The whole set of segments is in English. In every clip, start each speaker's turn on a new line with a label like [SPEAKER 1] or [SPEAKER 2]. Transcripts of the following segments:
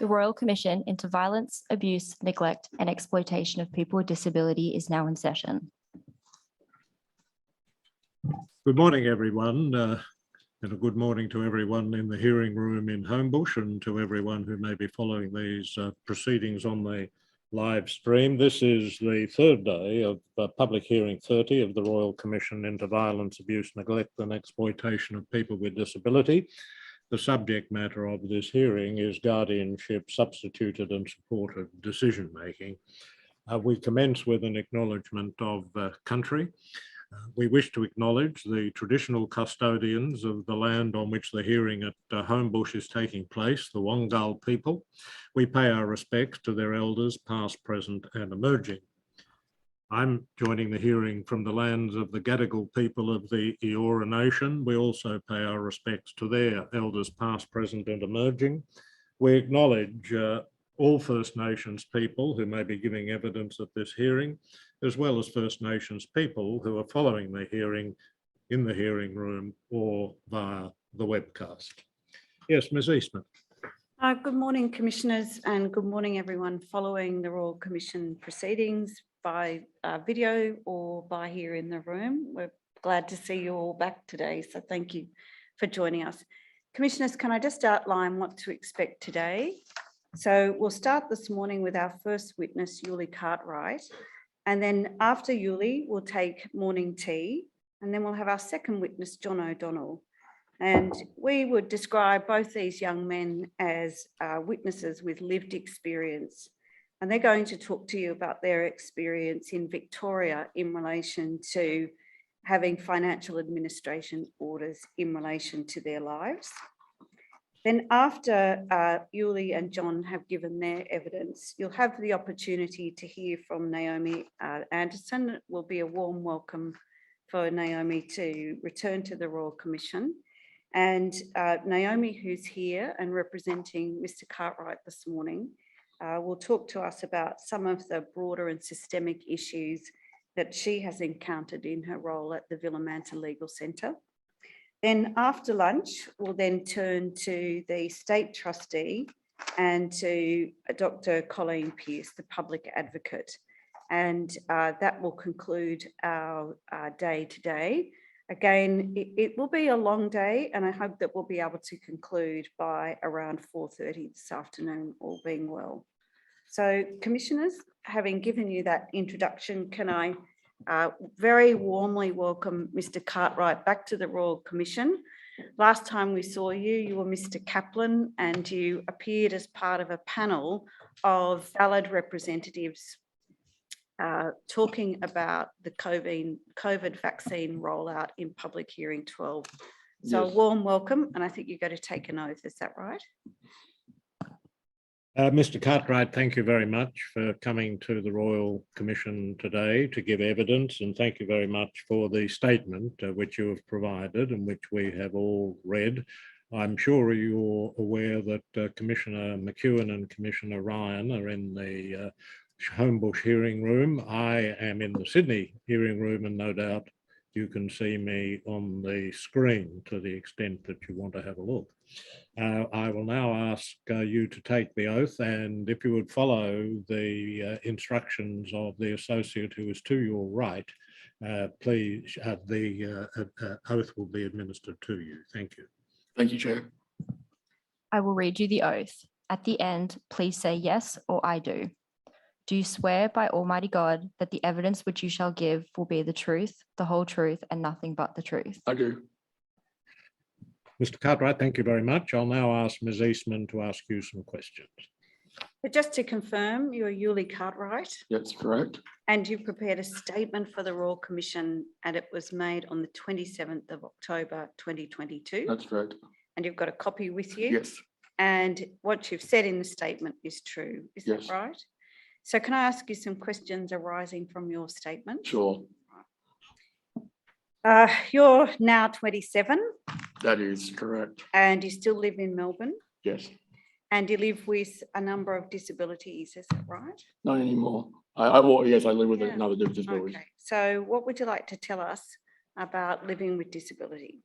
[SPEAKER 1] The Royal Commission into Violence, Abuse, Neglect and Exploitation of People with Disability is now in session.
[SPEAKER 2] Good morning, everyone, and a good morning to everyone in the hearing room in Homebush and to everyone who may be following these proceedings on the live stream. This is the third day of Public Hearing 30 of the Royal Commission into Violence, Abuse, Neglect and Exploitation of People with Disability. The subject matter of this hearing is guardianship, substituted and supported decision-making. We commence with an acknowledgement of country. We wish to acknowledge the traditional custodians of the land on which the hearing at Homebush is taking place, the Wongal people. We pay our respects to their elders, past, present and emerging. I'm joining the hearing from the lands of the Gadigal people of the Eora Nation. We also pay our respects to their elders, past, present and emerging. We acknowledge all First Nations people who may be giving evidence at this hearing, as well as First Nations people who are following the hearing in the hearing room or via the webcast. Yes, Ms. Eastman.
[SPEAKER 3] Good morning, Commissioners, and good morning, everyone following the Royal Commission proceedings by video or by here in the room. We're glad to see you all back today, so thank you for joining us. Commissioners, can I just outline what to expect today? So we'll start this morning with our first witness, Yuli Cartwright, and then after Yuli, we'll take morning tea, and then we'll have our second witness, John O'Donnell. And we would describe both these young men as witnesses with lived experience. And they're going to talk to you about their experience in Victoria in relation to having financial administration orders in relation to their lives. Then after Yuli and John have given their evidence, you'll have the opportunity to hear from Naomi Anderson. It will be a warm welcome for Naomi to return to the Royal Commission. And Naomi, who's here and representing Mr. Cartwright this morning, will talk to us about some of the broader and systemic issues that she has encountered in her role at the Villamanta Legal Centre. Then after lunch, we'll then turn to the State Trustee and to Dr. Colleen Pearce, the Public Advocate. And that will conclude our day today. Again, it will be a long day, and I hope that we'll be able to conclude by around 4:30 this afternoon, all being well. So, Commissioners, having given you that introduction, can I very warmly welcome Mr. Cartwright back to the Royal Commission. Last time we saw you, you were Mr. Kaplan, and you appeared as part of a panel of valid representatives talking about the COVID vaccine rollout in Public Hearing 12. So yes. A warm welcome, and I think you're going to take an oath, is that right?
[SPEAKER 2] Mr. Cartwright, thank you very much for coming to the Royal Commission today to give evidence, and thank you very much for the statement which you have provided and which we have all read. I'm sure you're aware that Commissioner McEwen and Commissioner Ryan are in the Homebush hearing room. I am in the Sydney hearing room, and no doubt you can see me on the screen to the extent that you want to have a look. I will now ask you to take the oath, and if you would follow the instructions of the associate who is to your right, please, the oath will be administered to you. Thank you.
[SPEAKER 4] Thank you, Chair.
[SPEAKER 1] I will read you the oath. At the end, please say yes or I do. Do you swear by Almighty God that the evidence which you shall give will be the truth, the whole truth, and nothing but the truth?
[SPEAKER 4] I do.
[SPEAKER 2] Mr. Cartwright, thank you very much. I'll now ask Ms. Eastman to ask you some questions.
[SPEAKER 3] But just to confirm, you're Yuli Cartwright?
[SPEAKER 4] That's correct.
[SPEAKER 3] And you prepared a statement for the Royal Commission, and it was made on the 27th of October 2022?
[SPEAKER 4] That's correct.
[SPEAKER 3] And you've got a copy with you?
[SPEAKER 4] Yes. And
[SPEAKER 3] what you've said in the statement is true, is
[SPEAKER 4] yes.
[SPEAKER 3] that right? So can I ask you some questions arising from your statement?
[SPEAKER 4] Sure.
[SPEAKER 3] You're now 27.
[SPEAKER 4] That is correct.
[SPEAKER 3] And you still live in Melbourne?
[SPEAKER 4] Yes.
[SPEAKER 3] And you live with a number of disabilities, is that right?
[SPEAKER 4] Not anymore. Yes, I live with another disability.
[SPEAKER 3] Okay. So what would you like to tell us about living with disability?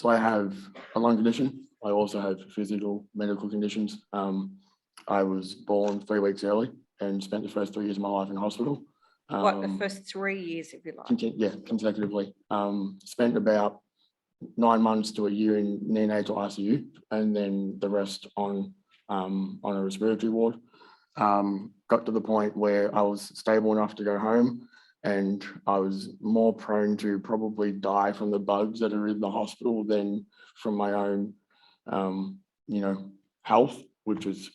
[SPEAKER 4] So I have a lung condition. I also have physical medical conditions. I was born 3 weeks early and spent the first 3 years of my life in hospital.
[SPEAKER 3] What, the first 3 years, if you like?
[SPEAKER 4] Yeah, consecutively. Spent about 9 months to a year in neonatal ICU, and then the rest on a respiratory ward. Got to the point where I was stable enough to go home, and I was more prone to probably die from the bugs that are in the hospital than from my own, health, which is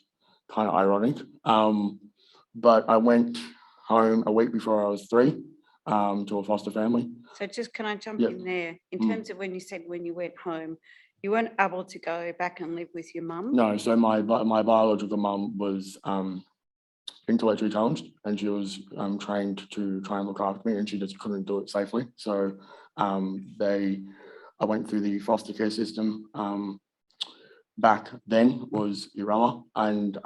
[SPEAKER 4] kind of ironic. But I went home a week before I was 3 to a foster family.
[SPEAKER 3] So just, can I jump
[SPEAKER 4] Yeah.
[SPEAKER 3] in there? In
[SPEAKER 4] Mm.
[SPEAKER 3] terms of when you said when you went home, you weren't able to go back and live with your mum?
[SPEAKER 4] No, so my biological mum was intellectually challenged, and she was trained to try and look after me, and she just couldn't do it safely. So I went through the foster care system. Back then was Urella, and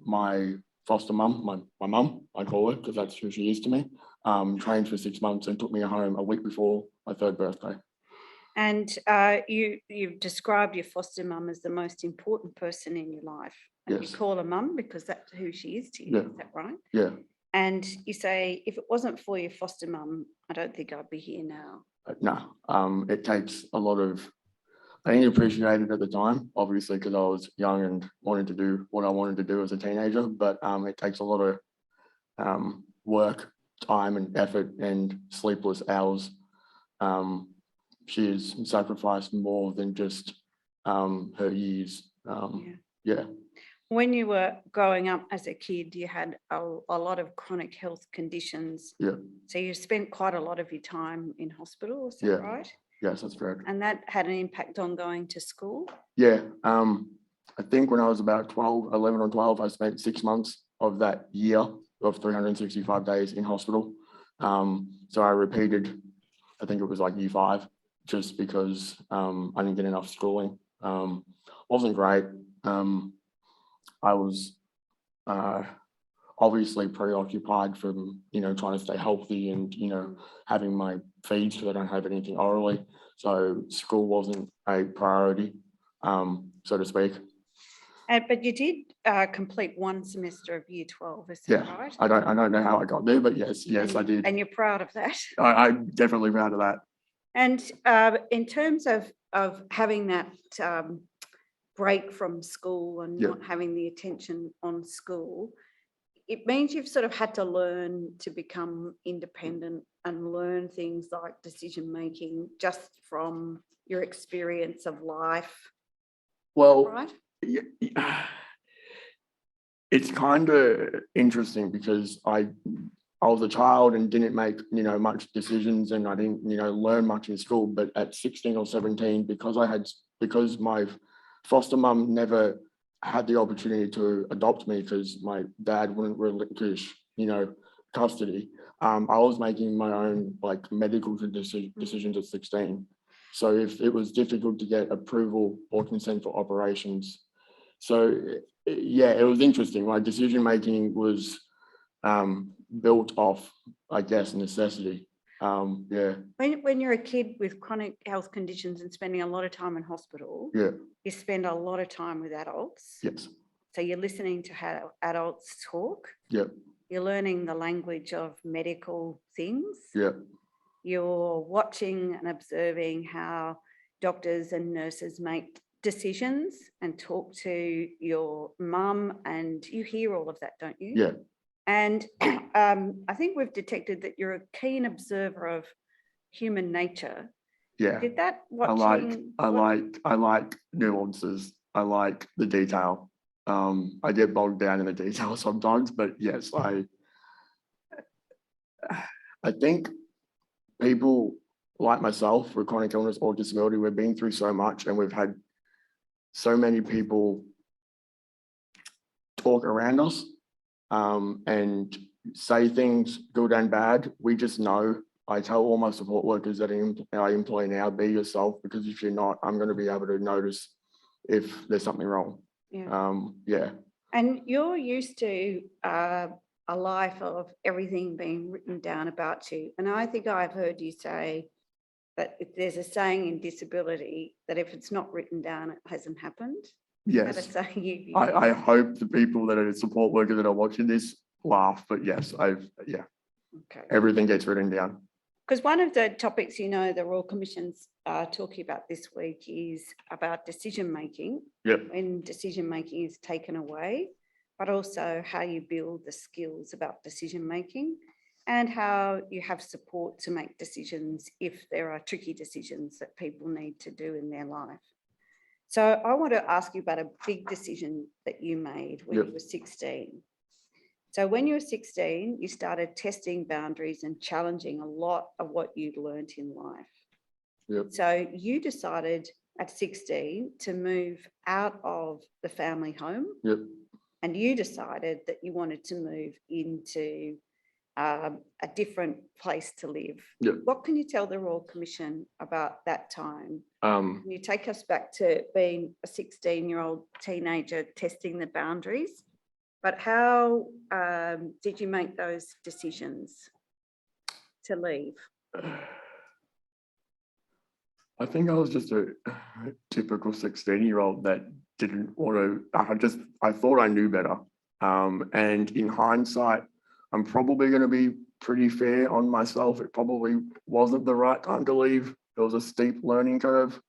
[SPEAKER 4] my foster mum, my mum, I call her because that's who she is to me, trained for 6 months and took me home a week before my 3rd birthday.
[SPEAKER 3] And you've described your foster mum as the most important person in your life. And
[SPEAKER 4] Yes.
[SPEAKER 3] you call her mum because that's who she is to you,
[SPEAKER 4] Yeah.
[SPEAKER 3] is that right?
[SPEAKER 4] Yeah.
[SPEAKER 3] And you say, if it wasn't for your foster mum, I don't think I'd be here now.
[SPEAKER 4] No, it takes a lot of, I didn't appreciate it at the time, obviously, because I was young and wanted to do what I wanted to do as a teenager, but it takes a lot of work, time and effort and sleepless hours. She has sacrificed more than just her years. Yeah.
[SPEAKER 3] When you were growing up as a kid, you had a lot of chronic health conditions.
[SPEAKER 4] Yeah.
[SPEAKER 3] So you spent quite a lot of your time in hospital, is that
[SPEAKER 4] Yeah.
[SPEAKER 3] right?
[SPEAKER 4] Yes, that's correct.
[SPEAKER 3] And that had an impact on going to school?
[SPEAKER 4] Yeah. I think when I was about 11 or 12, I spent 6 months of that year of 365 days in hospital. So I repeated, I think it was like year 5, just because I didn't get enough schooling. Wasn't great. I was obviously preoccupied from, trying to stay healthy and, having my feeds because I don't have anything orally. So school wasn't a priority, so to speak.
[SPEAKER 3] But you did complete 1 semester of year 12, is that
[SPEAKER 4] Yeah,
[SPEAKER 3] right?
[SPEAKER 4] I don't know how I got there, but yes, I did.
[SPEAKER 3] And you're proud of that?
[SPEAKER 4] I'm definitely proud of that.
[SPEAKER 3] And in terms of having that break from school and not having the attention on school, it means you've sort of had to learn to become independent and learn things like decision making just from your experience of life.
[SPEAKER 4] Well,
[SPEAKER 3] right?
[SPEAKER 4] It's kind of interesting because I was a child and didn't make, much decisions, and I didn't, learn much in school. But at 16 or 17, because my foster mum never had the opportunity to adopt me because my dad wouldn't relinquish, custody. I was making my own medical decisions at 16. So if it was difficult to get approval or consent for operations, so yeah, it was interesting. My decision making was built off, I guess, necessity. Yeah.
[SPEAKER 3] When you're a kid with chronic health conditions and spending a lot of time in hospital, you spend a lot of time with adults.
[SPEAKER 4] Yes.
[SPEAKER 3] So you're listening to how adults talk.
[SPEAKER 4] Yeah.
[SPEAKER 3] You're learning the language of medical things.
[SPEAKER 4] Yeah.
[SPEAKER 3] You're watching and observing how doctors and nurses make decisions and talk to your mum, and you hear all of that, don't you?
[SPEAKER 4] Yeah.
[SPEAKER 3] And I think we've detected that you're a keen observer of human nature.
[SPEAKER 4] Yeah.
[SPEAKER 3] Did that
[SPEAKER 4] I like nuances. I like the detail. I get bogged down in the detail sometimes, but yes, I think people like myself with chronic illness or disability, we've been through so much, and we've had so many people talk around us and say things good and bad. We just know. I tell all my support workers that I employ now, be yourself, because if you're not, I'm going to be able to notice if there's something wrong. Yeah.
[SPEAKER 3] And you're used to a life of everything being written down about you. And I think I've heard you say but there's a saying in disability that if it's not written down, it hasn't happened.
[SPEAKER 4] Yes.
[SPEAKER 3] Is that a saying you
[SPEAKER 4] I hope the people that are support workers that are watching this laugh, but yes, yeah,
[SPEAKER 3] Okay.
[SPEAKER 4] everything gets written down.
[SPEAKER 3] Because one of the topics, the Royal Commission's talking about this week is about decision making.
[SPEAKER 4] Yep.
[SPEAKER 3] When decision making is taken away, but also how you build the skills about decision making and how you have support to make decisions if there are tricky decisions that people need to do in their life. So I want to ask you about a big decision that you made when you were 16. So when you were 16, you started testing boundaries and challenging a lot of what you'd learned in life.
[SPEAKER 4] Yep.
[SPEAKER 3] So you decided at 16 to move out of the family home.
[SPEAKER 4] Yep.
[SPEAKER 3] And you decided that you wanted to move into a different place to live.
[SPEAKER 4] Yep.
[SPEAKER 3] What can you tell the Royal Commission about that time?
[SPEAKER 4] Um,
[SPEAKER 3] Can you take us back to being a 16-year-old teenager testing the boundaries? But how did you make those decisions to leave?
[SPEAKER 4] I think I was just a typical 16-year-old that didn't want to, I thought I knew better. And in hindsight, I'm probably going to be pretty fair on myself. It probably wasn't the right time to leave. It was a steep learning curve.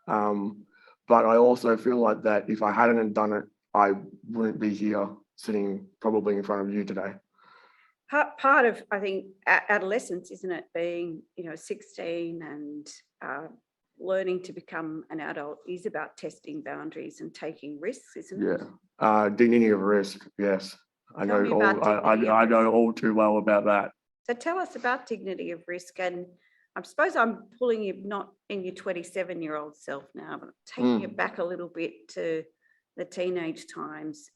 [SPEAKER 4] But I also feel like that if I hadn't done it, I wouldn't be here sitting probably in front of you today.
[SPEAKER 3] Part of, I think, adolescence, isn't it, being, 16 and learning to become an adult is about testing boundaries and taking risks, isn't it?
[SPEAKER 4] Yeah, dignity of risk, yes. I know all too well about that.
[SPEAKER 3] So tell us about dignity of risk. And I suppose I'm pulling you not in your 27-year-old self now, but taking it back a little bit to the teenage times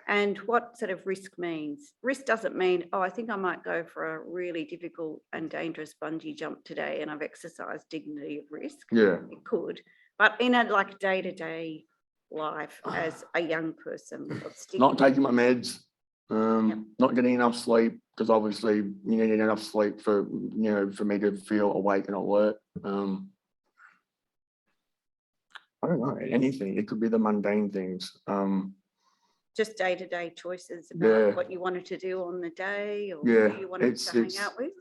[SPEAKER 3] and what sort of risk means. Risk doesn't mean, I think I might go for a really difficult and dangerous bungee jump today and I've exercised dignity of risk.
[SPEAKER 4] Yeah.
[SPEAKER 3] It could, but in a day-to-day life as a young person.
[SPEAKER 4] Not taking my meds. Not getting enough sleep, because obviously you need enough sleep for me to feel awake and alert. I don't know, anything. It could be the mundane things.
[SPEAKER 3] Just day-to-day choices about what you wanted to do on the day or who you wanted to hang out with.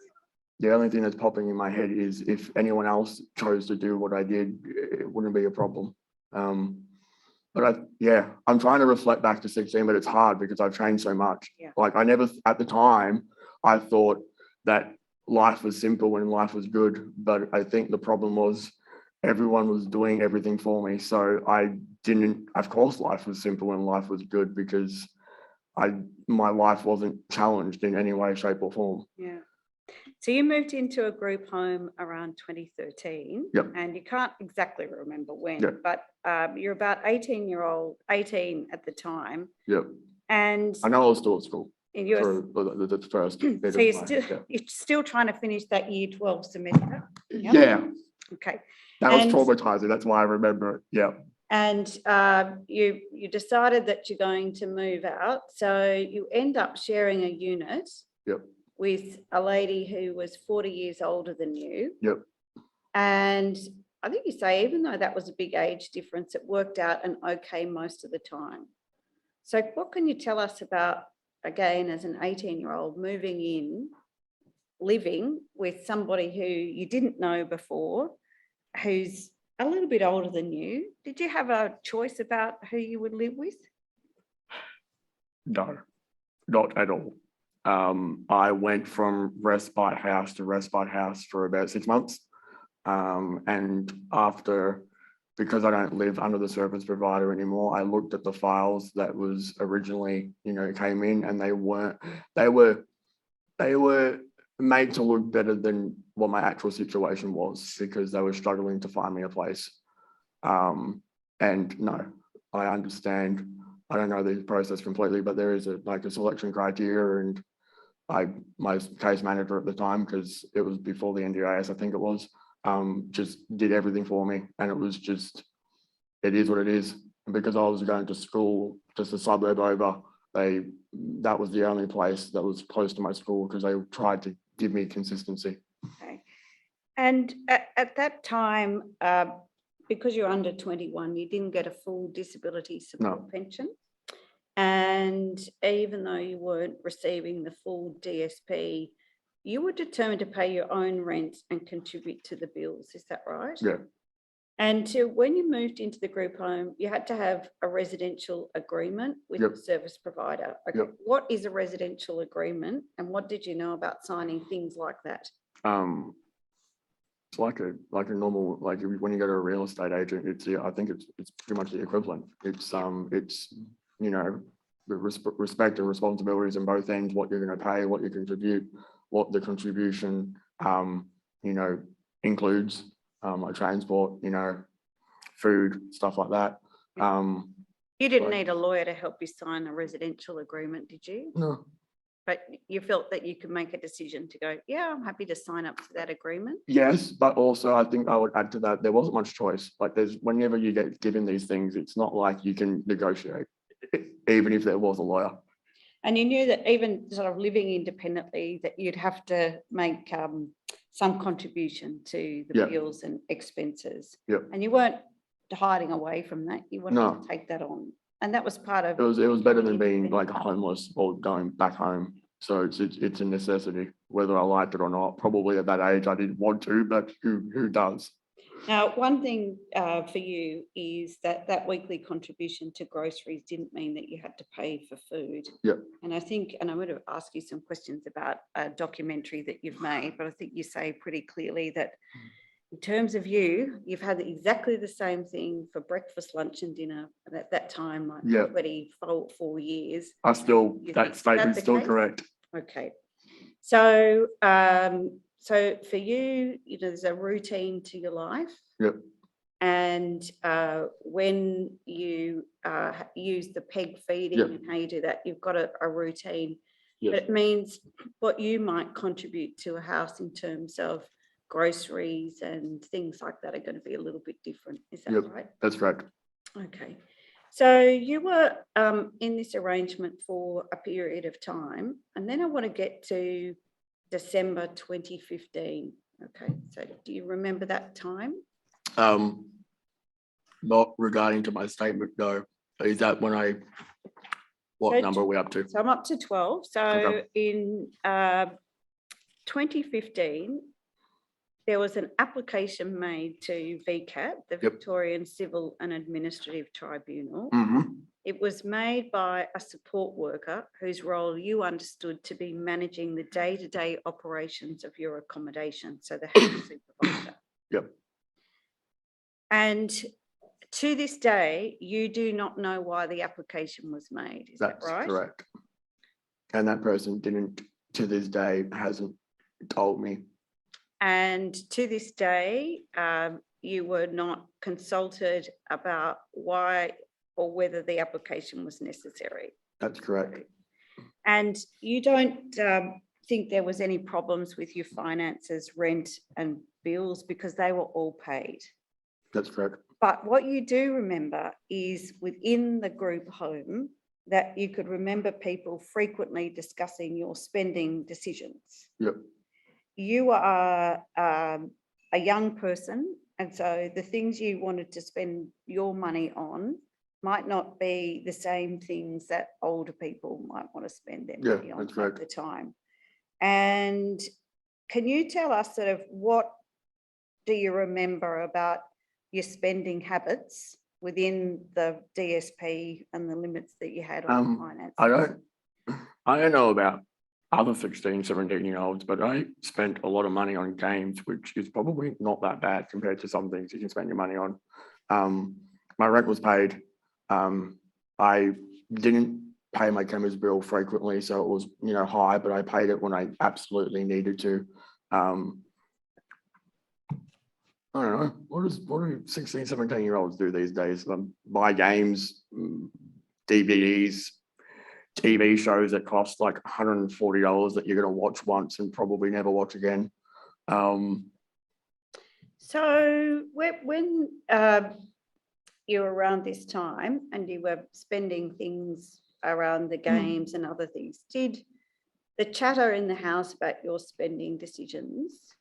[SPEAKER 4] The only thing that's popping in my head is if anyone else chose to do what I did, it wouldn't be a problem. But I'm trying to reflect back to 16, but it's hard because I've changed so much.
[SPEAKER 3] Yeah.
[SPEAKER 4] Like at the time, I thought that life was simple and life was good. But I think the problem was everyone was doing everything for me. So of course life was simple and life was good because my life wasn't challenged in any way, shape or form.
[SPEAKER 3] Yeah. So you moved into a group home around 2013.
[SPEAKER 4] Yep.
[SPEAKER 3] And you can't exactly remember when,
[SPEAKER 4] Yep.
[SPEAKER 3] but you're about 18 at the time.
[SPEAKER 4] Yep.
[SPEAKER 3] And
[SPEAKER 4] I know I was still at school
[SPEAKER 3] for
[SPEAKER 4] the first bit
[SPEAKER 3] so you're still trying to finish that year 12 semester? Yep.
[SPEAKER 4] Yeah.
[SPEAKER 3] Okay.
[SPEAKER 4] That was traumatizing. That's why I remember it. Yeah.
[SPEAKER 3] And you decided that you're going to move out. So you end up sharing a unit.
[SPEAKER 4] Yep.
[SPEAKER 3] With a lady who was 40 years older than you.
[SPEAKER 4] Yep.
[SPEAKER 3] And I think you say, even though that was a big age difference, it worked out and okay most of the time. So what can you tell us about, again, as an 18-year-old moving in, living with somebody who you didn't know before, who's a little bit older than you? Did you have a choice about who you would live with?
[SPEAKER 4] No, not at all. I went from respite house to respite house for about 6 months. And after, because I don't live under the service provider anymore, I looked at the files that was originally, came in, and they were made to look better than what my actual situation was because they were struggling to find me a place. And no, I understand. I don't know the process completely, but there is a selection criteria, and my case manager at the time, because it was before the NDIS, I think it was, just did everything for me. And it was just, it is what it is. And because I was going to school just a suburb over, that was the only place that was close to my school because they tried to give me consistency.
[SPEAKER 3] Okay. And at that time, because you're under 21, you didn't get a full disability support pension. And even though you weren't receiving the full DSP, you were determined to pay your own rent and contribute to the bills. Is that right?
[SPEAKER 4] Yeah.
[SPEAKER 3] And when you moved into the group home, you had to have a residential agreement with the service provider. Okay.
[SPEAKER 4] Yep.
[SPEAKER 3] What is a residential agreement, and what did you know about signing things like that?
[SPEAKER 4] It's like a normal, like when you go to a real estate agent, I think it's pretty much the equivalent. It's you know, the respect and responsibilities on both ends, what you're going to pay, what you contribute, what the contribution you know, includes, like transport, you know, food, stuff like that.
[SPEAKER 3] You didn't need a lawyer to help you sign a residential agreement, did you?
[SPEAKER 4] No.
[SPEAKER 3] But you felt that you could make a decision to go, yeah, I'm happy to sign up to that agreement.
[SPEAKER 4] Yes, but also I think I would add to that, there wasn't much choice. Like whenever you get given these things, it's not like you can negotiate, even if there was a lawyer.
[SPEAKER 3] And you knew that even sort of living independently, that you'd have to make some contribution to the bills and expenses.
[SPEAKER 4] Yep.
[SPEAKER 3] And you weren't hiding away from that. You wanted to take that on. And that was part of
[SPEAKER 4] it was better than being like homeless or going back home. So it's a necessity, whether I liked it or not. Probably at that age I didn't want to, but who does?
[SPEAKER 3] Now, one thing for you is that weekly contribution to groceries didn't mean that you had to pay for food.
[SPEAKER 4] Yep.
[SPEAKER 3] And I think, and I'm going to ask you some questions about a documentary that you've made, but I think you say pretty clearly that in terms of you've had exactly the same thing for breakfast, lunch and dinner. And at that time, like 24 years.
[SPEAKER 4] That statement's still correct.
[SPEAKER 3] Okay. So, so for you, you know, there's a routine to your life.
[SPEAKER 4] Yep.
[SPEAKER 3] And when you use the peg feeding and how you do that, you've got a routine. But it means what you might contribute to a house in terms of groceries and things like that are going to be a little bit different. Is that right?
[SPEAKER 4] That's right.
[SPEAKER 3] Okay. So you were in this arrangement for a period of time, and then I want to get to December 2015. Okay. So do you remember that time?
[SPEAKER 4] Not regarding to my statement, no. Is that when what number are we up to?
[SPEAKER 3] So I'm up to 12. So in 2015, there was an application made to VCAT, the Victorian Civil and Administrative Tribunal. It was made by a support worker whose role you understood to be managing the day-to-day operations of your accommodation, so the house supervisor. And to this day, you do not know why the application was made. Is that right?
[SPEAKER 4] That's correct. And that person to this day, hasn't told me.
[SPEAKER 3] And to this day, you were not consulted about why or whether the application was necessary.
[SPEAKER 4] That's correct.
[SPEAKER 3] And you don't think there was any problems with your finances, rent and bills, because they were all paid.
[SPEAKER 4] That's correct.
[SPEAKER 3] But what you do remember is within the group home that you could remember people frequently discussing your spending decisions.
[SPEAKER 4] Yep.
[SPEAKER 3] You are a young person, and so the things you wanted to spend your money on might not be the same things that older people might want to spend their money on at the time. And can you tell us sort of what do you remember about your spending habits within the DSP and the limits that you had on finances?
[SPEAKER 4] I don't know about other 16, 17-year-olds, but I spent a lot of money on games, which is probably not that bad compared to some things you can spend your money on. My rent was paid. I didn't pay my chemist bill frequently, so it was, you know, high, but I paid it when I absolutely needed to. I don't know, what do 16, 17-year-olds do these days? Buy games, DVDs, TV shows that cost like $140 that you're going to watch once and probably never watch again.
[SPEAKER 3] So when you were around this time and you were spending things around the games and other things, did the chatter in the house about your spending decisions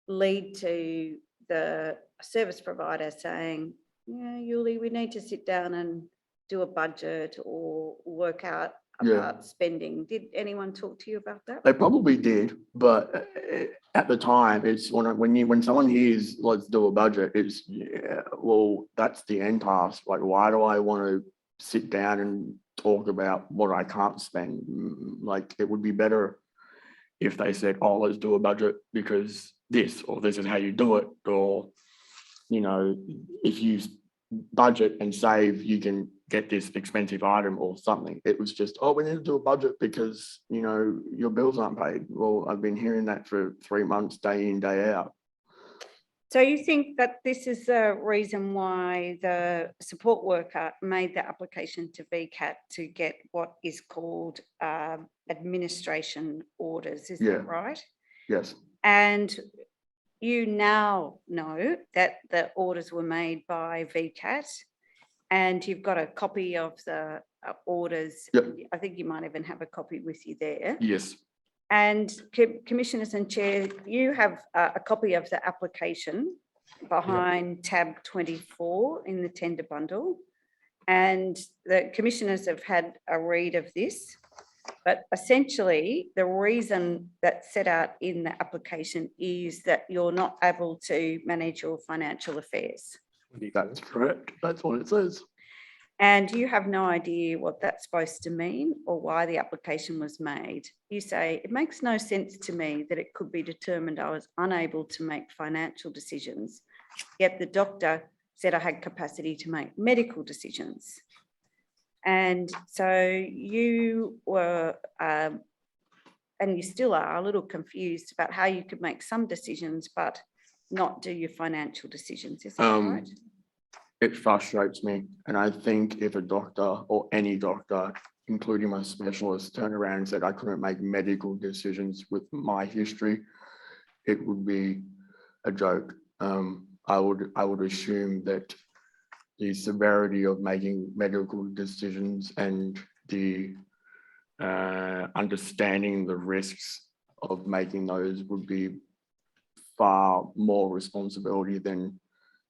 [SPEAKER 3] lead to the service provider saying, yeah, Yuli, we need to sit down and do a budget or work out
[SPEAKER 4] Yeah.
[SPEAKER 3] about spending. Did anyone talk to you about that?
[SPEAKER 4] They probably did, but at the time, it's when someone hears let's do a budget, it's well, that's the end task. Like, why do I want to sit down and talk about what I can't spend? Like, it would be better if they said, oh, let's do a budget because this, or this is how you do it, or if you budget and save, you can get this expensive item or something. It was just, oh, we need to do a budget because, your bills aren't paid. Well, I've been hearing that for 3 months, day in, day out.
[SPEAKER 3] So you think that this is the reason why the support worker made the application to VCAT to get what is called administration orders, is that right?
[SPEAKER 4] Yes.
[SPEAKER 3] And you now know that the orders were made by VCAT and you've got a copy of the orders.
[SPEAKER 4] Yep.
[SPEAKER 3] I think you might even have a copy with you there.
[SPEAKER 4] Yes.
[SPEAKER 3] And Commissioners and Chair, you have a copy of the application behind tab 24 in the tender bundle. And the Commissioners have had a read of this. But essentially, the reason that's set out in the application is that you're not able to manage your financial affairs.
[SPEAKER 4] That's correct. That's what it says.
[SPEAKER 3] And you have no idea what that's supposed to mean or why the application was made. You say, it makes no sense to me that it could be determined I was unable to make financial decisions, yet the doctor said I had capacity to make medical decisions. And so you were, and you still are, a little confused about how you could make some decisions but not do your financial decisions. Is that right?
[SPEAKER 4] It frustrates me. And I think if a doctor or any doctor, including my specialist, turned around and said I couldn't make medical decisions with my history, it would be a joke. I would assume that the severity of making medical decisions and the understanding the risks of making those would be far more responsibility than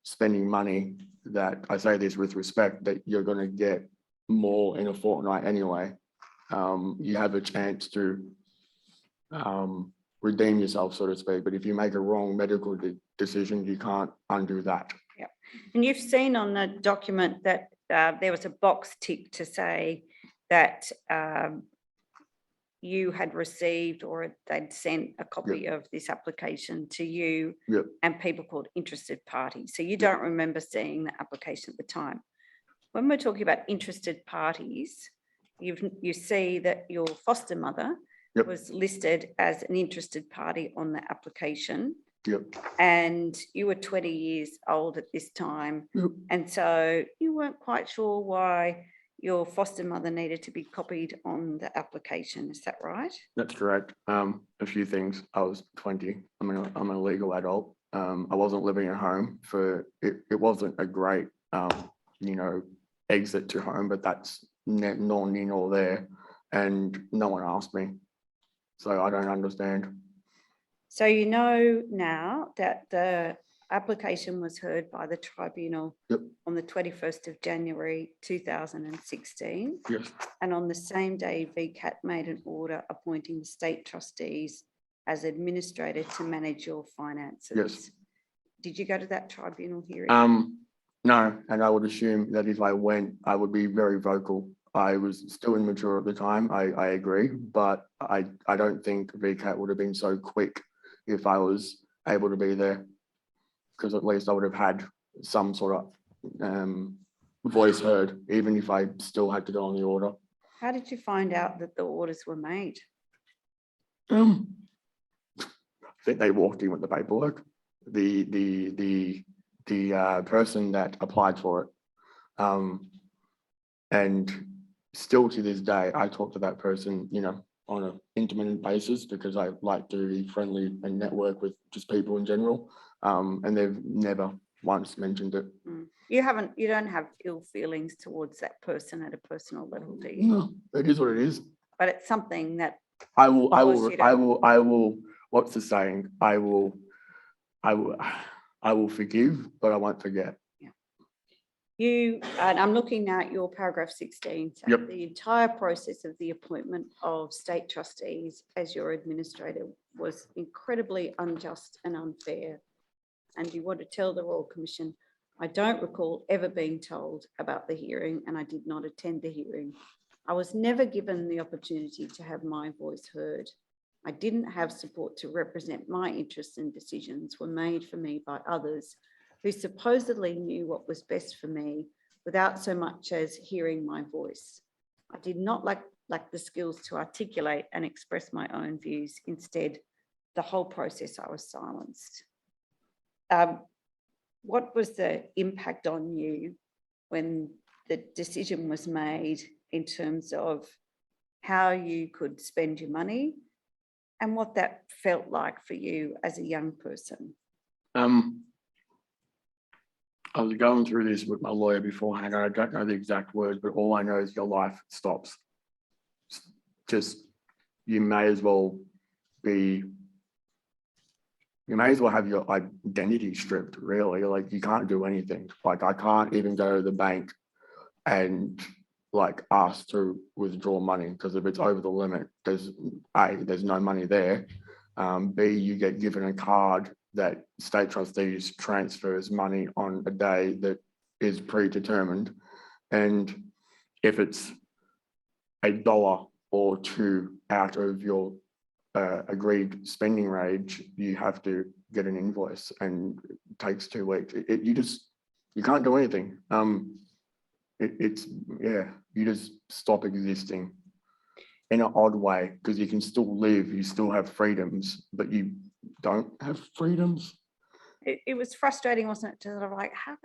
[SPEAKER 4] spending money that, I say this with respect, that you're going to get more in a fortnight anyway. You have a chance to redeem yourself, so to speak. But if you make a wrong medical decision, you can't undo that.
[SPEAKER 3] Yeah. And you've seen on the document that there was a box ticked to say that you had received or they'd sent a copy of this application to you and people called interested parties. So you don't remember seeing the application at the time. When we're talking about interested parties, you see that your foster mother was listed as an interested party on the application. And you were 20 years old at this time. And so you weren't quite sure why your foster mother needed to be copied on the application. Is that right?
[SPEAKER 4] That's correct. A few things. I was 20. I'm a legal adult. I wasn't living at home it wasn't a great, exit to home, but that's nor near nor there. And no one asked me. So I don't understand.
[SPEAKER 3] So you know now that the application was heard by the tribunal on the 21st of January 2016.
[SPEAKER 4] Yes.
[SPEAKER 3] And on the same day, VCAT made an order appointing the state trustees as administrator to manage your finances.
[SPEAKER 4] Yes.
[SPEAKER 3] Did you go to that tribunal hearing?
[SPEAKER 4] No, and I would assume that if I went, I would be very vocal. I was still immature at the time, I agree, but I don't think VCAT would have been so quick if I was able to be there, because at least I would have had some sort of voice heard, even if I still had to go on the order.
[SPEAKER 3] How did you find out that the orders were made?
[SPEAKER 4] I think they walked in with the paperwork. The person that applied for it, and still to this day, I talk to that person, on an intimate basis, because I like to be friendly and network with just people in general. And they've never once mentioned it.
[SPEAKER 3] You don't have ill feelings towards that person at a personal level, do you?
[SPEAKER 4] No, it is what it is.
[SPEAKER 3] But it's something that
[SPEAKER 4] I will, what's the saying? I will I will forgive, but I won't forget.
[SPEAKER 3] And I'm looking now at your paragraph 16. So
[SPEAKER 4] Yep.
[SPEAKER 3] the entire process of the appointment of state trustees as your administrator was incredibly unjust and unfair. And you want to tell the Royal Commission, I don't recall ever being told about the hearing, and I did not attend the hearing. I was never given the opportunity to have my voice heard. I didn't have support to represent my interests, and decisions were made for me by others who supposedly knew what was best for me without so much as hearing my voice. I did not lack the skills to articulate and express my own views. Instead, the whole process I was silenced. What was the impact on you when the decision was made in terms of how you could spend your money and what that felt like for you as a young person?
[SPEAKER 4] I was going through this with my lawyer beforehand. I don't know the exact words, but all I know is your life stops. Just, you may as well have your identity stripped, really. Like, you can't do anything. Like, I can't even go to the bank and like ask to withdraw money, because if it's over the limit, there's no money there. B, you get given a card that state trustees transfers money on a day that is predetermined. And if it's $1 or $2 out of your agreed spending range, you have to get an invoice, and it takes 2 weeks. You can't do anything. You just stop existing in an odd way, because you can still live, you still have freedoms, but you don't have freedoms.
[SPEAKER 3] It was frustrating, wasn't it? To sort of like, how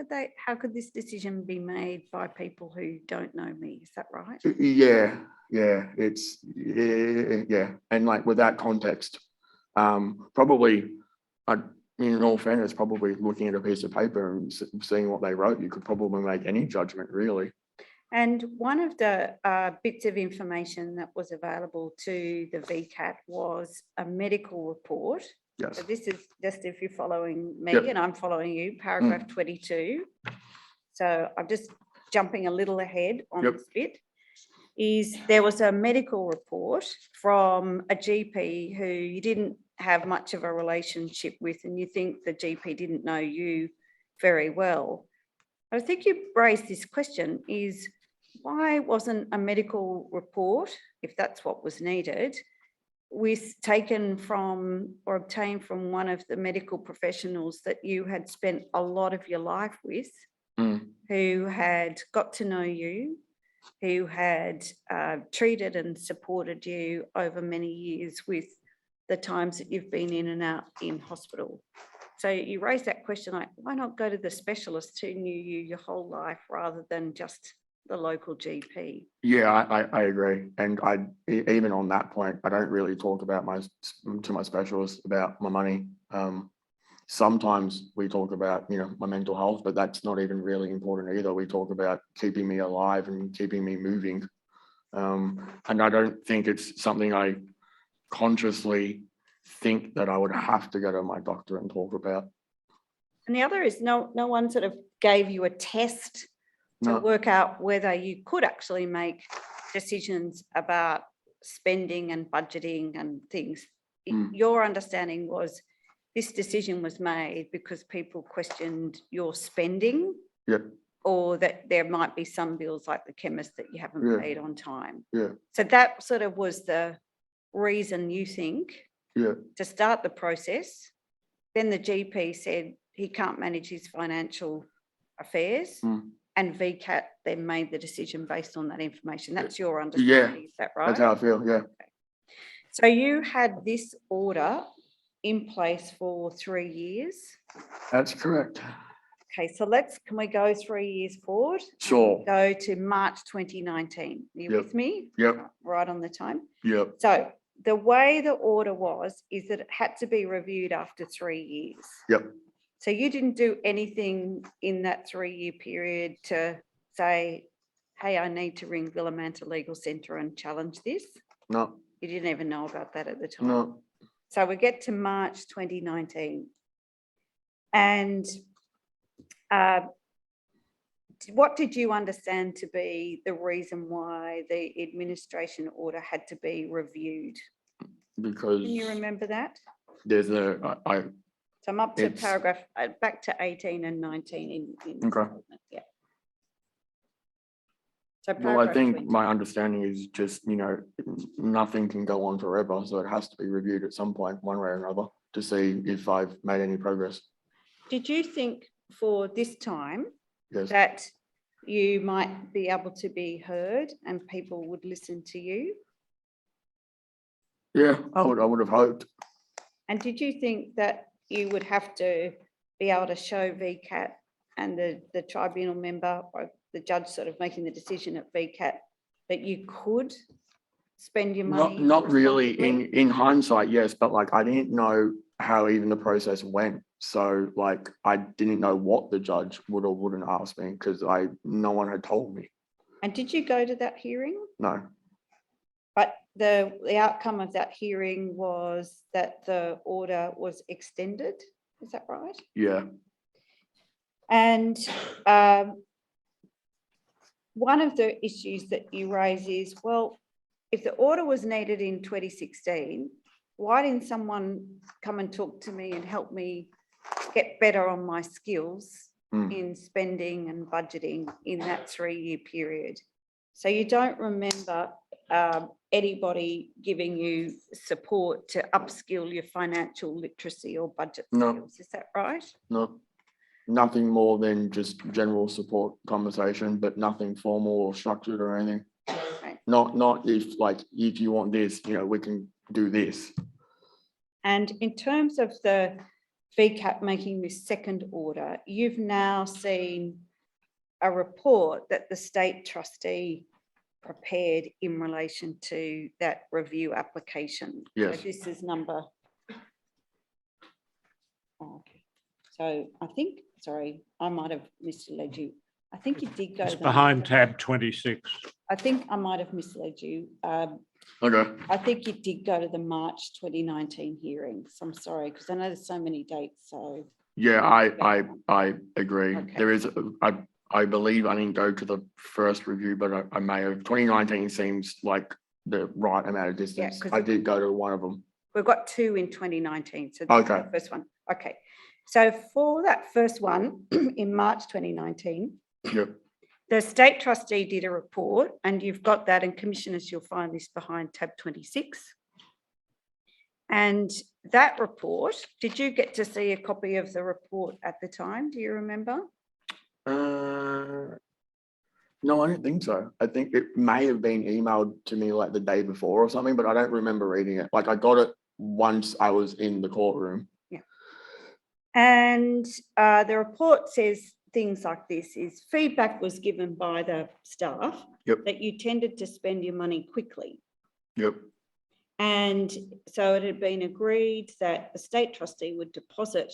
[SPEAKER 3] could this decision be made by people who don't know me? Is that right?
[SPEAKER 4] Yeah. And like, with that context, probably, in all fairness, probably looking at a piece of paper and seeing what they wrote, you could probably make any judgment, really.
[SPEAKER 3] And one of the bits of information that was available to the VCAT was a medical report.
[SPEAKER 4] Yes.
[SPEAKER 3] So this is just, if you're following me,
[SPEAKER 4] Yep.
[SPEAKER 3] and I'm following you, paragraph 22. So I'm just jumping a little ahead on
[SPEAKER 4] Yep.
[SPEAKER 3] this bit. There was a medical report from a GP who you didn't have much of a relationship with, and you think the GP didn't know you very well. I think you raised this question, is why wasn't a medical report, if that's what was needed, taken from or obtained from one of the medical professionals that you had spent a lot of your life with, who had got to know you, who had treated and supported you over many years with the times that you've been in and out in hospital? So you raised that question, like, why not go to the specialist who knew you your whole life rather than just the local GP?
[SPEAKER 4] Yeah, I agree. And even on that point, I don't really talk about to my specialist about my money. Sometimes we talk about, my mental health, but that's not even really important either. We talk about keeping me alive and keeping me moving. And I don't think it's something I consciously think that I would have to go to my doctor and talk about.
[SPEAKER 3] And the other is no one sort of gave you a test to work out whether you could actually make decisions about spending and budgeting and things. Your understanding was this decision was made because people questioned your spending, or that there might be some bills like the chemist that you haven't paid on time. So that sort of was the reason, you think, to start the process. Then the GP said he can't manage his financial affairs, and VCAT then made the decision based on that information. That's your understanding, is that right?
[SPEAKER 4] That's how I feel, yeah.
[SPEAKER 3] Okay. So you had this order in place for 3 years?
[SPEAKER 4] That's correct.
[SPEAKER 3] Okay, so can we go 3 years forward?
[SPEAKER 4] Sure.
[SPEAKER 3] Go to March 2019. Are you with me?
[SPEAKER 4] Yep.
[SPEAKER 3] Right on the time?
[SPEAKER 4] Yep.
[SPEAKER 3] So the way the order is that it had to be reviewed after 3 years.
[SPEAKER 4] Yep.
[SPEAKER 3] So you didn't do anything in that 3-year period to say, hey, I need to ring Villamanta Legal Centre and challenge this?
[SPEAKER 4] No.
[SPEAKER 3] You didn't even know about that at the time?
[SPEAKER 4] No.
[SPEAKER 3] So we get to March 2019. And what did you understand to be the reason why the administration order had to be reviewed?
[SPEAKER 4] Because
[SPEAKER 3] Can you remember that?
[SPEAKER 4] there's
[SPEAKER 3] So I'm up to
[SPEAKER 4] It's-
[SPEAKER 3] paragraph, back to 18 and 19 in the
[SPEAKER 4] Okay.
[SPEAKER 3] statement, yeah. So
[SPEAKER 4] well, I
[SPEAKER 3] paragraph
[SPEAKER 4] think
[SPEAKER 3] 20.
[SPEAKER 4] my understanding is just, nothing can go on forever. So it has to be reviewed at some point, one way or another, to see if I've made any progress.
[SPEAKER 3] Did you think for this time
[SPEAKER 4] Yes.
[SPEAKER 3] that you might be able to be heard and people would listen to you?
[SPEAKER 4] Yeah, I would have hoped.
[SPEAKER 3] And did you think that you would have to be able to show VCAT and the tribunal member or the judge sort of making the decision at VCAT that you could spend your money?
[SPEAKER 4] Not really
[SPEAKER 3] responsibly?
[SPEAKER 4] in hindsight, yes, but like I didn't know how even the process went. So like I didn't know what the judge would or wouldn't ask me because no one had told me.
[SPEAKER 3] And did you go to that hearing?
[SPEAKER 4] No.
[SPEAKER 3] But the outcome of that hearing was that the order was extended. Is that right?
[SPEAKER 4] Yeah.
[SPEAKER 3] And one of the issues that you raise is, well, if the order was needed in 2016, why didn't someone come and talk to me and help me get better on my skills in spending and budgeting in that 3-year period? So you don't remember anybody giving you support to upskill your financial literacy or budget
[SPEAKER 4] No.
[SPEAKER 3] skills, is that right?
[SPEAKER 4] No. Nothing more than just general support conversation, but nothing formal or structured or anything.
[SPEAKER 3] Okay.
[SPEAKER 4] Not if you want this, we can do this.
[SPEAKER 3] And in terms of the VCAT making this second order, you've now seen a report that the state trustee prepared in relation to that review application.
[SPEAKER 4] Yes.
[SPEAKER 3] So this is number. Oh, so I think, sorry, I might have misled you. I think you did go.
[SPEAKER 2] It's
[SPEAKER 3] to the-
[SPEAKER 2] behind tab 26.
[SPEAKER 3] I think I might have misled you.
[SPEAKER 4] Okay.
[SPEAKER 3] I think you did go to the March 2019 hearings. I'm sorry, because I know there's so many dates, so.
[SPEAKER 4] Yeah, I agree.
[SPEAKER 3] Okay.
[SPEAKER 4] There is, I believe I didn't go to the first review, but I may have. 2019 seems like the right amount of distance.
[SPEAKER 3] 'cause
[SPEAKER 4] I did go to one of them.
[SPEAKER 3] We've got 2 in 2019, so this is
[SPEAKER 4] Okay.
[SPEAKER 3] the first one. Okay, so for that first one in March 2019,
[SPEAKER 4] Yep.
[SPEAKER 3] the state trustee did a report, and you've got that, and commissioners, you'll find this behind tab 26. And that report, did you get to see a copy of the report at the time? Do you remember?
[SPEAKER 4] No, I don't think so. I think it may have been emailed to me like the day before or something, but I don't remember reading it. Like I got it once I was in the courtroom.
[SPEAKER 3] Yeah. And the report says things like this: is feedback was given by the staff
[SPEAKER 4] Yep.
[SPEAKER 3] that you tended to spend your money quickly.
[SPEAKER 4] Yep.
[SPEAKER 3] And so it had been agreed that the state trustee would deposit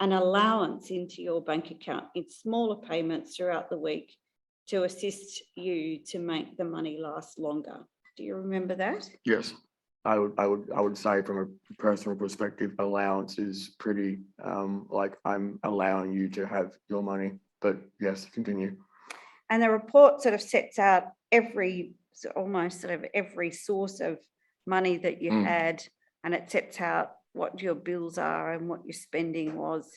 [SPEAKER 3] an allowance into your bank account in smaller payments throughout the week to assist you to make the money last longer. Do you remember that?
[SPEAKER 4] Yes. I would say from a personal perspective, allowance is pretty like I'm allowing you to have your money. But yes, continue.
[SPEAKER 3] And the report sort of sets out almost sort of every source of money that you had, and it sets out what your bills are and what your spending was.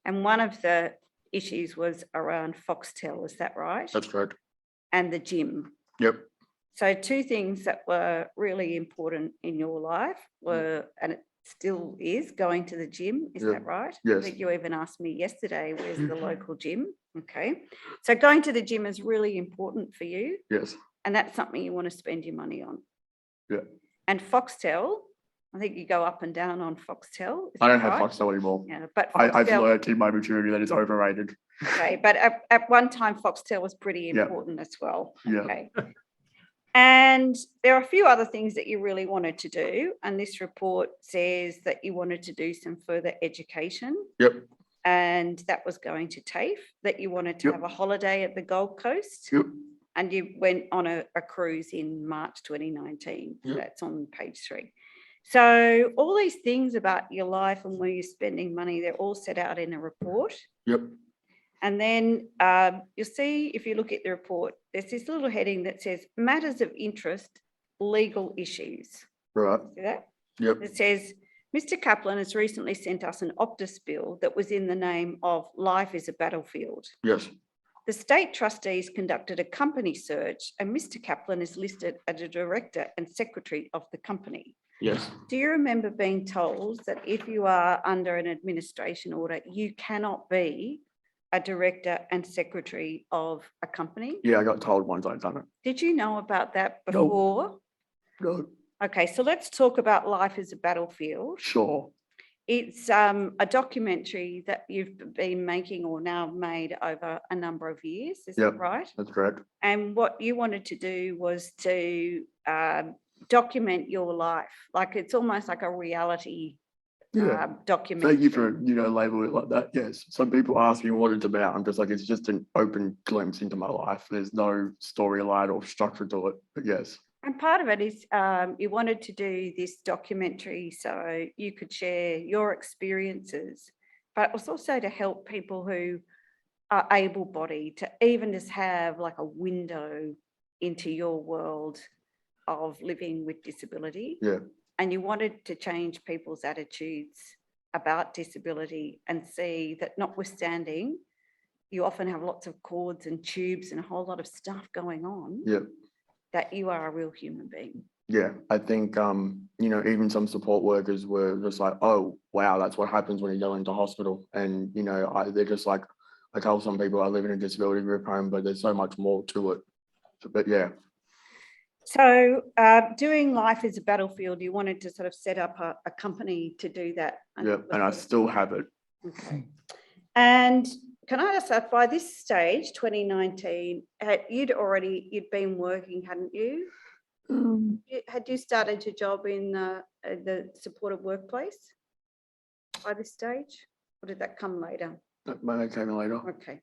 [SPEAKER 3] And one of the issues was around Foxtel, is that right?
[SPEAKER 4] That's correct.
[SPEAKER 3] And the gym.
[SPEAKER 4] Yep.
[SPEAKER 3] So 2 things that were really important in your life were, and it still is, going to the gym, is that right?
[SPEAKER 4] Yes.
[SPEAKER 3] I think you even asked me yesterday, where's the local gym? Okay. So going to the gym is really important for you,
[SPEAKER 4] Yes.
[SPEAKER 3] and that's something you want to spend your money on.
[SPEAKER 4] Yeah.
[SPEAKER 3] And Foxtel, I think you go up and down on Foxtel.
[SPEAKER 4] I don't have Foxtel anymore.
[SPEAKER 3] Yeah, but
[SPEAKER 4] I've
[SPEAKER 3] Foxtel,
[SPEAKER 4] learned in my maturity that it's overrated.
[SPEAKER 3] okay, but at one time Foxtel was pretty
[SPEAKER 4] Yeah.
[SPEAKER 3] important as well.
[SPEAKER 4] Yeah.
[SPEAKER 3] Okay. And there are a few other things that you really wanted to do. And this report says that you wanted to do some further education.
[SPEAKER 4] Yep.
[SPEAKER 3] And that was going to TAFE, that you wanted to
[SPEAKER 4] Yep.
[SPEAKER 3] have a holiday at the Gold Coast.
[SPEAKER 4] Yep.
[SPEAKER 3] And you went on a cruise in March 2019.
[SPEAKER 4] Yep.
[SPEAKER 3] That's on page 3. So all these things about your life and where you're spending money, they're all set out in a report.
[SPEAKER 4] Yep.
[SPEAKER 3] And then you'll see, if you look at the report, there's this little heading that says matters of interest, legal issues.
[SPEAKER 4] Right.
[SPEAKER 3] See that?
[SPEAKER 4] Yep.
[SPEAKER 3] It says, Mr. Kaplan has recently sent us an Optus bill that was in the name of Life is a Battlefield.
[SPEAKER 4] Yes.
[SPEAKER 3] The state trustees conducted a company search and Mr. Kaplan is listed as a director and secretary of the company.
[SPEAKER 4] Yes.
[SPEAKER 3] Do you remember being told that if you are under an administration order, you cannot be a director and secretary of a company?
[SPEAKER 4] Yeah, I got told once I'd done it.
[SPEAKER 3] Did you know about that
[SPEAKER 4] No.
[SPEAKER 3] before?
[SPEAKER 4] No.
[SPEAKER 3] Okay, so let's talk about Life as a Battlefield.
[SPEAKER 4] Sure.
[SPEAKER 3] It's a documentary that you've been making or now made over a number of years, is
[SPEAKER 4] Yep.
[SPEAKER 3] that right?
[SPEAKER 4] That's correct.
[SPEAKER 3] And what you wanted to do was to document your life. Like it's almost like a reality
[SPEAKER 4] Yeah.
[SPEAKER 3] documentary.
[SPEAKER 4] Thank you for, labeling it like that. Yes. Some people ask me what it's about. I'm just like, it's just an open glimpse into my life. There's no storyline or structure to it, but yes.
[SPEAKER 3] And part of it is you wanted to do this documentary so you could share your experiences, but it was also to help people who are able-bodied to even just have like a window into your world of living with disability.
[SPEAKER 4] Yeah.
[SPEAKER 3] And you wanted to change people's attitudes about disability and see that notwithstanding, you often have lots of cords and tubes and a whole lot of stuff going on,
[SPEAKER 4] Yeah.
[SPEAKER 3] that you are a real human being.
[SPEAKER 4] Yeah. I think, even some support workers were just like, oh, wow, that's what happens when you go into hospital. And, they're just like, I tell some people I live in a disability group home, but there's so much more to it. But yeah.
[SPEAKER 3] So doing Life as a Battlefield, you wanted to sort of set up a company to do that.
[SPEAKER 4] Yeah. And I still have it.
[SPEAKER 3] Okay. And can I just ask, by this stage, 2019, you'd been working, hadn't you? Had you started your job in the supported workplace by this stage? Or did that come later?
[SPEAKER 4] That came later.
[SPEAKER 3] Okay.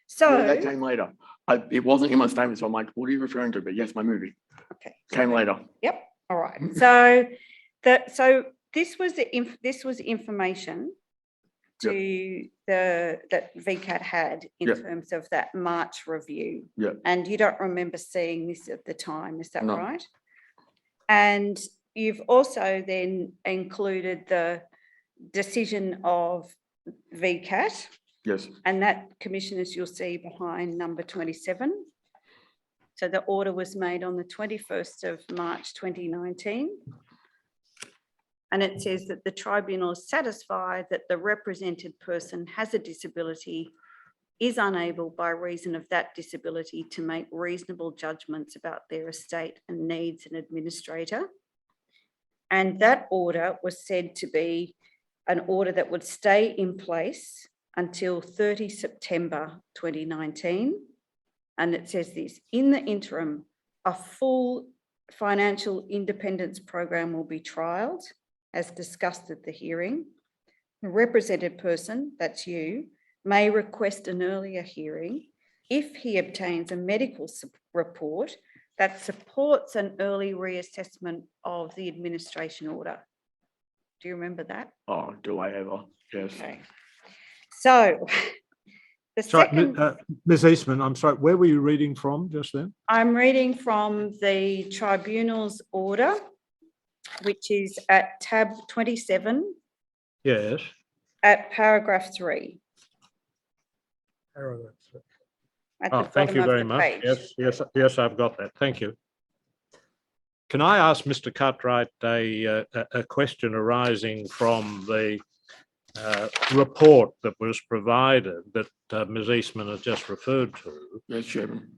[SPEAKER 3] So
[SPEAKER 4] Yeah, that came later. It wasn't in my statement, so I'm like, what are you referring to? But yes, my movie.
[SPEAKER 3] Okay.
[SPEAKER 4] Came later.
[SPEAKER 3] Yep. All right. So this was information to that VCAT had in terms of that March review.
[SPEAKER 4] Yeah.
[SPEAKER 3] And you don't remember seeing this at the time, is that
[SPEAKER 4] No.
[SPEAKER 3] right? And you've also then included the decision of VCAT,
[SPEAKER 4] Yes.
[SPEAKER 3] and that, commissioners, you'll see behind number 27. So the order was made on the 21st of March 2019. And it says that the tribunal is satisfied that the represented person has a disability, is unable by reason of that disability to make reasonable judgments about their estate and needs an administrator. And that order was said to be an order that would stay in place until 30 September 2019. And it says this: in the interim, a full financial independence program will be trialled, as discussed at the hearing. The represented person, that's you, may request an earlier hearing if he obtains a medical report that supports an early reassessment of the administration order. Do you remember that?
[SPEAKER 4] Oh, do I ever? Yes.
[SPEAKER 3] Okay. So the second,
[SPEAKER 2] Ms. Eastman, I'm sorry, where were you reading from just then?
[SPEAKER 3] I'm reading from the tribunal's order, which is at tab 27
[SPEAKER 2] Yes.
[SPEAKER 3] at paragraph 3. At the
[SPEAKER 2] Thank
[SPEAKER 3] bottom
[SPEAKER 2] you
[SPEAKER 3] of
[SPEAKER 2] very
[SPEAKER 3] the
[SPEAKER 2] much.
[SPEAKER 3] page.
[SPEAKER 2] Yes, I've got that. Thank you. Can I ask Mr. Cartwright a question arising from the report that was provided that Ms. Eastman has just referred to?
[SPEAKER 4] Yes, Chairman.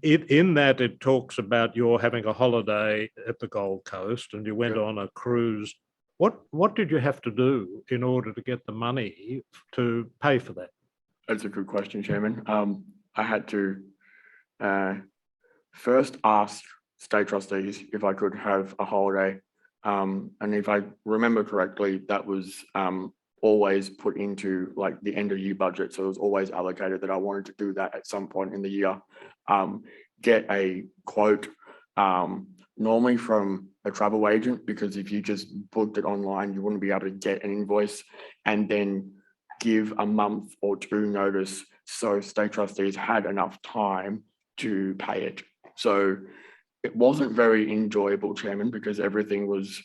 [SPEAKER 2] In that it talks about you're having a holiday at the Gold Coast and you went
[SPEAKER 4] Yep.
[SPEAKER 2] on a cruise. What did you have to do in order to get the money to pay for that?
[SPEAKER 4] That's a good question, Chairman. I had to first ask state trustees if I could have a holiday. And if I remember correctly, that was always put into like the end of year budget. So it was always allocated that I wanted to do that at some point in the year. Get a quote normally from a travel agent, because if you just booked it online, you wouldn't be able to get an invoice and then give a month or two notice. So state trustees had enough time to pay it. So it wasn't very enjoyable, Chairman, because everything was,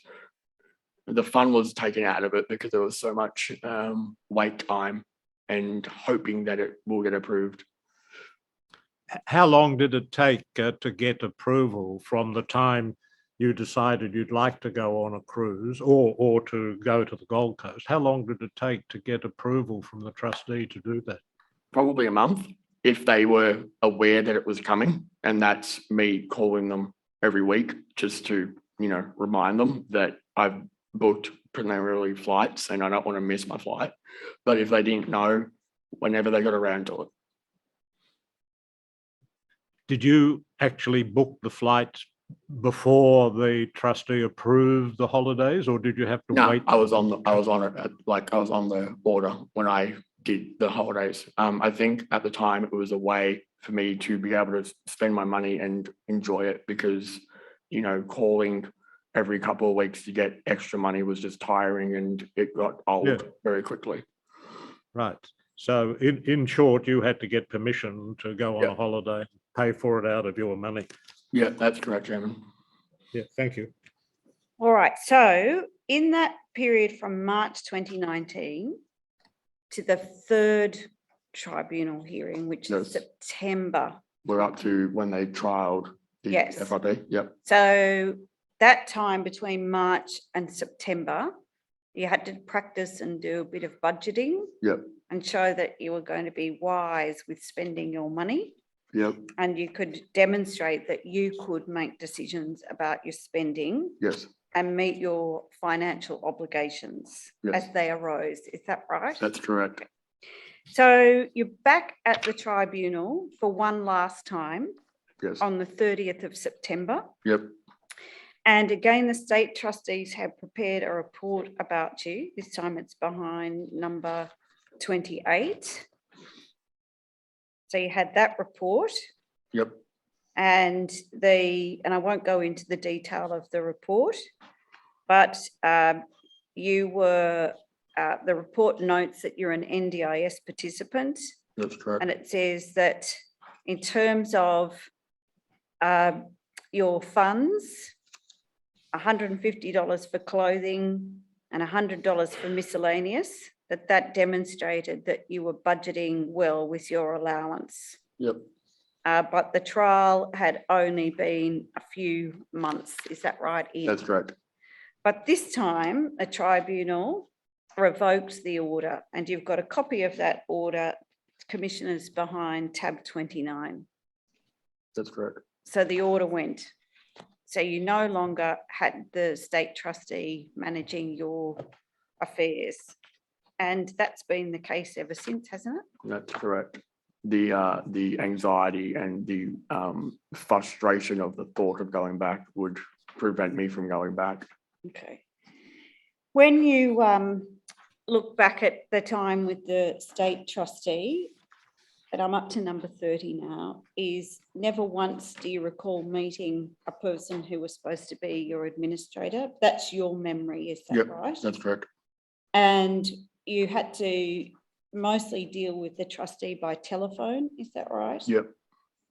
[SPEAKER 4] the fun was taken out of it because there was so much wait time and hoping that it will get approved.
[SPEAKER 2] How long did it take to get approval from the time you decided you'd like to go on a cruise or to go to the Gold Coast? How long did it take to get approval from the trustee to do that?
[SPEAKER 4] Probably a month, if they were aware that it was coming. And that's me calling them every week just to, remind them that I've booked preliminary flights and I don't want to miss my flight. But if they didn't know, whenever they got around to it.
[SPEAKER 2] Did you actually book the flight before the trustee approved the holidays, or did you have to
[SPEAKER 4] No,
[SPEAKER 2] wait?
[SPEAKER 4] I was on the order when I did the holidays. I think at the time it was a way for me to be able to spend my money and enjoy it, because, calling every couple of weeks to get extra money was just tiring and it got old very quickly.
[SPEAKER 2] Right. So in short, you had to get permission to go on a holiday, pay for it out of your money.
[SPEAKER 4] Yeah, that's correct, Chairman.
[SPEAKER 2] Yeah, thank you.
[SPEAKER 3] All right. So in that period from March 2019 to the third tribunal hearing, which is September.
[SPEAKER 4] We're up to when they trialed the FRP. Yep.
[SPEAKER 3] So that time between March and September, you had to practice and do a bit of budgeting.
[SPEAKER 4] Yep.
[SPEAKER 3] And show that you were going to be wise with spending your money.
[SPEAKER 4] Yep.
[SPEAKER 3] And you could demonstrate that you could make decisions about your spending.
[SPEAKER 4] Yes.
[SPEAKER 3] And meet your financial obligations as they arose. Is that right?
[SPEAKER 4] That's correct.
[SPEAKER 3] So you're back at the tribunal for one last time.
[SPEAKER 4] Yes.
[SPEAKER 3] On the 30th of September.
[SPEAKER 4] Yep.
[SPEAKER 3] And again, the state trustees have prepared a report about you. This time it's behind number 28. So you had that report.
[SPEAKER 4] Yep.
[SPEAKER 3] And I won't go into the detail of the report, but you were, the report notes that you're an NDIS participant.
[SPEAKER 4] That's correct.
[SPEAKER 3] And it says that in terms of your funds, $150 for clothing and $100 for miscellaneous, that demonstrated that you were budgeting well with your allowance.
[SPEAKER 4] Yep.
[SPEAKER 3] But the trial had only been a few months. Is that right, Ian?
[SPEAKER 4] That's correct.
[SPEAKER 3] But this time, a tribunal revoked the order, and you've got a copy of that order, Commissioners, behind tab 29.
[SPEAKER 4] That's correct.
[SPEAKER 3] So the order went. So you no longer had the state trustee managing your affairs. And that's been the case ever since, hasn't it?
[SPEAKER 4] That's correct. The anxiety and the frustration of the thought of going back would prevent me from going back.
[SPEAKER 3] Okay. When you look back at the time with the state trustee, and I'm up to number 30 now, is never once do you recall meeting a person who was supposed to be your administrator? That's your memory, is that right?
[SPEAKER 4] That's correct.
[SPEAKER 3] And you had to mostly deal with the trustee by telephone, is that right?
[SPEAKER 4] Yep.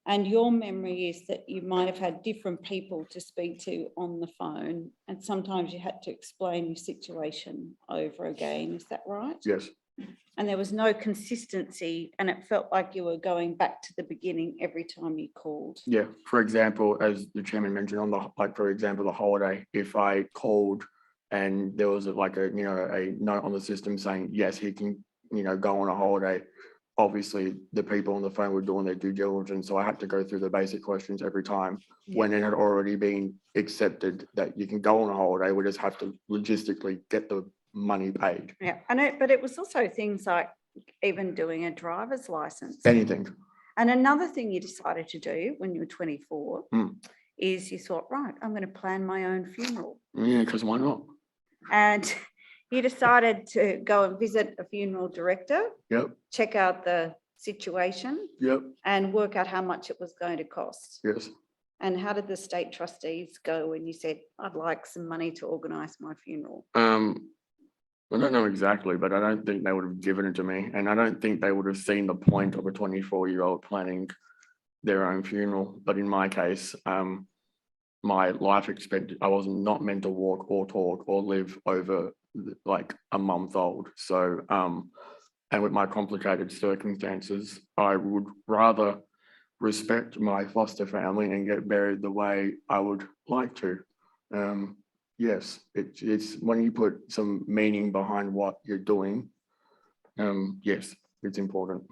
[SPEAKER 3] And your memory is that you might have had different people to speak to on the phone, and sometimes you had to explain your situation over again, is that right?
[SPEAKER 4] Yes.
[SPEAKER 3] And there was no consistency, and it felt like you were going back to the beginning every time you called.
[SPEAKER 4] Yeah. For example, as the chairman mentioned, for example, the holiday, if I called and there was a note on the system saying, yes, he can, go on a holiday. Obviously, the people on the phone were doing their due diligence. So I had to go through the basic questions every time when it had already been accepted that you can go on a holiday. We just have to logistically get the money paid.
[SPEAKER 3] Yeah, I know, but it was also things like even doing a driver's license.
[SPEAKER 4] Anything.
[SPEAKER 3] And another thing you decided to do when you were 24 is you thought, right, I'm going to plan my own funeral.
[SPEAKER 4] Yeah, because why not?
[SPEAKER 3] And you decided to go and visit a funeral director.
[SPEAKER 4] Yep.
[SPEAKER 3] Check out the situation.
[SPEAKER 4] Yep.
[SPEAKER 3] And work out how much it was going to cost.
[SPEAKER 4] Yes.
[SPEAKER 3] And how did the state trustees go when you said, I'd like some money to organise my funeral?
[SPEAKER 4] I don't know exactly, but I don't think they would have given it to me. And I don't think they would have seen the point of a 24-year-old planning their own funeral. But in my case, my life expectancy, I was not meant to walk or talk or live over like a month old. So, and with my complicated circumstances, I would rather respect my foster family and get buried the way I would like to. Yes, it's when you put some meaning behind what you're doing. Yes, it's important.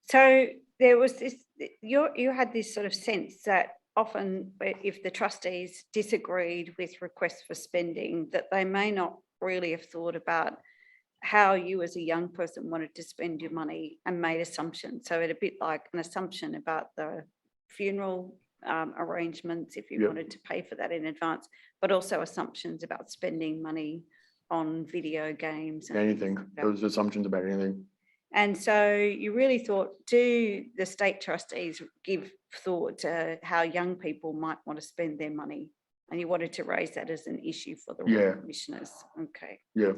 [SPEAKER 3] So there was this, you had this sort of sense that often if the trustees disagreed with requests for spending, that they may not really have thought about how you as a young person wanted to spend your money and made assumptions. So it's a bit like an assumption about the funeral arrangements, if you wanted to pay for that in advance, but also assumptions about spending money on video games. And
[SPEAKER 4] anything. There was assumptions about anything.
[SPEAKER 3] And so you really thought, do the state trustees give thought to how young people might want to spend their money? And you wanted to raise that as an issue for the Royal Commissioners. Okay.
[SPEAKER 4] Yeah.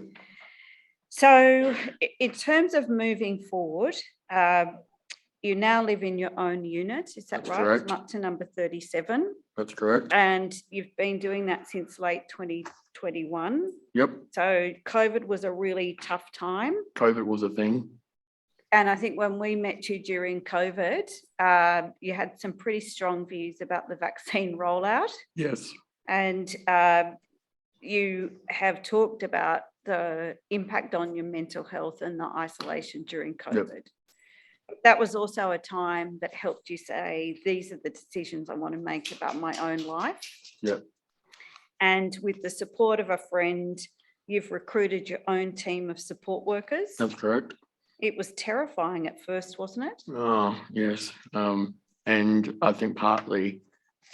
[SPEAKER 3] So in terms of moving forward, you now live in your own unit, is that
[SPEAKER 4] That's
[SPEAKER 3] right?
[SPEAKER 4] correct.
[SPEAKER 3] Up to number 37.
[SPEAKER 4] That's correct.
[SPEAKER 3] And you've been doing that since late 2021.
[SPEAKER 4] Yep.
[SPEAKER 3] So COVID was a really tough time.
[SPEAKER 4] COVID was a thing.
[SPEAKER 3] And I think when we met you during COVID, you had some pretty strong views about the vaccine rollout.
[SPEAKER 4] Yes.
[SPEAKER 3] And you have talked about the impact on your mental health and the isolation during COVID. Yep. That was also a time that helped you say, these are the decisions I want to make about my own life.
[SPEAKER 4] Yep.
[SPEAKER 3] And with the support of a friend, you've recruited your own team of support workers.
[SPEAKER 4] That's correct.
[SPEAKER 3] It was terrifying at first, wasn't it?
[SPEAKER 4] Oh, yes. And I think partly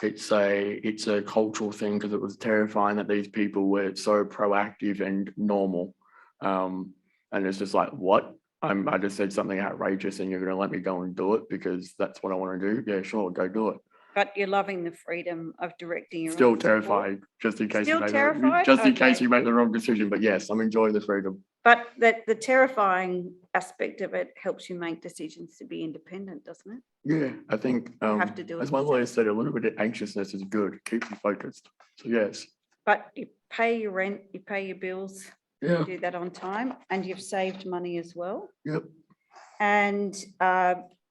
[SPEAKER 4] it's a cultural thing, because it was terrifying that these people were so proactive and normal. And it's just like, what? I just said something outrageous and you're going to let me go and do it because that's what I want to do? Yeah, sure, go do it.
[SPEAKER 3] But you're loving the freedom of directing your
[SPEAKER 4] Still
[SPEAKER 3] own
[SPEAKER 4] terrified,
[SPEAKER 3] support.
[SPEAKER 4] just in case
[SPEAKER 3] Still terrified?
[SPEAKER 4] in case you make the wrong decision. But yes, I'm enjoying the freedom.
[SPEAKER 3] But that the terrifying aspect of it helps you make decisions to be independent, doesn't it?
[SPEAKER 4] Yeah, I think
[SPEAKER 3] have to do it
[SPEAKER 4] as my
[SPEAKER 3] yourself.
[SPEAKER 4] lawyer said, a little bit of anxiousness is good, keeps you focused. So yes.
[SPEAKER 3] But you pay your rent, you pay your bills,
[SPEAKER 4] Yeah.
[SPEAKER 3] you do that on time, and you've saved money as well.
[SPEAKER 4] Yep.
[SPEAKER 3] And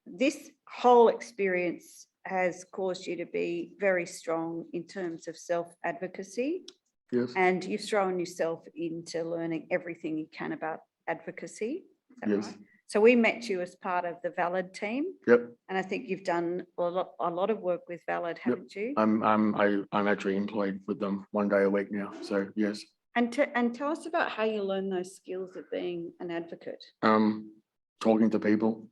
[SPEAKER 3] this whole experience has caused you to be very strong in terms of self-advocacy.
[SPEAKER 4] Yes.
[SPEAKER 3] And you've thrown yourself into learning everything you can about advocacy. Is that
[SPEAKER 4] Yes.
[SPEAKER 3] right? So we met you as part of the Valid team.
[SPEAKER 4] Yep.
[SPEAKER 3] And I think you've done a lot of work with Valid, haven't you?
[SPEAKER 4] I'm actually employed with them 1 day a week now. So yes.
[SPEAKER 3] And tell us about how you learn those skills of being an advocate.
[SPEAKER 4] Talking to people,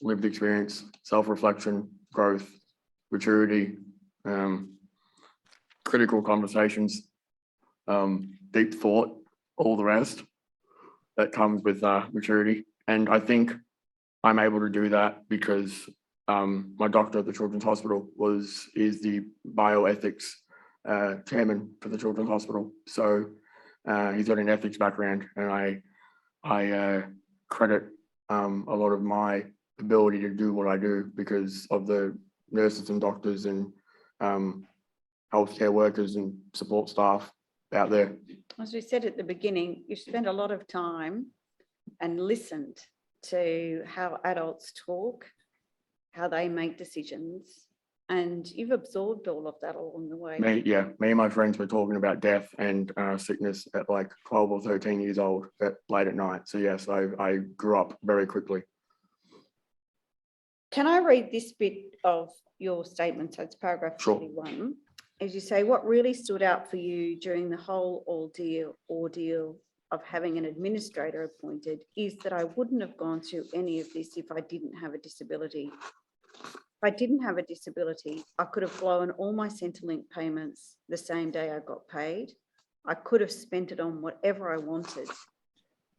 [SPEAKER 4] lived experience, self-reflection, growth, maturity, critical conversations, deep thought, all the rest that comes with maturity. And I think I'm able to do that because my doctor at the Children's Hospital is the bioethics chairman for the Children's Hospital. So he's got an ethics background, and I credit a lot of my ability to do what I do because of the nurses and doctors and healthcare workers and support staff out there.
[SPEAKER 3] As we said at the beginning, you've spent a lot of time and listened to how adults talk, how they make decisions, and you've absorbed all of that along the way.
[SPEAKER 4] Me and my friends were talking about death and sickness at like 12 or 13 years old late at night. So yes, I grew up very quickly.
[SPEAKER 3] Can I read this bit of your statement? So it's paragraph
[SPEAKER 4] Sure.
[SPEAKER 3] 41. As you say, what really stood out for you during the whole ordeal of having an administrator appointed is that I wouldn't have gone through any of this if I didn't have a disability. If I didn't have a disability, I could have blown all my Centrelink payments the same day I got paid. I could have spent it on whatever I wanted.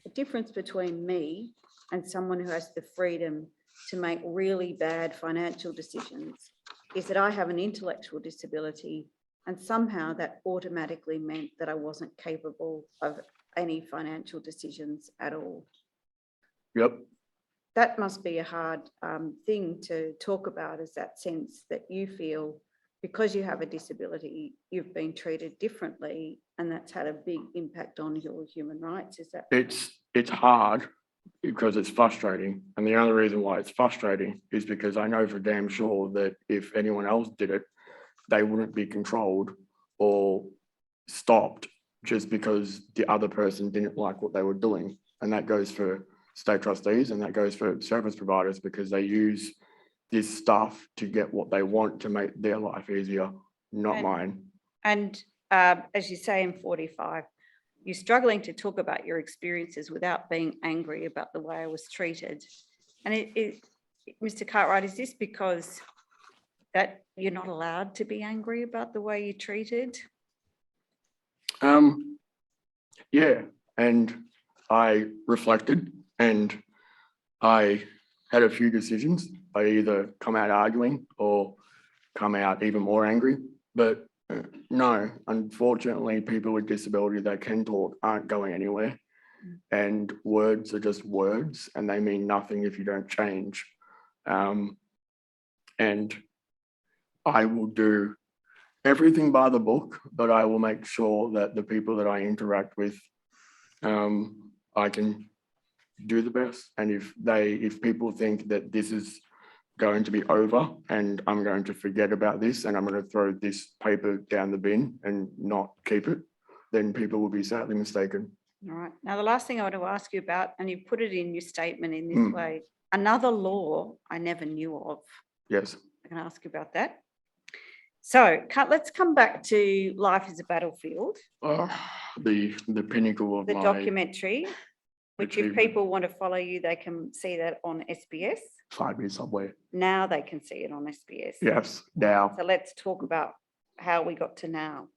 [SPEAKER 3] The difference between me and someone who has the freedom to make really bad financial decisions is that I have an intellectual disability, and somehow that automatically meant that I wasn't capable of any financial decisions at all.
[SPEAKER 4] Yep.
[SPEAKER 3] That must be a hard thing to talk about, is that sense that you feel because you have a disability, you've been treated differently, and that's had a big impact on your human rights. Is that?
[SPEAKER 4] It's hard because it's frustrating. And the only reason why it's frustrating is because I know for damn sure that if anyone else did it, they wouldn't be controlled or stopped just because the other person didn't like what they were doing. And that goes for state trustees, and that goes for service providers, because they use this stuff to get what they want to make their life easier, not mine.
[SPEAKER 3] And as you say in 45, you're struggling to talk about your experiences without being angry about the way I was treated. And Mr. Cartwright, is this because that you're not allowed to be angry about the way you're treated?
[SPEAKER 4] Yeah, and I reflected and I had a few decisions. I either come out arguing or come out even more angry. But no, unfortunately, people with disability that can talk aren't going anywhere. And words are just words, and they mean nothing if you don't change. And I will do everything by the book, but I will make sure that the people that I interact with, I can do the best. And if people think that this is going to be over and I'm going to forget about this and I'm going to throw this paper down the bin and not keep it, then people will be sadly mistaken.
[SPEAKER 3] All right. Now, the last thing I want to ask you about, and you put it in your statement in this way, another law I never knew of.
[SPEAKER 4] Yes.
[SPEAKER 3] I can ask you about that. So let's come back to Life is a Battlefield.
[SPEAKER 4] The pinnacle of
[SPEAKER 3] the
[SPEAKER 4] my
[SPEAKER 3] documentary, which if
[SPEAKER 4] achievement.
[SPEAKER 3] people want to follow you, they can see that on SBS.
[SPEAKER 4] 5 minutes somewhere.
[SPEAKER 3] Now they can see it on SBS.
[SPEAKER 4] Yes, now.
[SPEAKER 3] So let's talk about how we got to now.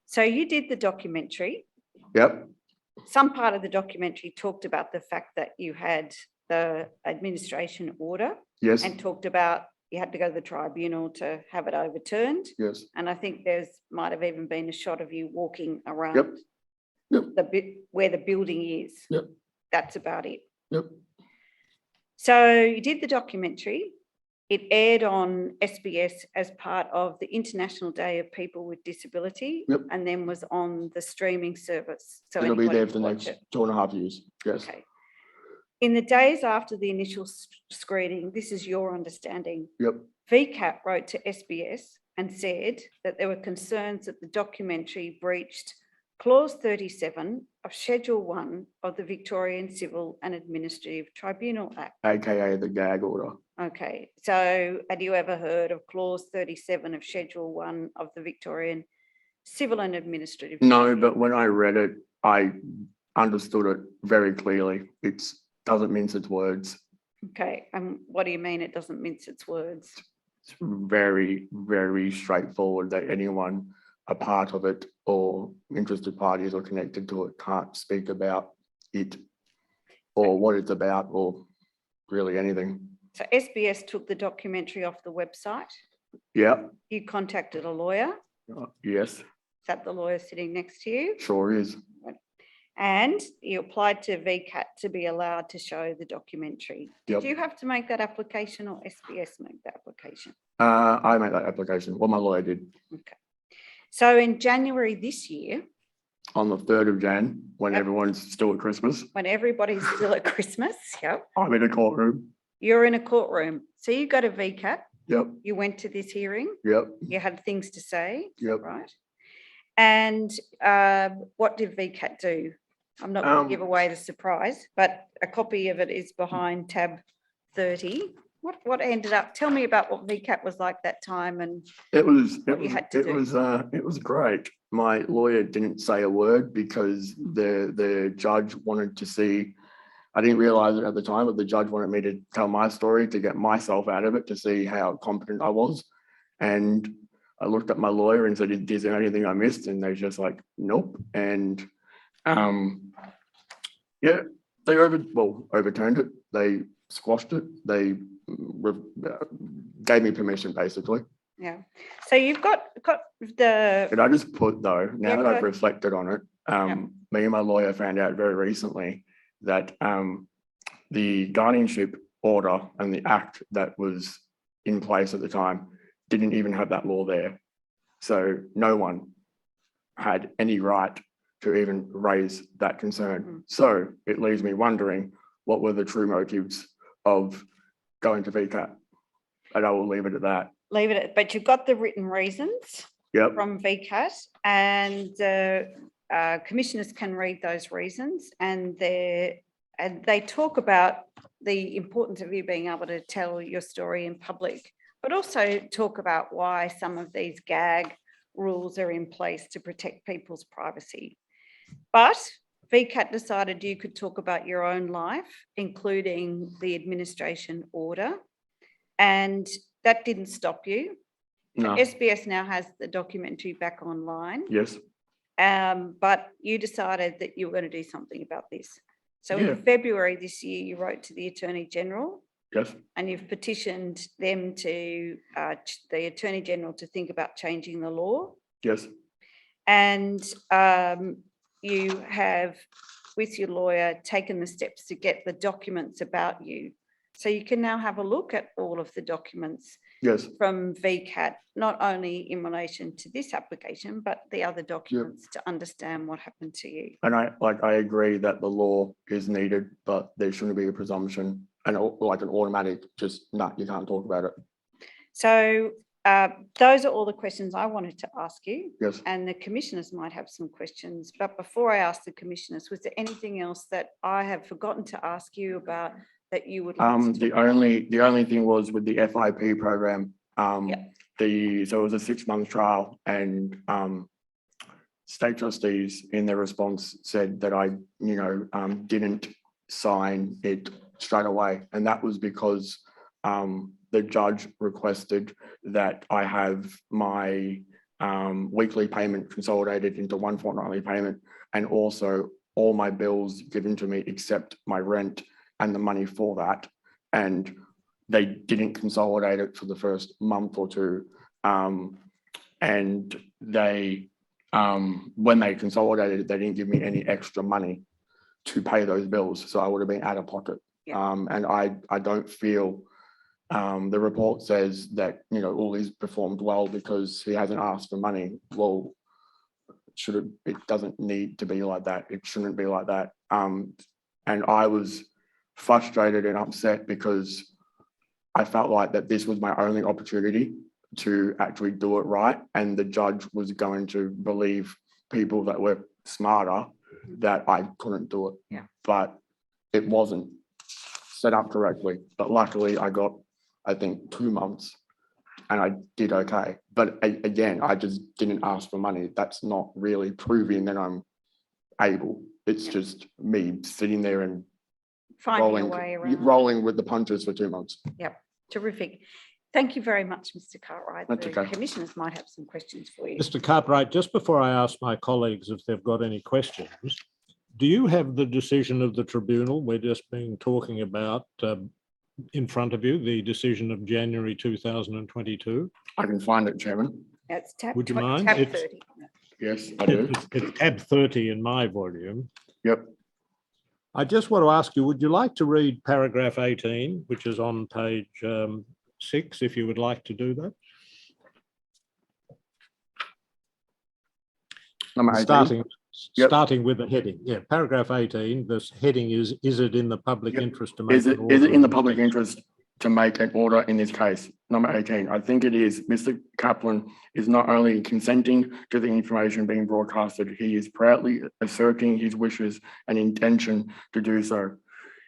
[SPEAKER 3] So you did the documentary.
[SPEAKER 4] Yep.
[SPEAKER 3] Some part of the documentary talked about the fact that you had the administration order.
[SPEAKER 4] Yes.
[SPEAKER 3] And talked about you had to go to the tribunal to have it overturned.
[SPEAKER 4] Yes.
[SPEAKER 3] And I think might have even been a shot of you walking around
[SPEAKER 4] Yep.
[SPEAKER 3] the bit where the building is.
[SPEAKER 4] Yep.
[SPEAKER 3] That's about it.
[SPEAKER 4] Yep.
[SPEAKER 3] So you did the documentary. It aired on SBS as part of the International Day of People with Disability.
[SPEAKER 4] Yep.
[SPEAKER 3] And then was on the streaming service. So
[SPEAKER 4] It'll be
[SPEAKER 3] anybody
[SPEAKER 4] there for
[SPEAKER 3] can
[SPEAKER 4] the
[SPEAKER 3] watch
[SPEAKER 4] next
[SPEAKER 3] it.
[SPEAKER 4] 2.5 years. Yes.
[SPEAKER 3] Okay. In the days after the initial screening, this is your understanding.
[SPEAKER 4] Yep.
[SPEAKER 3] VCAT wrote to SBS and said that there were concerns that the documentary breached Clause 37 of Schedule 1 of the Victorian Civil and Administrative Tribunal Act.
[SPEAKER 4] AKA the gag order.
[SPEAKER 3] Okay, so had you ever heard of Clause 37 of Schedule 1 of the Victorian Civil and Administrative?
[SPEAKER 4] No, but when I read it, I understood it very clearly. It doesn't mince its words.
[SPEAKER 3] Okay, and what do you mean it doesn't mince its words?
[SPEAKER 4] It's very, very straightforward that anyone a part of it or interested parties or connected to it can't speak about it or what it's about or really anything.
[SPEAKER 3] So SBS took the documentary off the website.
[SPEAKER 4] Yeah.
[SPEAKER 3] You contacted a lawyer.
[SPEAKER 4] Yes.
[SPEAKER 3] Is that the lawyer sitting next to you?
[SPEAKER 4] Sure is.
[SPEAKER 3] And you applied to VCAT to be allowed to show the documentary.
[SPEAKER 4] Yep.
[SPEAKER 3] Did you have to make that application or SBS make that application?
[SPEAKER 4] I made that application. Well, my lawyer did.
[SPEAKER 3] Okay. So in January this year,
[SPEAKER 4] on the 3rd of Jan, when
[SPEAKER 3] Yep.
[SPEAKER 4] everyone's still at Christmas,
[SPEAKER 3] when everybody's still at Christmas, yep,
[SPEAKER 4] I'm in a courtroom.
[SPEAKER 3] you're in a courtroom. So you go to VCAT,
[SPEAKER 4] Yep.
[SPEAKER 3] you went to this hearing,
[SPEAKER 4] Yep.
[SPEAKER 3] you had things to say,
[SPEAKER 4] Yep.
[SPEAKER 3] right? And what did VCAT do? I'm not going to give away the surprise, but a copy of it is behind tab 30. What ended up? Tell me about what VCAT was like that time and
[SPEAKER 4] It was great. My lawyer didn't say a word because the judge wanted to see. I didn't realize it at the time, but the judge wanted me to tell my story to get myself out of it to see how competent I was. And I looked at my lawyer and said, "Is there anything I missed?" And they're just like, "Nope." And yeah, they overturned it. They squashed it. They gave me permission, basically.
[SPEAKER 3] Yeah. So you've got the,
[SPEAKER 4] Could I just put though, now
[SPEAKER 3] Yeah,
[SPEAKER 4] that
[SPEAKER 3] go
[SPEAKER 4] I've
[SPEAKER 3] ahead.
[SPEAKER 4] reflected on it, me and my lawyer found out very recently that the guardianship order and the act that was in place at the time didn't even have that law there. So no one had any right to even raise that concern. So it leaves me wondering, what were the true motives of going to VCAT? And I will leave it at that.
[SPEAKER 3] leave it at, but you've got the written reasons
[SPEAKER 4] Yep.
[SPEAKER 3] from VCAT, and commissioners can read those reasons, and they talk about the importance of you being able to tell your story in public, but also talk about why some of these gag rules are in place to protect people's privacy. But VCAT decided you could talk about your own life, including the administration order, and that didn't stop you.
[SPEAKER 4] No.
[SPEAKER 3] SBS now has the documentary back online,
[SPEAKER 4] Yes.
[SPEAKER 3] but you decided that you were going to do something about this. So
[SPEAKER 4] Yeah.
[SPEAKER 3] in February this year, you wrote to the Attorney General,
[SPEAKER 4] Yes.
[SPEAKER 3] and you've petitioned them to the Attorney General to think about changing the law.
[SPEAKER 4] Yes.
[SPEAKER 3] And you have, with your lawyer, taken the steps to get the documents about you. So you can now have a look at all of the documents
[SPEAKER 4] Yes.
[SPEAKER 3] from VCAT, not only in relation to this application, but the other documents to understand what happened to you.
[SPEAKER 4] And I agree that the law is needed, but there shouldn't be a presumption and like an automatic, just, no, you can't talk about it.
[SPEAKER 3] So those are all the questions I wanted to ask you.
[SPEAKER 4] Yes.
[SPEAKER 3] And the commissioners might have some questions. But before I ask the commissioners, was there anything else that I have forgotten to ask you about that you would like to
[SPEAKER 4] The
[SPEAKER 3] talk about?
[SPEAKER 4] only thing was with the FIP program. So it was a 6-month trial, and state trustees in their response said that I, didn't sign it straight away, and that was because the judge requested that I have my weekly payment consolidated into one fortnightly payment, and also all my bills given to me except my rent and the money for that. And they didn't consolidate it for the first month or two. And they, when they consolidated it, they didn't give me any extra money to pay those bills. So I would have been out of pocket.
[SPEAKER 3] Yeah.
[SPEAKER 4] And I don't feel, the report says that, all he's performed well because he hasn't asked for money. Well, it doesn't need to be like that. It shouldn't be like that. And I was frustrated and upset because I felt like that this was my only opportunity to actually do it right. And the judge was going to believe people that were smarter that I couldn't do it.
[SPEAKER 3] Yeah.
[SPEAKER 4] But it wasn't set up correctly. But luckily I got, I think, 2 months and I did okay. But again, I just didn't ask for money. That's not really proving that I'm able. It's just me sitting there and
[SPEAKER 3] Finding a way around.
[SPEAKER 4] rolling with the punches for 2 months.
[SPEAKER 3] Yep, terrific. Thank you very much, Mr. Cartwright.
[SPEAKER 4] That's
[SPEAKER 3] The
[SPEAKER 4] okay.
[SPEAKER 3] commissioners might have some questions for you.
[SPEAKER 2] Mr. Cartwright, just before I ask my colleagues if they've got any questions, do you have the decision of the tribunal we're just talking about in front of you, the decision of January 2022?
[SPEAKER 4] I can find it, Chairman.
[SPEAKER 3] That's tab,
[SPEAKER 2] Would you mind?
[SPEAKER 3] tab
[SPEAKER 2] It's-
[SPEAKER 3] 30.
[SPEAKER 4] Yes, I do.
[SPEAKER 2] It's tab 30 in my volume.
[SPEAKER 4] Yep.
[SPEAKER 2] I just want to ask you, would you like to read paragraph 18, which is on page 6, if you would like to do that?
[SPEAKER 4] Number 18.
[SPEAKER 2] Starting with the heading. Yeah, paragraph 18, this heading is it in the public
[SPEAKER 4] Yep.
[SPEAKER 2] interest to make
[SPEAKER 4] Is
[SPEAKER 2] an
[SPEAKER 4] it
[SPEAKER 2] order
[SPEAKER 4] in the
[SPEAKER 2] of
[SPEAKER 4] public
[SPEAKER 2] inspection?
[SPEAKER 4] interest to make an order in this case? Number 18, I think it is. Mr. Kaplan is not only consenting to the information being broadcasted, he is proudly asserting his wishes and intention to do so.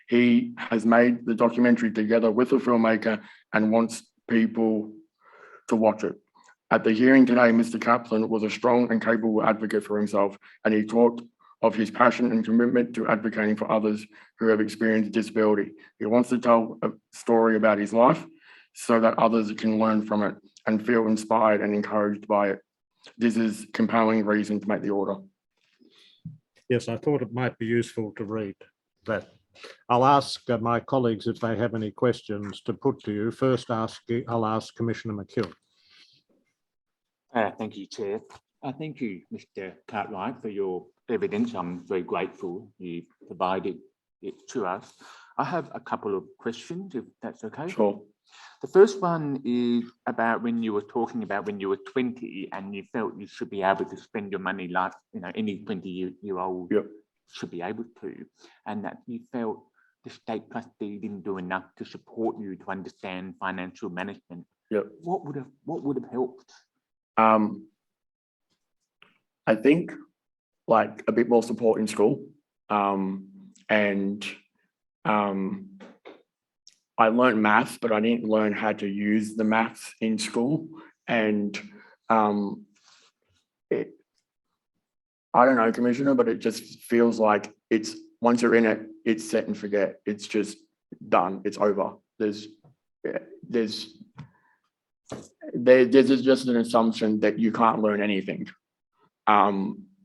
[SPEAKER 4] He has made the documentary together with the filmmaker and wants people to watch it. At the hearing today, Mr. Kaplan was a strong and capable advocate for himself, and he talked of his passion and commitment to advocating for others who have experienced disability. He wants to tell a story about his life so that others can learn from it and feel inspired and encouraged by it. This is compelling reason to make the order.
[SPEAKER 2] Yes, I thought it might be useful to read that I'll ask my colleagues if they have any questions to put to you. First, I'll ask Commissioner McKeown.
[SPEAKER 5] Thank you, Chair. Thank you, Mr. Cartwright, for your evidence. I'm very grateful you provided it to us. I have a couple of questions, if that's okay.
[SPEAKER 4] Sure.
[SPEAKER 5] The first one is about when you were talking about when you were 20 and you felt you should be able to spend your money like, you know, any 20-year-old
[SPEAKER 4] Yep.
[SPEAKER 5] should be able to, and that you felt the state trustee didn't do enough to support you to understand financial management.
[SPEAKER 4] Yep.
[SPEAKER 5] What would have helped?
[SPEAKER 4] I think like a bit more support in school. I learned maths, but I didn't learn how to use the maths in school. And I don't know, Commissioner, but it just feels like it's, once you're in it, it's set and forget. It's just done. It's over. There's just an assumption that you can't learn anything.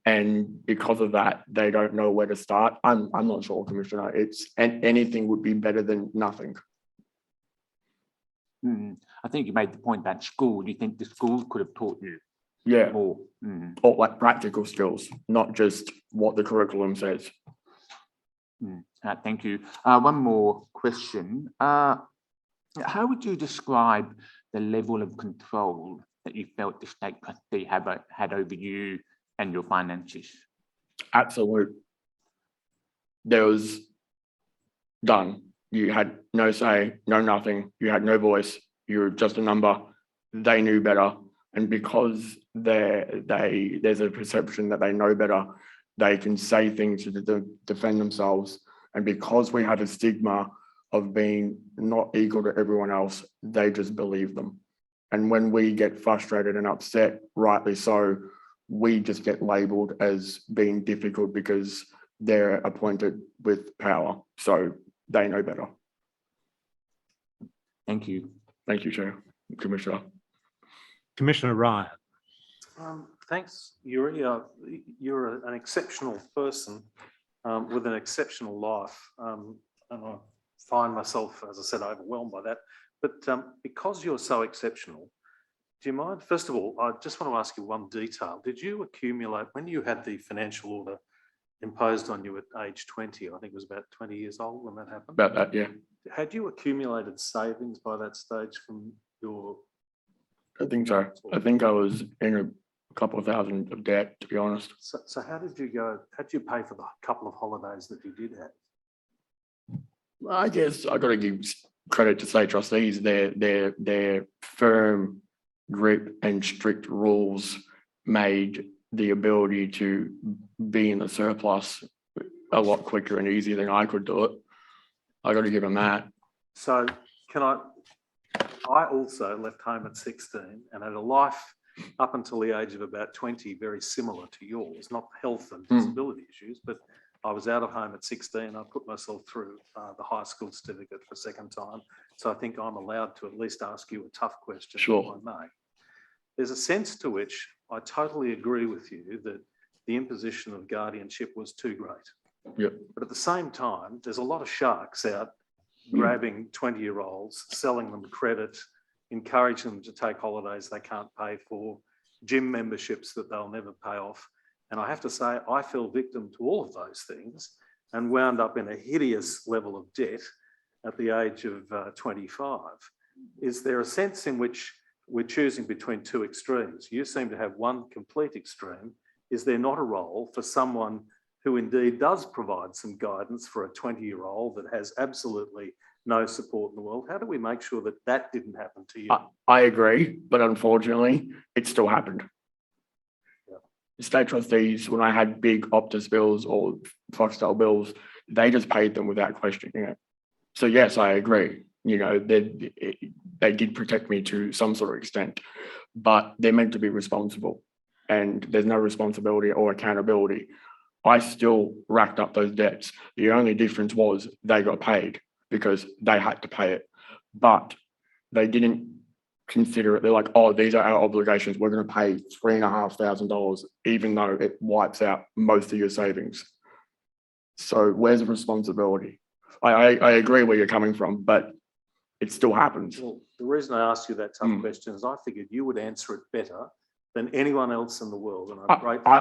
[SPEAKER 4] And because of that, they don't know where to start. I'm not sure, Commissioner. And anything would be better than nothing.
[SPEAKER 5] I think you made the point about school. Do you think the school could have taught you
[SPEAKER 4] Yeah.
[SPEAKER 5] more?
[SPEAKER 4] Or like practical skills, not just what the curriculum says.
[SPEAKER 5] Thank you. One more question. How would you describe the level of control that you felt the state trustee had over you and your finances?
[SPEAKER 4] Absolute. There was done. You had no say, no nothing. You had no voice. You were just a number. They knew better. And because there's a perception that they know better, they can say things to defend themselves. And because we have a stigma of being not equal to everyone else, they just believe them. And when we get frustrated and upset, rightly so, we just get labelled as being difficult because they're appointed with power. So they know better.
[SPEAKER 5] Thank you.
[SPEAKER 4] Thank you, Chair, Commissioner.
[SPEAKER 2] Commissioner Ryan.
[SPEAKER 6] Thanks, Yuri. You're an exceptional person with an exceptional life. And I find myself, as I said, overwhelmed by that. But because you're so exceptional, do you mind? First of all, I just want to ask you one detail. Did you accumulate, when you had the financial order imposed on you at age 20, I think it was about 20 years old when that happened?
[SPEAKER 4] About that, yeah.
[SPEAKER 6] Had you accumulated savings by that stage from your...
[SPEAKER 4] I think so. I think I was in a couple of thousand of debt, to be honest.
[SPEAKER 6] So how did you go, how did you pay for the couple of holidays that you did have?
[SPEAKER 4] I guess I got to give credit to state trustees. Their firm grip and strict rules made the ability to be in the surplus a lot quicker and easier than I could do it. I got to give them that.
[SPEAKER 6] So I also left home at 16 and had a life up until the age of about 20, very similar to yours, not health and disability issues, but I was out of home at 16. I put myself through the high school certificate for a second time. So I think I'm allowed to at least ask you a tough question,
[SPEAKER 4] Sure.
[SPEAKER 6] if I may. There's a sense to which I totally agree with you that the imposition of guardianship was too great.
[SPEAKER 4] Yep.
[SPEAKER 6] But at the same time, there's a lot of sharks out grabbing 20-year-olds, selling them credit, encouraging them to take holidays they can't pay for, gym memberships that they'll never pay off. And I have to say, I fell victim to all of those things and wound up in a hideous level of debt at the age of 25. Is there a sense in which we're choosing between two extremes? You seem to have one complete extreme. Is there not a role for someone who indeed does provide some guidance for a 20-year-old that has absolutely no support in the world? How do we make sure that that didn't happen to you?
[SPEAKER 4] I agree, but unfortunately, it still happened.
[SPEAKER 6] Yeah.
[SPEAKER 4] State trustees, when I had big Optus bills or Foxtel bills, they just paid them without questioning it. So yes, I agree. You know, they did protect me to some sort of extent, but they're meant to be responsible, and there's no responsibility or accountability. I still racked up those debts. The only difference was they got paid because they had to pay it, but they didn't consider it. They're like, oh, these are our obligations. We're going to pay $3,500, even though it wipes out most of your savings. So where's the responsibility? I agree where you're coming from, but it still happens.
[SPEAKER 6] Well, the reason I asked you that tough
[SPEAKER 4] Mm.
[SPEAKER 6] question is I figured you would answer it better than anyone else in the world. And I'm grateful.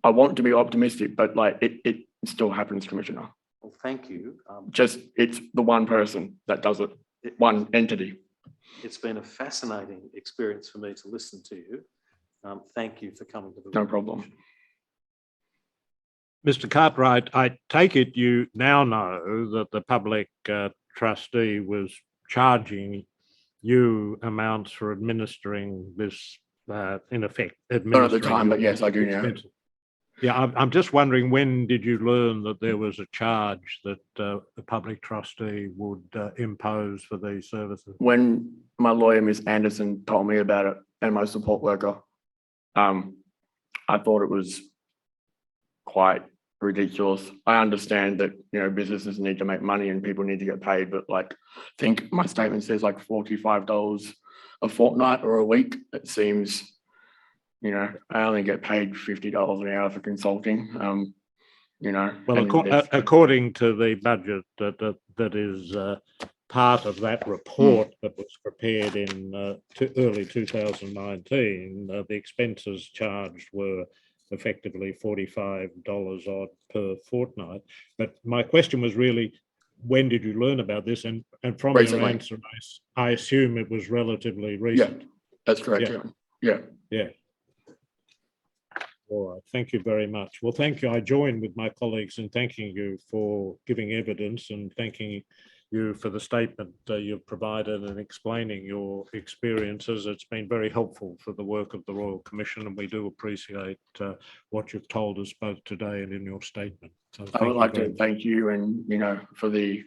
[SPEAKER 4] I want to be optimistic, but like it still happens, Commissioner.
[SPEAKER 6] Well, thank you.
[SPEAKER 4] Just it's the one person that does it, one entity.
[SPEAKER 6] It's been a fascinating experience for me to listen to you. Thank you for coming to the
[SPEAKER 4] No problem.
[SPEAKER 2] Mr. Cartwright, I take it you now know that the public trustee was charging you amounts for administering this, in effect,
[SPEAKER 4] Not at the time, but yes, I do now.
[SPEAKER 2] expenses. Yeah, I'm just wondering, when did you learn that there was a charge that the public trustee would impose for these services?
[SPEAKER 4] When my lawyer, Miss Anderson, told me about it, and my support worker, I thought it was quite ridiculous. I understand that, you know, businesses need to make money and people need to get paid, but like, I think my statement says like $45 a fortnight or a week. It seems, you know, I only get paid $50 an hour for consulting. You know,
[SPEAKER 2] Well, according to the budget that is part of that report that was prepared in early 2019, the expenses charged were effectively $45 odd per fortnight. But my question was really, when did you learn about this? And from
[SPEAKER 4] Recently.
[SPEAKER 2] your answer, I assume it was relatively recent.
[SPEAKER 4] that's correct.
[SPEAKER 2] Yeah. All right, thank you very much. Well, thank you. I join with my colleagues in thanking you for giving evidence and thanking you for the statement you've provided and explaining your experiences. It's been very helpful for the work of the Royal Commission, and we do appreciate what you've told us both today and in your statement. So
[SPEAKER 4] I would like to thank you, and you know, for the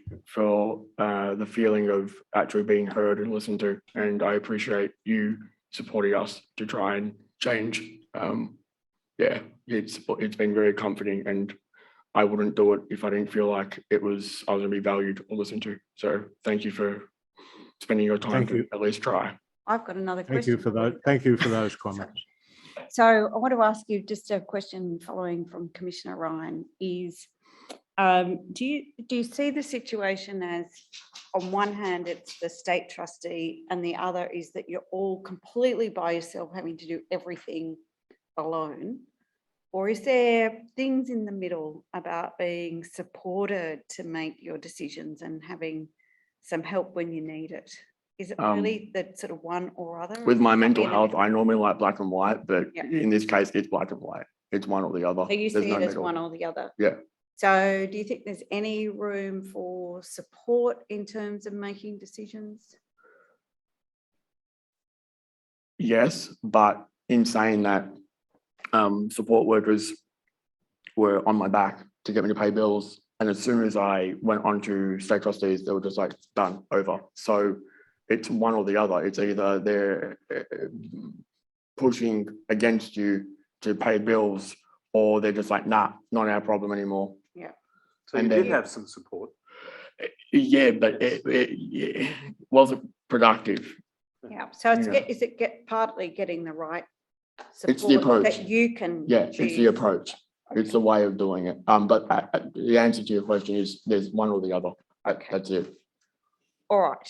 [SPEAKER 4] feeling of actually being heard and listened to, and I appreciate you supporting us to try and change. Yeah, it's been very comforting, and I wouldn't do it if I didn't feel like I was going to be valued or listened to. So thank you for spending your time to at least try.
[SPEAKER 3] I've got another question.
[SPEAKER 2] Thank you for that. Thank you for those comments.
[SPEAKER 3] So I want to ask you just a question following from Commissioner Ryan is, do you see the situation as, on one hand, it's the state trustee, and the other is that you're all completely by yourself having to do everything alone? Or is there things in the middle about being supported to make your decisions and having some help when you need it? Is it really that sort of one or other?
[SPEAKER 4] With my mental health, I normally like black and white, but
[SPEAKER 3] Yeah.
[SPEAKER 4] in this case, it's black and white. It's one or the other.
[SPEAKER 3] So you
[SPEAKER 4] There's
[SPEAKER 3] see
[SPEAKER 4] no
[SPEAKER 3] it as
[SPEAKER 4] middle.
[SPEAKER 3] one or the other?
[SPEAKER 4] Yeah.
[SPEAKER 3] So do you think there's any room for support in terms of making decisions?
[SPEAKER 4] Yes, but in saying that, support workers were on my back to get me to pay bills. And as soon as I went on to state trustees, they were just like, done, over. So it's one or the other. It's either they're pushing against you to pay bills, or they're just like, nah, not our problem anymore.
[SPEAKER 3] Yeah.
[SPEAKER 6] So you did have some support.
[SPEAKER 4] Yeah, but it wasn't productive.
[SPEAKER 3] Yeah. So it's
[SPEAKER 4] Yeah.
[SPEAKER 3] is it partly getting the right
[SPEAKER 4] It's the
[SPEAKER 3] support
[SPEAKER 4] approach.
[SPEAKER 3] that you can
[SPEAKER 4] Yeah, it's the
[SPEAKER 3] choose?
[SPEAKER 4] approach. It's the way of doing it. But the answer to your question is there's one or the other. That's it.
[SPEAKER 3] All right.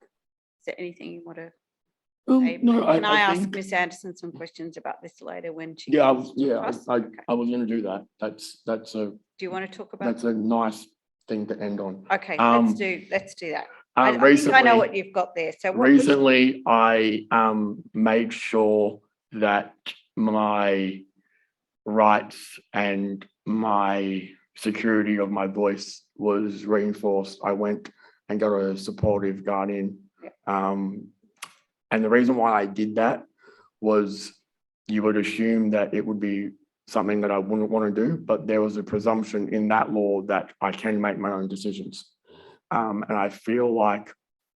[SPEAKER 3] Is there anything you want to say?
[SPEAKER 4] No,
[SPEAKER 3] Can I ask
[SPEAKER 4] think,
[SPEAKER 3] Miss Anderson some questions about this later when she?
[SPEAKER 4] yeah, I
[SPEAKER 3] comes
[SPEAKER 4] was,
[SPEAKER 3] to
[SPEAKER 4] yeah,
[SPEAKER 3] us?
[SPEAKER 4] I
[SPEAKER 3] Okay.
[SPEAKER 4] was going to do that. That's a
[SPEAKER 3] Do you want to talk about?
[SPEAKER 4] that's a nice thing to end on.
[SPEAKER 3] Okay, let's do that. I think
[SPEAKER 4] Recently,
[SPEAKER 3] I know what you've got there. So
[SPEAKER 4] recently I made sure that my rights and my security of my voice was reinforced. I went and got a supportive guardian. And the reason why I did that was, you would assume that it would be something that I wouldn't want to do, but there was a presumption in that law that I can make my own decisions. And I feel like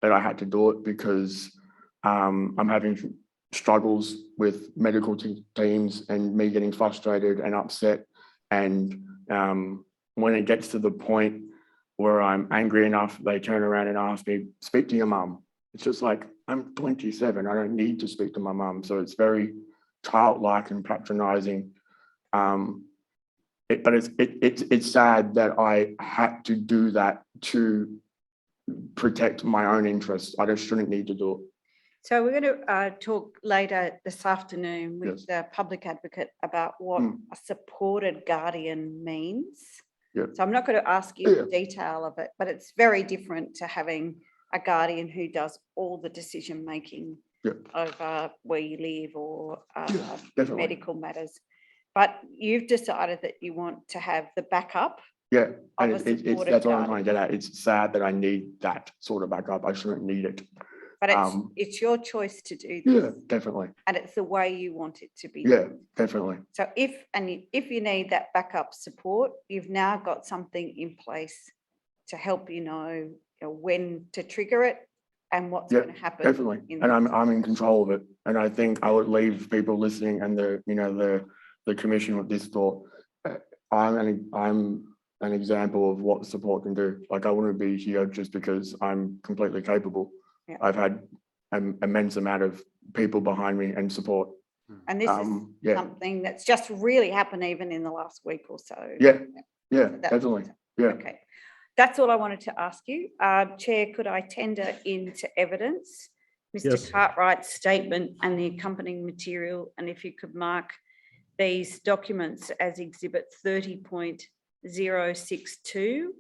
[SPEAKER 4] that I had to do it because I'm having struggles with medical teams and me getting frustrated and upset. And when it gets to the point where I'm angry enough, they turn around and ask me, speak to your mum. It's just like, I'm 27, I don't need to speak to my mum. So it's very childlike and patronizing. it's sad that I had to do that to protect my own interests. I just shouldn't need to do it.
[SPEAKER 3] So we're going to talk later this afternoon with
[SPEAKER 4] Yes.
[SPEAKER 3] the public advocate about what
[SPEAKER 4] Mm.
[SPEAKER 3] a supported guardian means.
[SPEAKER 4] Yeah.
[SPEAKER 3] So I'm not going to ask you
[SPEAKER 4] Yeah.
[SPEAKER 3] the detail of it, but it's very different to having a guardian who does all the decision making
[SPEAKER 4] Yeah.
[SPEAKER 3] over where you live or
[SPEAKER 4] Definitely.
[SPEAKER 3] medical matters. But you've decided that you want to have the backup.
[SPEAKER 4] Yeah, and
[SPEAKER 3] Of a
[SPEAKER 4] it's
[SPEAKER 3] supported
[SPEAKER 4] that's what I'm trying to
[SPEAKER 3] guardian.
[SPEAKER 4] get at. It's sad that I need that sort of backup. I shouldn't need it.
[SPEAKER 3] But
[SPEAKER 4] Um,
[SPEAKER 3] it's your choice to do
[SPEAKER 4] Yeah,
[SPEAKER 3] this,
[SPEAKER 4] definitely.
[SPEAKER 3] and it's the way you want it to be
[SPEAKER 4] Yeah,
[SPEAKER 3] done.
[SPEAKER 4] definitely.
[SPEAKER 3] So if you need that backup support, you've now got something in place to help you know when to trigger it and what's
[SPEAKER 4] Yeah,
[SPEAKER 3] going to happen.
[SPEAKER 4] Definitely. And I'm in control of it. And I think I would leave people listening and the commission with this thought. I'm an example of what support can do. Like I wouldn't be here just because I'm completely capable.
[SPEAKER 3] Yeah.
[SPEAKER 4] I've had an immense amount of people behind me and support.
[SPEAKER 3] And this is
[SPEAKER 4] Yeah.
[SPEAKER 3] something that's just really happened even in the last week or so.
[SPEAKER 4] Yeah,
[SPEAKER 3] That-
[SPEAKER 4] definitely. Yeah.
[SPEAKER 3] Okay. That's all I wanted to ask you. Chair, could I tender into evidence Mr.
[SPEAKER 2] Yes.
[SPEAKER 3] Cartwright's statement and the accompanying material? And if you could mark these documents as exhibit 30.062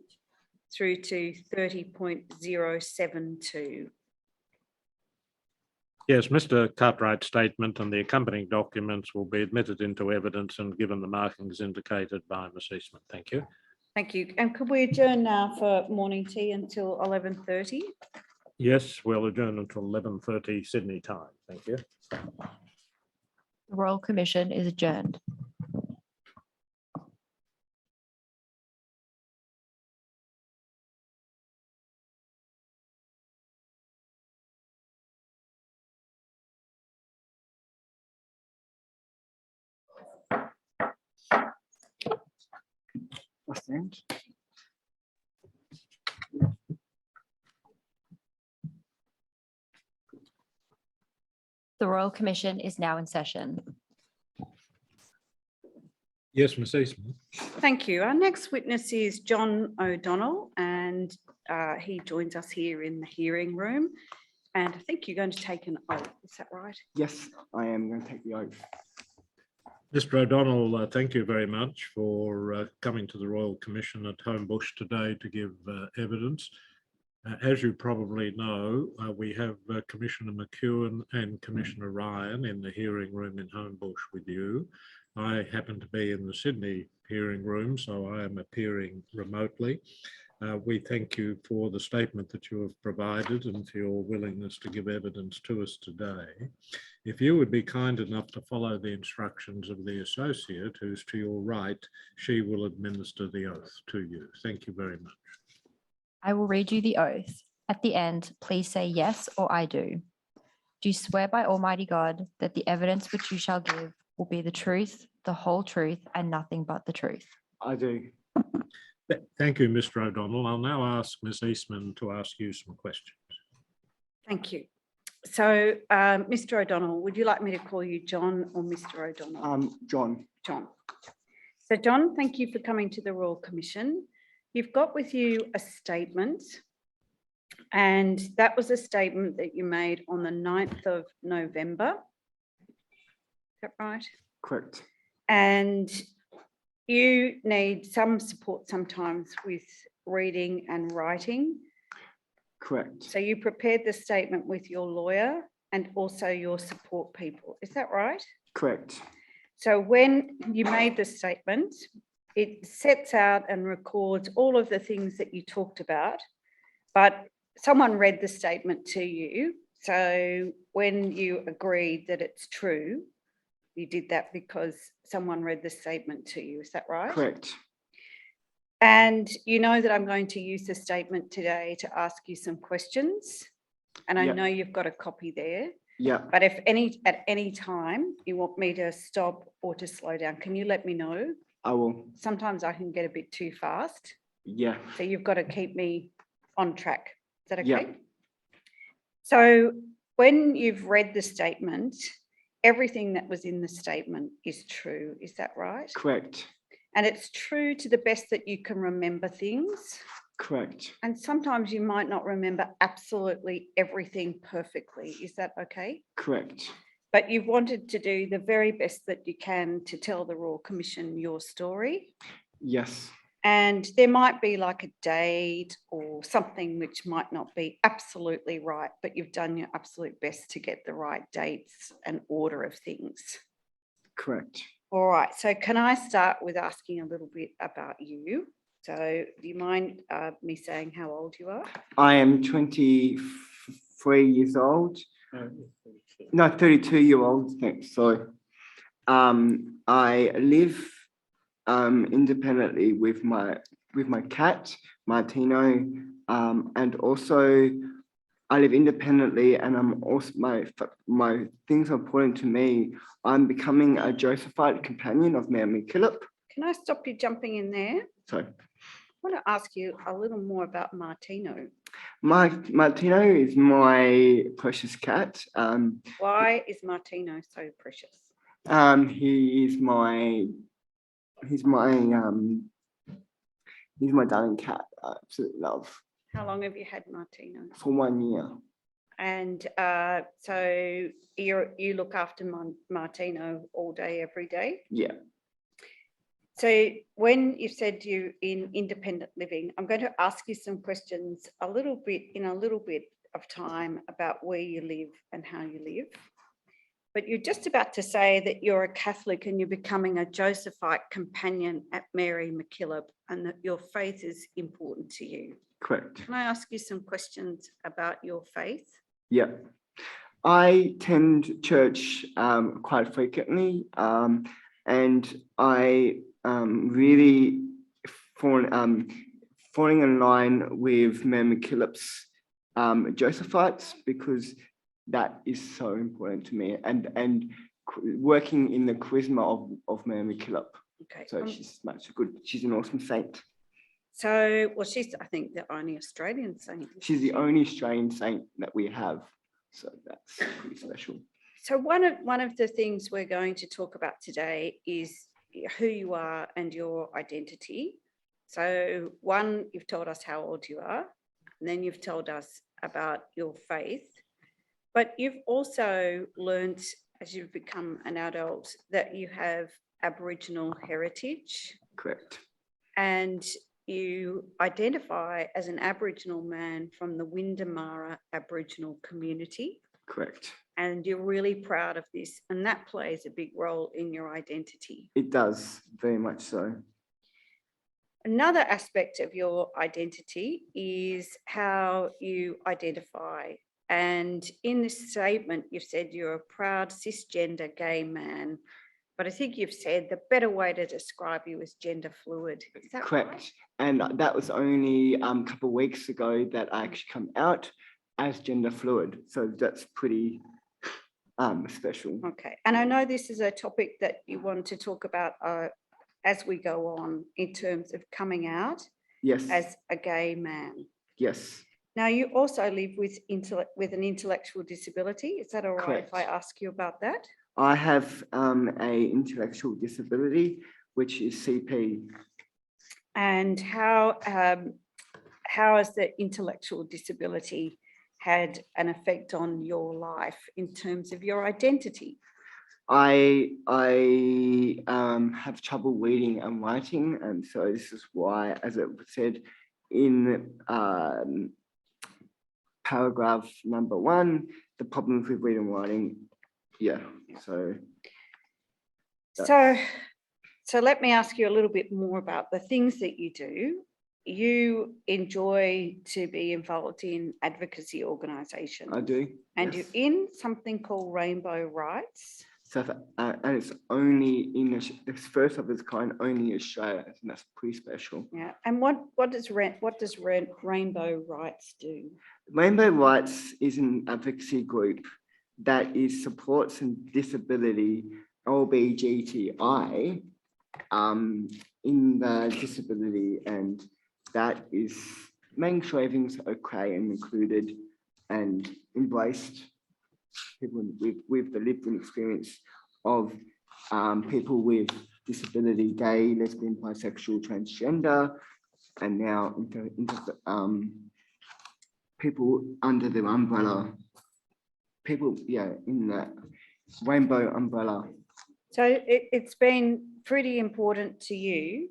[SPEAKER 3] through to 30.072.
[SPEAKER 2] Yes, Mr. Cartwright's statement and the accompanying documents will be admitted into evidence and given the markings indicated by Ms. Eastman. Thank you.
[SPEAKER 3] Thank you. And could we adjourn now for morning tea until 11:30?
[SPEAKER 2] Yes, we'll adjourn until 11:30 Sydney time. Thank you.
[SPEAKER 1] The Royal Commission is adjourned. The Royal Commission is now in session.
[SPEAKER 2] Yes, Ms. Eastman.
[SPEAKER 3] Thank you. Our next witness is John O'Donnell, and he joins us here in the hearing room. And I think you're going to take an oath. Is that right?
[SPEAKER 7] Yes, I am going to take the oath.
[SPEAKER 2] Mr. O'Donnell, thank you very much for coming to the Royal Commission at Homebush today to give evidence. As you probably know, we have Commissioner McEwen and Commissioner Ryan in the hearing room in Homebush with you. I happen to be in the Sydney hearing room, so I am appearing remotely. We thank you for the statement that you have provided and for your willingness to give evidence to us today. If you would be kind enough to follow the instructions of the associate who's to your right, she will administer the oath to you. Thank you very much.
[SPEAKER 1] I will read you the oath. At the end, please say yes or I do. Do you swear by Almighty God that the evidence which you shall give will be the truth, the whole truth, and nothing but the truth?
[SPEAKER 7] I do.
[SPEAKER 2] Thank you, Mr. O'Donnell. I'll now ask Ms. Eastman to ask you some questions.
[SPEAKER 3] Thank you. So, Mr. O'Donnell, would you like me to call you John or Mr. O'Donnell?
[SPEAKER 7] John.
[SPEAKER 3] John. So, John, thank you for coming to the Royal Commission. You've got with you a statement, and that was a statement that you made on the 9th of November. Is that right?
[SPEAKER 7] Correct.
[SPEAKER 3] And you need some support sometimes with reading and writing.
[SPEAKER 7] Correct.
[SPEAKER 3] So you prepared the statement with your lawyer and also your support people. Is that right?
[SPEAKER 7] Correct.
[SPEAKER 3] So when you made the statement, it sets out and records all of the things that you talked about, but someone read the statement to you. So when you agreed that it's true, you did that because someone read the statement to you. Is that right?
[SPEAKER 7] Correct.
[SPEAKER 3] And you know that I'm going to use the statement today to ask you some questions. And I
[SPEAKER 7] Yep.
[SPEAKER 3] know you've got a copy there.
[SPEAKER 7] Yeah.
[SPEAKER 3] But if at any time you want me to stop or to slow down, can you let me know?
[SPEAKER 7] I will.
[SPEAKER 3] Sometimes I can get a bit too fast.
[SPEAKER 7] Yeah.
[SPEAKER 3] So you've got to keep me on track. Is that okay?
[SPEAKER 7] Yeah.
[SPEAKER 3] So when you've read the statement, everything that was in the statement is true. Is that right?
[SPEAKER 7] Correct.
[SPEAKER 3] And it's true to the best that you can remember things.
[SPEAKER 7] Correct.
[SPEAKER 3] And sometimes you might not remember absolutely everything perfectly. Is that okay?
[SPEAKER 7] Correct.
[SPEAKER 3] But you've wanted to do the very best that you can to tell the Royal Commission your story.
[SPEAKER 7] Yes.
[SPEAKER 3] And there might be like a date or something which might not be absolutely right, but you've done your absolute best to get the right dates and order of things.
[SPEAKER 7] Correct.
[SPEAKER 3] All right, so can I start with asking a little bit about you? So do you mind me saying how old you are?
[SPEAKER 7] I am 23 years old. No, 32-year-old. Thanks. Sorry. I live independently with my cat Martino, and also I live independently, and I'm also my things are important to me. I'm becoming a Josephite companion of Mayor McKillop.
[SPEAKER 3] Can I stop you jumping in there?
[SPEAKER 7] So
[SPEAKER 3] I want to ask you a little more about Martino.
[SPEAKER 7] Martino is my precious cat.
[SPEAKER 3] Why is Martino so precious?
[SPEAKER 7] He's my darling cat. I absolutely love.
[SPEAKER 3] How long have you had Martino?
[SPEAKER 7] For 1 year.
[SPEAKER 3] And so you look after Martino all day, every day?
[SPEAKER 7] Yeah.
[SPEAKER 3] So when you said you're in independent living, I'm going to ask you some questions in a little bit of time about where you live and how you live. But you're just about to say that you're a Catholic and you're becoming a Josephite companion at Mary McKillop and that your faith is important to you.
[SPEAKER 7] Correct.
[SPEAKER 3] Can I ask you some questions about your faith?
[SPEAKER 7] Yeah. I attend church quite frequently, and I really falling in line with Mayor McKillop's Josephites, because that is so important to me, and working in the charisma of Mayor McKillop.
[SPEAKER 3] Okay.
[SPEAKER 7] So she's an awesome saint.
[SPEAKER 3] So, well, she's, I think, the only Australian saint.
[SPEAKER 7] She's the only Australian saint that we have. So that's pretty special.
[SPEAKER 3] So one of the things we're going to talk about today is who you are and your identity. So one, you've told us how old you are, and then you've told us about your faith, but you've also learned as you've become an adult that you have Aboriginal heritage.
[SPEAKER 7] Correct.
[SPEAKER 3] And you identify as an Aboriginal man from the Windamara Aboriginal community.
[SPEAKER 7] Correct.
[SPEAKER 3] And you're really proud of this, and that plays a big role in your identity.
[SPEAKER 7] It does, very much so.
[SPEAKER 3] Another aspect of your identity is how you identify. And in this statement, you've said you're a proud cisgender gay man, but I think you've said the better way to describe you is gender fluid. Is that
[SPEAKER 7] correct?
[SPEAKER 3] Right?
[SPEAKER 7] And that was only a couple of weeks ago that I actually come out as gender fluid. So that's pretty special.
[SPEAKER 3] Okay. And I know this is a topic that you want to talk about as we go on in terms of coming out
[SPEAKER 7] Yes.
[SPEAKER 3] as a gay man.
[SPEAKER 7] Yes.
[SPEAKER 3] Now, you also live with an intellectual disability. Is that all right
[SPEAKER 7] Correct.
[SPEAKER 3] if I ask you about that?
[SPEAKER 7] I have a intellectual disability, which is CP.
[SPEAKER 3] And how has the intellectual disability had an effect on your life in terms of your identity?
[SPEAKER 7] I have trouble reading and writing, and so this is why, as it was said in paragraph number 1, the problems with reading and writing. Yeah.
[SPEAKER 3] So let me ask you a little bit more about the things that you do. You enjoy to be involved in advocacy organisations.
[SPEAKER 7] I do.
[SPEAKER 3] And
[SPEAKER 7] yes.
[SPEAKER 3] you're in something called Rainbow Rights.
[SPEAKER 7] So, and it's only it's first of its kind, only in Australia, and that's pretty special.
[SPEAKER 3] Yeah. And what does Rainbow Rights do?
[SPEAKER 7] Rainbow Rights is an advocacy group that supports and disability LGBTI in the disability, and that is making sure everything's okay and included and embraced. People with the lived experience of people with disability, gay, lesbian, bisexual, transgender, and now into people under the umbrella, people, yeah, in that rainbow umbrella.
[SPEAKER 3] So it's been pretty important to you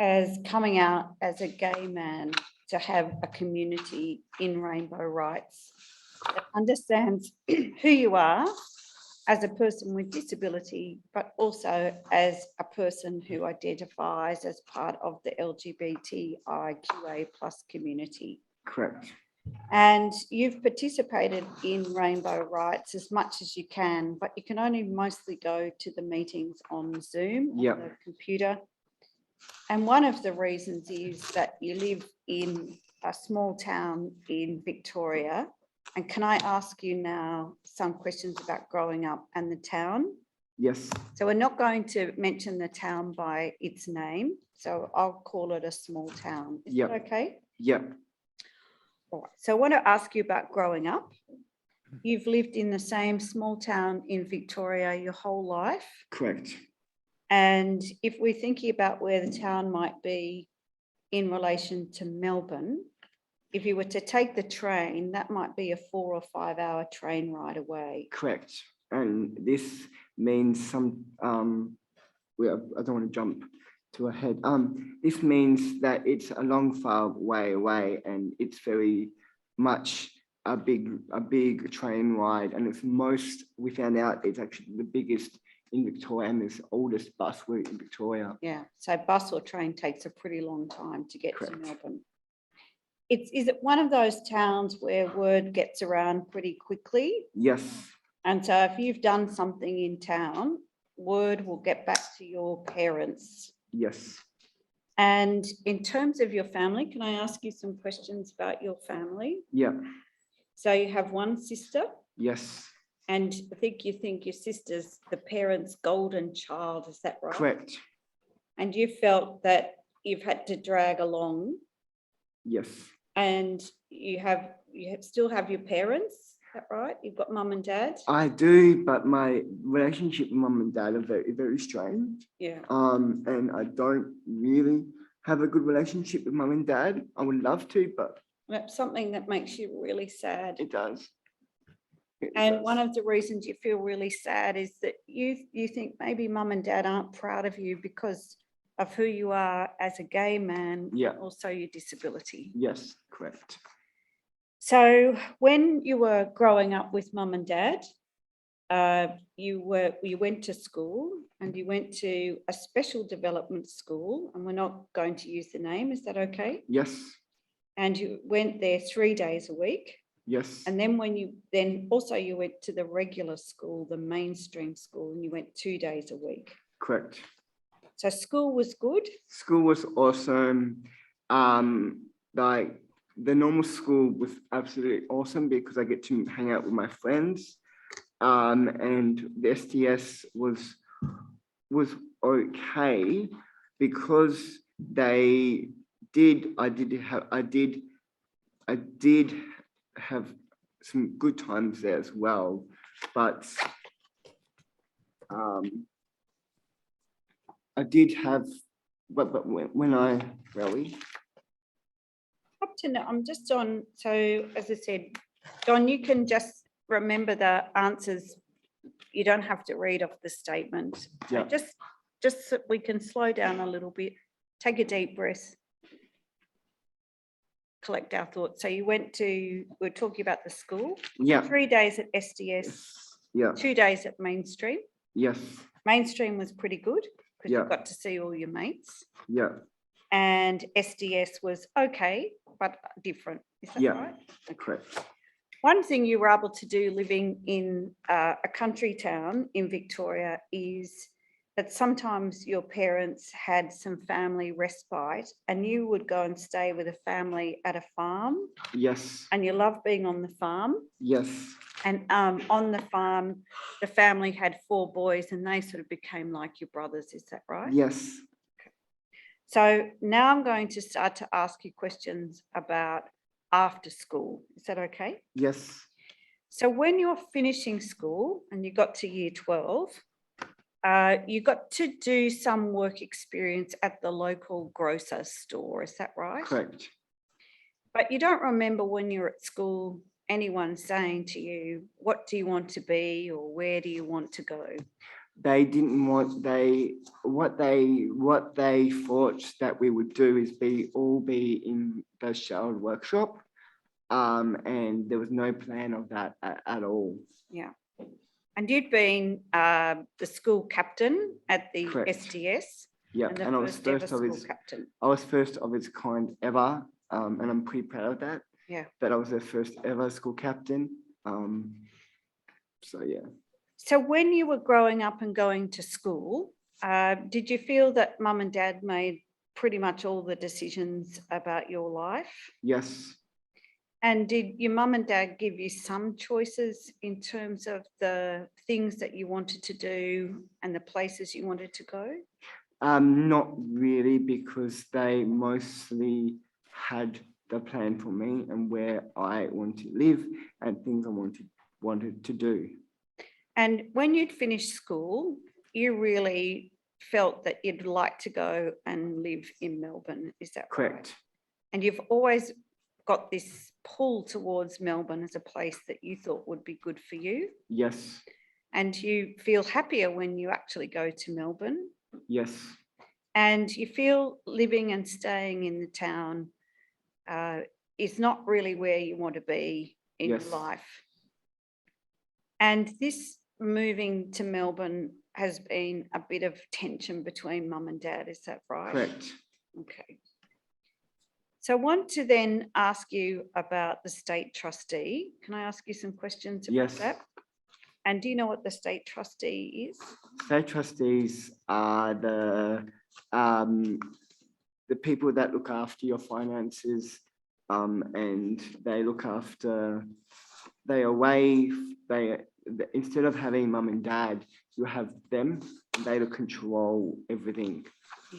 [SPEAKER 3] as coming out as a gay man to have a community in Rainbow Rights that understands who you are as a person with disability, but also as a person who identifies as part of the LGBTIQA+ community.
[SPEAKER 7] Correct.
[SPEAKER 3] And you've participated in Rainbow Rights as much as you can, but you can only mostly go to the meetings on Zoom, on
[SPEAKER 7] Yep.
[SPEAKER 3] the computer. And one of the reasons is that you live in a small town in Victoria. And can I ask you now some questions about growing up and the town?
[SPEAKER 7] Yes.
[SPEAKER 3] So we're not going to mention the town by its name. So I'll call it a small town. Is
[SPEAKER 7] Yep.
[SPEAKER 3] that okay?
[SPEAKER 7] Yep.
[SPEAKER 3] All right. So I want to ask you about growing up. You've lived in the same small town in Victoria your whole life.
[SPEAKER 7] Correct.
[SPEAKER 3] And if we're thinking about where the town might be in relation to Melbourne, if you were to take the train, that might be a 4 or 5 hour train ride away.
[SPEAKER 7] Correct. And this means some, well, I don't want to jump to ahead. This means that it's a long, far way away, and it's very much a big train ride. And it's we found out it's actually the biggest in Victoria and the oldest bus route in Victoria.
[SPEAKER 3] Yeah. So bus or train takes a pretty long time to get
[SPEAKER 7] Correct.
[SPEAKER 3] to Melbourne. Is it one of those towns where word gets around pretty quickly?
[SPEAKER 7] Yes.
[SPEAKER 3] And so if you've done something in town, word will get back to your parents.
[SPEAKER 7] Yes.
[SPEAKER 3] And in terms of your family, can I ask you some questions about your family?
[SPEAKER 7] Yeah.
[SPEAKER 3] So you have one sister,
[SPEAKER 7] Yes.
[SPEAKER 3] and I think you think your sister's the parents' golden child, is that right?
[SPEAKER 7] Correct.
[SPEAKER 3] And you felt that you've had to drag along,
[SPEAKER 7] Yes.
[SPEAKER 3] and still have your parents, is that right? You've got mum and dad?
[SPEAKER 7] I do, but my relationship with mum and dad are very, very strained.
[SPEAKER 3] Yeah.
[SPEAKER 7] And I don't really have a good relationship with mum and dad. I would love to, but
[SPEAKER 3] That's something that makes you really sad.
[SPEAKER 7] it does. It
[SPEAKER 3] And
[SPEAKER 7] does.
[SPEAKER 3] one of the reasons you feel really sad is that you think maybe mum and dad aren't proud of you because of who you are as a gay man,
[SPEAKER 7] Yeah.
[SPEAKER 3] and also your disability.
[SPEAKER 7] Yes, correct.
[SPEAKER 3] So when you were growing up with mum and dad, you went to school, and you went to a special development school, and we're not going to use the name. Is that okay?
[SPEAKER 7] Yes.
[SPEAKER 3] And you went there 3 days a week.
[SPEAKER 7] Yes.
[SPEAKER 3] And then you went to the regular school, the mainstream school, and you went 2 days a week.
[SPEAKER 7] Correct.
[SPEAKER 3] So school was good.
[SPEAKER 7] School was awesome. Like the normal school was absolutely awesome because I get to hang out with my friends. And the STS was okay because I did have some good times there as well, but I did have, but when I really
[SPEAKER 3] Up to now, I'm just on. So as I said, Don, you can just remember the answers. You don't have to read off the statement. So
[SPEAKER 7] Yeah.
[SPEAKER 3] just so we can slow down a little bit. Take a deep breath. Collect our thoughts. So we're talking about the school.
[SPEAKER 7] yeah
[SPEAKER 3] 3 days at SDS,
[SPEAKER 7] yeah
[SPEAKER 3] 2 days at mainstream.
[SPEAKER 7] yes
[SPEAKER 3] Mainstream was pretty good because
[SPEAKER 7] Yeah.
[SPEAKER 3] you got to see all your mates.
[SPEAKER 7] yeah
[SPEAKER 3] And SDS was okay, but different. Is that
[SPEAKER 7] Yeah.
[SPEAKER 3] right?
[SPEAKER 7] correct
[SPEAKER 3] One thing you were able to do living in a country town in Victoria is that sometimes your parents had some family respite, and you would go and stay with a family at a farm,
[SPEAKER 7] yes
[SPEAKER 3] and you loved being on the farm.
[SPEAKER 7] yes
[SPEAKER 3] And on the farm, the family had 4 boys, and they sort of became like your brothers. Is that right?
[SPEAKER 7] yes
[SPEAKER 3] So now I'm going to start to ask you questions about after school. Is that okay?
[SPEAKER 7] yes
[SPEAKER 3] So when you're finishing school and you got to year 12, You got to do some work experience at the local grocer store, is that right?
[SPEAKER 7] Correct.
[SPEAKER 3] But you don't remember when you're at school anyone saying to you, what do you want to be or where do you want to go?
[SPEAKER 7] They didn't want, what they thought that we would do is all be in the child workshop. And there was no plan of that at all.
[SPEAKER 3] Yeah. And you'd been the school captain at the
[SPEAKER 7] Correct.
[SPEAKER 3] STS.
[SPEAKER 7] Yeah,
[SPEAKER 3] And the
[SPEAKER 7] and I was
[SPEAKER 3] first ever
[SPEAKER 7] first of
[SPEAKER 3] school
[SPEAKER 7] its,
[SPEAKER 3] captain.
[SPEAKER 7] I was first of its kind ever, and I'm pretty proud of that.
[SPEAKER 3] Yeah.
[SPEAKER 7] That I was the first ever school captain. So yeah.
[SPEAKER 3] So when you were growing up and going to school, did you feel that mum and dad made pretty much all the decisions about your life?
[SPEAKER 7] Yes.
[SPEAKER 3] And did your mum and dad give you some choices in terms of the things that you wanted to do and the places you wanted to go?
[SPEAKER 7] Not really, because they mostly had the plan for me and where I want to live and things I wanted to do.
[SPEAKER 3] And when you'd finished school, you really felt that you'd like to go and live in Melbourne, is that right?
[SPEAKER 7] Correct.
[SPEAKER 3] And you've always got this pull towards Melbourne as a place that you thought would be good for you.
[SPEAKER 7] Yes.
[SPEAKER 3] And you feel happier when you actually go to Melbourne.
[SPEAKER 7] Yes.
[SPEAKER 3] And you feel living and staying in the town is not really where you want to be in
[SPEAKER 7] Yes.
[SPEAKER 3] life. And this moving to Melbourne has been a bit of tension between mum and dad, is that right?
[SPEAKER 7] Correct.
[SPEAKER 3] Okay. So I want to then ask you about the state trustee. Can I ask you some questions about
[SPEAKER 7] Yes.
[SPEAKER 3] that? And do you know what the state trustee is?
[SPEAKER 7] State trustees are the people that look after your finances, and they look after, instead of having mum and dad, you have them, and they control everything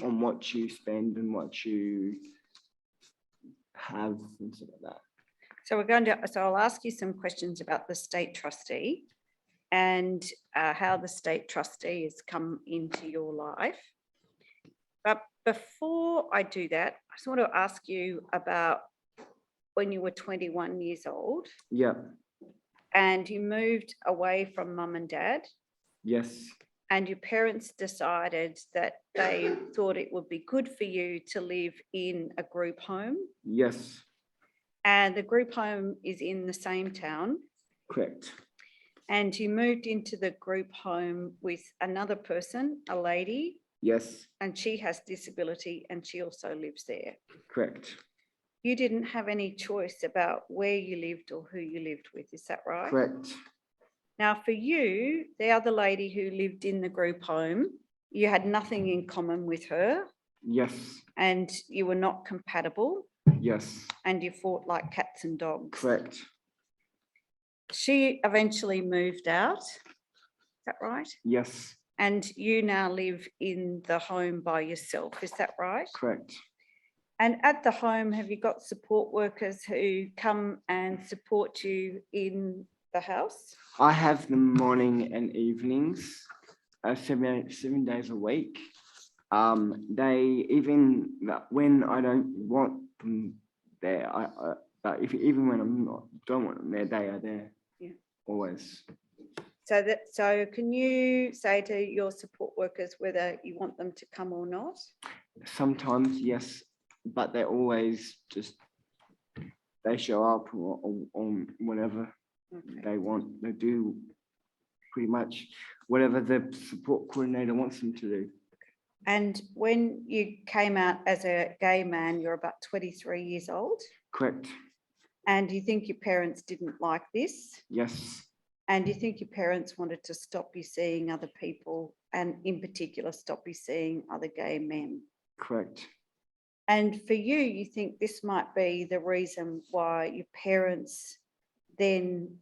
[SPEAKER 7] on what you spend and what you have and stuff like that.
[SPEAKER 3] So I'll ask you some questions about the state trustee and how the state trustee has come into your life. But before I do that, I just want to ask you about when you were 21 years old
[SPEAKER 7] Yeah.
[SPEAKER 3] and you moved away from mum and dad,
[SPEAKER 7] Yes.
[SPEAKER 3] and your parents decided that they thought it would be good for you to live in a group home.
[SPEAKER 7] Yes.
[SPEAKER 3] And the group home is in the same town.
[SPEAKER 7] Correct.
[SPEAKER 3] And you moved into the group home with another person, a lady,
[SPEAKER 7] Yes.
[SPEAKER 3] and she has disability and she also lives there.
[SPEAKER 7] Correct.
[SPEAKER 3] You didn't have any choice about where you lived or who you lived with, is that right?
[SPEAKER 7] Correct.
[SPEAKER 3] Now, for you, the other lady who lived in the group home, you had nothing in common with her.
[SPEAKER 7] Yes.
[SPEAKER 3] And you were not compatible.
[SPEAKER 7] Yes.
[SPEAKER 3] And you fought like cats and dogs.
[SPEAKER 7] Correct.
[SPEAKER 3] She eventually moved out. Is that right?
[SPEAKER 7] Yes.
[SPEAKER 3] And you now live in the home by yourself. Is that right?
[SPEAKER 7] Correct.
[SPEAKER 3] And at the home, have you got support workers who come and support you in the house?
[SPEAKER 7] I have them morning and evenings, 7 days a week. They, even when I don't want them there, but even when don't want them there, they are there.
[SPEAKER 3] Yeah.
[SPEAKER 7] Always.
[SPEAKER 3] So can you say to your support workers whether you want them to come or not?
[SPEAKER 7] Sometimes, yes, but they're always just, they show up on whatever they want. They do pretty much whatever the support coordinator wants them to do.
[SPEAKER 3] And when you came out as a gay man, you're about 23 years old.
[SPEAKER 7] Correct.
[SPEAKER 3] And you think your parents didn't like this?
[SPEAKER 7] Yes.
[SPEAKER 3] And you think your parents wanted to stop you seeing other people, and in particular, stop you seeing other gay men?
[SPEAKER 7] Correct.
[SPEAKER 3] And for you, you think this might be the reason why your parents then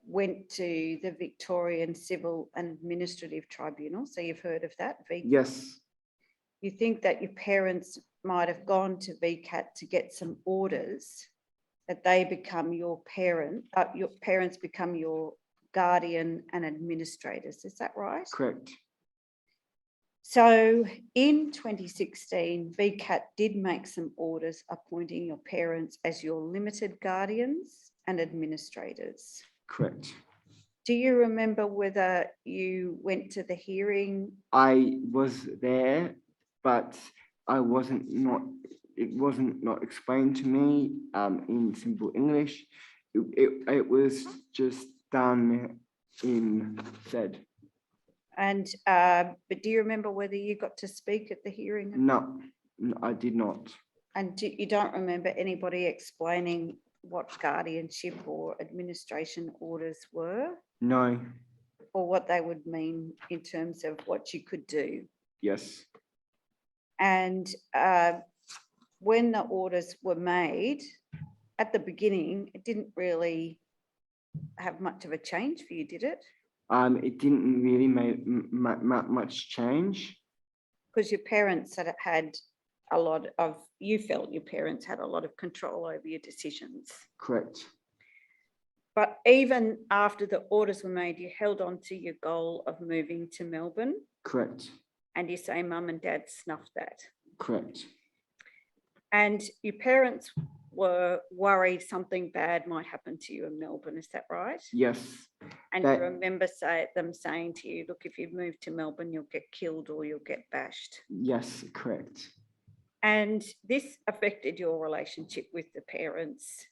[SPEAKER 3] went to the Victorian Civil and Administrative Tribunal. So you've heard of that, VCAT?
[SPEAKER 7] Yes.
[SPEAKER 3] You think that your parents might have gone to VCAT to get some orders that they become your parents become your guardian and administrators. Is that right?
[SPEAKER 7] Correct.
[SPEAKER 3] So in 2016, VCAT did make some orders appointing your parents as your limited guardians and administrators.
[SPEAKER 7] Correct.
[SPEAKER 3] Do you remember whether you went to the hearing?
[SPEAKER 7] I was there, but it wasn't not explained to me in simple English. It was just done in said.
[SPEAKER 3] And but do you remember whether you got to speak at the hearing?
[SPEAKER 7] No, I did not.
[SPEAKER 3] And you don't remember anybody explaining what guardianship or administration orders were,
[SPEAKER 7] No.
[SPEAKER 3] or what they would mean in terms of what you could do?
[SPEAKER 7] Yes.
[SPEAKER 3] And when the orders were made, at the beginning, it didn't really have much of a change for you, did it?
[SPEAKER 7] It didn't really make much change.
[SPEAKER 3] Because your parents had a lot of, you felt your parents had a lot of control over your decisions.
[SPEAKER 7] Correct.
[SPEAKER 3] But even after the orders were made, you held on to your goal of moving to Melbourne,
[SPEAKER 7] Correct.
[SPEAKER 3] and you say mum and dad snuffed that.
[SPEAKER 7] Correct.
[SPEAKER 3] And your parents were worried something bad might happen to you in Melbourne, is that right?
[SPEAKER 7] Yes.
[SPEAKER 3] And
[SPEAKER 7] That-
[SPEAKER 3] you remember them saying to you, look, if you move to Melbourne, you'll get killed or you'll get bashed.
[SPEAKER 7] Yes. Correct.
[SPEAKER 3] And this affected your relationship with your parents,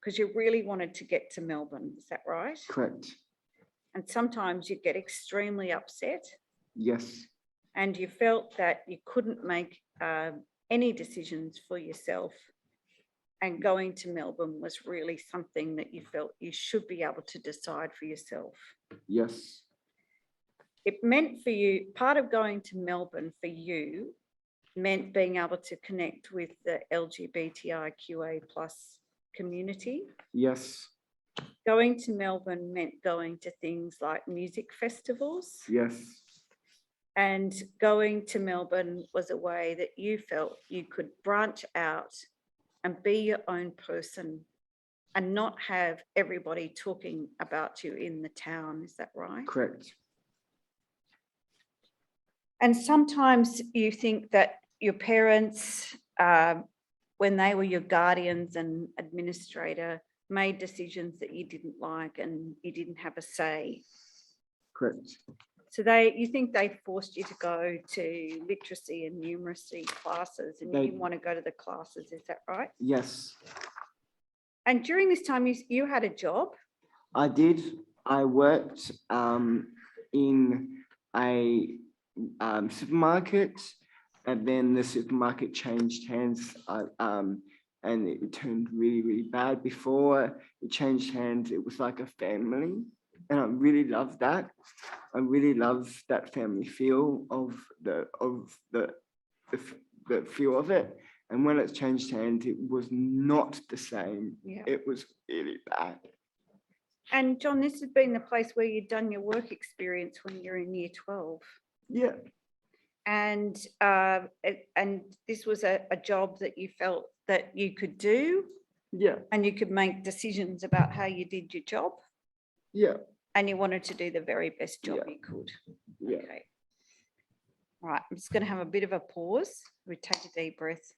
[SPEAKER 3] because you really wanted to get to Melbourne, is that right?
[SPEAKER 7] Correct.
[SPEAKER 3] And sometimes you get extremely upset
[SPEAKER 7] Yes.
[SPEAKER 3] and you felt that you couldn't make any decisions for yourself. And going to Melbourne was really something that you felt you should be able to decide for yourself.
[SPEAKER 7] Yes.
[SPEAKER 3] It meant for you, part of going to Melbourne for you meant being able to connect with the LGBTIQA+ community.
[SPEAKER 7] Yes.
[SPEAKER 3] Going to Melbourne meant going to things like music festivals.
[SPEAKER 7] Yes.
[SPEAKER 3] And going to Melbourne was a way that you felt you could branch out and be your own person and not have everybody talking about you in the town. Is that right?
[SPEAKER 7] Correct.
[SPEAKER 3] And sometimes you think that your parents, when they were your guardians and administrator, made decisions that you didn't like and you didn't have a say.
[SPEAKER 7] Correct.
[SPEAKER 3] So you think they forced you to go to literacy and numeracy classes and you didn't want to go to the classes, is that right?
[SPEAKER 7] Yes.
[SPEAKER 3] And during this time, you had a job?
[SPEAKER 7] I did. I worked in a supermarket, and then the supermarket changed hands, and it turned really, really bad. Before it changed hands, it was like a family, and I really loved that. I really love that family feel of the feel of it. And when it's changed hands, it was not the same.
[SPEAKER 3] Yeah.
[SPEAKER 7] It was really bad.
[SPEAKER 3] And John, this has been the place where you'd done your work experience when you're in year 12.
[SPEAKER 7] Yeah.
[SPEAKER 3] And this was a job that you felt that you could do.
[SPEAKER 7] Yeah.
[SPEAKER 3] And you could make decisions about how you did your job.
[SPEAKER 7] Yeah.
[SPEAKER 3] And you wanted to do the very best job
[SPEAKER 7] Yeah.
[SPEAKER 3] you could.
[SPEAKER 7] Yeah.
[SPEAKER 3] Okay. All right, I'm just going to have a bit of a pause. We take a deep breath.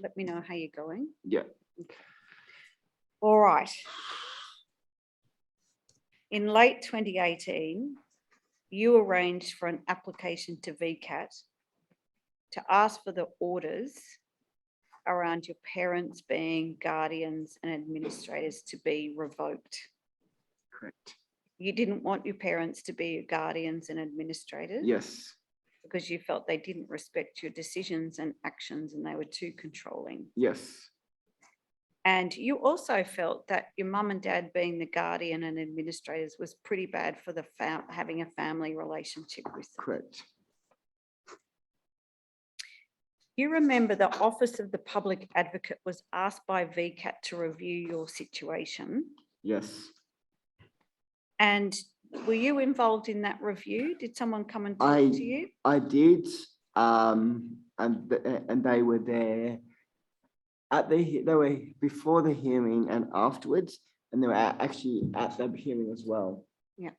[SPEAKER 3] Let me know how you're going.
[SPEAKER 7] Yeah.
[SPEAKER 3] Okay. All right. In late 2018, you arranged for an application to VCAT to ask for the orders around your parents being guardians and administrators to be revoked.
[SPEAKER 7] Correct.
[SPEAKER 3] You didn't want your parents to be your guardians and administrators.
[SPEAKER 7] Yes.
[SPEAKER 3] Because you felt they didn't respect your decisions and actions and they were too controlling.
[SPEAKER 7] Yes.
[SPEAKER 3] And you also felt that your mum and dad being the guardian and administrators was pretty bad for the having a family relationship with them.
[SPEAKER 7] Correct.
[SPEAKER 3] You remember the Office of the Public Advocate was asked by VCAT to review your situation.
[SPEAKER 7] Yes.
[SPEAKER 3] And were you involved in that review? Did someone come and talk to you?
[SPEAKER 7] I did. And they were there they were before the hearing and afterwards, and they were actually at the hearing as well.
[SPEAKER 3] Yeah.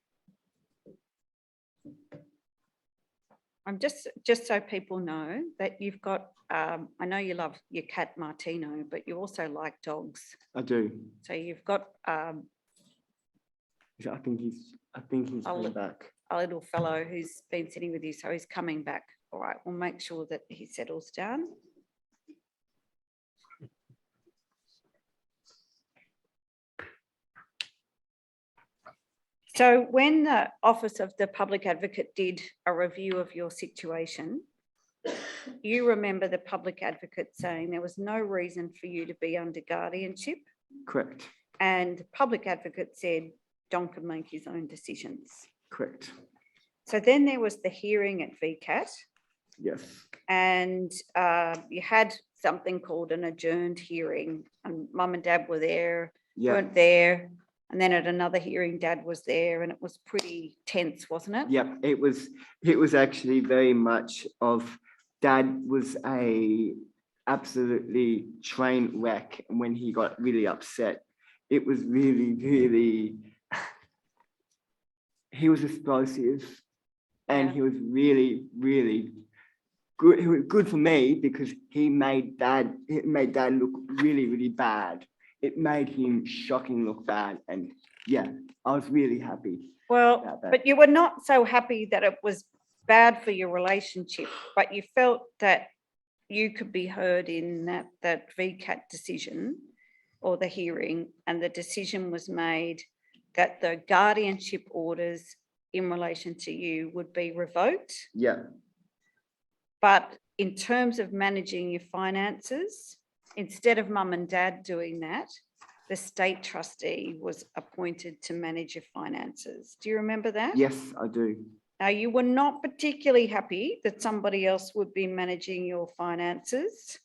[SPEAKER 3] I'm just so people know that you've got, I know you love your cat Martino, but you also like dogs.
[SPEAKER 7] I do.
[SPEAKER 3] So you've got
[SPEAKER 7] I think he's
[SPEAKER 3] I'll
[SPEAKER 7] coming
[SPEAKER 3] look.
[SPEAKER 7] back.
[SPEAKER 3] a little fellow who's been sitting with you, so he's coming back. All right, we'll make sure that he settles down. So when the Office of the Public Advocate did a review of your situation, you remember the Public Advocate saying there was no reason for you to be under guardianship,
[SPEAKER 7] Correct.
[SPEAKER 3] and the Public Advocate said Don could make his own decisions.
[SPEAKER 7] Correct.
[SPEAKER 3] So then there was the hearing at VCAT,
[SPEAKER 7] Yes.
[SPEAKER 3] and you had something called an adjourned hearing, and Mum and Dad were there,
[SPEAKER 7] Yeah.
[SPEAKER 3] weren't there. And then at another hearing, Dad was there, and it was pretty tense, wasn't it?
[SPEAKER 7] Yep. It was actually very much of Dad was a absolutely train wreck, and when he got really upset, it was really he was explosive, and
[SPEAKER 3] Yeah.
[SPEAKER 7] he was really good. He was good for me because he made Dad look really bad. It made him shocking look bad, and yeah, I was really happy.
[SPEAKER 3] Well,
[SPEAKER 7] about that.
[SPEAKER 3] but you were not so happy that it was bad for your relationship, but you felt that you could be heard in that VCAT decision or the hearing, and the decision was made that the guardianship orders in relation to you would be revoked.
[SPEAKER 7] Yeah,
[SPEAKER 3] But in terms of managing your finances, instead of Mum and Dad doing that, the state trustee was appointed to manage your finances. Do you remember that?
[SPEAKER 7] yes, I do.
[SPEAKER 3] Now, you were not particularly happy that somebody else would be managing your finances,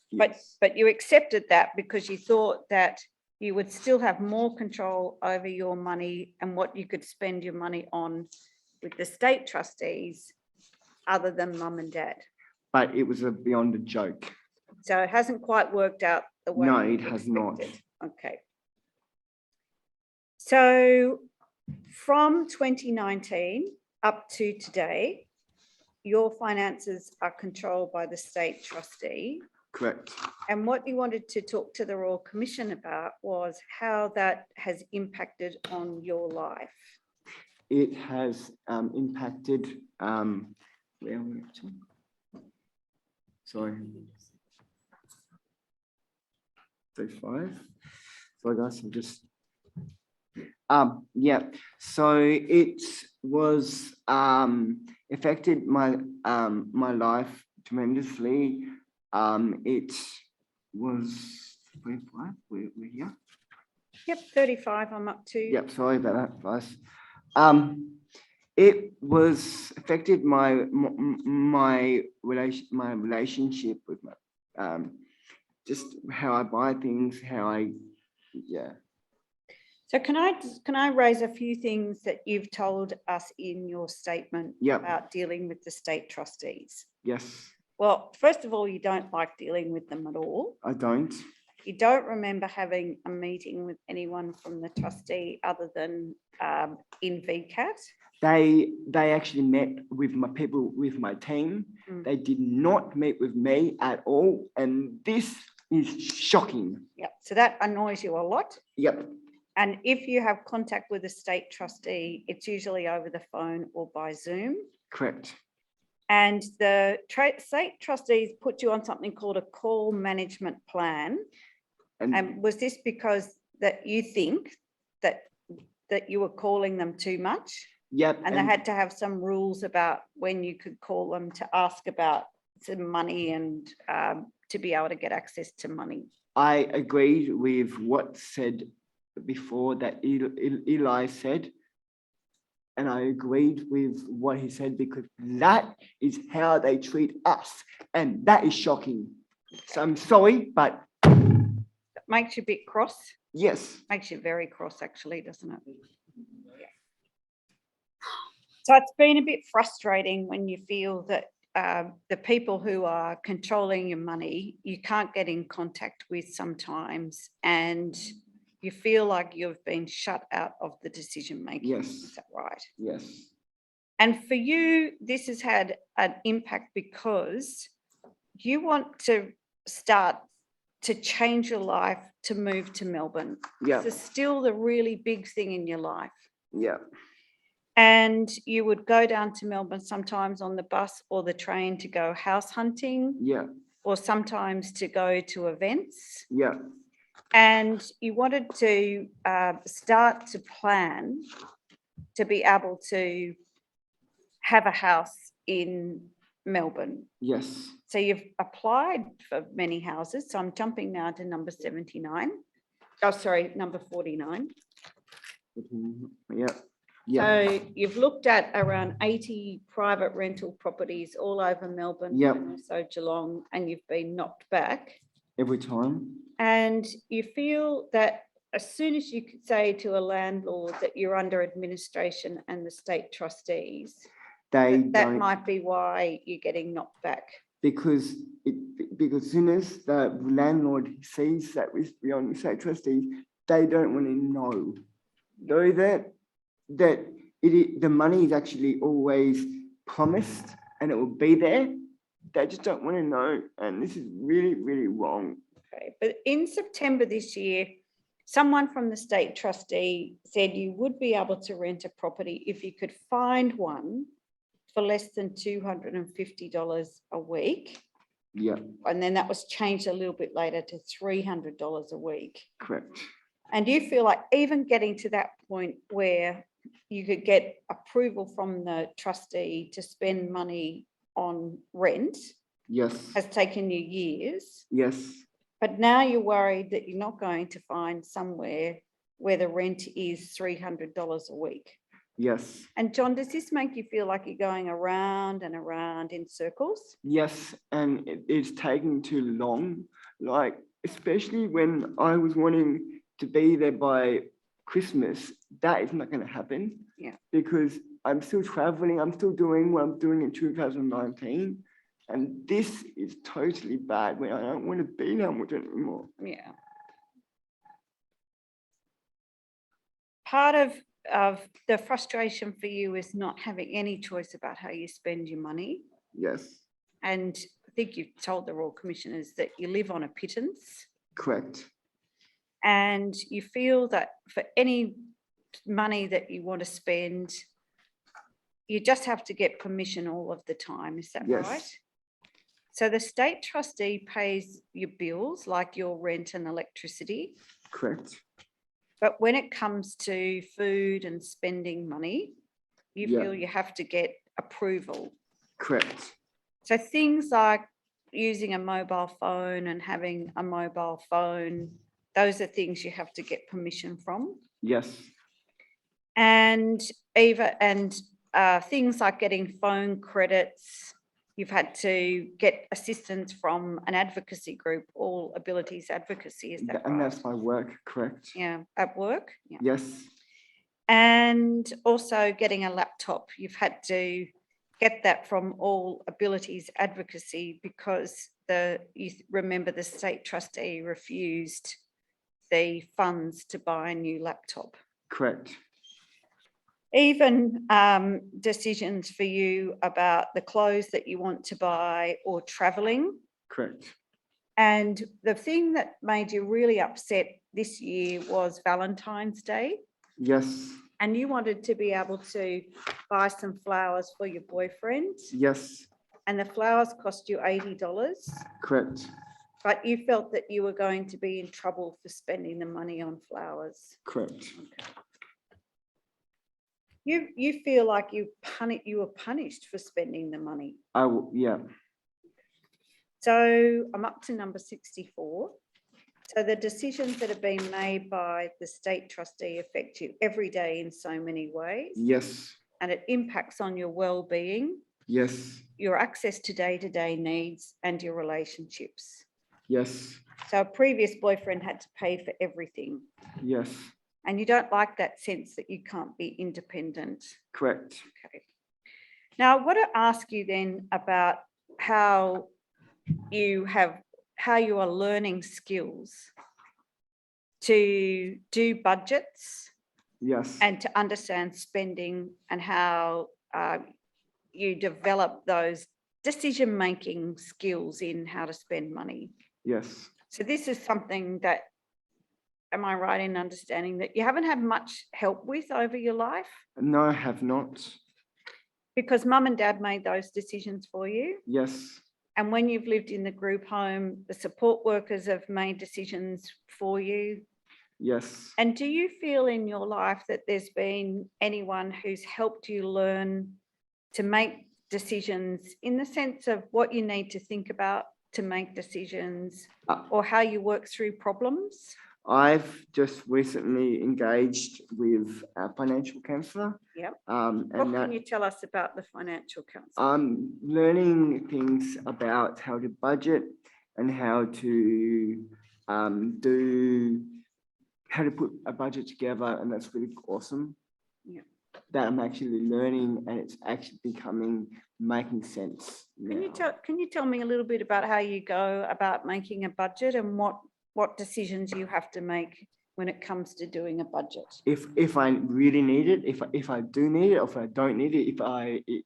[SPEAKER 7] Yes.
[SPEAKER 3] but you accepted that because you thought that you would still have more control over your money and what you could spend your money on with the state trustees other than Mum and Dad.
[SPEAKER 7] But it was beyond a joke.
[SPEAKER 3] So it hasn't quite worked out the way.
[SPEAKER 7] No,
[SPEAKER 3] you
[SPEAKER 7] it has not.
[SPEAKER 3] expected. Okay. So from 2019 up to today, your finances are controlled by the state trustee.
[SPEAKER 7] Correct.
[SPEAKER 3] And what you wanted to talk to the Royal Commission about was how that has impacted on your life.
[SPEAKER 7] It has impacted. Where are we up to? Sorry. 35. Sorry guys, I'm just yeah, so it was affected my my life tremendously. It was 35. We're here.
[SPEAKER 3] Yep, 35 I'm up to.
[SPEAKER 7] Yep, sorry about that, guys. It was affected my relationship with my just how I buy things, how I
[SPEAKER 3] So can I raise a few things that you've told us in your statement
[SPEAKER 7] Yep.
[SPEAKER 3] about dealing with the state trustees?
[SPEAKER 7] yes,
[SPEAKER 3] Well, first of all, you don't like dealing with them at all.
[SPEAKER 7] I don't.
[SPEAKER 3] You don't remember having a meeting with anyone from the trustee other than in VCAT.
[SPEAKER 7] They actually met with my people, with my team.
[SPEAKER 3] Mm.
[SPEAKER 7] They did not meet with me at all, and this is shocking.
[SPEAKER 3] Yeah, so that annoys you a lot.
[SPEAKER 7] Yep,
[SPEAKER 3] And if you have contact with a state trustee, it's usually over the phone or by Zoom.
[SPEAKER 7] correct.
[SPEAKER 3] And the state trustees put you on something called a call management plan. And was this because that you think that you were calling them too much?
[SPEAKER 7] Yep,
[SPEAKER 3] And they had to have some rules about when you could call them to ask about some money and to be able to get access to money.
[SPEAKER 7] I agreed with what said before that Eli said, and I agreed with what he said because that is how they treat us, and that is shocking. So I'm sorry, but
[SPEAKER 3] It makes you a bit cross.
[SPEAKER 7] yes,
[SPEAKER 3] Makes you very cross, actually, doesn't it? Yeah. So it's been a bit frustrating when you feel that the people who are controlling your money, you can't get in contact with sometimes, and you feel like you've been shut out of the decision making.
[SPEAKER 7] Yes.
[SPEAKER 3] Is that right?
[SPEAKER 7] yes,
[SPEAKER 3] And for you, this has had an impact because you want to start to change your life to move to Melbourne.
[SPEAKER 7] Yeah,
[SPEAKER 3] It's still the really big thing in your life.
[SPEAKER 7] yeah,
[SPEAKER 3] And you would go down to Melbourne sometimes on the bus or the train to go house hunting,
[SPEAKER 7] yeah,
[SPEAKER 3] or sometimes to go to events.
[SPEAKER 7] yeah,
[SPEAKER 3] And you wanted to start to plan to be able to have a house in Melbourne.
[SPEAKER 7] yes,
[SPEAKER 3] So you've applied for many houses. So I'm jumping now to number 79. Oh, sorry, number 49.
[SPEAKER 7] yeah, yeah,
[SPEAKER 3] So you've looked at around 80 private rental properties all over Melbourne,
[SPEAKER 7] Yep.
[SPEAKER 3] and also Geelong, and you've been knocked back.
[SPEAKER 7] every time.
[SPEAKER 3] And you feel that as soon as you could say to a landlord that you're under administration and the state trustees,
[SPEAKER 7] They
[SPEAKER 3] that
[SPEAKER 7] don't,
[SPEAKER 3] might be why you're getting knocked back.
[SPEAKER 7] because as soon as the landlord sees that we're beyond the state trustees, they don't want to know that the money is actually always promised and it will be there. They just don't want to know, and this is really, really wrong.
[SPEAKER 3] Okay, but in September this year, someone from the state trustee said you would be able to rent a property if you could find one for less than $250 a week.
[SPEAKER 7] Yeah,
[SPEAKER 3] And then that was changed a little bit later to $300 a week.
[SPEAKER 7] correct.
[SPEAKER 3] And you feel like even getting to that point where you could get approval from the trustee to spend money on rent
[SPEAKER 7] Yes,
[SPEAKER 3] has taken you years.
[SPEAKER 7] yes,
[SPEAKER 3] But now you're worried that you're not going to find somewhere where the rent is $300 a week.
[SPEAKER 7] yes,
[SPEAKER 3] And John, does this make you feel like you're going around and around in circles?
[SPEAKER 7] yes, and it's taking too long. Like, especially when I was wanting to be there by Christmas, that is not going to happen.
[SPEAKER 3] Yeah.
[SPEAKER 7] Because I'm still traveling, I'm still doing what I'm doing in 2019. And this is totally bad when I don't want to be there much anymore.
[SPEAKER 3] Yeah. Part of the frustration for you is not having any choice about how you spend your money.
[SPEAKER 7] Yes,
[SPEAKER 3] And I think you've told the Royal Commissioners that you live on a pittance,
[SPEAKER 7] correct.
[SPEAKER 3] and you feel that for any money that you want to spend, you just have to get permission all of the time. Is that
[SPEAKER 7] Yes.
[SPEAKER 3] right? So the state trustee pays your bills like your rent and electricity.
[SPEAKER 7] Correct.
[SPEAKER 3] But when it comes to food and spending money, you
[SPEAKER 7] Yeah.
[SPEAKER 3] feel you have to get approval.
[SPEAKER 7] Correct.
[SPEAKER 3] So things like using a mobile phone and having a mobile phone, those are things you have to get permission from.
[SPEAKER 7] Yes.
[SPEAKER 3] And things like getting phone credits, you've had to get assistance from an advocacy group, All Abilities Advocacy, is that
[SPEAKER 7] And
[SPEAKER 3] right?
[SPEAKER 7] that's my work, correct?
[SPEAKER 3] Yeah, at work. Yeah.
[SPEAKER 7] Yes.
[SPEAKER 3] And also getting a laptop. You've had to get that from All Abilities Advocacy because you remember the state trustee refused the funds to buy a new laptop.
[SPEAKER 7] Correct.
[SPEAKER 3] Even decisions for you about the clothes that you want to buy or traveling.
[SPEAKER 7] Correct.
[SPEAKER 3] And the thing that made you really upset this year was Valentine's Day.
[SPEAKER 7] Yes.
[SPEAKER 3] And you wanted to be able to buy some flowers for your boyfriend.
[SPEAKER 7] Yes.
[SPEAKER 3] And the flowers cost you $80.
[SPEAKER 7] Correct.
[SPEAKER 3] But you felt that you were going to be in trouble for spending the money on flowers.
[SPEAKER 7] Correct.
[SPEAKER 3] You feel like you were punished for spending the money.
[SPEAKER 7] I will, yeah.
[SPEAKER 3] So I'm up to number 64. So the decisions that have been made by the state trustee affect you every day in so many ways.
[SPEAKER 7] Yes.
[SPEAKER 3] And it impacts on your well-being,
[SPEAKER 7] Yes.
[SPEAKER 3] your access to day-to-day needs and your relationships.
[SPEAKER 7] Yes.
[SPEAKER 3] So a previous boyfriend had to pay for everything.
[SPEAKER 7] Yes.
[SPEAKER 3] And you don't like that sense that you can't be independent.
[SPEAKER 7] Correct.
[SPEAKER 3] Okay. Now, I want to ask you then about how you are learning skills to do budgets
[SPEAKER 7] Yes.
[SPEAKER 3] and to understand spending and how you develop those decision-making skills in how to spend money.
[SPEAKER 7] Yes.
[SPEAKER 3] So this is something that, am I right in understanding that you haven't had much help with over your life?
[SPEAKER 7] No, I have not.
[SPEAKER 3] Because mum and dad made those decisions for you?
[SPEAKER 7] Yes.
[SPEAKER 3] And when you've lived in the group home, the support workers have made decisions for you?
[SPEAKER 7] Yes.
[SPEAKER 3] And do you feel in your life that there's been anyone who's helped you learn to make decisions in the sense of what you need to think about to make decisions, or how you work through problems?
[SPEAKER 7] I've just recently engaged with a financial counsellor.
[SPEAKER 3] Yep.
[SPEAKER 7] And
[SPEAKER 3] What
[SPEAKER 7] that
[SPEAKER 3] can you tell us about the financial counsellor?
[SPEAKER 7] I'm learning things about how to budget and how to put a budget together, and that's really awesome.
[SPEAKER 3] Yeah.
[SPEAKER 7] That I'm actually learning, and it's actually making sense now.
[SPEAKER 3] Can you tell me a little bit about how you go about making a budget and what decisions you have to make when it comes to doing a budget?
[SPEAKER 7] If I really need it, if I do need it, or if I don't need it,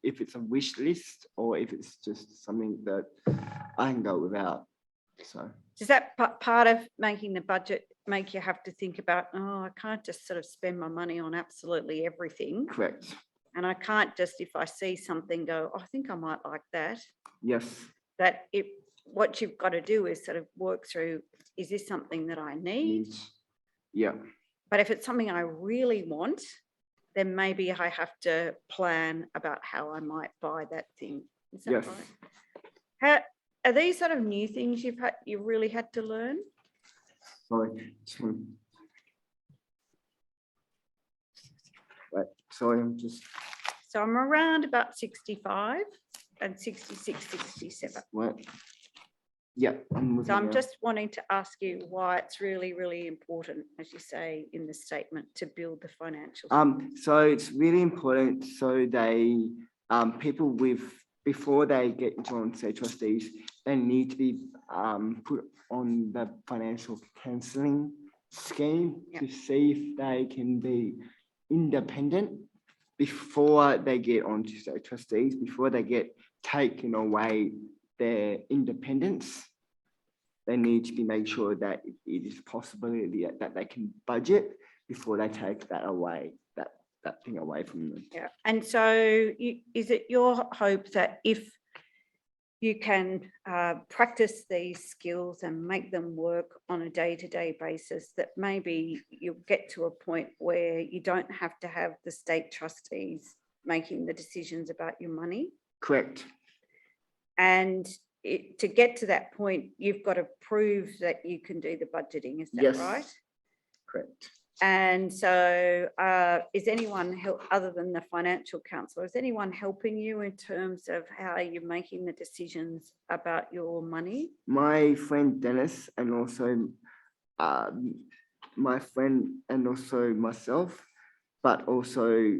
[SPEAKER 7] if it's a wish list, or if it's just something that I can go without. So
[SPEAKER 3] does that part of making the budget make you have to think about, oh, I can't just sort of spend my money on absolutely everything?
[SPEAKER 7] correct.
[SPEAKER 3] And I can't just, if I see something, go, oh, I think I might like that.
[SPEAKER 7] Yes.
[SPEAKER 3] That what you've got to do is sort of work through, is this something that I need?
[SPEAKER 7] Yeah.
[SPEAKER 3] But if it's something I really want, then maybe I have to plan about how I might buy that thing. Is that
[SPEAKER 7] Yes.
[SPEAKER 3] right? Are these sort of new things you've really had to learn?
[SPEAKER 7] Sorry. Right. Sorry, I'm just.
[SPEAKER 3] So I'm around about 65 and 66, 67.
[SPEAKER 7] What? Yeah.
[SPEAKER 3] So I'm just wanting to ask you why it's really, really important, as you say in the statement, to build the financial.
[SPEAKER 7] So it's really important. So they, people before they get joined, say trustees, they need to be put on the financial counselling scheme to see if they can be independent before they get onto, say, trustees, before they get taken away their independence. They need to be made sure that it is a possibility that they can budget before they take that away, that thing away from them.
[SPEAKER 3] Yeah. And so is it your hope that if you can practice these skills and make them work on a day-to-day basis, that maybe you'll get to a point where you don't have to have the state trustees making the decisions about your money?
[SPEAKER 7] Correct.
[SPEAKER 3] And to get to that point, you've got to prove that you can do the budgeting. Is that
[SPEAKER 7] Yes.
[SPEAKER 3] right?
[SPEAKER 7] Correct.
[SPEAKER 3] And so is anyone other than the financial counsellor, is anyone helping you in terms of how you're making the decisions about your money?
[SPEAKER 7] My friend Dennis, and also my friend, and also myself, but also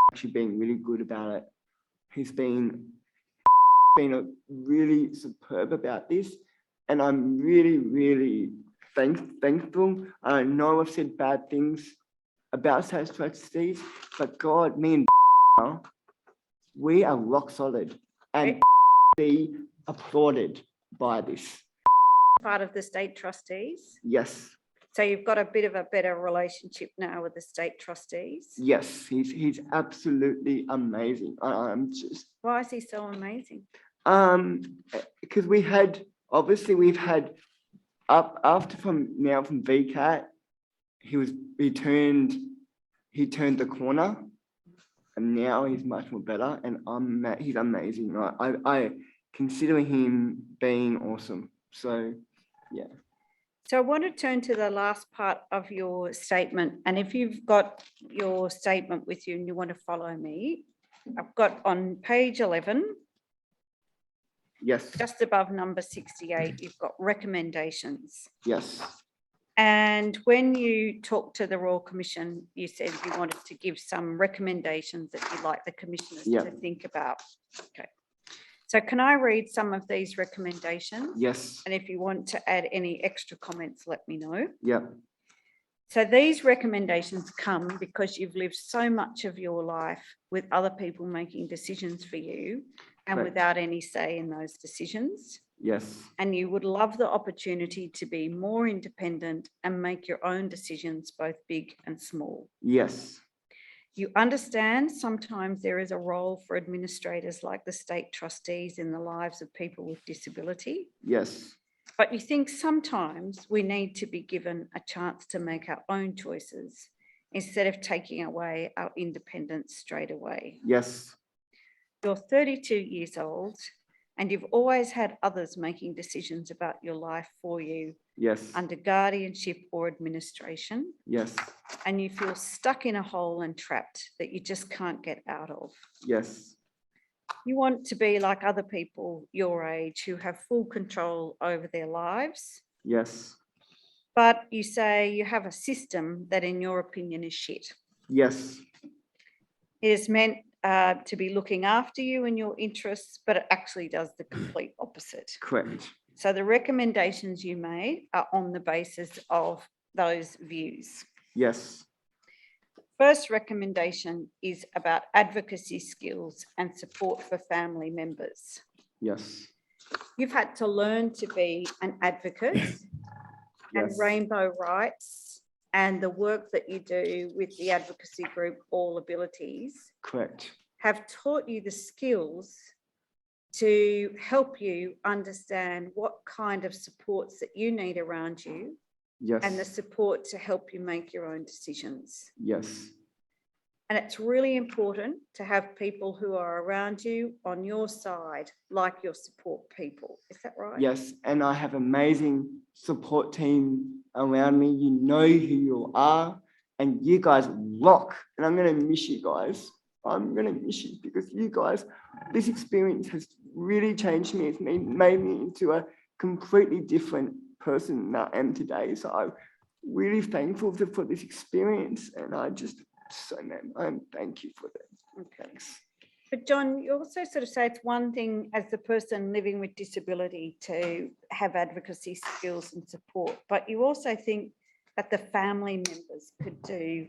[SPEAKER 7] actually being really good about it. He's been really superb about this, and I'm really, really thankful. I know I've said bad things about sales trustees, but God, me and we are rock solid, and be applauded by this.
[SPEAKER 3] Part of the state trustees?
[SPEAKER 7] Yes.
[SPEAKER 3] So you've got a bit of a better relationship now with the state trustees?
[SPEAKER 7] Yes, he's absolutely amazing. I'm just.
[SPEAKER 3] Why is he so amazing?
[SPEAKER 7] Because we've had up after from VCAT, he turned the corner, and now he's much more better, and he's amazing. I consider him being awesome. So yeah.
[SPEAKER 3] So I want to turn to the last part of your statement, and if you've got your statement with you and you want to follow me, I've got on page 11.
[SPEAKER 7] Yes.
[SPEAKER 3] Just above number 68, you've got recommendations.
[SPEAKER 7] Yes.
[SPEAKER 3] And when you talked to the Royal Commission, you said you wanted to give some recommendations that you'd like the commissioners to think about. Okay. So can I read some of these recommendations?
[SPEAKER 7] Yes.
[SPEAKER 3] And if you want to add any extra comments, let me know.
[SPEAKER 7] Yeah.
[SPEAKER 3] So these recommendations come because you've lived so much of your life with other people making decisions for you and
[SPEAKER 7] Correct.
[SPEAKER 3] without any say in those decisions.
[SPEAKER 7] Yes.
[SPEAKER 3] And you would love the opportunity to be more independent and make your own decisions, both big and small.
[SPEAKER 7] Yes.
[SPEAKER 3] You understand sometimes there is a role for administrators like the state trustees in the lives of people with disability,
[SPEAKER 7] Yes.
[SPEAKER 3] but you think sometimes we need to be given a chance to make our own choices instead of taking away our independence straight away.
[SPEAKER 7] Yes.
[SPEAKER 3] You're 32 years old and you've always had others making decisions about your life for you
[SPEAKER 7] Yes.
[SPEAKER 3] under guardianship or administration,
[SPEAKER 7] Yes.
[SPEAKER 3] and you feel stuck in a hole and trapped that you just can't get out of.
[SPEAKER 7] Yes.
[SPEAKER 3] You want to be like other people your age who have full control over their lives,
[SPEAKER 7] Yes.
[SPEAKER 3] but you say you have a system that in your opinion is shit.
[SPEAKER 7] Yes.
[SPEAKER 3] It is meant to be looking after you and your interests, but it actually does the complete opposite.
[SPEAKER 7] Correct.
[SPEAKER 3] So the recommendations you made are on the basis of those views.
[SPEAKER 7] Yes.
[SPEAKER 3] First recommendation is about advocacy skills and support for family members.
[SPEAKER 7] Yes.
[SPEAKER 3] You've had to learn to be an advocate, and
[SPEAKER 7] Yes.
[SPEAKER 3] Rainbow Rights and the work that you do with the advocacy group All Abilities
[SPEAKER 7] Correct.
[SPEAKER 3] have taught you the skills to help you understand what kind of supports that you need around you
[SPEAKER 7] Yes.
[SPEAKER 3] and the support to help you make your own decisions.
[SPEAKER 7] Yes.
[SPEAKER 3] And it's really important to have people who are around you on your side, like your support people. Is that right?
[SPEAKER 7] Yes. And I have amazing support team around me. You know who you are, and you guys rock. And I'm gonna miss you guys. I'm gonna miss you because you guys, this experience has really changed me. It's made me into a completely different person than I am today. So I'm really thankful for this experience, and I'm thank you for that.
[SPEAKER 3] Okay.
[SPEAKER 7] Thanks.
[SPEAKER 3] But John, you also sort of say it's one thing as the person living with disability to have advocacy skills and support, but you also think that the family members could do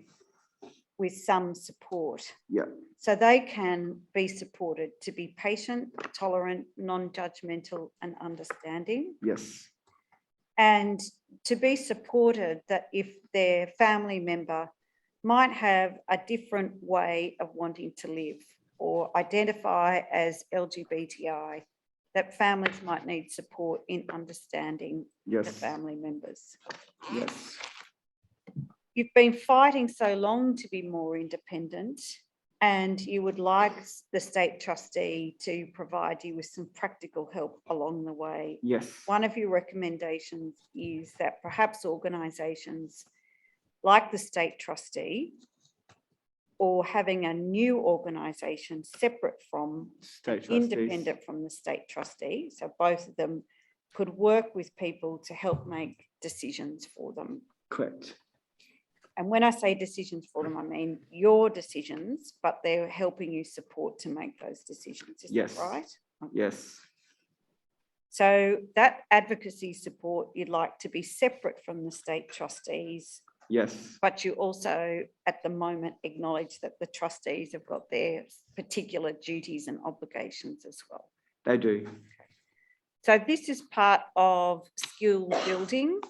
[SPEAKER 3] with some support.
[SPEAKER 7] Yeah.
[SPEAKER 3] So they can be supported to be patient, tolerant, non-judgmental and understanding.
[SPEAKER 7] Yes.
[SPEAKER 3] And to be supported that if their family member might have a different way of wanting to live or identify as LGBTI, that families might need support in understanding the
[SPEAKER 7] Yes.
[SPEAKER 3] family members.
[SPEAKER 7] Yes.
[SPEAKER 3] You've been fighting so long to be more independent, and you would like the state trustee to provide you with some practical help along the way.
[SPEAKER 7] Yes.
[SPEAKER 3] One of your recommendations is that perhaps organisations like the state trustee or having a new organisation separate from,
[SPEAKER 7] State trustees.
[SPEAKER 3] independent from the state trustee, so both of them could work with people to help make decisions for them.
[SPEAKER 7] Correct.
[SPEAKER 3] And when I say decisions for them, I mean your decisions, but they're helping you support to make those decisions. Is
[SPEAKER 7] Yes.
[SPEAKER 3] that right?
[SPEAKER 7] Yes.
[SPEAKER 3] So that advocacy support you'd like to be separate from the state trustees,
[SPEAKER 7] Yes.
[SPEAKER 3] but you also at the moment acknowledge that the trustees have got their particular duties and obligations as well.
[SPEAKER 7] They do.
[SPEAKER 3] So this is part of skill building,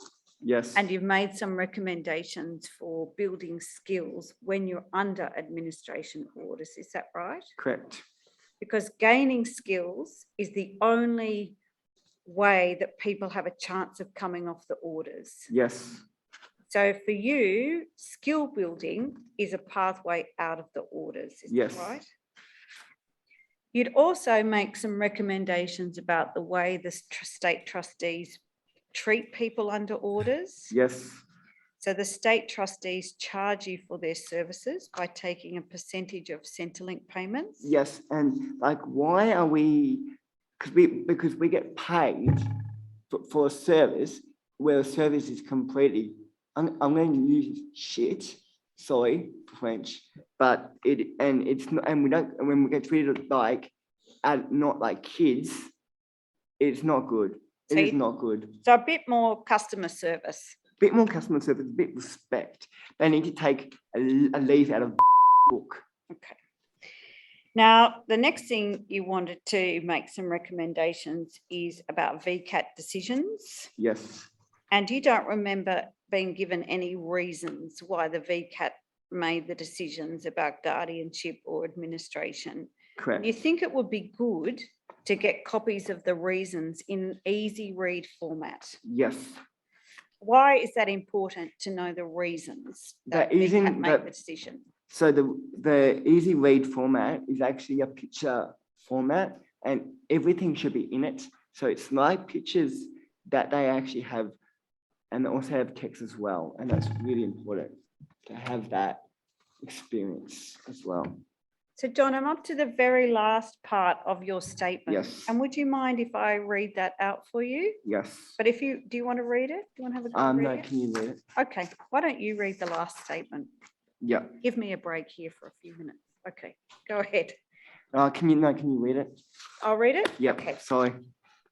[SPEAKER 7] Yes.
[SPEAKER 3] and you've made some recommendations for building skills when you're under administration orders. Is that right?
[SPEAKER 7] Correct.
[SPEAKER 3] Because gaining skills is the only way that people have a chance of coming off the orders.
[SPEAKER 7] Yes.
[SPEAKER 3] So for you, skill building is a pathway out of the orders. Is
[SPEAKER 7] Yes.
[SPEAKER 3] that right? You'd also make some recommendations about the way the state trustees treat people under orders.
[SPEAKER 7] Yes.
[SPEAKER 3] So the state trustees charge you for their services by taking a percentage of Centrelink payments.
[SPEAKER 7] Yes. And like, why are we? Because we get paid for a service where a service is completely. I'm going to use shit. Sorry, French, but it's not, and we don't. And when we get treated like, not like kids, it's not good. It is not good.
[SPEAKER 3] So a bit more customer service.
[SPEAKER 7] bit more customer service, a bit respect. They need to take a leaf out of the book.
[SPEAKER 3] Okay. Now, the next thing you wanted to make some recommendations is about VCAT decisions.
[SPEAKER 7] Yes,
[SPEAKER 3] And you don't remember being given any reasons why the VCAT made the decisions about guardianship or administration.
[SPEAKER 7] correct.
[SPEAKER 3] You think it would be good to get copies of the reasons in easy read format.
[SPEAKER 7] Yes.
[SPEAKER 3] Why is that important to know the reasons that VCAT made the decision?
[SPEAKER 7] So the easy read format is actually a picture format, and everything should be in it. So it's like pictures that they actually have, and they also have text as well. And that's really important to have that experience as well.
[SPEAKER 3] So John, I'm up to the very last part of your statement.
[SPEAKER 7] Yes.
[SPEAKER 3] And would you mind if I read that out for you?
[SPEAKER 7] Yes.
[SPEAKER 3] But do you want to read it? Do you want to have a go at
[SPEAKER 7] No,
[SPEAKER 3] reading it?
[SPEAKER 7] can you read it?
[SPEAKER 3] Okay, why don't you read the last statement?
[SPEAKER 7] Yeah.
[SPEAKER 3] Give me a break here for a few minutes. Okay, go ahead.
[SPEAKER 7] Can you read it?
[SPEAKER 3] I'll read it?
[SPEAKER 7] Yeah.
[SPEAKER 3] Okay.
[SPEAKER 7] Sorry.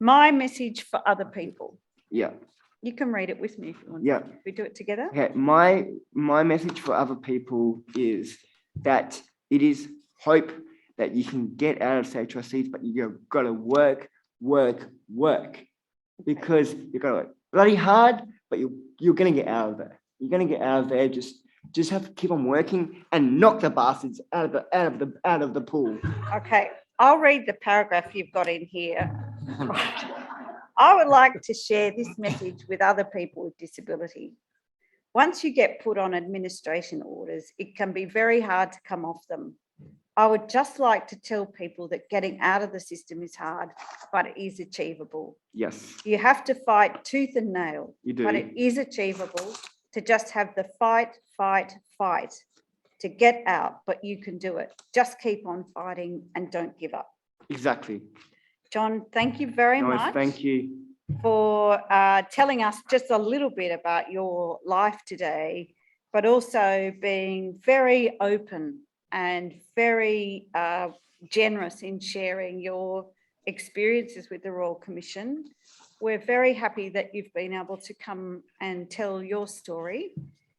[SPEAKER 3] My message for other people.
[SPEAKER 7] Yeah.
[SPEAKER 3] You can read it with me if you want.
[SPEAKER 7] Yeah.
[SPEAKER 3] We do it together?
[SPEAKER 7] Okay. My message for other people is that it is hope that you can get out of state trustees, but you've got to work, because you've got to work bloody hard, but you're going to get out of there. You're going to get out of there. Just have to keep on working and knock the bastards out of the pool.
[SPEAKER 3] Okay, I'll read the paragraph you've got in here. Right. I would like to share this message with other people with disability. Once you get put on administration orders, it can be very hard to come off them. I would just like to tell people that getting out of the system is hard, but it is achievable.
[SPEAKER 7] Yes,
[SPEAKER 3] You have to fight tooth and nail,
[SPEAKER 7] you do.
[SPEAKER 3] but it is achievable to just have the fight to get out, but you can do it. Just keep on fighting and don't give up.
[SPEAKER 7] Exactly.
[SPEAKER 3] John, thank you very
[SPEAKER 7] No,
[SPEAKER 3] much
[SPEAKER 7] thank you.
[SPEAKER 3] for telling us just a little bit about your life today, but also being very open and very generous in sharing your experiences with the Royal Commission. We're very happy that you've been able to come and tell your story,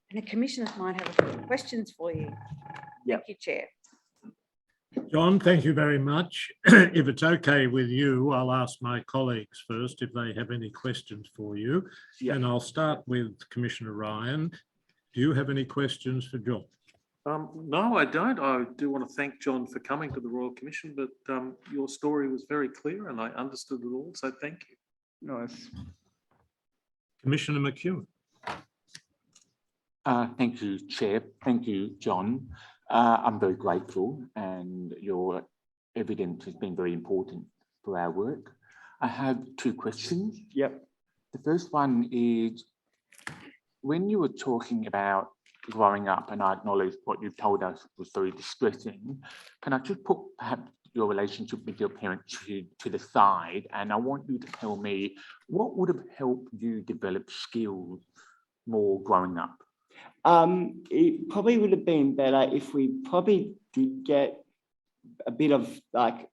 [SPEAKER 3] and the commissioners might have a few questions for you.
[SPEAKER 7] Yeah.
[SPEAKER 3] Thank you, Chair.
[SPEAKER 2] John, thank you very much. If it's okay with you, I'll ask my colleagues first if they have any questions for you.
[SPEAKER 7] Yeah.
[SPEAKER 2] And I'll start with Commissioner Ryan. Do you have any questions for John?
[SPEAKER 6] No, I don't. I do want to thank John for coming to the Royal Commission, but your story was very clear and I understood it all, so thank you.
[SPEAKER 7] Nice.
[SPEAKER 2] Commissioner McEwen.
[SPEAKER 5] Thank you, Chair. Thank you, John. I'm very grateful, and your evidence has been very important for our work. I have two questions.
[SPEAKER 7] Yep.
[SPEAKER 5] The first one is, when you were talking about growing up, and I acknowledge what you've told us was very distressing, can I just put perhaps your relationship with your parents to the side, and I want you to tell me what would have helped you develop skills more growing up?
[SPEAKER 7] It probably would have been better if we probably did get a bit of like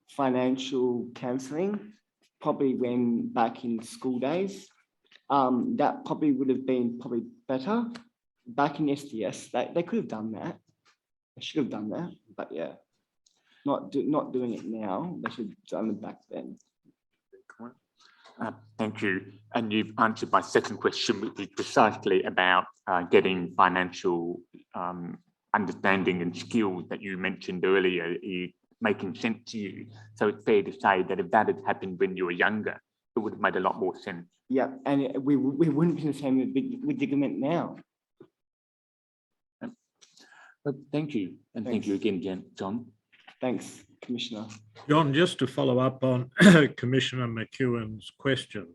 [SPEAKER 7] financial counselling, probably when back in school days. That probably would have been probably better. Back in SDS, they could have done that. They should have done that, but yeah, not doing it now. They should have done it back then.
[SPEAKER 5] Thank you. And you've answered my second question, which is precisely about getting financial understanding and skills that you mentioned earlier, making sense to you. So it's fair to say that if that had happened when you were younger, it would have made a lot more sense.
[SPEAKER 7] Yeah, and we wouldn't be the same with Ligament now.
[SPEAKER 5] But thank you. And thank you again, John.
[SPEAKER 7] Thanks, Commissioner.
[SPEAKER 2] John, just to follow up on Commissioner McEwen's question,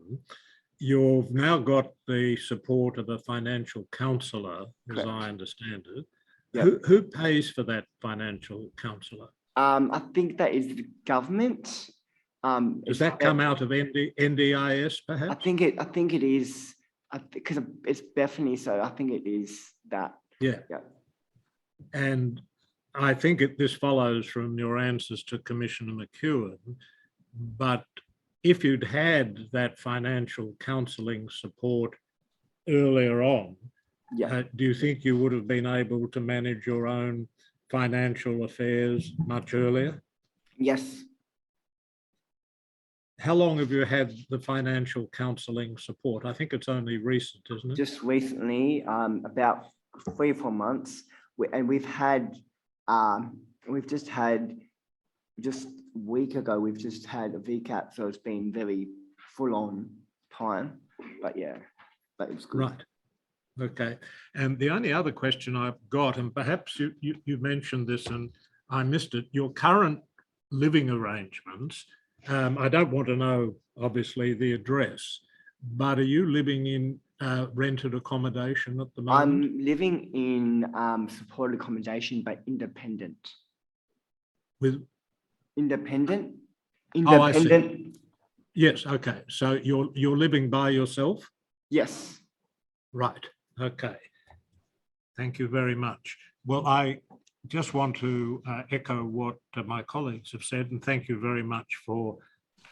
[SPEAKER 2] you've now got the support of a financial counsellor, as
[SPEAKER 7] Correct.
[SPEAKER 2] I understand it.
[SPEAKER 7] Yep.
[SPEAKER 2] Who pays for that financial counsellor?
[SPEAKER 7] I think that is the government.
[SPEAKER 2] Does that come out of NDIS, perhaps?
[SPEAKER 7] I think it is, because it's Bethany, so I think it is that.
[SPEAKER 2] Yeah.
[SPEAKER 7] Yeah.
[SPEAKER 2] And I think this follows from your answers to Commissioner McEwen, but if you'd had that financial counselling support earlier on,
[SPEAKER 7] Yeah,
[SPEAKER 2] do you think you would have been able to manage your own financial affairs much earlier?
[SPEAKER 7] yes,
[SPEAKER 2] How long have you had the financial counselling support? I think it's only recent, isn't it?
[SPEAKER 7] just recently, about 3 or 4 months, and we've just had, just a week ago, we've just had a VCAP, so it's been very full on time, but yeah, but it was good.
[SPEAKER 2] Right. Okay. And the only other question I've got, and perhaps you mentioned this and I missed it, your current living arrangements, I don't want to know, obviously, the address, but are you living in rented accommodation at the moment?
[SPEAKER 7] I'm living in supported accommodation, but independent.
[SPEAKER 2] With
[SPEAKER 7] Independent?
[SPEAKER 2] Oh, I see.
[SPEAKER 7] Independent,
[SPEAKER 2] Yes, okay. So you're living by yourself?
[SPEAKER 7] yes.
[SPEAKER 2] Right. Okay. Thank you very much. Well, I just want to echo what my colleagues have said, and thank you very much for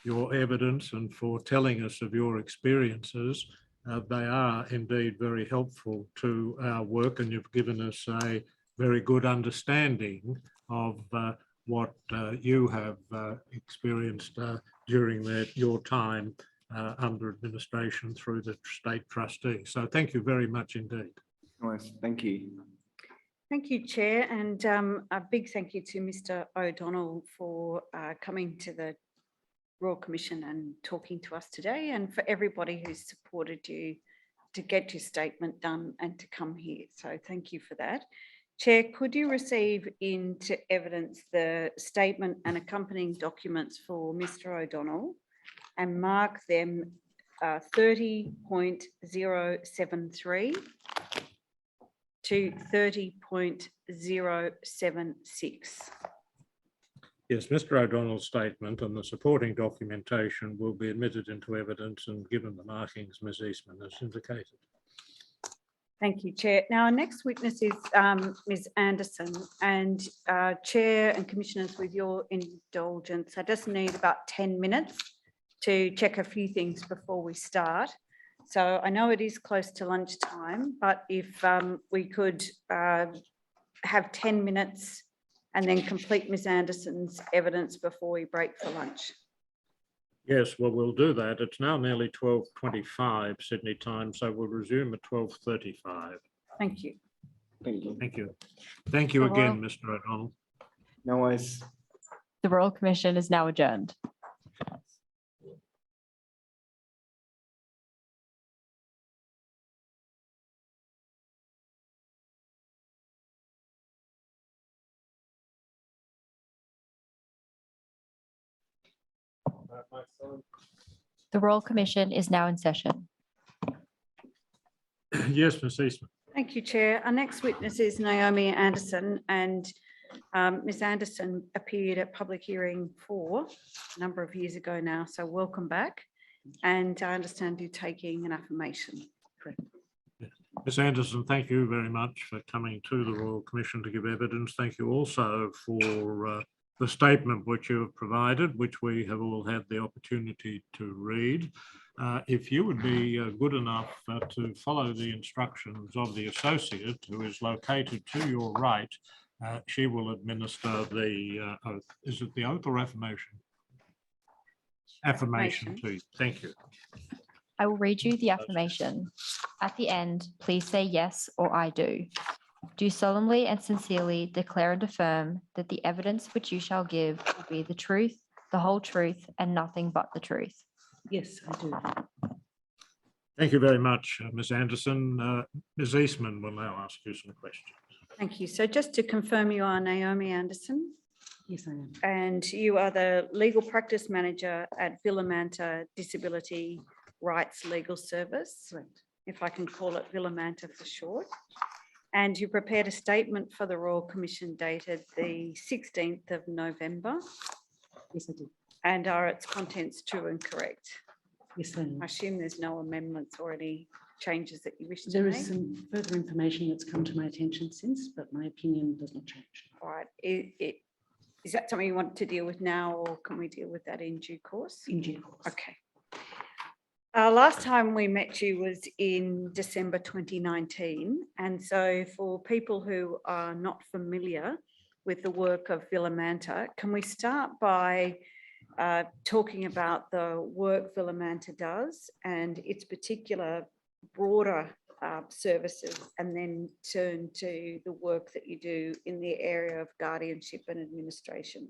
[SPEAKER 2] your evidence and for telling us of your experiences. They are indeed very helpful to our work, and you've given us a very good understanding of what you have experienced during your time under administration through the state trustee. So thank you very much indeed.
[SPEAKER 7] Nice, thank you.
[SPEAKER 3] Thank you, Chair, and a big thank you to Mr. O'Donnell for coming to the Royal Commission and talking to us today, and for everybody who's supported you to get your statement done and to come here. So thank you for that. Chair, could you receive into evidence the statement and accompanying documents for Mr. O'Donnell and mark them 30.073 to 30.076?
[SPEAKER 2] Yes, Mr. O'Donnell's statement and the supporting documentation will be admitted into evidence and given the markings Ms. Eastman has indicated.
[SPEAKER 3] Thank you, Chair. Now, our next witness is Ms. Anderson, and Chair and Commissioners, with your indulgence, I just need about 10 minutes to check a few things before we start. So I know it is close to lunchtime, but if we could have 10 minutes and then complete Ms. Anderson's evidence before we break for lunch.
[SPEAKER 2] Yes, well, we'll do that. It's now nearly 12:25 Sydney time, so we'll resume at 12:35.
[SPEAKER 3] Thank you.
[SPEAKER 7] Thank you.
[SPEAKER 2] Thank you. Thank you
[SPEAKER 3] The
[SPEAKER 2] again,
[SPEAKER 3] Royal-
[SPEAKER 2] Mr. O'Donnell.
[SPEAKER 7] No worries.
[SPEAKER 1] The Royal Commission is now adjourned. The Royal Commission is now in session.
[SPEAKER 2] Yes, Ms. Eastman.
[SPEAKER 3] Thank you, Chair. Our next witness is Naomi Anderson, and Ms. Anderson appeared at public hearing 4 a number of years ago now, so welcome back. And I understand you're taking an affirmation. Correct.
[SPEAKER 2] Ms. Anderson, thank you very much for coming to the Royal Commission to give evidence. Thank you also for the statement which you have provided, which we have all had the opportunity to read. If you would be good enough to follow the instructions of the associate who is located to your right, she will administer the oath. Is it the oath or affirmation? Affirmation to you. Thank you.
[SPEAKER 1] I will read you the affirmation. At the end, please say yes or I do. Do solemnly and sincerely declare and affirm that the evidence which you shall give will be the truth, the whole truth, and nothing but the truth?
[SPEAKER 8] Yes, I do.
[SPEAKER 2] Thank you very much, Ms. Anderson. Ms. Eastman will now ask you some questions.
[SPEAKER 3] Thank you. So just to confirm, you are Naomi Anderson,
[SPEAKER 8] Yes, I am.
[SPEAKER 3] and you are the Legal Practice Manager at Villamanta Disability Rights Legal Service,
[SPEAKER 8] Correct.
[SPEAKER 3] if I can call it Villamanta for short. And you prepared a statement for the Royal Commission dated the 16th of November,
[SPEAKER 8] Yes, I did.
[SPEAKER 3] and are its contents true and correct?
[SPEAKER 8] Yes, I am.
[SPEAKER 3] I assume there's no amendments or any changes that you wish to
[SPEAKER 8] There
[SPEAKER 3] make?
[SPEAKER 8] is some further information that's come to my attention since, but my opinion does not change.
[SPEAKER 3] All right. Is that something you want to deal with now, or can we deal with that in due course?
[SPEAKER 8] In due course.
[SPEAKER 3] Okay. Last time we met you was in December 2019. And so for people who are not familiar with the work of Villamanta, can we start by talking about the work Villamanta does and its particular broader services, and then turn to the work that you do in the area of guardianship and administration?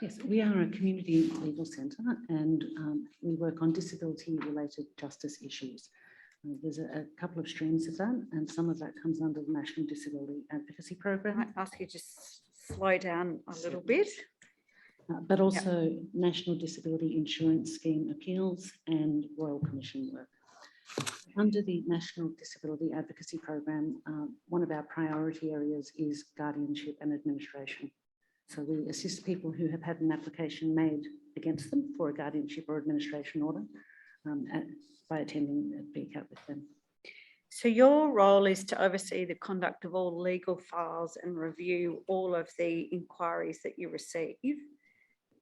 [SPEAKER 8] Yes, we are a community legal centre and we work on disability-related justice issues. There's a couple of streams of that, and some of that comes under the National Disability Advocacy
[SPEAKER 3] I
[SPEAKER 8] Program.
[SPEAKER 3] might ask you to just slow down a little bit.
[SPEAKER 8] But also National Disability Insurance Scheme appeals and Royal Commission work. Under the National Disability Advocacy Program, one of our priority areas is guardianship and administration. So we assist people who have had an application made against them for a guardianship or administration order by attending a VCAT with them.
[SPEAKER 3] So your role is to oversee the conduct of all legal files and review all of the inquiries that you receive.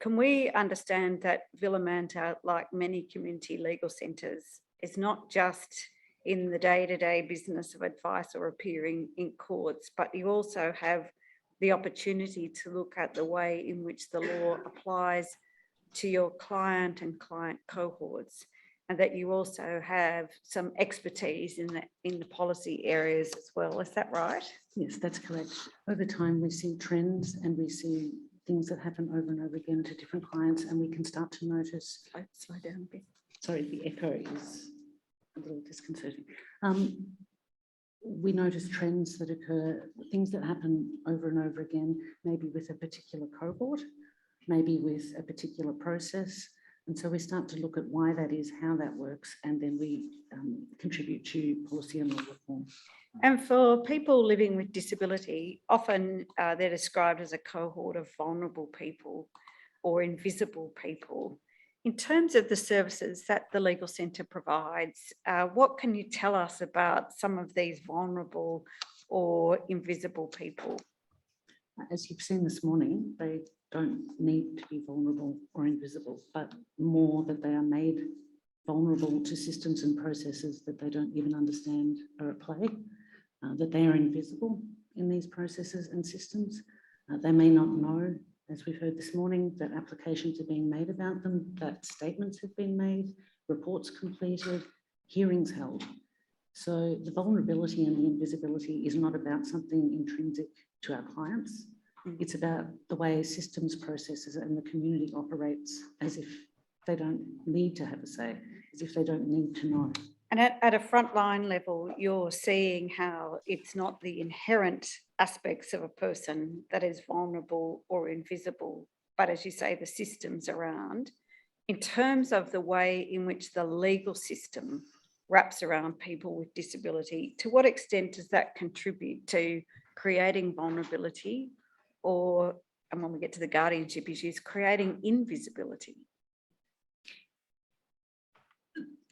[SPEAKER 3] Can we understand that Villamanta, like many community legal centres, is not just in the day-to-day business of advice or appearing in courts, but you also have the opportunity to look at the way in which the law applies to your client and client cohorts, and that you also have some expertise in the policy areas as well. Is that right?
[SPEAKER 8] Yes, that's correct. Over time, we see trends and we see things that happen over and over again to different clients, and we can start to notice.
[SPEAKER 3] Slow down a bit.
[SPEAKER 8] Sorry, the echo is a little disconcerting. We notice trends that occur, things that happen over and over again, maybe with a particular cohort, maybe with a particular process. And so we start to look at why that is, how that works, and then we contribute to policy and law reform.
[SPEAKER 3] And for people living with disability, often they're described as a cohort of vulnerable people or invisible people. In terms of the services that the Legal Centre provides, what can you tell us about some of these vulnerable or invisible people?
[SPEAKER 8] As you've seen this morning, they don't need to be vulnerable or invisible, but more that they are made vulnerable to systems and processes that they don't even understand are at play, that they are invisible in these processes and systems. They may not know, as we've heard this morning, that applications are being made about them, that statements have been made, reports completed, hearings held. So the vulnerability and the invisibility is not about something intrinsic to our clients. It's about the way systems, processes, and the community operates as if they don't need to have a say, as if they don't need to know.
[SPEAKER 3] And at a frontline level, you're seeing how it's not the inherent aspects of a person that is vulnerable or invisible, but as you say, the systems around. In terms of the way in which the legal system wraps around people with disability, to what extent does that contribute to creating vulnerability, or, and when we get to the guardianship issues, creating invisibility?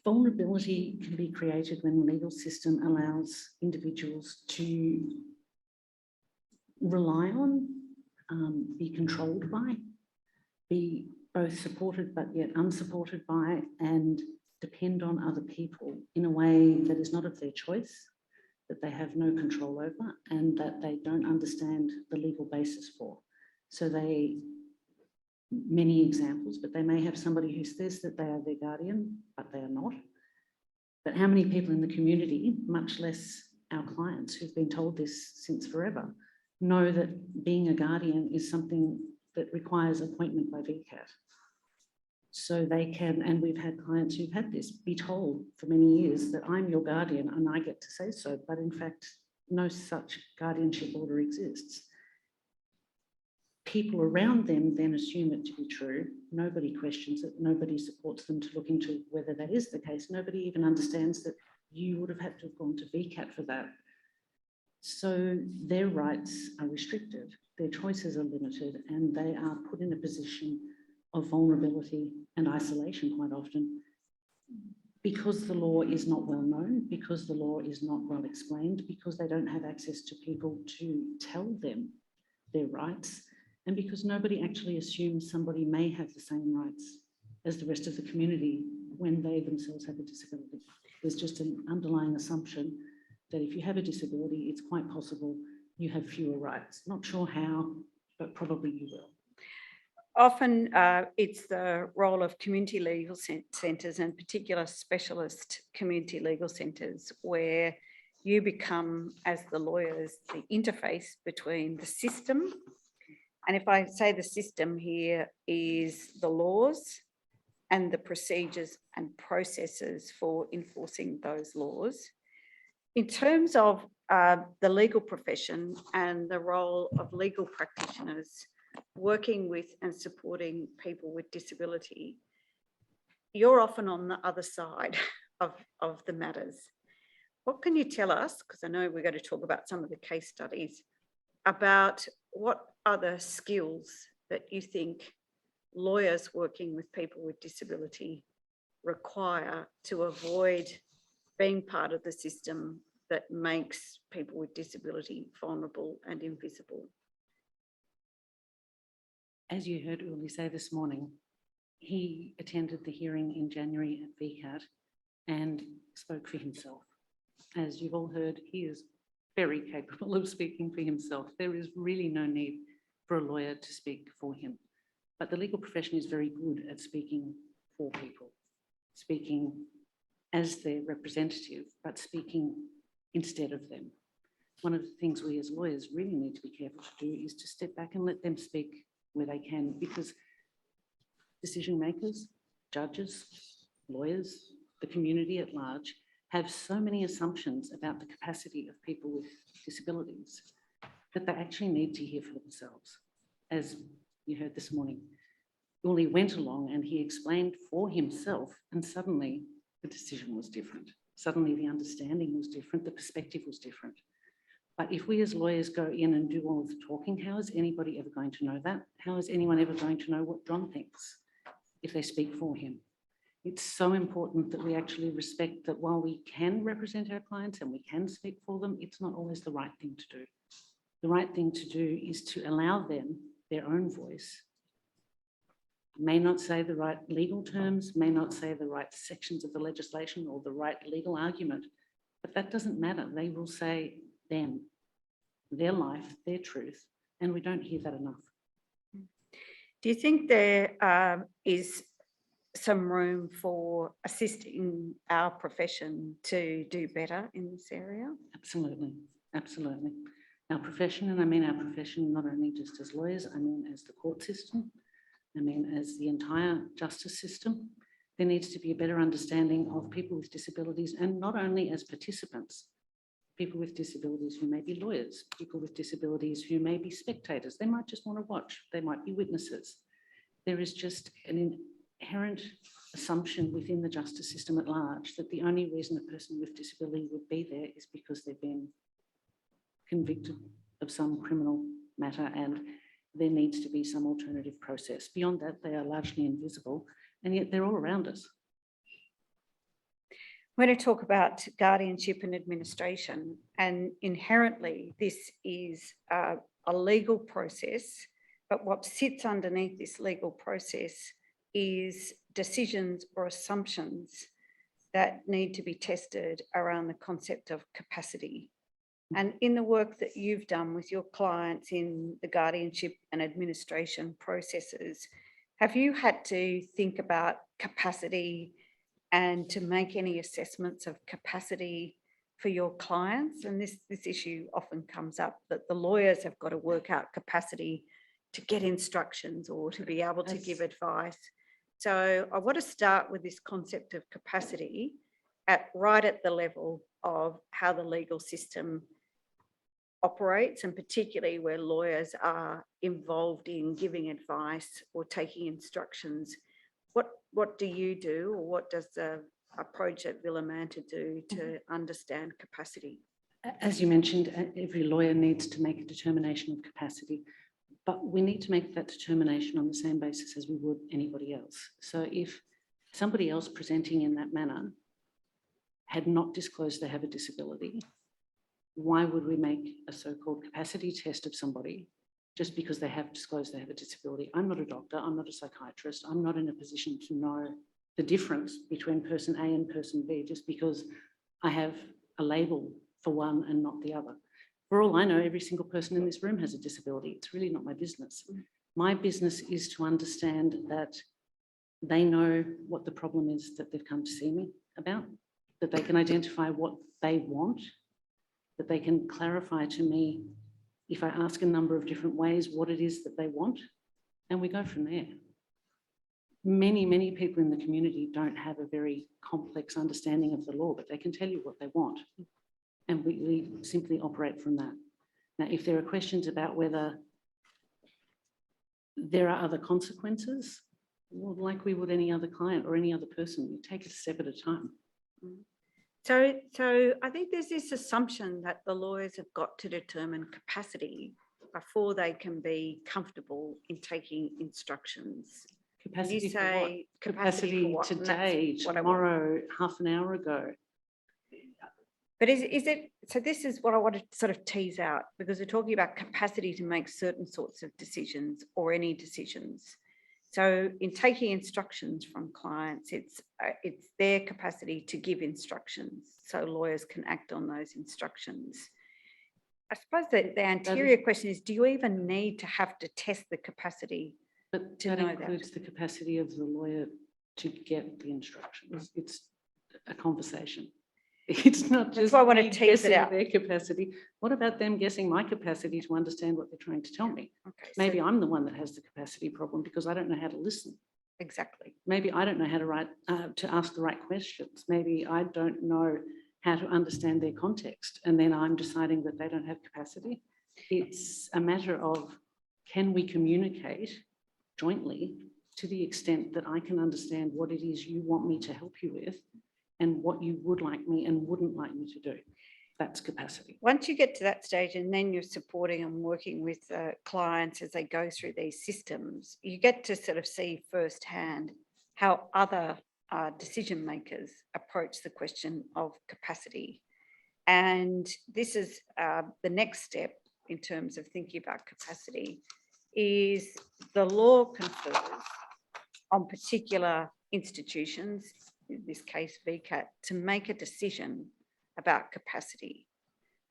[SPEAKER 8] Vulnerability can be created when the legal system allows individuals to rely on, be controlled by, be both supported but yet unsupported by, and depend on other people in a way that is not of their choice, that they have no control over, and that they don't understand the legal basis for. So many examples, but they may have somebody who says that they are their guardian, but they are not. But how many people in the community, much less our clients who've been told this since forever, know that being a guardian is something that requires appointment by VCAT? So they can, and we've had clients who've had this, be told for many years that I'm your guardian and I get to say so, but in fact, no such guardianship order exists. People around them then assume it to be true. Nobody questions it. Nobody supports them to look into whether that is the case. Nobody even understands that you would have had to have gone to VCAT for that. So their rights are restricted, their choices are limited, and they are put in a position of vulnerability and isolation quite often because the law is not well known, because the law is not well explained, because they don't have access to people to tell them their rights, and because nobody actually assumes somebody may have the same rights as the rest of the community when they themselves have a disability. There's just an underlying assumption that if you have a disability, it's quite possible you have fewer rights. Not sure how, but probably you will.
[SPEAKER 3] Often it's the role of community legal centres and particular specialist community legal centres where you become, as the lawyers, the interface between the system. And if I say the system here is the laws and the procedures and processes for enforcing those laws. In terms of the legal profession and the role of legal practitioners working with and supporting people with disability, you're often on the other side of the matters. What can you tell us, because I know we're going to talk about some of the case studies, about what other skills that you think lawyers working with people with disability require to avoid being part of the system that makes people with disability vulnerable and invisible?
[SPEAKER 8] As you heard Uli say this morning, he attended the hearing in January at VCAT and spoke for himself. As you've all heard, he is very capable of speaking for himself. There is really no need for a lawyer to speak for him. But the legal profession is very good at speaking for people, speaking as their representative, but speaking instead of them. One of the things we as lawyers really need to be careful to do is to step back and let them speak where they can, because decision makers, judges, lawyers, the community at large have so many assumptions about the capacity of people with disabilities that they actually need to hear for themselves. As you heard this morning, Uli went along and he explained for himself, and suddenly the decision was different. Suddenly the understanding was different, the perspective was different. But if we as lawyers go in and do all of the talking, how is anybody ever going to know that? How is anyone ever going to know what John thinks if they speak for him? It's so important that we actually respect that while we can represent our clients and we can speak for them, it's not always the right thing to do. The right thing to do is to allow them their own voice. May not say the right legal terms, may not say the right sections of the legislation or the right legal argument, but that doesn't matter. They will say them, their life, their truth, and we don't hear that enough.
[SPEAKER 3] Do you think there is some room for assisting our profession to do better in this area?
[SPEAKER 8] Absolutely, absolutely. Our profession, and I mean our profession not only just as lawyers, I mean as the court system, I mean as the entire justice system, there needs to be a better understanding of people with disabilities, and not only as participants, people with disabilities who may be lawyers, people with disabilities who may be spectators. They might just want to watch, they might be witnesses. There is just an inherent assumption within the justice system at large that the only reason a person with disability would be there is because they've been convicted of some criminal matter and there needs to be some alternative process. Beyond that, they are largely invisible, and yet they're all around us.
[SPEAKER 3] We're going to talk about guardianship and administration, and inherently this is a legal process, but what sits underneath this legal process is decisions or assumptions that need to be tested around the concept of capacity. And in the work that you've done with your clients in the guardianship and administration processes, have you had to think about capacity and to make any assessments of capacity for your clients? And this issue often comes up, that the lawyers have got to work out capacity to get instructions or to be able to give advice. So I want to start with this concept of capacity right at the level of how the legal system operates, and particularly where lawyers are involved in giving advice or taking instructions. What do you do, or what does a project Villamanta do to understand capacity?
[SPEAKER 8] As you mentioned, every lawyer needs to make a determination of capacity, but we need to make that determination on the same basis as we would anybody else. So if somebody else presenting in that manner had not disclosed they have a disability, why would we make a so-called capacity test of somebody just because they have disclosed they have a disability? I'm not a doctor, I'm not a psychiatrist, I'm not in a position to know the difference between person A and person B just because I have a label for one and not the other. For all I know, every single person in this room has a disability. It's really not my business. My business is to understand that they know what the problem is that they've come to see me about, that they can identify what they want, that they can clarify to me, if I ask a number of different ways, what it is that they want, and we go from there. Many people in the community don't have a very complex understanding of the law, but they can tell you what they want. And we simply operate from that. Now, if there are questions about whether there are other consequences, well, like we would any other client or any other person, we take it a step at a time.
[SPEAKER 3] So I think there's this assumption that the lawyers have got to determine capacity before they can be comfortable in taking instructions.
[SPEAKER 8] Capacity
[SPEAKER 3] You
[SPEAKER 8] for what?
[SPEAKER 3] say capacity for what? And that's
[SPEAKER 8] today,
[SPEAKER 3] what I want.
[SPEAKER 8] tomorrow, half an hour ago.
[SPEAKER 3] But is it, so this is what I want to sort of tease out, because we're talking about capacity to make certain sorts of decisions or any decisions. So in taking instructions from clients, it's their capacity to give instructions so lawyers can act on those instructions. I suppose that the anterior question is, do you even need to have to test the capacity?
[SPEAKER 8] But
[SPEAKER 3] to
[SPEAKER 8] that
[SPEAKER 3] know
[SPEAKER 8] includes the capacity of the lawyer to get the instructions. It's a conversation. It's not just
[SPEAKER 3] why I want to
[SPEAKER 8] me
[SPEAKER 3] tease it
[SPEAKER 8] guessing
[SPEAKER 3] out.
[SPEAKER 8] their capacity. What about them guessing my capacity to understand what they're trying to tell me?
[SPEAKER 3] Okay,
[SPEAKER 8] Maybe
[SPEAKER 3] so
[SPEAKER 8] I'm the one that has the capacity problem because I don't know how to listen.
[SPEAKER 3] exactly.
[SPEAKER 8] Maybe I don't know how to ask the right questions. Maybe I don't know how to understand their context, and then I'm deciding that they don't have capacity. It's a matter of, can we communicate jointly to the extent that I can understand what it is you want me to help you with and what you would like me and wouldn't like me to do. That's capacity.
[SPEAKER 3] Once you get to that stage and then you're supporting and working with clients as they go through these systems, you get to sort of see firsthand how other decision makers approach the question of capacity. And this is the next step in terms of thinking about capacity, is the law confers on particular institutions, in this case VCAT, to make a decision about capacity.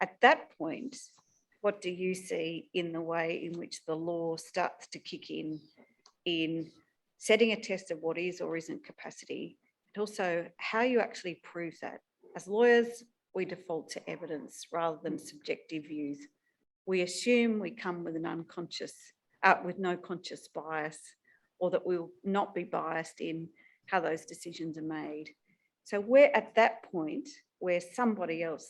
[SPEAKER 3] At that point, what do you see in the way in which the law starts to kick in setting a test of what is or isn't capacity, and also how you actually prove that? As lawyers, we default to evidence rather than subjective views. We assume we come with an unconscious, with no conscious bias, or that we'll not be biased in how those decisions are made. So we're at that point where somebody else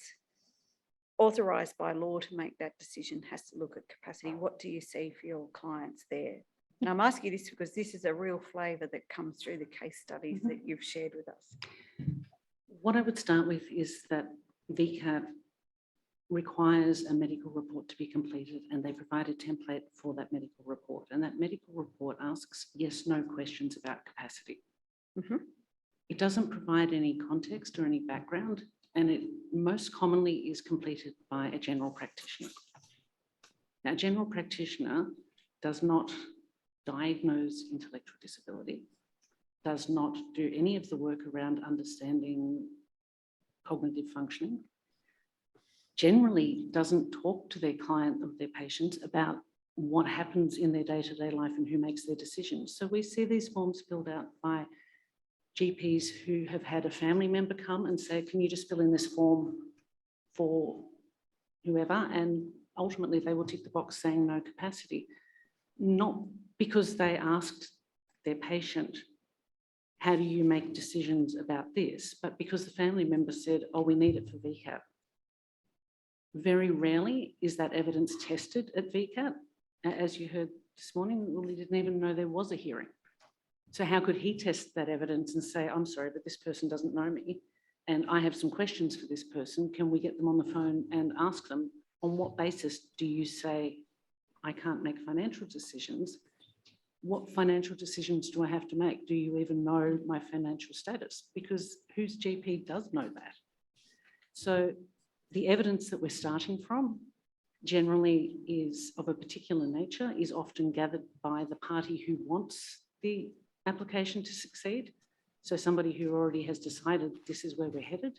[SPEAKER 3] authorised by law to make that decision has to look at capacity. What do you see for your clients there? And I'm asking you this because this is a real flavour that comes through the case studies that you've shared with us.
[SPEAKER 8] What I would start with is that VCAT requires a medical report to be completed, and they provide a template for that medical report. And that medical report asks yes/no questions about capacity. It doesn't provide any context or any background, and it most commonly is completed by a general practitioner. Now, a general practitioner does not diagnose intellectual disability, does not do any of the work around understanding cognitive functioning, generally doesn't talk to their client or their patients about what happens in their day-to-day life and who makes their decisions. So we see these forms filled out by GPs who have had a family member come and say, can you just fill in this form for whoever? And ultimately they will tick the box saying no capacity, not because they asked their patient, how do you make decisions about this? But because the family member said, oh, we need it for VCAT. Very rarely is that evidence tested at VCAT. As you heard this morning, Willie didn't even know there was a hearing. So how could he test that evidence and say, I'm sorry, but this person doesn't know me and I have some questions for this person. Can we get them on the phone and ask them, on what basis do you say I can't make financial decisions? What financial decisions do I have to make? Do you even know my financial status? Because whose GP does know that? So the evidence that we're starting from generally is of a particular nature, is often gathered by the party who wants the application to succeed. So somebody who already has decided this is where we're headed.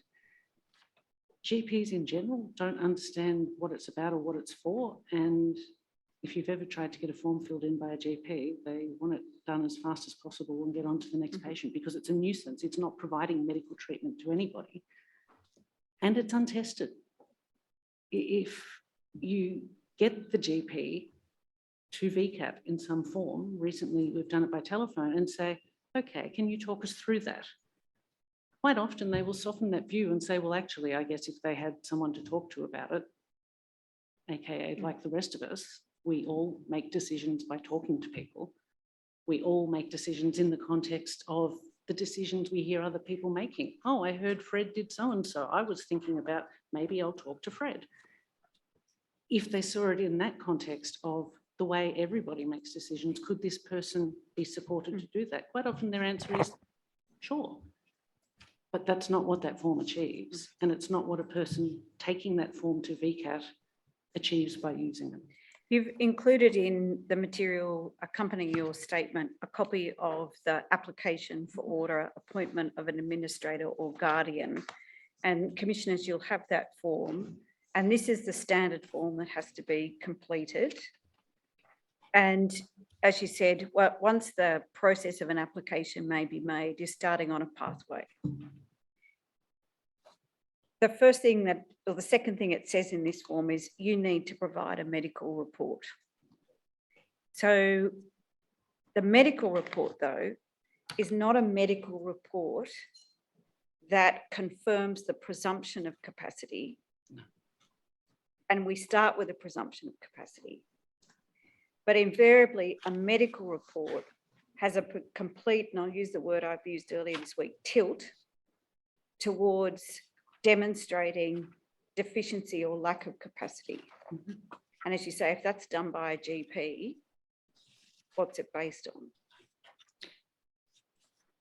[SPEAKER 8] GPs in general don't understand what it's about or what it's for. And if you've ever tried to get a form filled in by a GP, they want it done as fast as possible and get on to the next patient because it's a nuisance. It's not providing medical treatment to anybody. And it's untested. If you get the GP to VCAT in some form, recently we've done it by telephone, and say, okay, can you talk us through that? Quite often they will soften that view and say, well, actually, I guess if they had someone to talk to about it, AKA like the rest of us, we all make decisions by talking to people. We all make decisions in the context of the decisions we hear other people making. Oh, I heard Fred did so-and-so. I was thinking about maybe I'll talk to Fred. If they saw it in that context of the way everybody makes decisions, could this person be supported to do that? Quite often their answer is, sure. But that's not what that form achieves. And it's not what a person taking that form to VCAT achieves by using them.
[SPEAKER 3] You've included in the material accompanying your statement a copy of the application for order appointment of an administrator or guardian. And commissioners, you'll have that form. And this is the standard form that has to be completed. And as you said, well, once the process of an application may be made, you're starting on a pathway. The first thing that, or the second thing it says in this form is you need to provide a medical report. So the medical report, though, is not a medical report that confirms the presumption of capacity. And we start with a presumption of capacity. But invariably, a medical report has a complete, and I'll use the word I've used earlier this week, tilt towards demonstrating deficiency or lack of capacity. And as you say, if that's done by a GP, what's it based on?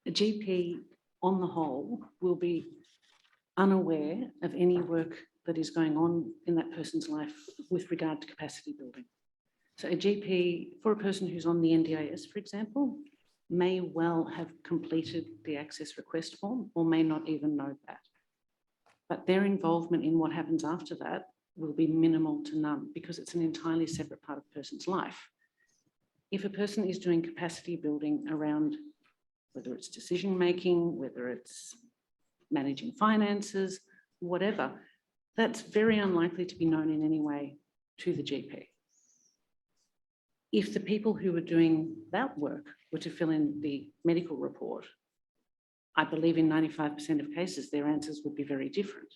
[SPEAKER 8] A GP, on the whole, will be unaware of any work that is going on in that person's life with regard to capacity building. So a GP, for a person who's on the NDIS, for example, may well have completed the access request form or may not even know that. But their involvement in what happens after that will be minimal to none because it's an entirely separate part of a person's life. If a person is doing capacity building around whether it's decision-making, whether it's managing finances, whatever, that's very unlikely to be known in any way to the GP. If the people who are doing that work were to fill in the medical report, I believe in 95% of cases, their answers would be very different.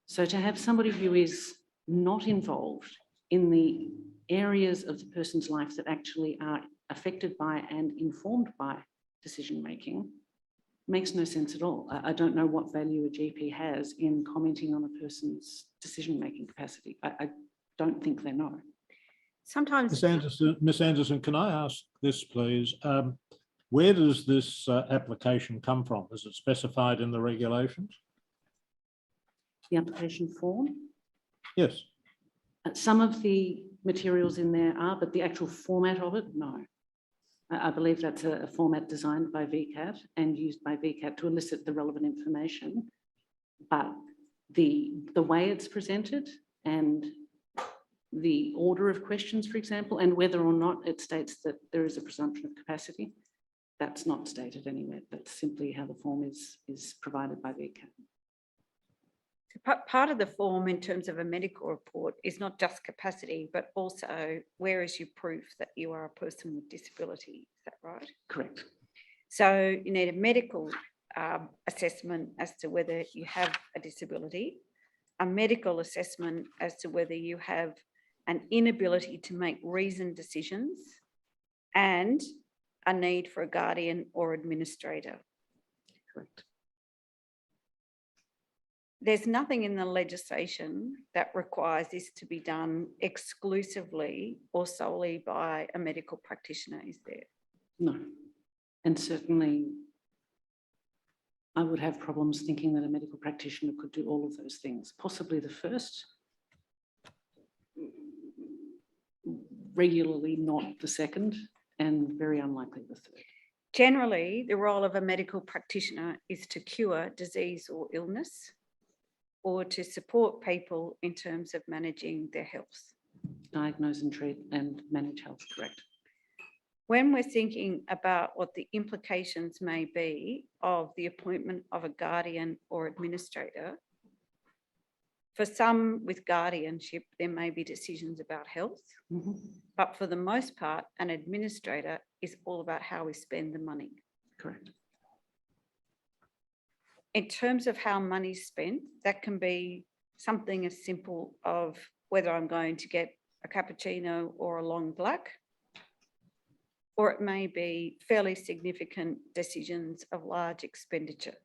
[SPEAKER 8] So to have somebody who is not involved in the areas of the person's life that actually are affected by and informed by decision-making makes no sense at all. I don't know what value a GP has in commenting on a person's decision-making capacity. I don't think they know.
[SPEAKER 3] Sometimes.
[SPEAKER 2] Ms. Anderson, can I ask this, please? Where does this application come from? Is it specified in the regulations?
[SPEAKER 8] The application form?
[SPEAKER 2] Yes.
[SPEAKER 8] Some of the materials in there are, but the actual format of it, no. I believe that's a format designed by VCAT and used by VCAT to elicit the relevant information. But the way it's presented and the order of questions, for example, and whether or not it states that there is a presumption of capacity, that's not stated anywhere. That's simply how the form is provided by VCAT.
[SPEAKER 3] Part of the form in terms of a medical report is not just capacity, but also where is your proof that you are a person with disability? Is that right?
[SPEAKER 8] Correct.
[SPEAKER 3] So you need a medical assessment as to whether you have a disability, a medical assessment as to whether you have an inability to make reasoned decisions, and a need for a guardian or administrator.
[SPEAKER 8] Correct.
[SPEAKER 3] There's nothing in the legislation that requires this to be done exclusively or solely by a medical practitioner, is there?
[SPEAKER 8] No. And certainly I would have problems thinking that a medical practitioner could do all of those things. Possibly the first, regularly not the second, and very unlikely the third.
[SPEAKER 3] Generally, the role of a medical practitioner is to cure disease or illness, or to support people in terms of managing their health.
[SPEAKER 8] Diagnose and treat and manage health, correct?
[SPEAKER 3] When we're thinking about what the implications may be of the appointment of a guardian or administrator, for some with guardianship, there may be decisions about health, but for the most part, an administrator is all about how we spend the money.
[SPEAKER 8] Correct.
[SPEAKER 3] In terms of how money's spent, that can be something as simple of whether I'm going to get a cappuccino or a long black, or it may be fairly significant decisions of large expenditure.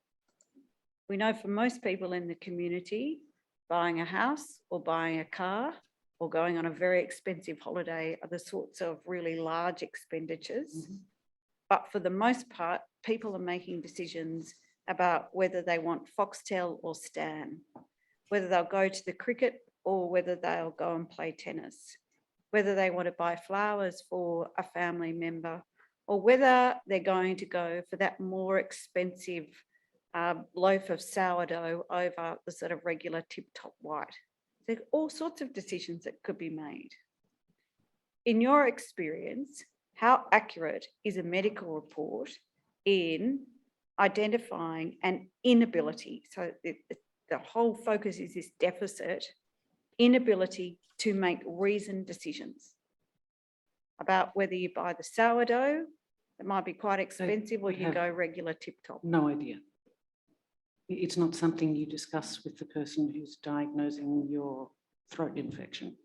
[SPEAKER 3] We know for most people in the community, buying a house or buying a car or going on a very expensive holiday are the sorts of really large expenditures. But for the most part, people are making decisions about whether they want Foxtel or Stan, whether they'll go to the cricket or whether they'll go and play tennis, whether they want to buy flowers for a family member, or whether they're going to go for that more expensive loaf of sourdough over the sort of regular tip-top white. There are all sorts of decisions that could be made. In your experience, how accurate is a medical report in identifying an inability? So the whole focus is this deficit, inability to make reasoned decisions about whether you buy the sourdough, that might be quite expensive, or you go regular tip-top.
[SPEAKER 8] No idea. It's not something you discuss with the person who's diagnosing your throat infection.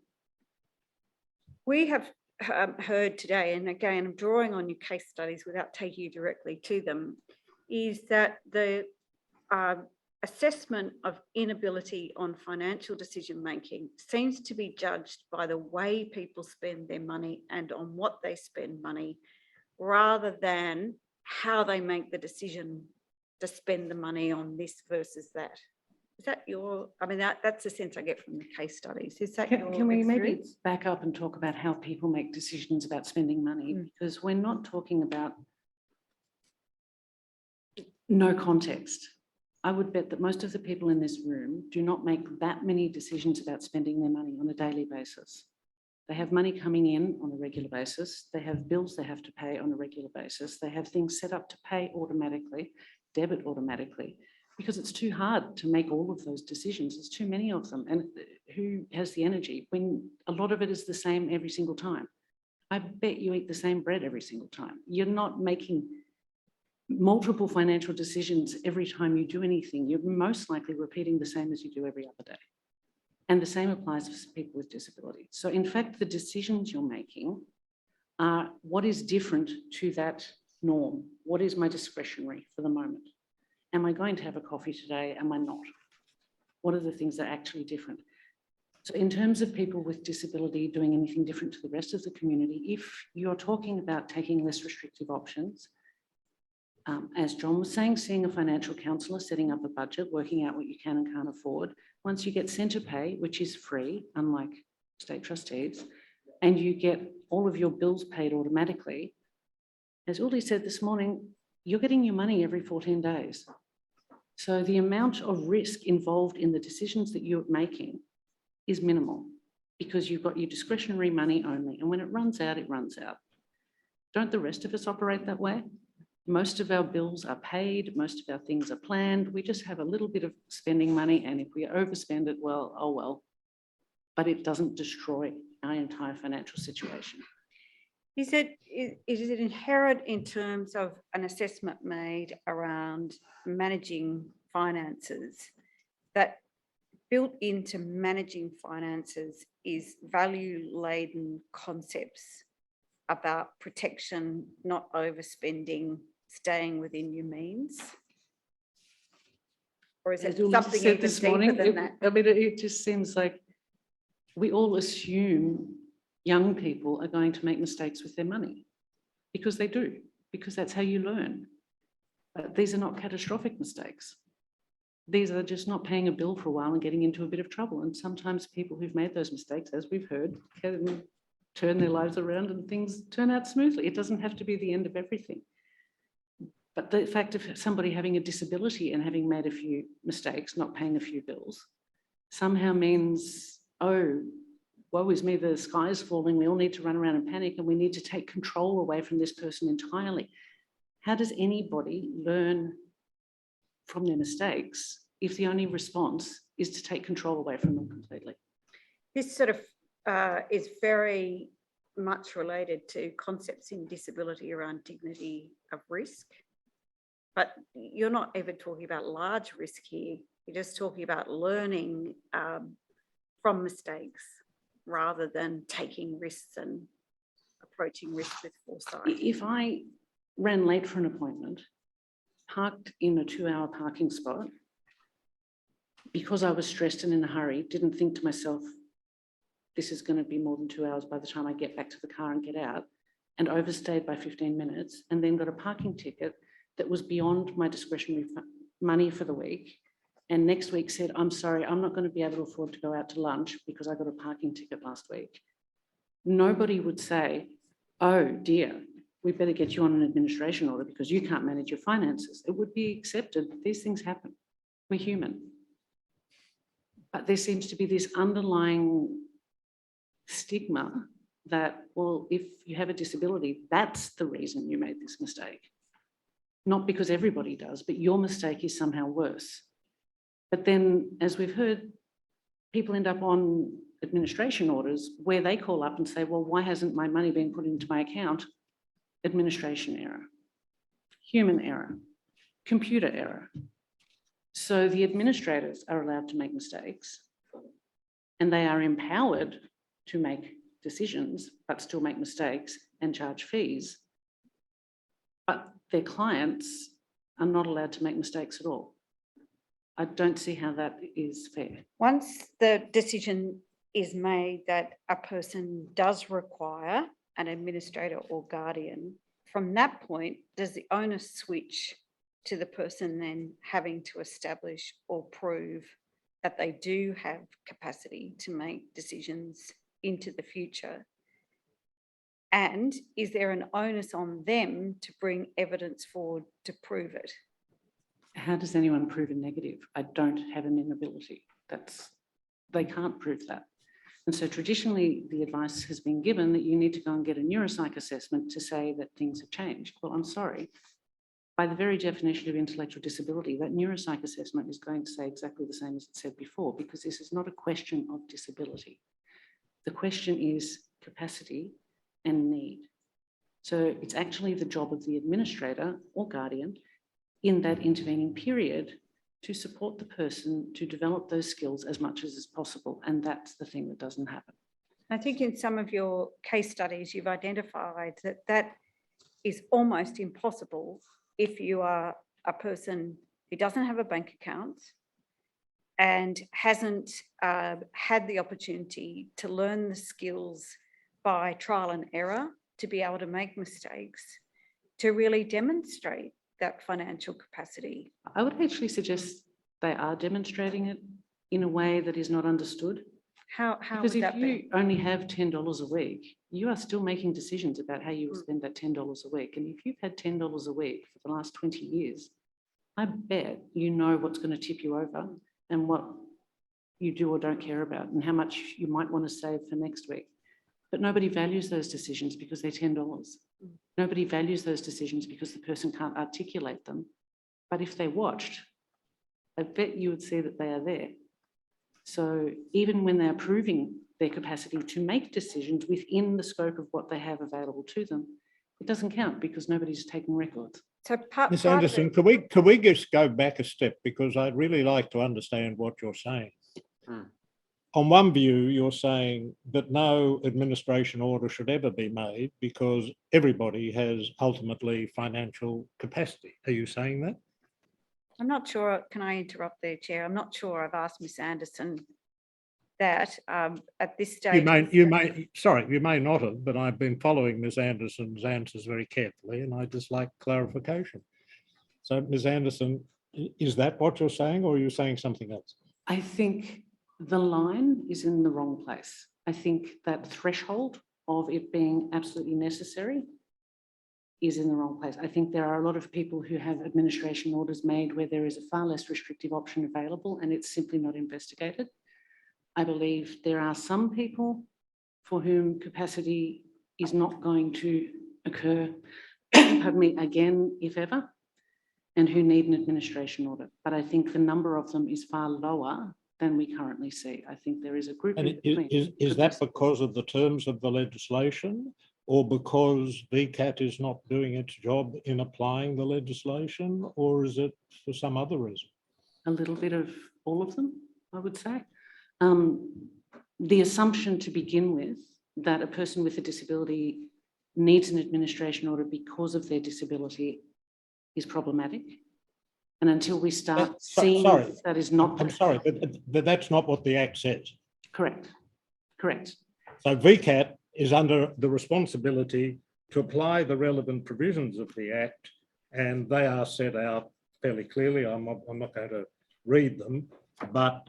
[SPEAKER 3] We have heard today, and again, I'm drawing on your case studies without taking you directly to them, is that the assessment of inability on financial decision-making seems to be judged by the way people spend their money and on what they spend money, rather than how they make the decision to spend the money on this versus that. Is that your, I mean, that's the sense I get from the case studies. Is that your
[SPEAKER 8] Can we maybe
[SPEAKER 3] experience?
[SPEAKER 8] back up and talk about how people make decisions about spending money? Because we're not talking about no context. I would bet that most of the people in this room do not make that many decisions about spending their money on a daily basis. They have money coming in on a regular basis. They have bills they have to pay on a regular basis. They have things set up to pay automatically, debit automatically, because it's too hard to make all of those decisions. There's too many of them. And who has the energy when a lot of it is the same every single time? I bet you eat the same bread every single time. You're not making multiple financial decisions every time you do anything. You're most likely repeating the same as you do every other day. And the same applies for people with disability. So in fact, the decisions you're making are what is different to that norm. What is my discretionary for the moment? Am I going to have a coffee today? Am I not? What are the things that are actually different? So in terms of people with disability doing anything different to the rest of the community, if you're talking about taking less restrictive options, as John was saying, seeing a financial counsellor, setting up a budget, working out what you can and can't afford. Once you get centre pay, which is free, unlike state trustees, and you get all of your bills paid automatically, as Uli said this morning, you're getting your money every 14 days. So the amount of risk involved in the decisions that you're making is minimal, because you've got your discretionary money only. And when it runs out, it runs out. Don't the rest of us operate that way? Most of our bills are paid, most of our things are planned. We just have a little bit of spending money, and if we overspend it, well, oh well. But it doesn't destroy our entire financial situation.
[SPEAKER 3] Is it inherent in terms of an assessment made around managing finances, that built into managing finances is value-laden concepts about protection, not overspending, staying within your means? Or is it something even deeper than that?
[SPEAKER 8] I mean, it just seems like we all assume young people are going to make mistakes with their money, because they do, because that's how you learn. But these are not catastrophic mistakes. These are just not paying a bill for a while and getting into a bit of trouble. And sometimes people who've made those mistakes, as we've heard, can turn their lives around and things turn out smoothly. It doesn't have to be the end of everything. But the fact of somebody having a disability and having made a few mistakes, not paying a few bills, somehow means, oh, woe is me, the sky is falling, we all need to run around and panic, and we need to take control away from this person entirely. How does anybody learn from their mistakes if the only response is to take control away from them completely?
[SPEAKER 3] This sort of is very much related to concepts in disability around dignity of risk. But you're not even talking about large risk here. You're just talking about learning from mistakes rather than taking risks and approaching risks with foresight.
[SPEAKER 8] If I ran late for an appointment, parked in a 2-hour parking spot, because I was stressed and in a hurry, didn't think to myself, this is going to be more than 2 hours by the time I get back to the car and get out, and overstayed by 15 minutes, and then got a parking ticket that was beyond my discretionary money for the week. And next week said, I'm sorry, I'm not going to be able to afford to go out to lunch because I got a parking ticket last week. Nobody would say, oh dear, we better get you on an administration order because you can't manage your finances. It would be accepted. These things happen. We're human. But there seems to be this underlying stigma that, well, if you have a disability, that's the reason you made this mistake. Not because everybody does, but your mistake is somehow worse. But then, as we've heard, people end up on administration orders where they call up and say, well, why hasn't my money been put into my account? Administration error, human error, computer error. So the administrators are allowed to make mistakes and they are empowered to make decisions, but still make mistakes and charge fees. But their clients are not allowed to make mistakes at all. I don't see how that is fair.
[SPEAKER 3] Once the decision is made that a person does require an administrator or guardian, from that point, does the onus switch to the person then having to establish or prove that they do have capacity to make decisions into the future? And is there an onus on them to bring evidence forward to prove it?
[SPEAKER 8] How does anyone prove a negative? I don't have an inability. They can't prove that. And so traditionally, the advice has been given that you need to go and get a neuropsych assessment to say that things have changed. Well, I'm sorry. By the very definition of intellectual disability, that neuropsych assessment is going to say exactly the same as it said before, because this is not a question of disability. The question is capacity and need. So it's actually the job of the administrator or guardian in that intervening period to support the person to develop those skills as much as is possible. And that's the thing that doesn't happen.
[SPEAKER 3] I think in some of your case studies, you've identified that that is almost impossible if you are a person who doesn't have a bank account and hasn't had the opportunity to learn the skills by trial and error to be able to make mistakes, to really demonstrate that financial capacity.
[SPEAKER 8] I would actually suggest they are demonstrating it in a way that is not understood.
[SPEAKER 3] How
[SPEAKER 8] Because
[SPEAKER 3] would
[SPEAKER 8] if
[SPEAKER 3] that
[SPEAKER 8] you
[SPEAKER 3] be?
[SPEAKER 8] only have $10 a week, you are still making decisions about how you will spend that $10 a week. And if you've had $10 a week for the last 20 years, I bet you know what's going to tip you over and what you do or don't care about and how much you might want to save for next week. But nobody values those decisions because they're $10. Nobody values those decisions because the person can't articulate them. But if they watched, I bet you would see that they are there. So even when they're proving their capacity to make decisions within the scope of what they have available to them, it doesn't count because nobody's taking records.
[SPEAKER 3] So part
[SPEAKER 2] Ms.
[SPEAKER 3] of
[SPEAKER 2] Anderson,
[SPEAKER 3] it-
[SPEAKER 2] could we just go back a step, because I'd really like to understand what you're saying. On one view, you're saying that no administration order should ever be made because everybody has ultimately financial capacity. Are you saying that?
[SPEAKER 3] I'm not sure, can I interrupt there, Chair? I'm not sure I've asked Ms. Anderson that at this stage.
[SPEAKER 2] You may not have, but I've been following Ms. Anderson's answers very carefully and I just like clarification. So Ms. Anderson, is that what you're saying or are you saying something else?
[SPEAKER 8] I think the line is in the wrong place. I think that threshold of it being absolutely necessary is in the wrong place. I think there are a lot of people who have administration orders made where there is a far less restrictive option available and it's simply not investigated. I believe there are some people for whom capacity is not going to occur, pardon me, again, if ever, and who need an administration order. But I think the number of them is far lower than we currently see. I think there is a group.
[SPEAKER 2] And is that because of the terms of the legislation, or because VCAT is not doing its job in applying the legislation, or is it for some other reason?
[SPEAKER 8] A little bit of all of them, I would say. The assumption to begin with that a person with a disability needs an administration order because of their disability is problematic. And until we start seeing that is not.
[SPEAKER 2] I'm sorry, but that's not what the Act says.
[SPEAKER 8] Correct. Correct.
[SPEAKER 2] So VCAT is under the responsibility to apply the relevant provisions of the Act, and they are set out fairly clearly. I'm not going to read them, but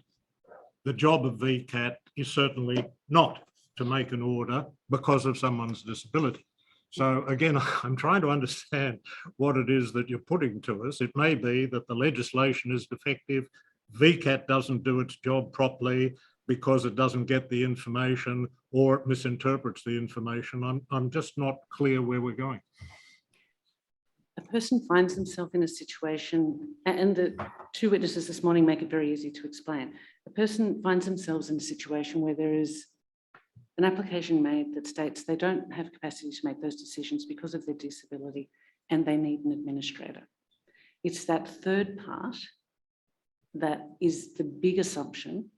[SPEAKER 2] the job of VCAT is certainly not to make an order because of someone's disability. So again, I'm trying to understand what it is that you're putting to us. It may be that the legislation is defective, VCAT doesn't do its job properly because it doesn't get the information or it misinterprets the information. I'm just not clear where we're going.
[SPEAKER 8] A person finds themselves in a situation, and the two witnesses this morning make it very easy to explain. A person finds themselves in a situation where there is an application made that states they don't have capacity to make those decisions because of their disability and they need an administrator. It's that third part that is the big assumption,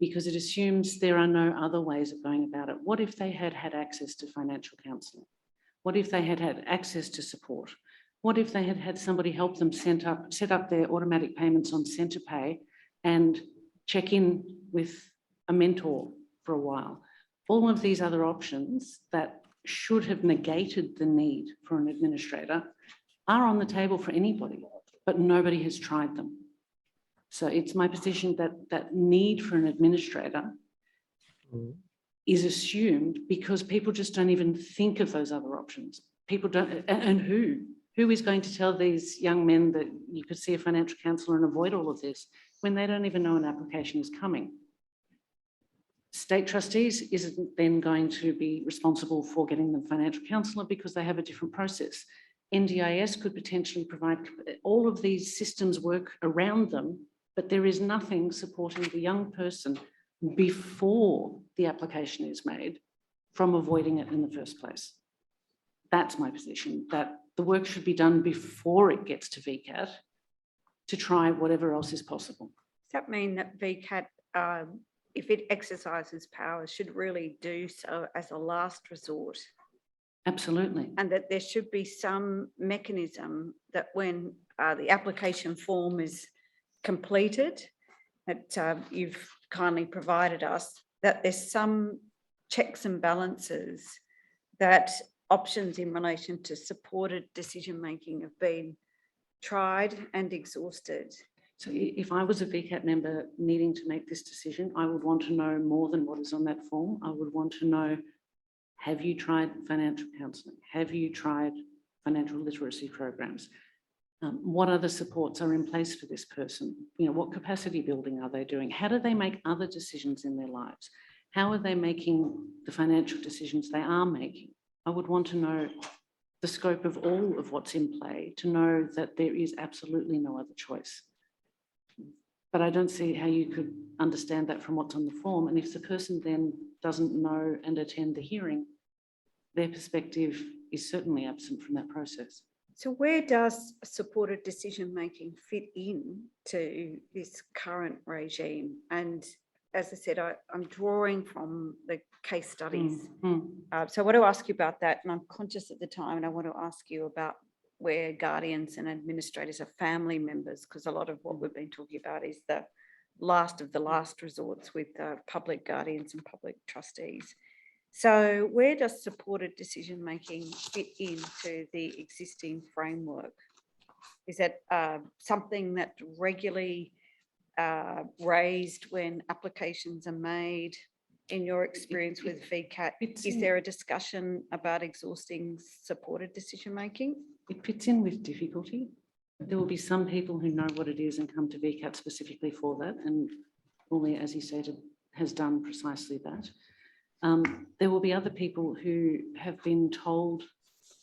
[SPEAKER 8] because it assumes there are no other ways of going about it. What if they had had access to financial counselling? What if they had had access to support? What if they had had somebody help them set up their automatic payments on CentrePay and check in with a mentor for a while? All of these other options that should have negated the need for an administrator are on the table for anybody, but nobody has tried them. So it's my position that that need for an administrator is assumed because people just don't even think of those other options. People don't, and who is going to tell these young men that you could see a financial counsellor and avoid all of this when they don't even know an application is coming? State trustees isn't then going to be responsible for getting them financial counsellor because they have a different process. NDIS could potentially provide, all of these systems work around them, but there is nothing supporting the young person before the application is made from avoiding it in the first place. That's my position, that the work should be done before it gets to VCAT to try whatever else is possible.
[SPEAKER 3] Does that mean that VCAT, if it exercises powers, should really do so as a last resort?
[SPEAKER 8] Absolutely.
[SPEAKER 3] And that there should be some mechanism that when the application form is completed, that you've kindly provided us, that there's some checks and balances, that options in relation to supported decision-making have been tried and exhausted.
[SPEAKER 8] So if I was a VCAT member needing to make this decision, I would want to know more than what is on that form. I would want to know, have you tried financial counselling? Have you tried financial literacy programs? What other supports are in place for this person? You know, what capacity building are they doing? How do they make other decisions in their lives? How are they making the financial decisions they are making? I would want to know the scope of all of what's in play to know that there is absolutely no other choice. But I don't see how you could understand that from what's on the form. And if the person then doesn't know and attend the hearing, their perspective is certainly absent from that process.
[SPEAKER 3] So where does supported decision-making fit in to this current regime? And as I said, I'm drawing from the case studies. So I want to ask you about that, and I'm conscious at the time, and I want to ask you about where guardians and administrators are family members, because a lot of what we've been talking about is the last of the last resorts with public guardians and public trustees. So where does supported decision-making fit into the existing framework? Is that something that regularly raised when applications are made? in your experience with VCAT?
[SPEAKER 8] It's
[SPEAKER 3] Is
[SPEAKER 8] in-
[SPEAKER 3] there a discussion about exhausting supported decision-making?
[SPEAKER 8] It fits in with difficulty. There will be some people who know what it is and come to VCAT specifically for that, and Ollie, as he stated, has done precisely that. There will be other people who have been told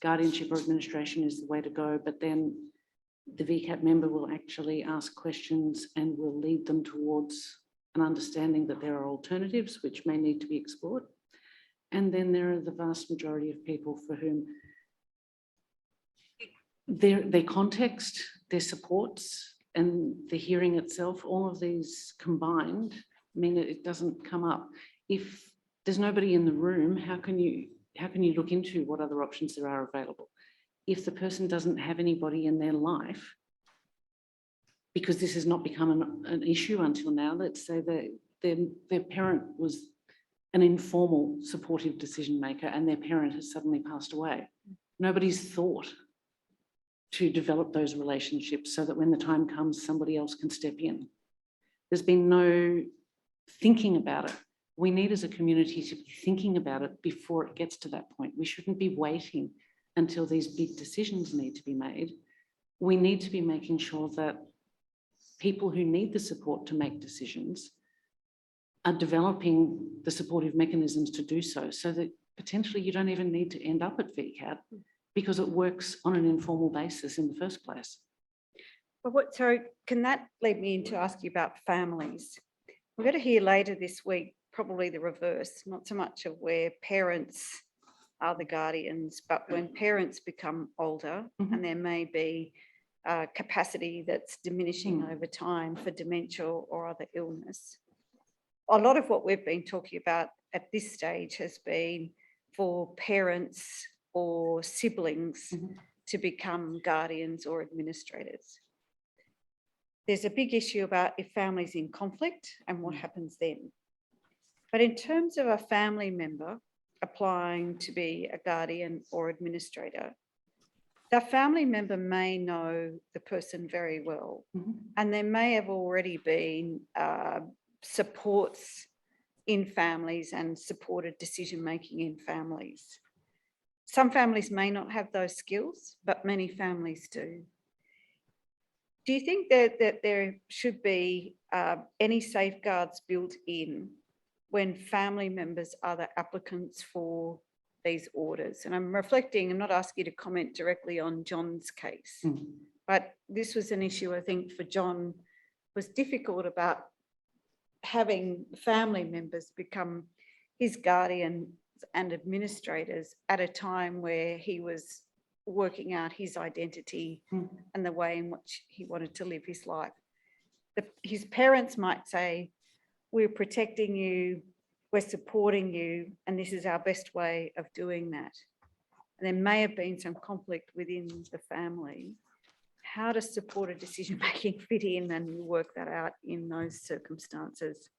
[SPEAKER 8] guardianship or administration is the way to go, but then the VCAT member will actually ask questions and will lead them towards an understanding that there are alternatives which may need to be explored. And then there are the vast majority of people for whom their context, their supports, and the hearing itself, all of these combined mean that it doesn't come up. If there's nobody in the room, how can you look into what other options there are available? If the person doesn't have anybody in their life, because this has not become an issue until now, let's say that their parent was an informal supportive decision maker and their parent has suddenly passed away. Nobody's thought to develop those relationships so that when the time comes, somebody else can step in. There's been no thinking about it. We need as a community to be thinking about it before it gets to that point. We shouldn't be waiting until these big decisions need to be made. We need to be making sure that people who need the support to make decisions are developing the supportive mechanisms to do so, so that potentially you don't even need to end up at VCAT because it works on an informal basis in the first place.
[SPEAKER 3] But so can that lead me into ask you about families? We're going to hear later this week, probably the reverse, not so much of where parents are the guardians, but when parents become older and there may be capacity that's diminishing over time for dementia or other illness. A lot of what we've been talking about at this stage has been for parents or siblings to become guardians or administrators. There's a big issue about if families in conflict and what happens then. But in terms of a family member applying to be a guardian or administrator, the family member may know the person very well, and there may have already been supports in families and supported decision-making in families. Some families may not have those skills, but many families do. Do you think that there should be any safeguards built in when family members are the applicants for these orders? And I'm reflecting, I'm not asking you to comment directly on John's case, but this was an issue I think for John was difficult about having family members become his guardian and administrators at a time where he was working out his identity and the way in which he wanted to live his life. His parents might say, we're protecting you, we're supporting you, and this is our best way of doing that. And there may have been some conflict within the family. How does supported decision-making fit in and you work that out in those circumstances?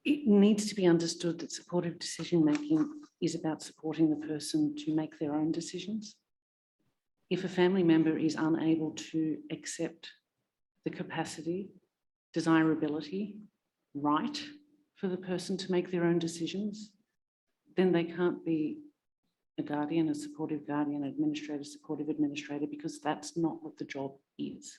[SPEAKER 8] It needs to be understood that supportive decision-making is about supporting the person to make their own decisions. If a family member is unable to accept the capacity, desirability, right for the person to make their own decisions, then they can't be a guardian, a supportive guardian, administrator, supportive administrator, because that's not what the job is.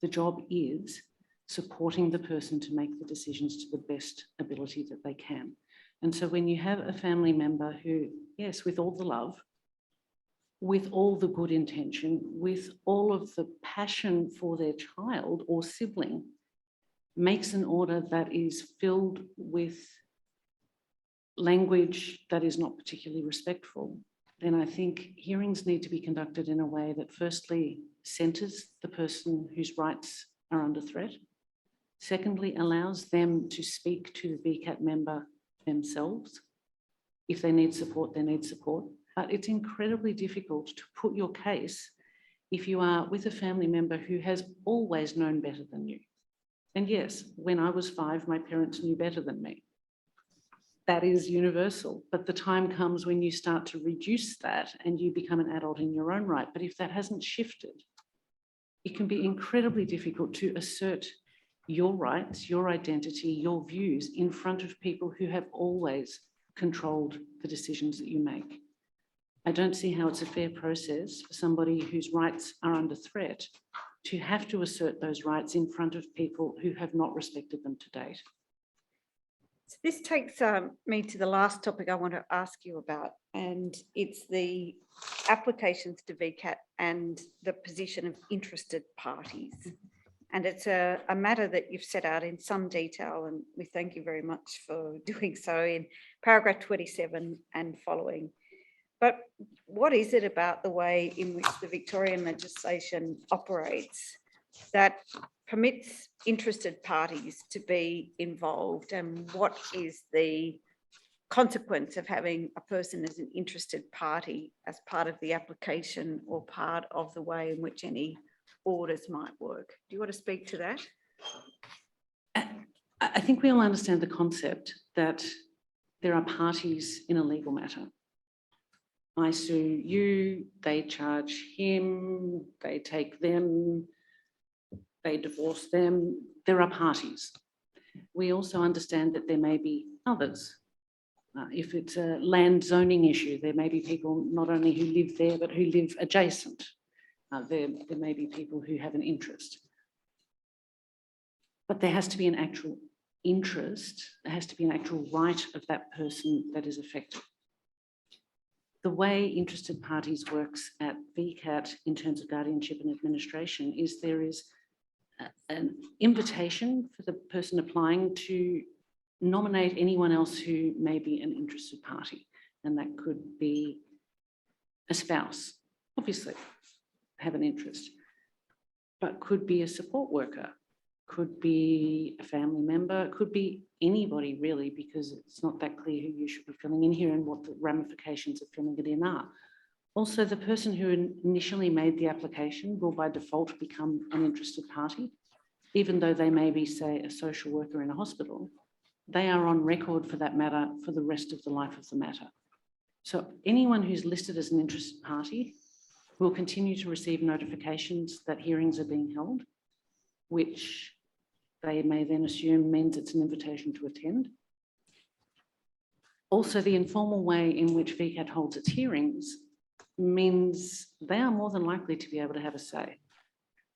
[SPEAKER 8] The job is supporting the person to make the decisions to the best ability that they can. And so when you have a family member who, yes, with all the love, with all the good intention, with all of the passion for their child or sibling, makes an order that is filled with language that is not particularly respectful, then I think hearings need to be conducted in a way that firstly centres the person whose rights are under threat, secondly allows them to speak to the VCAT member themselves. If they need support, they need support. But it's incredibly difficult to put your case if you are with a family member who has always known better than you. And yes, when I was 5, my parents knew better than me. That is universal, but the time comes when you start to reduce that and you become an adult in your own right. But if that hasn't shifted, it can be incredibly difficult to assert your rights, your identity, your views in front of people who have always controlled the decisions that you make. I don't see how it's a fair process for somebody whose rights are under threat to have to assert those rights in front of people who have not respected them to date.
[SPEAKER 3] So this takes me to the last topic I want to ask you about, and it's the applications to VCAT and the position of interested parties. And it's a matter that you've set out in some detail, and we thank you very much for doing so in paragraph 27 and following. But what is it about the way in which the Victorian legislation operates that permits interested parties to be involved, and what is the consequence of having a person as an interested party as part of the application or part of the way in which any orders might work? Do you want to speak to that?
[SPEAKER 8] I think we all understand the concept that there are parties in a legal matter. I sue you, they charge him, they take them, they divorce them. There are parties. We also understand that there may be others. If it's a land zoning issue, there may be people not only who live there, but who live adjacent. There may be people who have an interest. But there has to be an actual interest, there has to be an actual right of that person that is affected. The way interested parties works at VCAT in terms of guardianship and administration is there is an invitation for the person applying to nominate anyone else who may be an interested party. And that could be a spouse, obviously, have an interest, but could be a support worker, could be a family member, could be anybody really, because it's not that clear who you should be filling in here and what the ramifications of filling it in are. Also, the person who initially made the application will by default become an interested party, even though they may be, say, a social worker in a hospital. They are on record for that matter for the rest of the life of the matter. So anyone who's listed as an interested party will continue to receive notifications that hearings are being held, which they may then assume means it's an invitation to attend. Also, the informal way in which VCAT holds its hearings means they are more than likely to be able to have a say.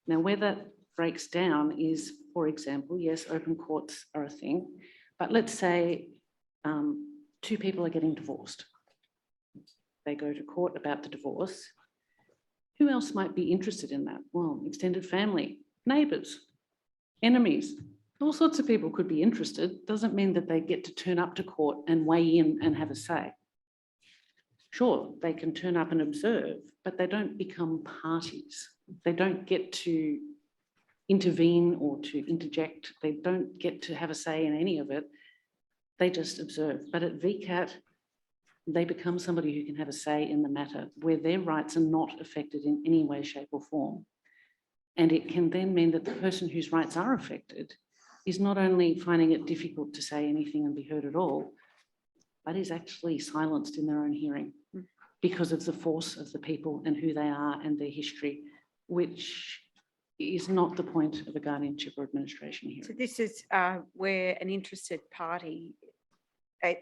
[SPEAKER 8] Now, where that breaks down is, for example, yes, open courts are a thing, but let's say two people are getting divorced. They go to court about the divorce. Who else might be interested in that? Well, extended family, neighbours, enemies, all sorts of people could be interested. Doesn't mean that they get to turn up to court and weigh in and have a say. Sure, they can turn up and observe, but they don't become parties. They don't get to intervene or to interject. They don't get to have a say in any of it. They just observe. But at VCAT, they become somebody who can have a say in the matter where their rights are not affected in any way, shape or form. And it can then mean that the person whose rights are affected is not only finding it difficult to say anything and be heard at all, but is actually silenced in their own hearing because of the force of the people and who they are and their history, which is not the point of a guardianship or administration hearing.
[SPEAKER 3] So this is where an interested party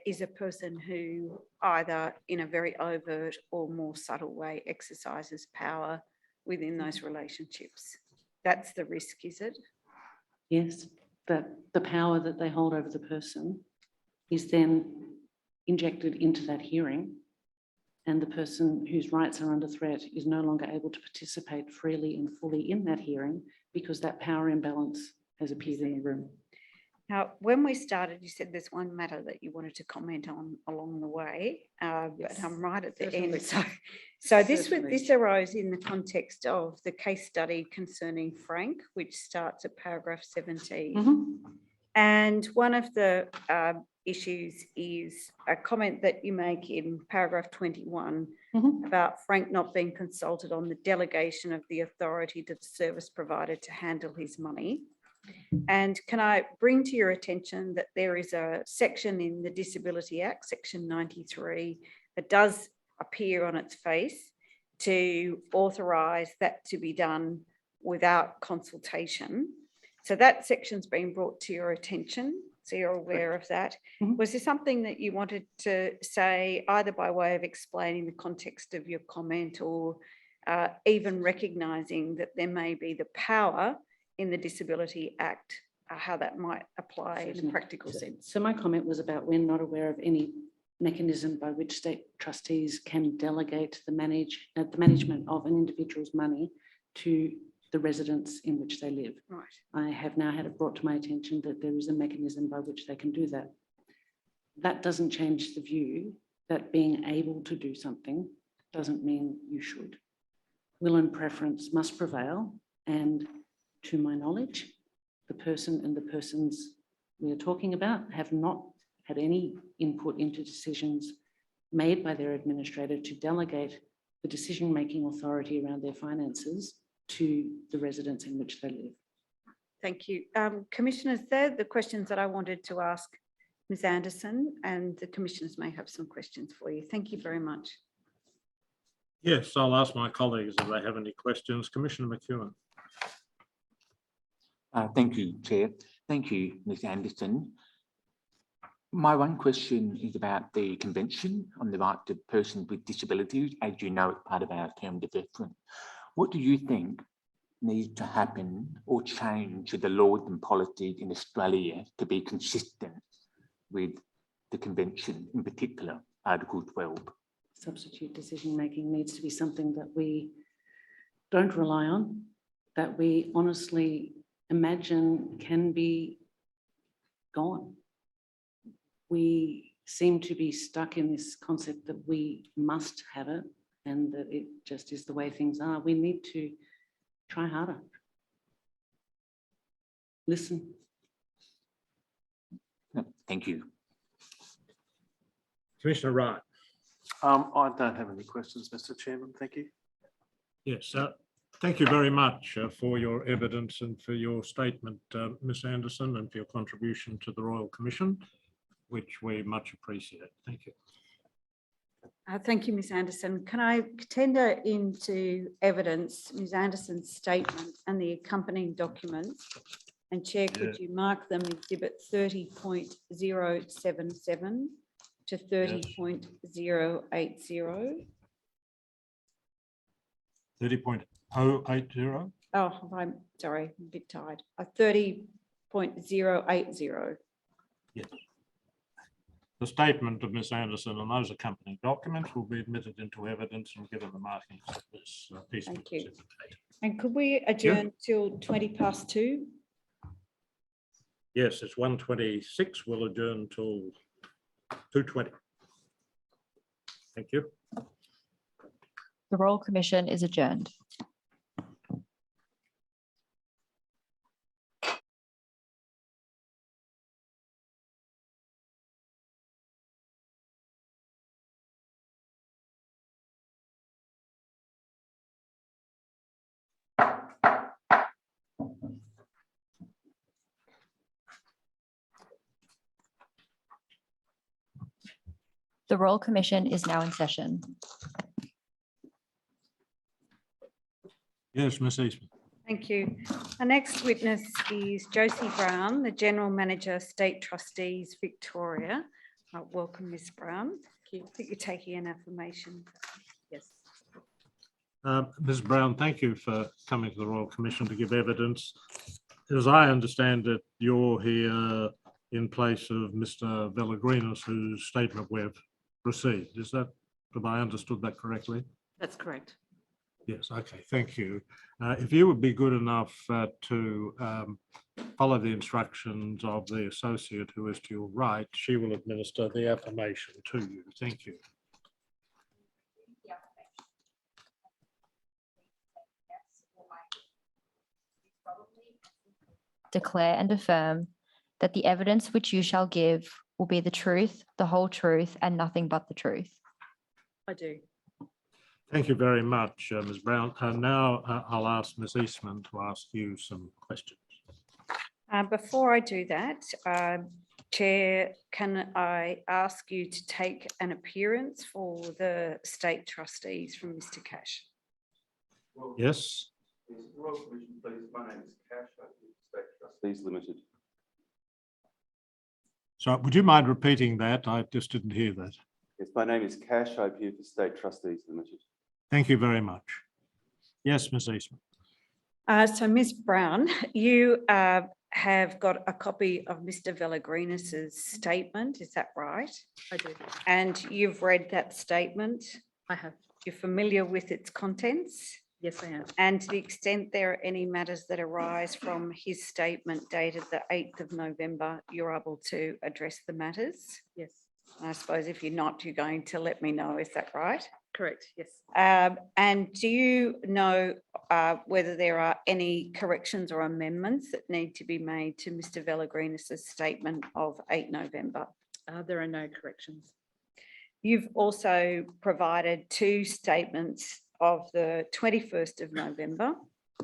[SPEAKER 3] is a person who either in a very overt or more subtle way exercises power within those relationships. That's the risk, is it?
[SPEAKER 8] Yes, that the power that they hold over the person is then injected into that hearing, and the person whose rights are under threat is no longer able to participate freely and fully in that hearing because that power imbalance has appeared in the room.
[SPEAKER 3] Now, when we started, you said there's one matter that you wanted to comment on along the way, but I'm right at the end. So this arose in the context of the case study concerning Frank, which starts at paragraph 17.
[SPEAKER 8] Mm-hmm.
[SPEAKER 3] And one of the issues is a comment that you make in paragraph 21 about Frank not being consulted on the delegation of the authority to the service provider to handle his money. And can I bring to your attention that there is a section in the Disability Act, section 93, that does appear on its face to authorise that to be done without consultation. So that section's been brought to your attention, so you're aware of that.
[SPEAKER 8] Mhm.
[SPEAKER 3] Was there something that you wanted to say, either by way of explaining the context of your comment or even recognising that there may be the power in the Disability Act, how that might apply in a
[SPEAKER 8] Certainly.
[SPEAKER 3] practical sense?
[SPEAKER 8] So my comment was about we're not aware of any mechanism by which state trustees can delegate the management of an individual's money to the residence in which they live.
[SPEAKER 3] Right.
[SPEAKER 8] I have now had it brought to my attention that there is a mechanism by which they can do that. That doesn't change the view that being able to do something doesn't mean you should. Will and preference must prevail, and to my knowledge, the person and the persons we are talking about have not had any input into decisions made by their administrator to delegate the decision-making authority around their finances to the residence in which they live.
[SPEAKER 3] Thank you. Commissioners, they're the questions that I wanted to ask Ms Anderson, and the commissioners may have some questions for you. Thank you very much.
[SPEAKER 2] Yes, I'll ask my colleagues if they have any questions. Commissioner McEwen.
[SPEAKER 5] Thank you, Chair. Thank you, Ms Anderson. My one question is about the Convention on the Right to Persons with Disabilities. As you know, it's part of our terms of reference. What do you think needs to happen or change to the laws and policies in Australia to be consistent with the Convention, in particular, Article 12?
[SPEAKER 8] Substitute decision-making needs to be something that we don't rely on, that we honestly imagine can be gone. We seem to be stuck in this concept that we must have it and that it just is the way things are. We need to try harder. Listen.
[SPEAKER 5] Thank you.
[SPEAKER 2] Commissioner Wright.
[SPEAKER 6] I don't have any questions, Mr. Chairman. Thank you.
[SPEAKER 2] Yes, thank you very much for your evidence and for your statement, Ms Anderson, and for your contribution to the Royal Commission, which we much appreciate. Thank you.
[SPEAKER 3] Thank you, Ms Anderson. Can I tender into evidence Ms Anderson's statement and the accompanying documents? And Chair, could you mark them exhibit 30.077 to 30.080?
[SPEAKER 2] 30.080?
[SPEAKER 3] Oh, I'm sorry, I'm a bit tired. 30.080.
[SPEAKER 2] Yes. The statement of Ms Anderson and those accompanying documents will be admitted into evidence and given the markings of this piece of
[SPEAKER 3] Thank you.
[SPEAKER 2] exhibit.
[SPEAKER 3] And could we adjourn till 2:20?
[SPEAKER 2] Yes, it's 1:26. We'll adjourn till 2:20. Thank you.
[SPEAKER 1] The Royal Commission is adjourned. The Royal Commission is now in session.
[SPEAKER 2] Yes, Ms Eastman.
[SPEAKER 3] Thank you. Our next witness is Josie Brown, the General Manager, State Trustees, Victoria. Welcome, Ms Brown. I think you're taking an affirmation. Yes.
[SPEAKER 2] Ms Brown, thank you for coming to the Royal Commission to give evidence. As I understand it, you're here in place of Mr Velagrinos, whose statement we've received. Is that, have I understood that correctly?
[SPEAKER 3] That's correct.
[SPEAKER 2] Yes, okay, thank you. If you would be good enough to follow the instructions of the associate who is to your right, she will administer the affirmation to you. Thank you.
[SPEAKER 1] Declare and affirm that the evidence which you shall give will be the truth, the whole truth, and nothing but the truth.
[SPEAKER 3] I do.
[SPEAKER 2] Thank you very much, Ms Brown. Now I'll ask Ms Eastman to ask you some questions.
[SPEAKER 3] Before I do that, Chair, can I ask you to take an appearance for the State Trustees from Mr Cash?
[SPEAKER 2] Yes.
[SPEAKER 9] Royal Commission, please. My name is Cash. I'm the State Trustee. Trustees Limited.
[SPEAKER 2] So would you mind repeating that? I just didn't hear that.
[SPEAKER 9] Yes, my name is Cash. I appear for State Trustees Limited.
[SPEAKER 2] Thank you very much. Yes, Ms. Eastman.
[SPEAKER 3] So Ms. Brown, you have got a copy of Mr. Villagrenis's statement, is that right?
[SPEAKER 8] I do.
[SPEAKER 3] And you've read that statement?
[SPEAKER 8] I have.
[SPEAKER 3] You're familiar with its contents?
[SPEAKER 8] Yes, I am.
[SPEAKER 3] And to the extent there are any matters that arise from his statement dated the 8th of November, you're able to address the matters?
[SPEAKER 8] Yes.
[SPEAKER 3] I suppose if you're not, you're going to let me know, is that right?
[SPEAKER 8] Correct. Yes.
[SPEAKER 3] And do you know whether there are any corrections or amendments that need to be made to Mr. Villagrenis's statement of 8 November?
[SPEAKER 8] There are no corrections.
[SPEAKER 3] You've also provided 2 statements of the 21st of November.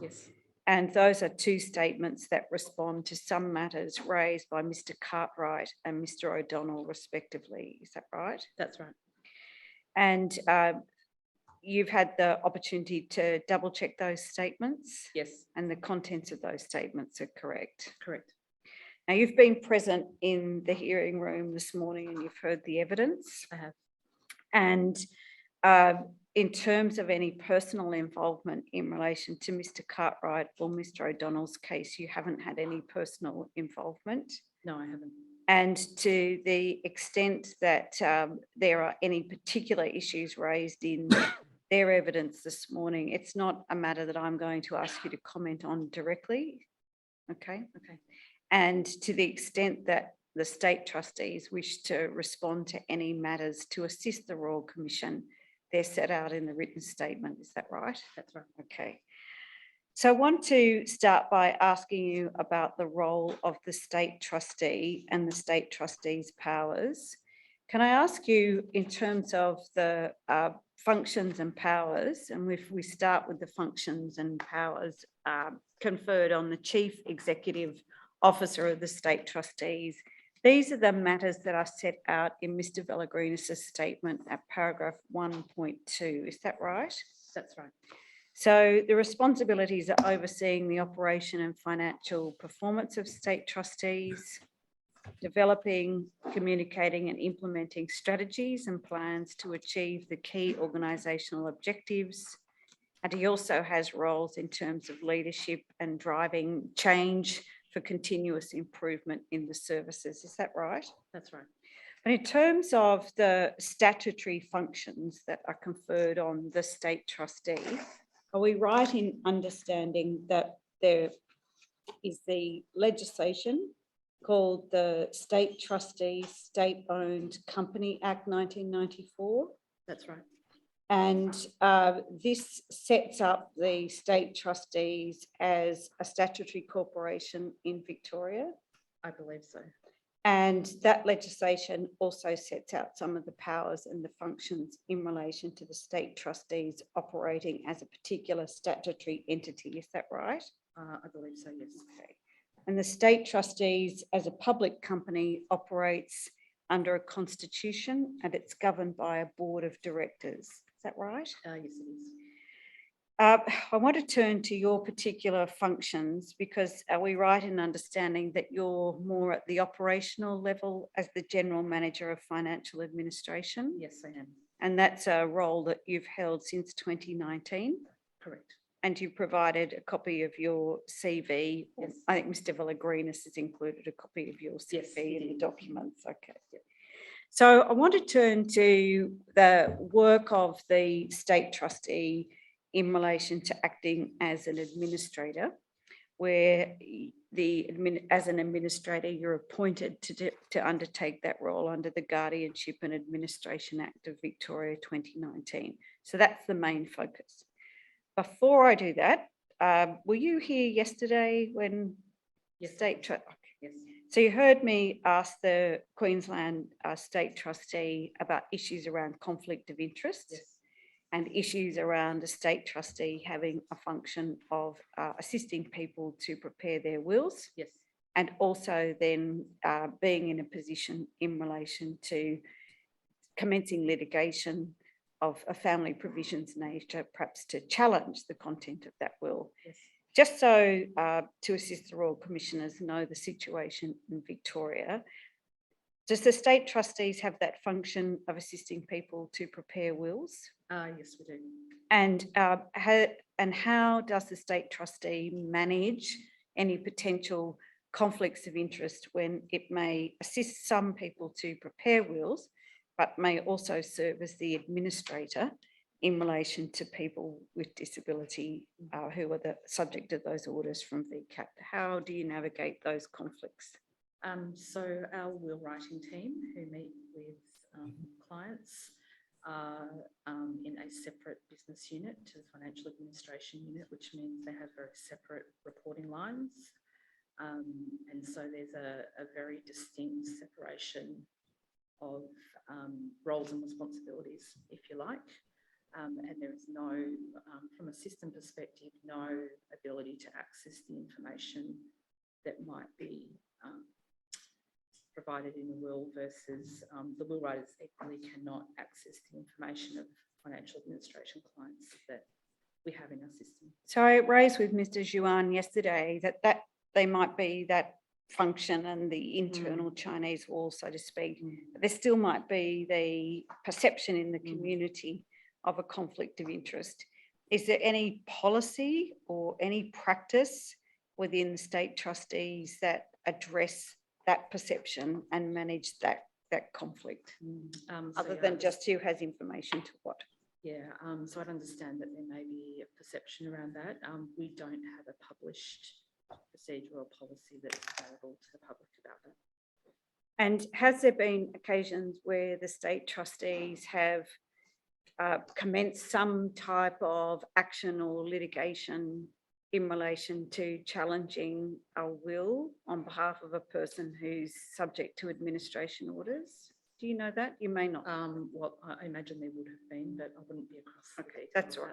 [SPEAKER 8] Yes.
[SPEAKER 3] And those are 2 statements that respond to some matters raised by Mr. Cartwright and Mr. O'Donnell respectively. Is that right?
[SPEAKER 8] That's right.
[SPEAKER 3] And you've had the opportunity to double check those statements?
[SPEAKER 8] Yes.
[SPEAKER 3] And the contents of those statements are correct?
[SPEAKER 8] Correct.
[SPEAKER 3] Now, you've been present in the hearing room this morning and you've heard the evidence.
[SPEAKER 8] I have.
[SPEAKER 3] And in terms of any personal involvement in relation to Mr. Cartwright or Mr. O'Donnell's case, you haven't had any personal involvement?
[SPEAKER 8] No, I haven't.
[SPEAKER 3] And to the extent that there are any particular issues raised in their evidence this morning, it's not a matter that I'm going to ask you to comment on directly. Okay.
[SPEAKER 8] Okay.
[SPEAKER 3] And to the extent that the state trustees wish to respond to any matters to assist the Royal Commission, they're set out in the written statement. Is that right?
[SPEAKER 8] That's right.
[SPEAKER 3] Okay. So I want to start by asking you about the role of the state trustee and the state trustee's powers. Can I ask you in terms of the functions and powers, and if we start with the functions and powers conferred on the Chief Executive Officer of the state trustees, these are the matters that are set out in Mr. Villagrenis's statement at paragraph 1.2. Is that right?
[SPEAKER 8] That's right.
[SPEAKER 3] So the responsibilities are overseeing the operation and financial performance of state trustees, developing, communicating and implementing strategies and plans to achieve the key organisational objectives. And he also has roles in terms of leadership and driving change for continuous improvement in the services. Is that right?
[SPEAKER 8] That's right.
[SPEAKER 3] And in terms of the statutory functions that are conferred on the state trustee, are we right in understanding that there is the legislation called the State Trustees State-Owned Company Act 1994?
[SPEAKER 8] That's right.
[SPEAKER 3] And this sets up the state trustees as a statutory corporation in Victoria.
[SPEAKER 8] I believe so.
[SPEAKER 3] And that legislation also sets out some of the powers and the functions in relation to the state trustees operating as a particular statutory entity. Is that right?
[SPEAKER 8] I believe so, yes.
[SPEAKER 3] Okay. And the state trustees as a public company operates under a constitution and it's governed by a board of directors. Is that right?
[SPEAKER 8] Yes, it is.
[SPEAKER 3] I want to turn to your particular functions because are we right in understanding that you're more at the operational level as the General Manager of Financial Administration?
[SPEAKER 8] Yes, I am.
[SPEAKER 3] And that's a role that you've held since 2019?
[SPEAKER 8] Correct.
[SPEAKER 3] And you provided a copy of your CV.
[SPEAKER 8] Yes.
[SPEAKER 3] I think Mr. Villagrenis has included a copy of your CV in the documents. Okay.
[SPEAKER 8] Yep.
[SPEAKER 3] So I want to turn to the work of the state trustee in relation to acting as an administrator, where as an administrator, you're appointed to undertake that role under the Guardianship and Administration Act of Victoria 2019. So that's the main focus. Before I do that, were you here yesterday when
[SPEAKER 8] Yes.
[SPEAKER 3] Yes. So you heard me ask the Queensland State Trustee about issues around conflict of interest.
[SPEAKER 8] Yes.
[SPEAKER 3] And issues around a state trustee having a function of assisting people to prepare their wills.
[SPEAKER 8] Yes.
[SPEAKER 3] And also then being in a position in relation to commencing litigation of a family provisions nature, perhaps to challenge the content of that will.
[SPEAKER 8] Yes.
[SPEAKER 3] just so to assist the Royal Commissioners know the situation in Victoria, does the state trustees have that function of assisting people to prepare wills?
[SPEAKER 8] Yes, we do.
[SPEAKER 3] And how does the state trustee manage any potential conflicts of interest when it may assist some people to prepare wills, but may also serve as the administrator in relation to people with disability who are the subject of those orders from VCAT? How do you navigate those conflicts?
[SPEAKER 8] So our will writing team who meet with clients are in a separate business unit to the financial administration unit, which means they have very separate reporting lines. And so there's a very distinct separation of roles and responsibilities, if you like. And there is no, from a system perspective, no ability to access the information that might be provided in the will versus the will writers equally cannot access the information of financial administration clients that we have in our system.
[SPEAKER 3] So I raised with Mr. Zhuan yesterday that they might be that function and the internal Chinese wall, so to speak. But there still might be the perception in the community of a conflict of interest. Is there any policy or any practice within the state trustees that address that perception and manage that conflict, other than just who has information to what?
[SPEAKER 8] Yeah, so I'd understand that there may be a perception around that. We don't have a published procedure or policy that's available to the public about that.
[SPEAKER 3] And has there been occasions where the state trustees have commenced some type of action or litigation in relation to challenging a will on behalf of a person who's subject to administration orders? Do you know that? You may not.
[SPEAKER 8] Well, I imagine there would have been, but I wouldn't be across the details.
[SPEAKER 3] That's all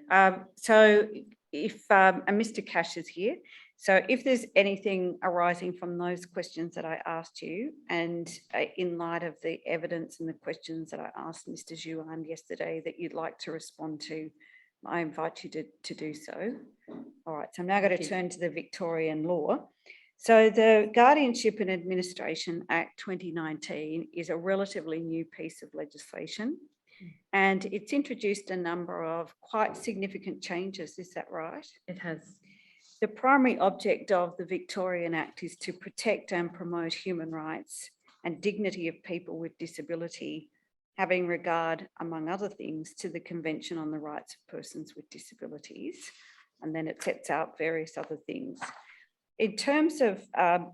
[SPEAKER 3] right. So if, and Mr. Cash is here, so if there's anything arising from those questions that I asked you, and in light of the evidence and the questions that I asked Mr. Zhuan yesterday that you'd like to respond to, I invite you to do so. All right, so I'm now going to turn to the Victorian law. So the Guardianship and Administration Act 2019 is a relatively new piece of legislation, and it's introduced a number of quite significant changes. Is that right?
[SPEAKER 8] It has.
[SPEAKER 3] The primary object of the Victorian Act is to protect and promote human rights and dignity of people with disability, having regard, among other things, to the Convention on the Rights of Persons with Disabilities. And then it sets out various other things. In terms of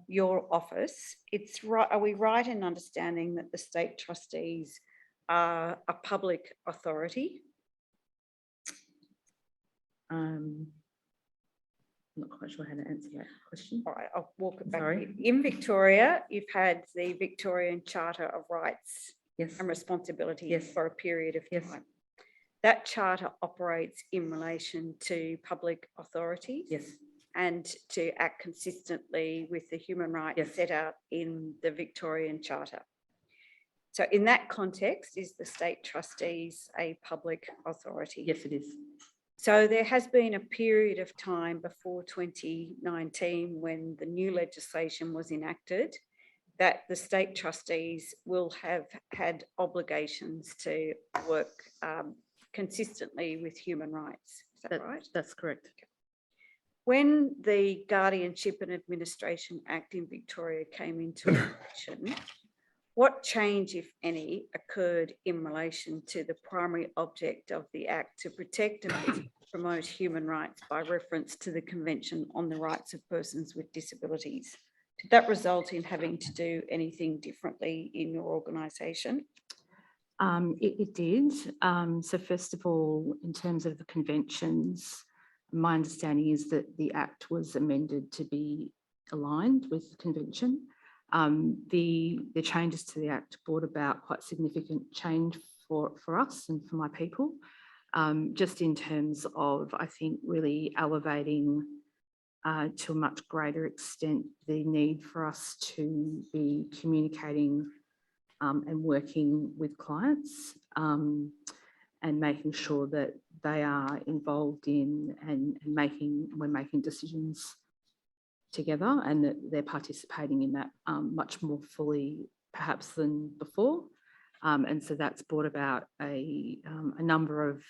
[SPEAKER 3] your office, it's right, are we right in understanding that the state trustees are a public authority?
[SPEAKER 8] I'm not quite sure how to answer that question.
[SPEAKER 3] All right, I'll walk it back.
[SPEAKER 8] Sorry.
[SPEAKER 3] In Victoria, you've had the Victorian Charter of Rights
[SPEAKER 8] Yes.
[SPEAKER 3] and Responsibilities
[SPEAKER 8] Yes.
[SPEAKER 3] for a period of
[SPEAKER 8] Yes.
[SPEAKER 3] time. That charter operates in relation to public authorities.
[SPEAKER 8] Yes.
[SPEAKER 3] And to act consistently with the human rights
[SPEAKER 8] Yes.
[SPEAKER 3] set out in the Victorian Charter. So in that context, is the state trustees a public authority?
[SPEAKER 8] Yes, it is.
[SPEAKER 3] So there has been a period of time before 2019 when the new legislation was enacted that the state trustees will have had obligations to work consistently with human rights. Is that right?
[SPEAKER 8] That's correct.
[SPEAKER 3] When the Guardianship and Administration Act in Victoria came into action, what change, if any, occurred in relation to the primary object of the Act to protect and promote human rights by reference to the Convention on the Rights of Persons with Disabilities? Did that result in having to do anything differently in your organisation?
[SPEAKER 8] It did. So first of all, in terms of the conventions, my understanding is that the Act was amended to be aligned with the convention. The changes to the Act brought about quite significant change for us and for my people, just in terms of, I think, really elevating to a much greater extent the need for us to be communicating and working with clients and making sure that they are involved in and we're making decisions together, and that they're participating in that much more fully perhaps than before. And so that's brought about a number of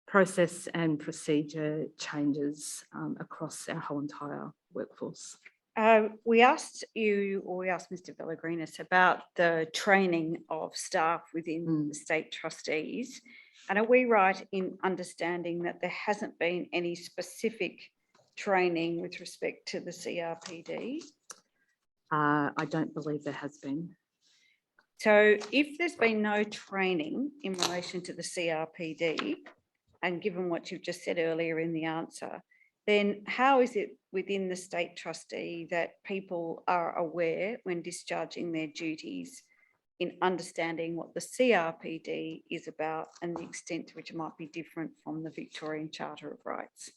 [SPEAKER 8] process and procedure changes across our whole entire workforce.
[SPEAKER 3] We asked you, or we asked Mr. Pellegrinis about the training of staff within the state trustees. And are we right in understanding that there hasn't been any specific training with respect to the CRPD?
[SPEAKER 8] I don't believe there has been.
[SPEAKER 3] So if there's been no training in relation to the CRPD, and given what you've just said earlier in the answer, then how is it within the state trustee that people are aware when discharging their duties in understanding what the CRPD is about and the extent to which it might be different from the Victorian Charter of Rights?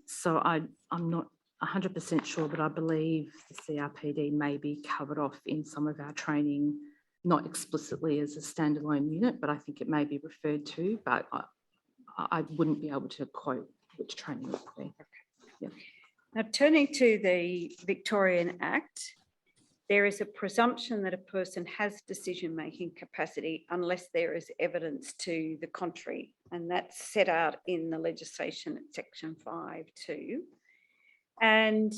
[SPEAKER 8] So I'm not 100% sure, but I believe the CRPD may be covered off in some of our training, not explicitly as a standalone unit, but I think it may be referred to, but I wouldn't be able to quote which training it would be. Yeah.
[SPEAKER 3] Now, turning to the Victorian Act, there is a presumption that a person has decision-making capacity unless there is evidence to the contrary, and that's set out in the legislation at section 5(2). And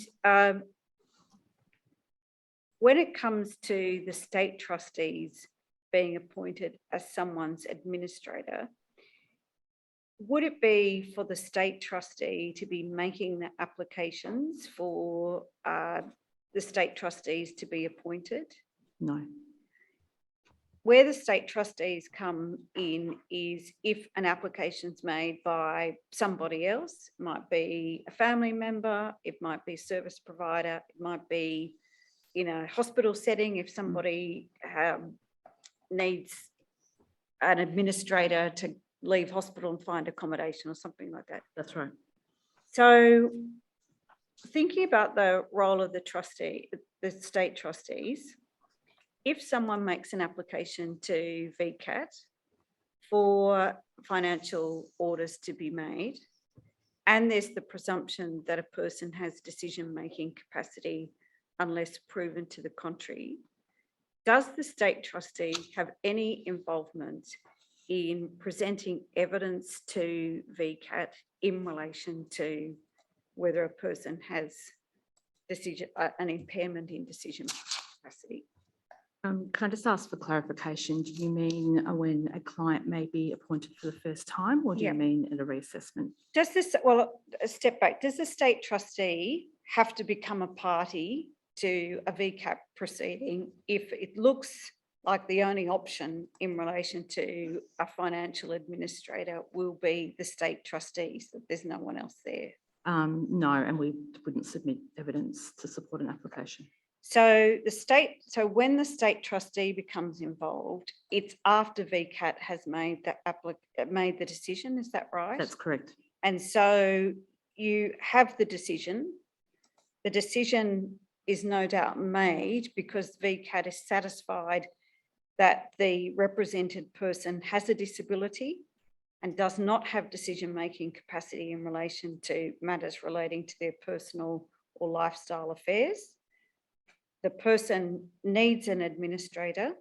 [SPEAKER 3] when it comes to the state trustees being appointed as someone's administrator, would it be for the state trustee to be making the applications for the state trustees to be appointed?
[SPEAKER 8] No.
[SPEAKER 3] Where the state trustees come in is if an application's made by somebody else, it might be a family member, it might be a service provider, it might be in a hospital setting if somebody needs an administrator to leave hospital and find accommodation or something like that.
[SPEAKER 8] That's right.
[SPEAKER 3] So thinking about the role of the trustee, the state trustees, if someone makes an application to VCAT for financial orders to be made, and there's the presumption that a person has decision-making capacity unless proven to the contrary, does the state trustee have any involvement in presenting evidence to VCAT in relation to whether a person has an impairment in decision capacity?
[SPEAKER 8] Can I just ask for clarification? Do you mean when a client may be appointed for the first time, or do you mean at a reassessment?
[SPEAKER 3] Does this, well, a step back, does the state trustee have to become a party to a VCAT proceeding if it looks like the only option in relation to a financial administrator will be the state trustees, that there's no one else there?
[SPEAKER 8] No, and we wouldn't submit evidence to support an application.
[SPEAKER 3] So when the state trustee becomes involved, it's after VCAT has made the decision, is that right?
[SPEAKER 8] That's correct.
[SPEAKER 3] And so you have the decision. The decision is no doubt made because VCAT is satisfied that the represented person has a disability and does not have decision-making capacity in relation to matters relating to their personal or lifestyle affairs. The person needs an administrator,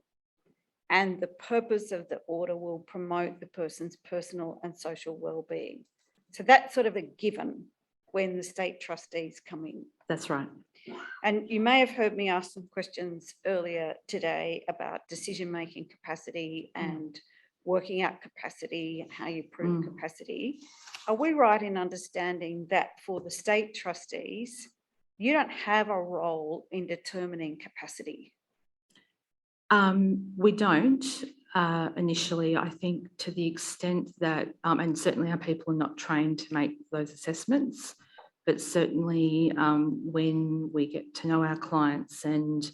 [SPEAKER 3] and the purpose of the order will promote the person's personal and social well-being. So that's sort of a given when the state trustees come in.
[SPEAKER 8] That's right.
[SPEAKER 3] And you may have heard me ask some questions earlier today about decision-making capacity and working out capacity and how you prove capacity. Are we right in understanding that for the state trustees, you don't have a role in determining capacity?
[SPEAKER 8] We don't initially. I think to the extent that, and certainly our people are not trained to make those assessments, but certainly when we get to know our clients and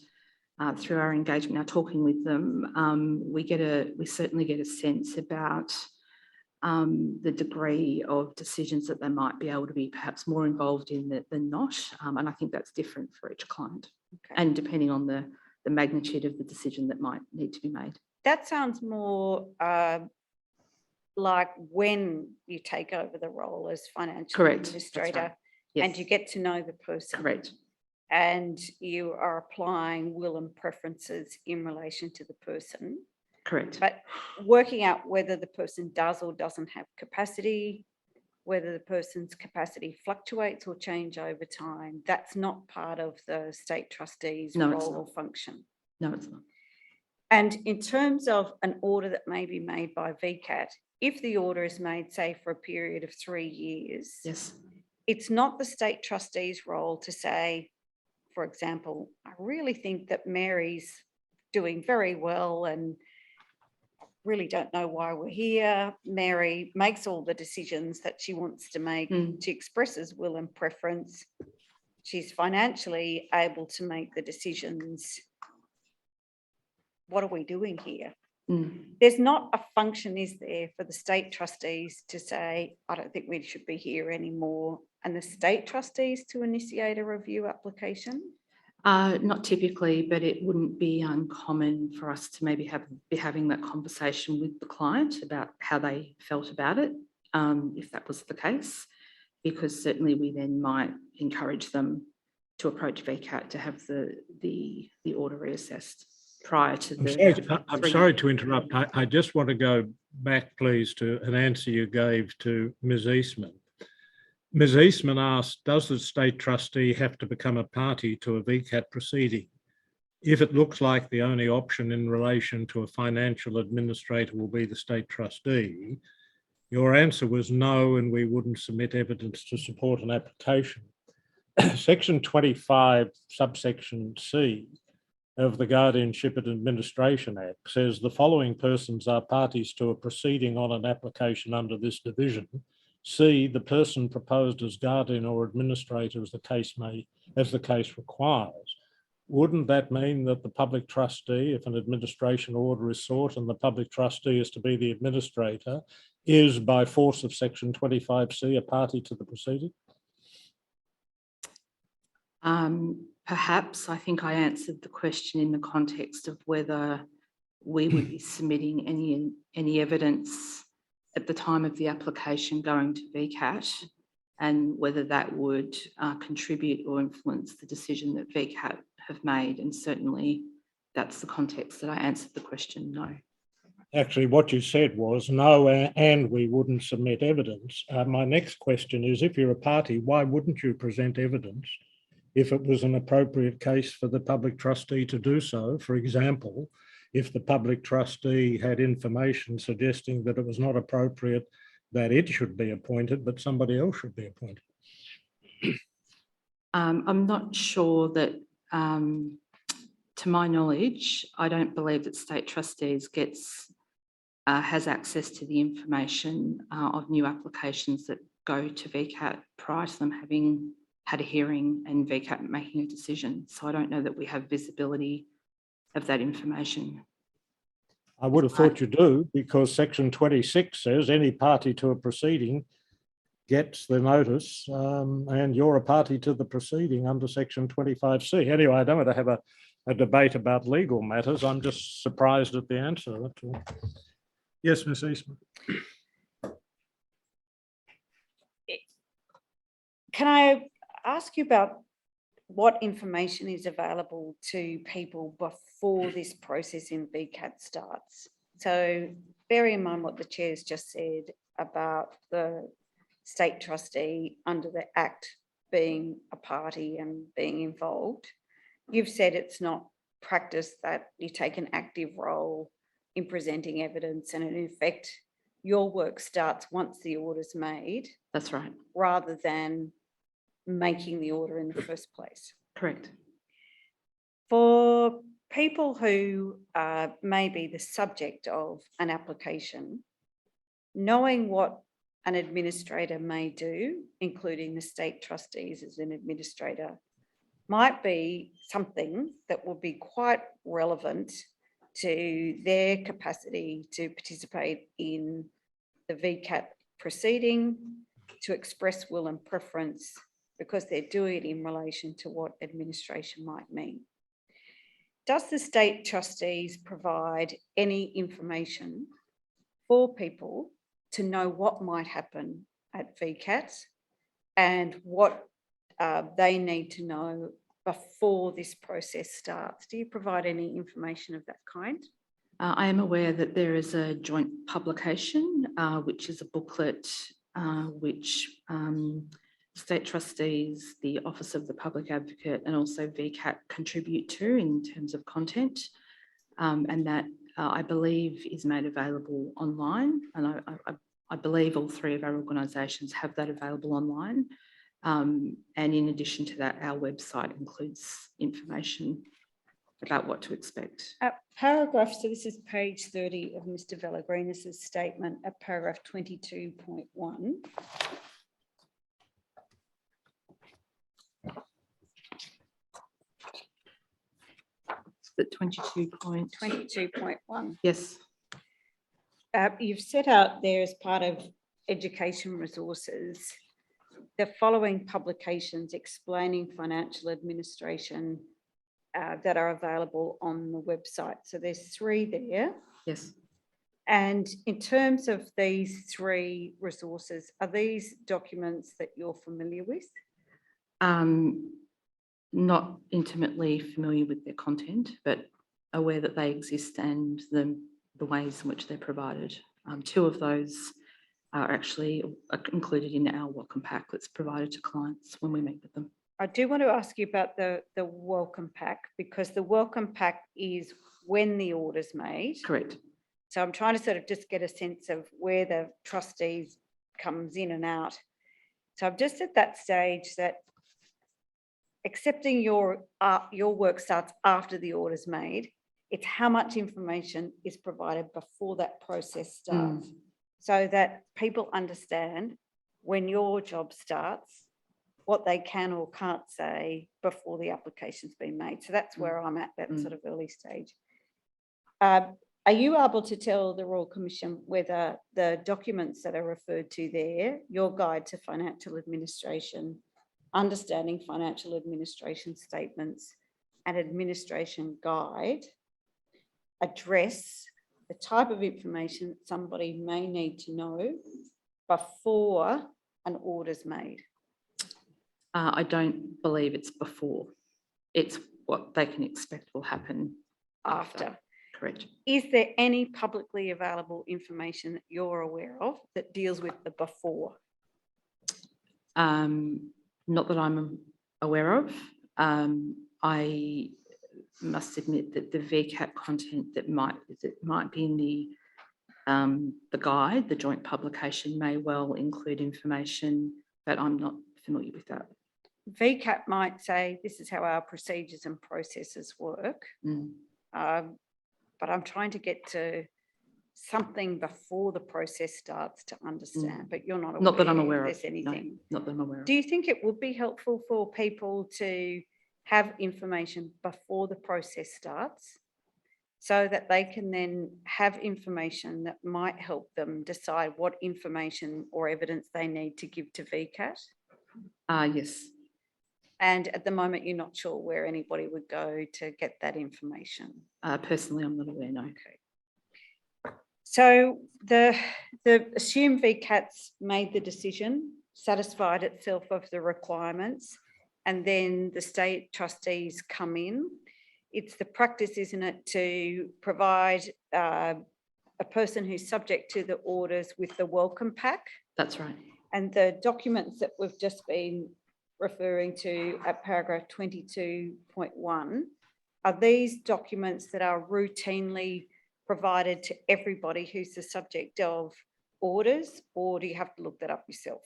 [SPEAKER 8] through our engagement, our talking with them, we certainly get a sense about the degree of decisions that they might be able to be perhaps more involved in than not. And I think that's different for each client, and depending on the magnitude of the decision that might need to be made.
[SPEAKER 3] That sounds more like when you take over the role as financial
[SPEAKER 8] Correct, that's
[SPEAKER 3] administrator
[SPEAKER 8] right.
[SPEAKER 3] and
[SPEAKER 8] Yes,
[SPEAKER 3] you get to know the person.
[SPEAKER 8] correct.
[SPEAKER 3] And you are applying will and preferences in relation to the person,
[SPEAKER 8] Correct.
[SPEAKER 3] but working out whether the person does or doesn't have capacity, whether the person's capacity fluctuates or change over time, that's not part of the state trustee's
[SPEAKER 8] No, it's
[SPEAKER 3] role
[SPEAKER 8] not.
[SPEAKER 3] or function.
[SPEAKER 8] No, it's not.
[SPEAKER 3] And in terms of an order that may be made by VCAT, if the order is made, say, for a period of 3 years,
[SPEAKER 8] Yes.
[SPEAKER 3] it's not the state trustee's role to say, for example, I really think that Mary's doing very well and really don't know why we're here. Mary makes all the decisions that she wants to make. She expresses will and preference. She's financially able to make the decisions. What are we doing here? There's not a function, is there, for the state trustees to say, I don't think we should be here anymore, and the state trustees to initiate a review application?
[SPEAKER 8] Not typically, but it wouldn't be uncommon for us to maybe be having that conversation with the client about how they felt about it, if that was the case, because certainly we then might encourage them to approach VCAT to have the order reassessed prior to the.
[SPEAKER 2] I'm sorry to interrupt. I just want to go back, please, to an answer you gave to Ms. Eastman. Ms. Eastman asked, does the state trustee have to become a party to a VCAT proceeding? If it looks like the only option in relation to a financial administrator will be the state trustee, your answer was no, and we wouldn't submit evidence to support an application. Section 25, subsection C of the Guardianship and Administration Act says the following persons are parties to a proceeding on an application under this division. C, the person proposed as guardian or administrator as the case requires. Wouldn't that mean that the public trustee, if an administration order is sought and the public trustee is to be the administrator, is by force of section 25C a party to the proceeding?
[SPEAKER 8] Perhaps I think I answered the question in the context of whether we would be submitting any evidence at the time of the application going to VCAT, and whether that would contribute or influence the decision that VCAT have made. And certainly that's the context that I answered the question, no.
[SPEAKER 2] Actually, what you said was no, and we wouldn't submit evidence. My next question is, if you're a party, why wouldn't you present evidence if it was an appropriate case for the public trustee to do so? For example, if the public trustee had information suggesting that it was not appropriate that it should be appointed, but somebody else should be appointed.
[SPEAKER 8] I'm not sure that, to my knowledge, I don't believe that state trustees has access to the information of new applications that go to VCAT prior to them having had a hearing and VCAT making a decision. So I don't know that we have visibility of that information.
[SPEAKER 2] I would have thought you do, because section 26 says any party to a proceeding gets the notice, and you're a party to the proceeding under section 25C. Anyway, I don't want to have a debate about legal matters. I'm just surprised at the answer. That's all. Yes, Ms. Eastman.
[SPEAKER 3] Can I ask you about what information is available to people before this process in VCAT starts? So bearing in mind what the chair's just said about the state trustee under the Act being a party and being involved, you've said it's not practice that you take an active role in presenting evidence, and in effect, your work starts once the order's made.
[SPEAKER 8] That's right.
[SPEAKER 3] Rather than making the order in the first place.
[SPEAKER 8] Correct.
[SPEAKER 3] For people who may be the subject of an application, knowing what an administrator may do, including the state trustees as an administrator, might be something that will be quite relevant to their capacity to participate in the VCAT proceeding, to express will and preference, because they're doing it in relation to what administration might mean. Does the state trustees provide any information for people to know what might happen at VCAT and what they need to know before this process starts. Do you provide any information of that kind?
[SPEAKER 8] I am aware that there is a joint publication, which is a booklet which state trustees, the Office of the Public Advocate and also VCAT contribute to in terms of content, and that I believe is made available online. And I believe all three of our organisations have that available online. And in addition to that, our website includes information about what to expect.
[SPEAKER 3] Paragraph, so this is page 30 of Mr. Vallagrinis's statement at paragraph 22.1.
[SPEAKER 8] At 22.1.
[SPEAKER 3] 22.1.
[SPEAKER 8] Yes.
[SPEAKER 3] You've set out there as part of education resources the following publications explaining financial administration that are available on the website. So there's 3 there.
[SPEAKER 8] Yes.
[SPEAKER 3] And in terms of these 3 resources, are these documents that you're familiar with?
[SPEAKER 8] Not intimately familiar with their content, but aware that they exist and the ways in which they're provided. 2 of those are actually included in our welcome pack that's provided to clients when we meet with them.
[SPEAKER 3] I do want to ask you about the welcome pack, because the welcome pack is when the order's made.
[SPEAKER 8] Correct.
[SPEAKER 3] So I'm trying to sort of just get a sense of where the trustees comes in and out. So I'm just at that stage that accepting your work starts after the order's made. It's how much information is provided before that process starts, so that people understand when your job starts, what they can or can't say before the application's been made. So that's where I'm at, that sort of early stage. Are you able to tell the Royal Commission whether the documents that are referred to there, your guide to financial administration, understanding financial administration statements and administration guide, address the type of information that somebody may need to know before an order's made?
[SPEAKER 8] I don't believe it's before. It's what they can expect will happen
[SPEAKER 3] After.
[SPEAKER 8] Correct.
[SPEAKER 3] Is there any publicly available information that you're aware of that deals with the before?
[SPEAKER 8] Not that I'm aware of. I must admit that the VCAT content that might be in the guide, the joint publication, may well include information, but I'm not familiar with that.
[SPEAKER 3] VCAT might say this is how our procedures and processes work, but I'm trying to get to something before the process starts to understand, but you're not aware.
[SPEAKER 8] Not that I'm aware of.
[SPEAKER 3] There's anything.
[SPEAKER 8] No, not that I'm aware of.
[SPEAKER 3] Do you think it would be helpful for people to have information before the process starts, so that they can then have information that might help them decide what information or evidence they need to give to VCAT?
[SPEAKER 8] Yes.
[SPEAKER 3] And at the moment, you're not sure where anybody would go to get that information?
[SPEAKER 8] Personally, I'm not aware, no.
[SPEAKER 3] Okay. So the assume VCAT's made the decision, satisfied itself of the requirements, and then the state trustees come in. It's the practice, isn't it, to provide a person who's subject to the orders with the welcome pack?
[SPEAKER 8] That's right.
[SPEAKER 3] And the documents that we've just been referring to at paragraph 22.1, are these documents that are routinely provided to everybody who's the subject of orders, or do you have to look that up yourself?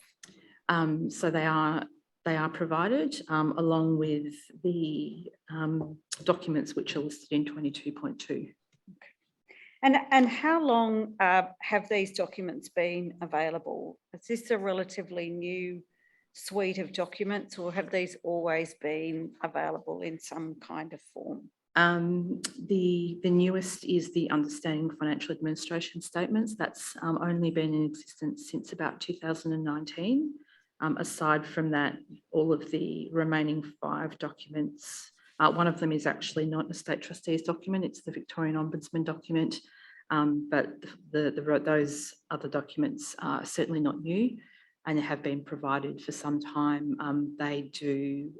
[SPEAKER 8] So they are provided along with the documents which are listed in 22.2.
[SPEAKER 3] Okay. And how long have these documents been available? Is this a relatively new suite of documents, or have these always been available in some kind of form?
[SPEAKER 8] The newest is the Understanding Financial Administration Statements. That's only been in existence since about 2019. Aside from that, all of the remaining 5 documents, one of them is actually not a State Trustees document, it's the Victorian Ombudsman document, But those other documents are certainly not new and have been provided for some time. They do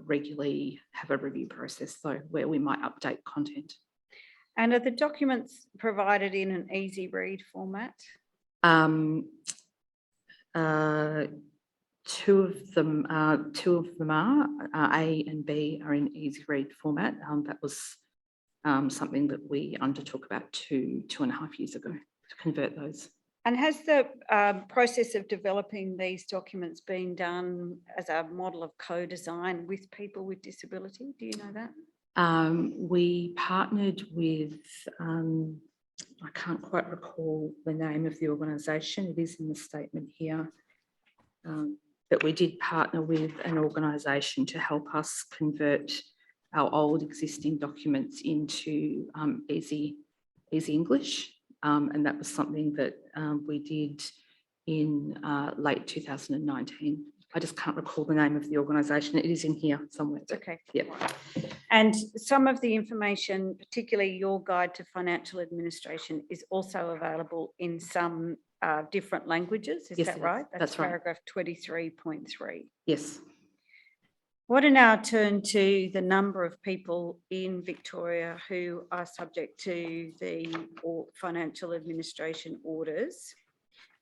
[SPEAKER 8] regularly have a review process, though, where we might update content.
[SPEAKER 3] And are the documents provided in an easy read format?
[SPEAKER 8] Two of them are. A and B are in easy read format. That was something that we undertook about two and a half years ago to convert those.
[SPEAKER 3] And has the process of developing these documents been done as a model of co-design with people with disability? Do you know that?
[SPEAKER 8] We partnered with, I can't quite recall the name of the organisation. It is in the statement here. But we did partner with an organisation to help us convert our old existing documents into easy English. And that was something that we did in late 2019. I just can't recall the name of the organisation. It is in here somewhere.
[SPEAKER 3] Okay.
[SPEAKER 8] Yep.
[SPEAKER 3] And some of the information, particularly your guide to financial administration, is also available in some different languages. Is
[SPEAKER 8] Yes,
[SPEAKER 3] that
[SPEAKER 8] it is.
[SPEAKER 3] right?
[SPEAKER 8] That's right.
[SPEAKER 3] Paragraph 23.3.
[SPEAKER 8] Yes.
[SPEAKER 3] I want to now turn to the number of people in Victoria who are subject to the financial administration orders.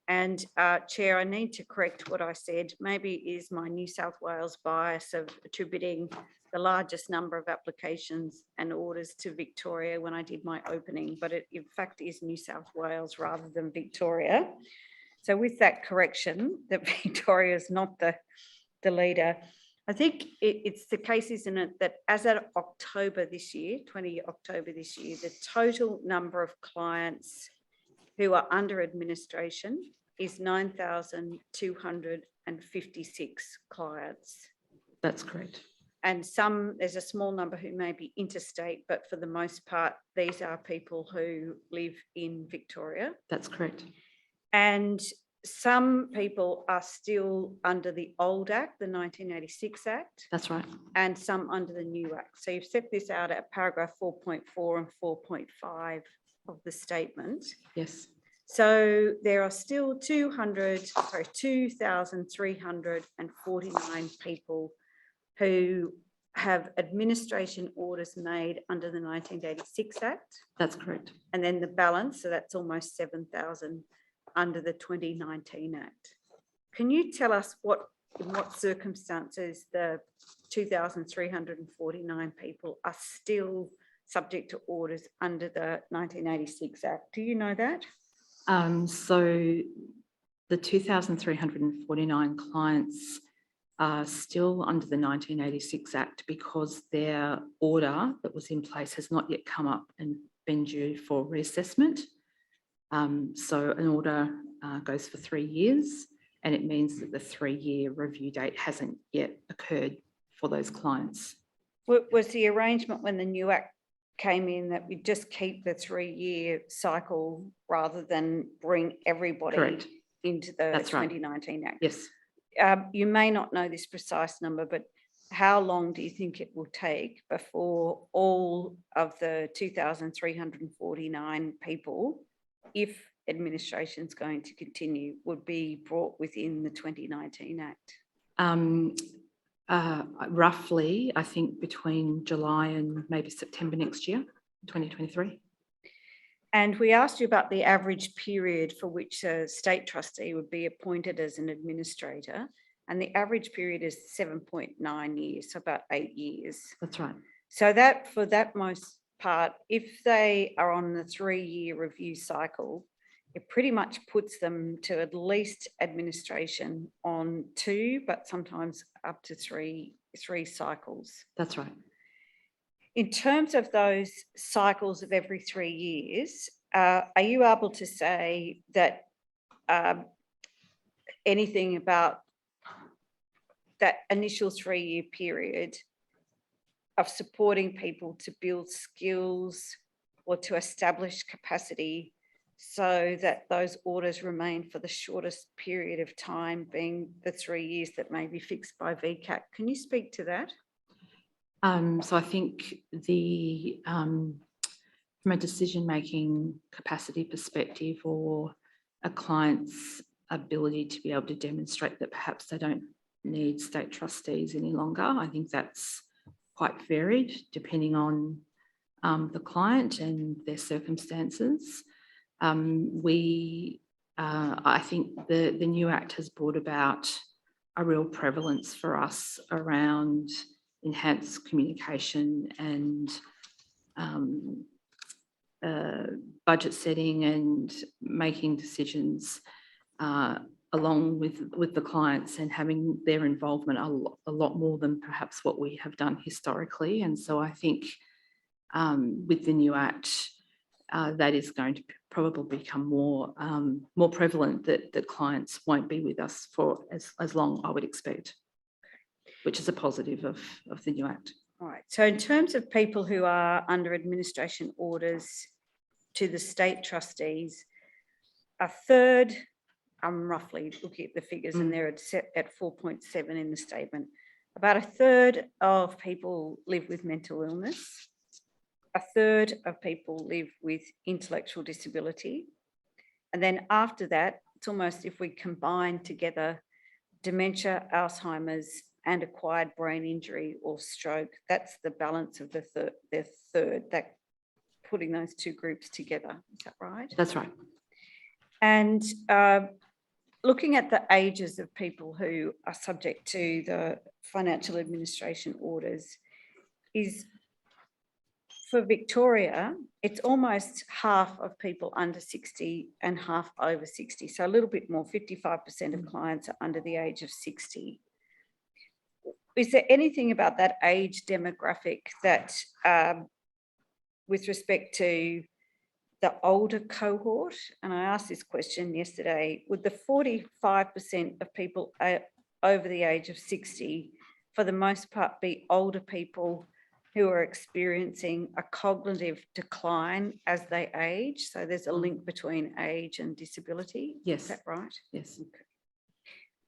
[SPEAKER 3] And Chair, I need to correct what I said. Maybe it is my New South Wales bias of attributing the largest number of applications and orders to Victoria when I did my opening, but it in fact is New South Wales rather than Victoria. So with that correction, that Victoria is not the leader, I think it's the case, isn't it, that as of October this year, 20 October this year, the total number of clients who are under administration is 9,256 clients.
[SPEAKER 8] That's correct.
[SPEAKER 3] And there's a small number who may be interstate, but for the most part, these are people who live in Victoria.
[SPEAKER 8] That's correct.
[SPEAKER 3] And some people are still under the old Act, the 1986 Act.
[SPEAKER 8] That's right.
[SPEAKER 3] And some under the new Act. So you've set this out at paragraph 4.4 and 4.5 of the statement.
[SPEAKER 8] Yes.
[SPEAKER 3] So there are still 2,349 people who have administration orders made under the 1986 Act.
[SPEAKER 8] That's correct.
[SPEAKER 3] And then the balance, so that's almost 7,000 under the 2019 Act. Can you tell us in what circumstances the 2,349 people are still subject to orders under the 1986 Act? Do you know that?
[SPEAKER 8] So the 2,349 clients are still under the 1986 Act because their order that was in place has not yet come up and been due for reassessment. So an order goes for 3 years, and it means that the 3-year review date hasn't yet occurred for those clients.
[SPEAKER 3] Was the arrangement when the new Act came in that we just keep the 3-year cycle rather than bring everybody
[SPEAKER 8] Correct.
[SPEAKER 3] into the
[SPEAKER 8] That's right.
[SPEAKER 3] 2019 Act?
[SPEAKER 8] Yes.
[SPEAKER 3] You may not know this precise number, but how long do you think it will take before all of the 2,349 people, if administration is going to continue, would be brought within the 2019 Act?
[SPEAKER 8] Roughly, I think between July and maybe September next year, 2023.
[SPEAKER 3] And we asked you about the average period for which a state trustee would be appointed as an administrator. And the average period is 7.9 years, so about 8 years.
[SPEAKER 8] That's right.
[SPEAKER 3] So that for that most part, if they are on the 3-year review cycle, it pretty much puts them to at least administration on 2, but sometimes up to three cycles.
[SPEAKER 8] That's right.
[SPEAKER 3] In terms of those cycles of every 3 years, are you able to say that anything about that initial 3-year period of supporting people to build skills or to establish capacity so that those orders remain for the shortest period of time, being the 3 years that may be fixed by VCAT? Can you speak to that?
[SPEAKER 8] So I think the from a decision-making capacity perspective, or a client's ability to be able to demonstrate that perhaps they don't need state trustees any longer. I think that's quite varied depending on the client and their circumstances. I think the new Act has brought about a real prevalence for us around enhanced communication and budget setting and making decisions along with the clients, and having their involvement a lot more than perhaps what we have done historically. And so I think with the new Act, that is going to probably become more prevalent, that clients won't be with us for as long, I would expect, which is a positive of the new Act.
[SPEAKER 3] All right. So in terms of people who are under administration orders to the state trustees, a third, I'm roughly looking at the figures and they're set at 4.7 in the statement. About a third of people live with mental illness. A third of people live with intellectual disability. And then after that, it's almost, if we combine together dementia, Alzheimer's, and acquired brain injury or stroke, that's the balance of the third, that putting those two groups together. Is that right?
[SPEAKER 8] That's right.
[SPEAKER 3] And looking at the ages of people who are subject to the financial administration orders, is for Victoria, it's almost half of people under 60 and half over 60. So a little bit more, 55% of clients are under the age of 60. Is there anything about that age demographic that, with respect to the older cohort, and I asked this question yesterday, would the 45% of people over the age of 60, for the most part, be older people who are experiencing a cognitive decline as they age? So there's a link between age and disability.
[SPEAKER 8] Yes.
[SPEAKER 3] Is that right?
[SPEAKER 8] Yes.
[SPEAKER 3] Okay.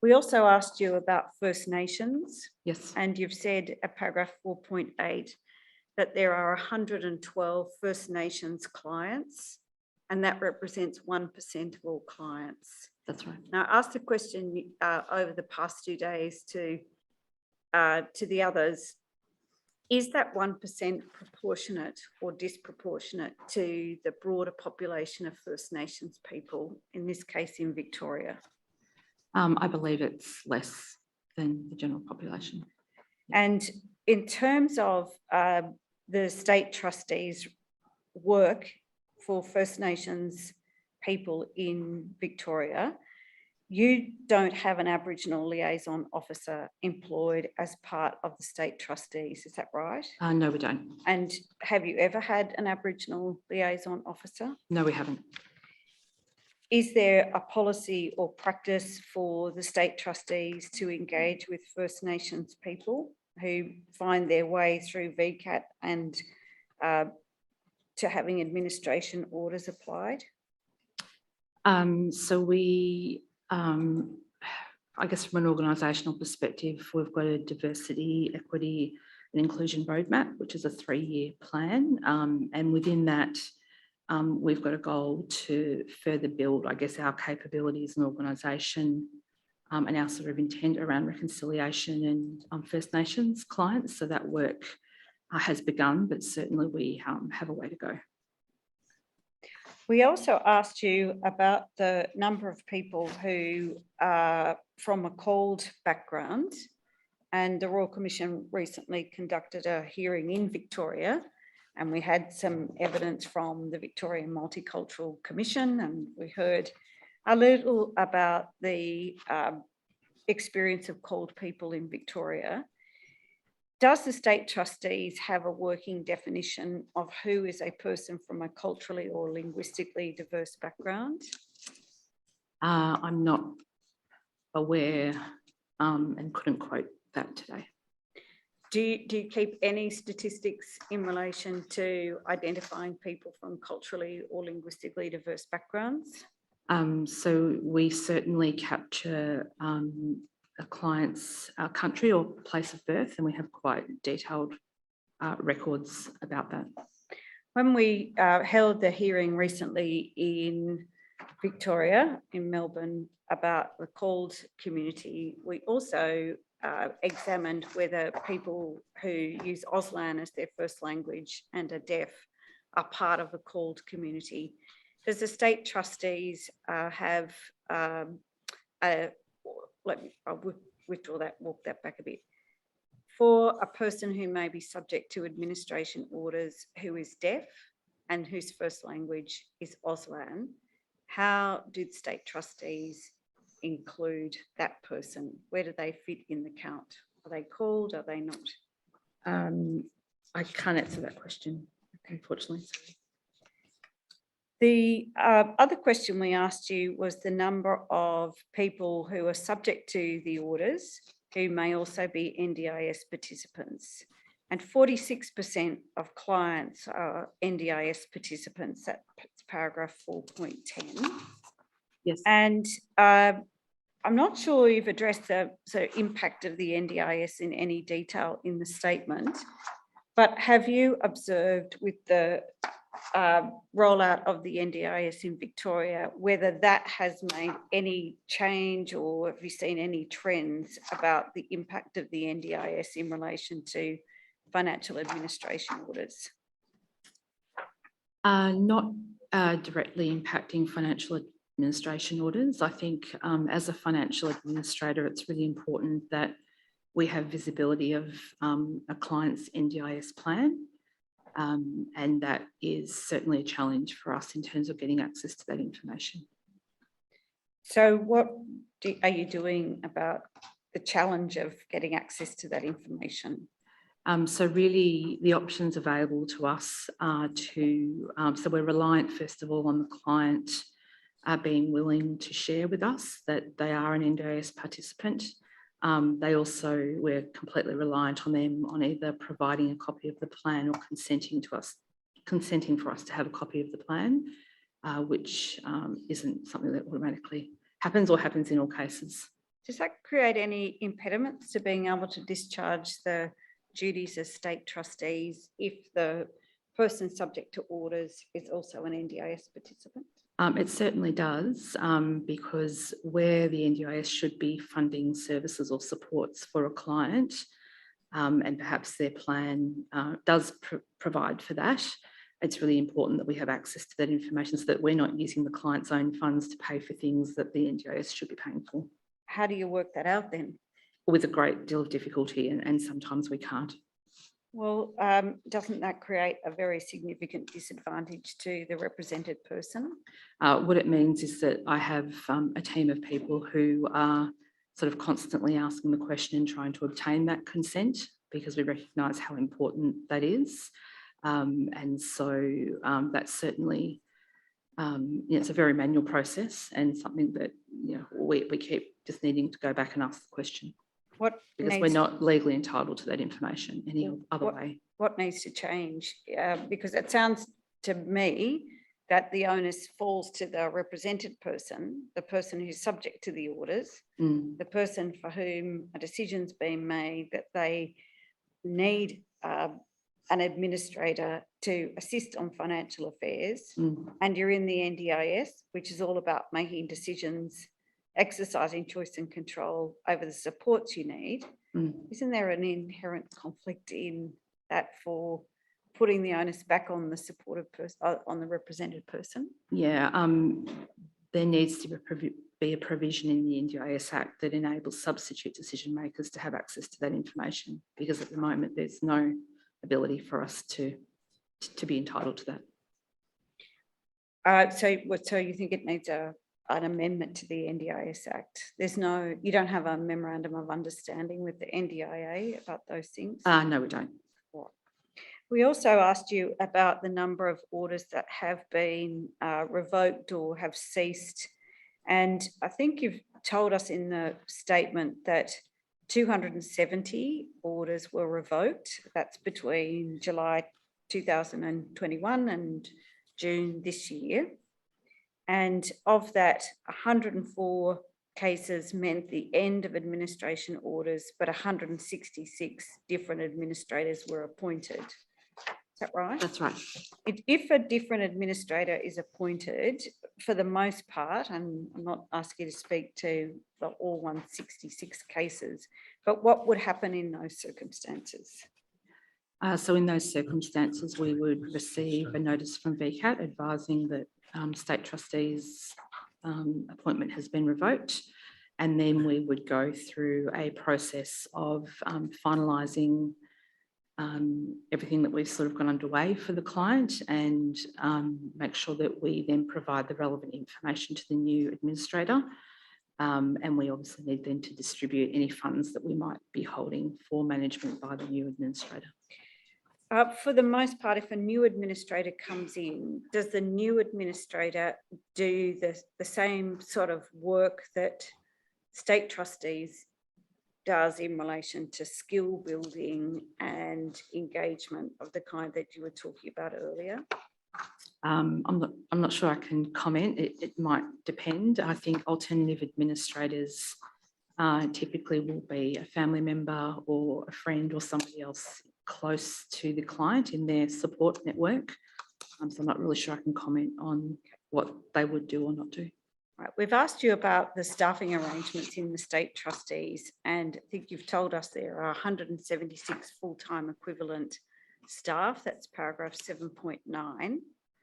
[SPEAKER 3] We also asked you about First Nations.
[SPEAKER 8] Yes.
[SPEAKER 3] And you've said at paragraph 4.8 that there are 112 First Nations clients, and that represents 1% of all clients.
[SPEAKER 8] That's right.
[SPEAKER 3] Now, I asked a question over the past 2 days to the others. Is that 1% proportionate or disproportionate to the broader population of First Nations people, in this case in Victoria?
[SPEAKER 8] I believe it's less than the general population.
[SPEAKER 3] And in terms of the state trustees' work for First Nations people in Victoria, you don't have an Aboriginal liaison officer employed as part of the state trustees, is that right?
[SPEAKER 8] No, we don't.
[SPEAKER 3] And have you ever had an Aboriginal liaison officer?
[SPEAKER 8] No, we haven't.
[SPEAKER 3] Is there a policy or practice for the state trustees to engage with First Nations people who find their way through VCAT and to having administration orders applied?
[SPEAKER 8] So we, I guess from an organisational perspective, we've got a diversity, equity and inclusion roadmap, which is a 3-year plan. And within that, we've got a goal to further build, I guess, our capabilities and organisation and our sort of intent around reconciliation and First Nations clients. So that work has begun, but certainly we have a way to go.
[SPEAKER 3] We also asked you about the number of people who are from a CALD background, and the Royal Commission recently conducted a hearing in Victoria, and we had some evidence from the Victorian Multicultural Commission, and we heard a little about the experience of CALD people in Victoria. Does the state trustees have a working definition of who is a person from a culturally or linguistically diverse background?
[SPEAKER 8] I'm not aware and couldn't quote that today.
[SPEAKER 3] Do you keep any statistics in relation to identifying people from culturally or linguistically diverse backgrounds?
[SPEAKER 8] So we certainly capture a client's country or place of birth, and we have quite detailed records about that.
[SPEAKER 3] When we held the hearing recently in Victoria, in Melbourne, about the called community, we also examined whether people who use Auslan as their first language and are deaf are part of the called community. Does the state trustees have let me withdraw that, walk that back a bit. For a person who may be subject to administration orders who is deaf and whose first language is Auslan, how do the state trustees include that person? Where do they fit in the count? Are they called? Are they not?
[SPEAKER 8] I can't answer that question, unfortunately.
[SPEAKER 3] The other question we asked you was the number of people who are subject to the orders who may also be NDIS participants. And 46% of clients are NDIS participants. That's paragraph 4.10.
[SPEAKER 8] Yes.
[SPEAKER 3] And I'm not sure you've addressed the impact of the NDIS in any detail in the statement, but have you observed with the rollout of the NDIS in Victoria, whether that has made any change, or have you seen any trends about the impact of the NDIS in relation to financial administration orders?
[SPEAKER 8] Not directly impacting financial administration orders. I think as a financial administrator, it's really important that we have visibility of a client's NDIS plan. And that is certainly a challenge for us in terms of getting access to that information.
[SPEAKER 3] So what are you doing about the challenge of getting access to that information?
[SPEAKER 8] So really the options available to us are to, so we're reliant first of all on the client being willing to share with us that they are an NDIS participant. They also, we're completely reliant on them on either providing a copy of the plan or consenting for us to have a copy of the plan, which isn't something that automatically happens or happens in all cases.
[SPEAKER 3] Does that create any impediments to being able to discharge the duties as state trustees if the person subject to orders is also an NDIS participant?
[SPEAKER 8] It certainly does, because where the NDIS should be funding services or supports for a client, and perhaps their plan does provide for that, it's really important that we have access to that information so that we're not using the client's own funds to pay for things that the NDIS should be paying for.
[SPEAKER 3] How do you work that out then?
[SPEAKER 8] With a great deal of difficulty, and sometimes we can't.
[SPEAKER 3] Well, doesn't that create a very significant disadvantage to the represented person?
[SPEAKER 8] What it means is that I have a team of people who are sort of constantly asking the question and trying to obtain that consent, because we recognise how important that is. And so that's certainly, it's a very manual process and something that we keep just needing to go back and ask the question. Because we're not legally entitled to that information any other way.
[SPEAKER 3] What needs to change? Because it sounds to me that the onus falls to the represented person, the person who's subject to the orders, the person for whom a decision's been made that they need an administrator to assist on financial affairs, and you're in the NDIS, which is all about making decisions, exercising choice and control over the supports you need. Isn't there an inherent conflict in that for putting the onus back on the supported person, on the represented person?
[SPEAKER 8] Yeah, there needs to be a provision in the NDIS Act that enables substitute decision makers to have access to that information, because at the moment there's no ability for us to be entitled to that.
[SPEAKER 3] So you think it needs an amendment to the NDIS Act? You don't have a memorandum of understanding with the NDIA about those things?
[SPEAKER 8] No, we don't.
[SPEAKER 3] We also asked you about the number of orders that have been revoked or have ceased. And I think you've told us in the statement that 270 orders were revoked. That's between July 2021 and June this year. And of that, 104 cases meant the end of administration orders, but 166 different administrators were appointed. Is that right?
[SPEAKER 8] That's right.
[SPEAKER 3] If a different administrator is appointed, for the most part, and I'm not asking you to speak to the all 166 cases, but what would happen in those circumstances?
[SPEAKER 8] So in those circumstances, we would receive a notice from VCAT advising that state trustees' appointment has been revoked. And then we would go through a process of finalising everything that we've sort of got underway for the client and make sure that we then provide the relevant information to the new administrator. And we obviously need then to distribute any funds that we might be holding for management by the new administrator.
[SPEAKER 3] For the most part, if a new administrator comes in, does the new administrator do the same sort of work that state trustees does in relation to skill building and engagement of the kind that you were talking about earlier?
[SPEAKER 8] I'm not sure I can comment. It might depend. I think alternative administrators typically will be a family member or a friend or somebody else close to the client in their support network. So I'm not really sure I can comment on what they would do or not do.
[SPEAKER 3] Right. We've asked you about the staffing arrangements in the state trustees, and I think you've told us there are 176 full-time equivalent staff. That's paragraph 7.9.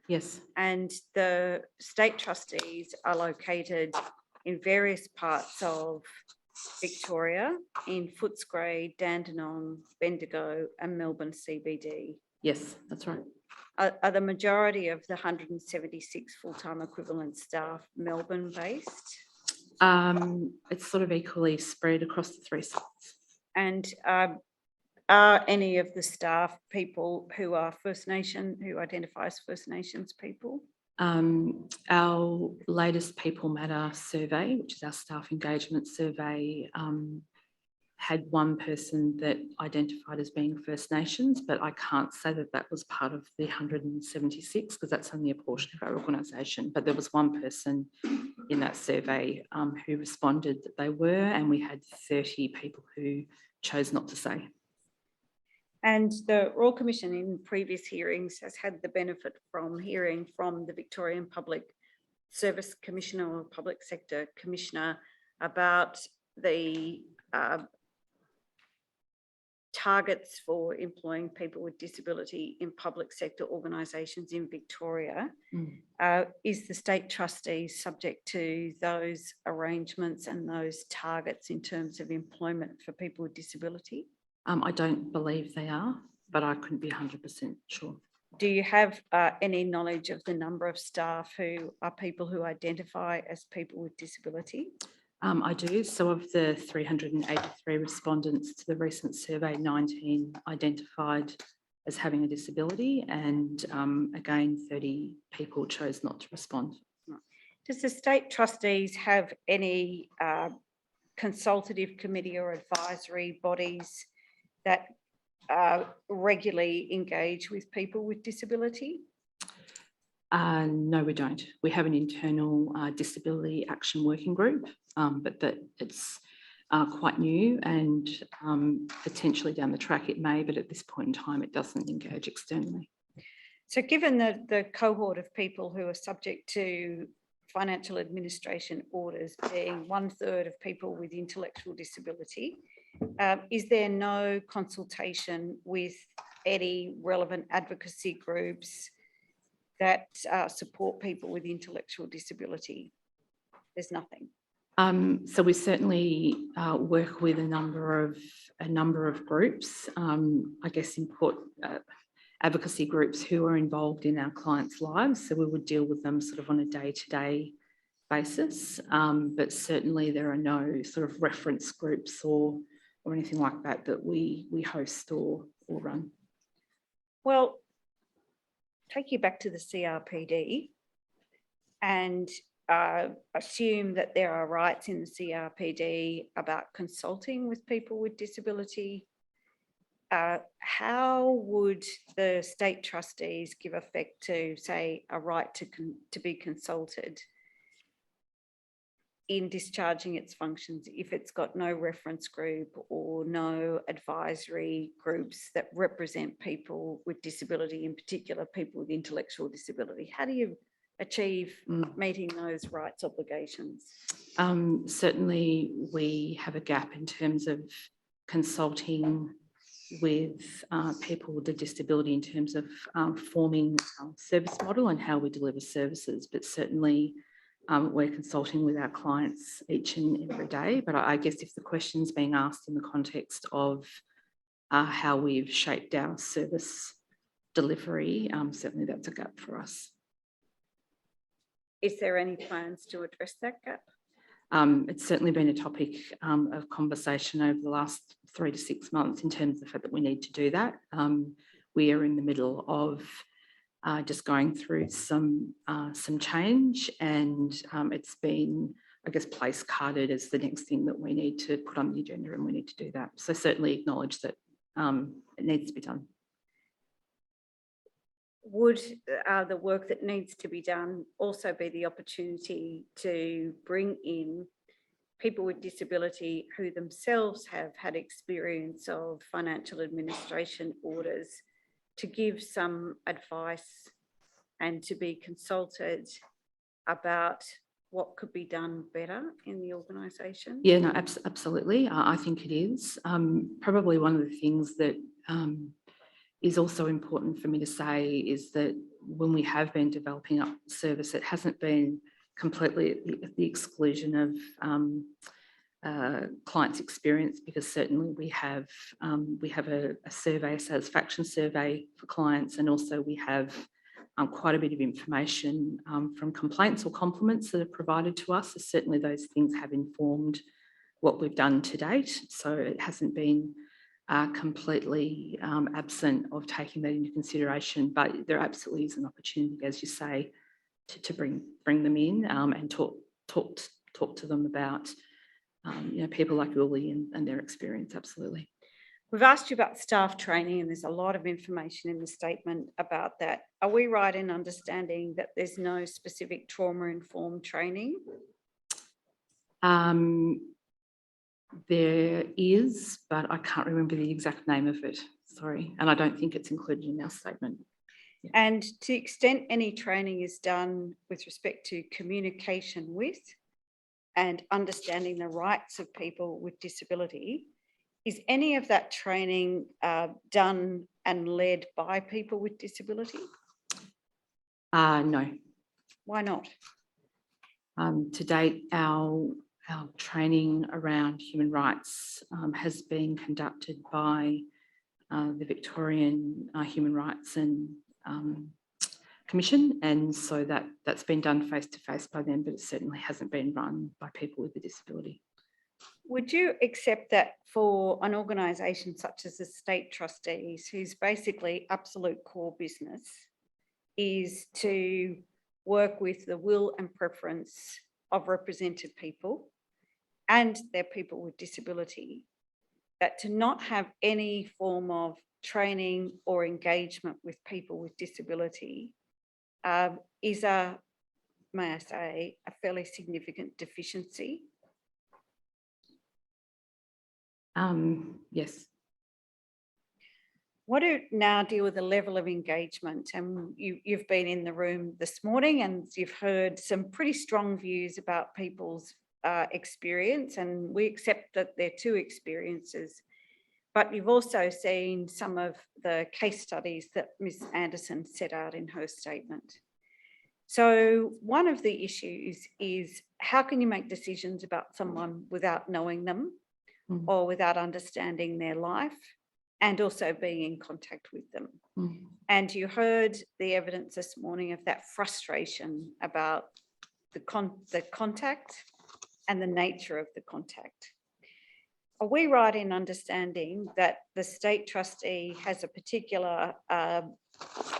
[SPEAKER 8] Yes.
[SPEAKER 3] And the state trustees are located in various parts of Victoria, in Footscray, Dandenong, Bendigo and Melbourne CBD.
[SPEAKER 8] Yes, that's right.
[SPEAKER 3] Are the majority of the 176 full-time equivalent staff Melbourne-based?
[SPEAKER 8] It's sort of equally spread across the three sites.
[SPEAKER 3] And are any of the staff people who are First Nation, who identify as First Nations people?
[SPEAKER 8] Our latest People Matter survey, which is our staff engagement survey, had one person that identified as being First Nations, but I can't say that that was part of the 176 because that's only a portion of our organisation. But there was one person in that survey who responded that they were, and we had 30 people who chose not to say.
[SPEAKER 3] And the Royal Commission in previous hearings has had the benefit from hearing from the Victorian Public Service Commissioner or Public Sector Commissioner about the targets for employing people with disability in public sector organisations in Victoria. Is the state trustee subject to those arrangements and those targets in terms of employment for people with disability?
[SPEAKER 8] I don't believe they are, but I couldn't be 100% sure.
[SPEAKER 3] Do you have any knowledge of the number of staff who are people who identify as people with disability?
[SPEAKER 8] I do. So of the 383 respondents to the recent survey, 19 identified as having a disability, and again, 30 people chose not to respond.
[SPEAKER 3] Does the state trustees have any consultative committee or advisory bodies that regularly engage with people with disability?
[SPEAKER 8] No, we don't. We have an internal disability action working group, but that it's quite new, and potentially down the track it may, but at this point in time it doesn't engage externally.
[SPEAKER 3] So given the cohort of people who are subject to financial administration orders being 1/3 of people with intellectual disability, is there no consultation with any relevant advocacy groups that support people with intellectual disability? There's nothing.
[SPEAKER 8] So we certainly work with a number of groups. I guess advocacy groups who are involved in our clients' lives. So we would deal with them sort of on a day-to-day basis. But certainly there are no sort of reference groups or anything like that that we host or run.
[SPEAKER 3] Well, take you back to the CRPD and assume that there are rights in the CRPD about consulting with people with disability. How would the state trustees give effect to, say, a right to be consulted in discharging its functions if it's got no reference group or no advisory groups that represent people with disability, in particular people with intellectual disability? How do you achieve meeting those rights obligations?
[SPEAKER 8] Certainly, we have a gap in terms of consulting with people with a disability in terms of forming our service model and how we deliver services. But certainly, we're consulting with our clients each and every day. But I guess if the question's being asked in the context of how we've shaped our service delivery, certainly that's a gap for us.
[SPEAKER 3] Is there any plans to address that gap?
[SPEAKER 8] It's certainly been a topic of conversation over the last 3 to 6 months in terms of the fact that we need to do that. We are in the middle of just going through some change, and it's been, I guess, place carded as the next thing that we need to put on the agenda, and we need to do that. So certainly acknowledge that it needs to be done.
[SPEAKER 3] Would the work that needs to be done also be the opportunity to bring in people with disability who themselves have had experience of financial administration orders to give some advice and to be consulted about what could be done better in the organisation?
[SPEAKER 8] Yeah, no, absolutely. I think it is. Probably one of the things that is also important for me to say is that when we have been developing up service, it hasn't been completely at the exclusion of clients' experience, because certainly we have a survey, a satisfaction survey for clients, and also we have quite a bit of information from complaints or compliments that are provided to us. So certainly those things have informed what we've done to date. So it hasn't been completely absent of taking that into consideration, but there absolutely is an opportunity, as you say, to bring them in and talk to them about people like Uli and their experience. Absolutely.
[SPEAKER 3] We've asked you about staff training, and there's a lot of information in the statement about that. Are we right in understanding that there's no specific trauma-informed training?
[SPEAKER 8] There is, but I can't remember the exact name of it. Sorry. And I don't think it's included in our statement. Yeah.
[SPEAKER 3] And to the extent any training is done with respect to communication with and understanding the rights of people with disability, is any of that training done and led by people with disability?
[SPEAKER 8] No.
[SPEAKER 3] Why not?
[SPEAKER 8] To date, our training around human rights has been conducted by the Victorian Human Rights and Commission, and so that's been done face-to-face by them, but it certainly hasn't been run by people with a disability.
[SPEAKER 3] Would you accept that for an organisation such as the State Trustees, whose basically absolute core business is to work with the will and preference of represented people and their people with disability, that to not have any form of training or engagement with people with disability is may I say, a fairly significant deficiency?
[SPEAKER 8] Yes.
[SPEAKER 3] Want to now deal with the level of engagement, and you've been in the room this morning and you've heard some pretty strong views about people's experience, and we accept that they're two experiences, but you've also seen some of the case studies that Ms. Anderson set out in her statement. So one of the issues is, how can you make decisions about someone without knowing them or without understanding their life, and also being in contact with them? And you heard the evidence this morning of that frustration about the contact and the nature of the contact. Are we right in understanding that the State Trustee has a particular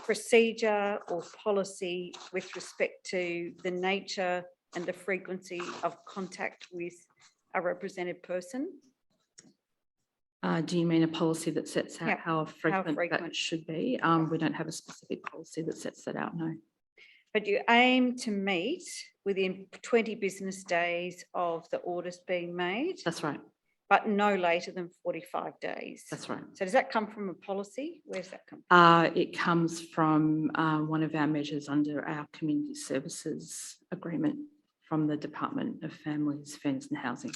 [SPEAKER 3] procedure or policy with respect to the nature and the frequency of contact with a represented person?
[SPEAKER 8] Do you mean a policy that sets out how frequent
[SPEAKER 3] frequent
[SPEAKER 8] that should be? We don't have a specific policy that sets that out, no.
[SPEAKER 3] But you aim to meet within 20 business days of the orders being made,
[SPEAKER 8] That's right.
[SPEAKER 3] but no later than 45 days.
[SPEAKER 8] That's right.
[SPEAKER 3] So does that come from a policy? Where's that come from?
[SPEAKER 8] It comes from one of our measures under our community services agreement from the Department of Families, Fairness and Housing.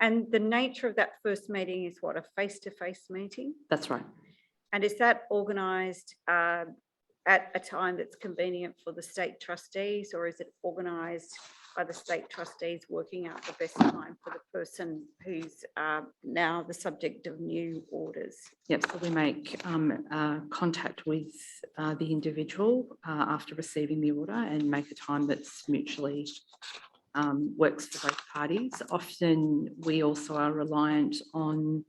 [SPEAKER 3] And the nature of that first meeting is what, a face-to-face meeting?
[SPEAKER 8] That's right.
[SPEAKER 3] And is that organised at a time that's convenient for the state trustees, or is it organised by the state trustees working out the best time for the person who's now the subject of new orders?
[SPEAKER 8] Yep, so we make contact with the individual after receiving the order and make a time that's mutually works for both parties. Often we also are reliant on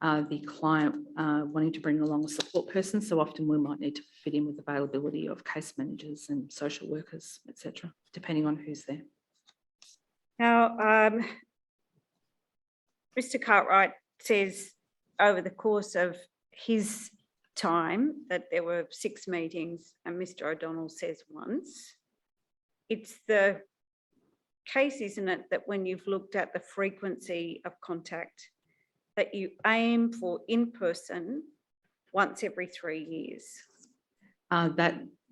[SPEAKER 8] the client wanting to bring along a support person. So often we might need to fit in with availability of case managers and social workers, etc., depending on who's there.
[SPEAKER 3] Now, Mr. Cartwright says over the course of his time that there were 6 meetings, and Mr. O'Donnell says once. It's the case, isn't it, that when you've looked at the frequency of contact, that you aim for in-person once every 3 years?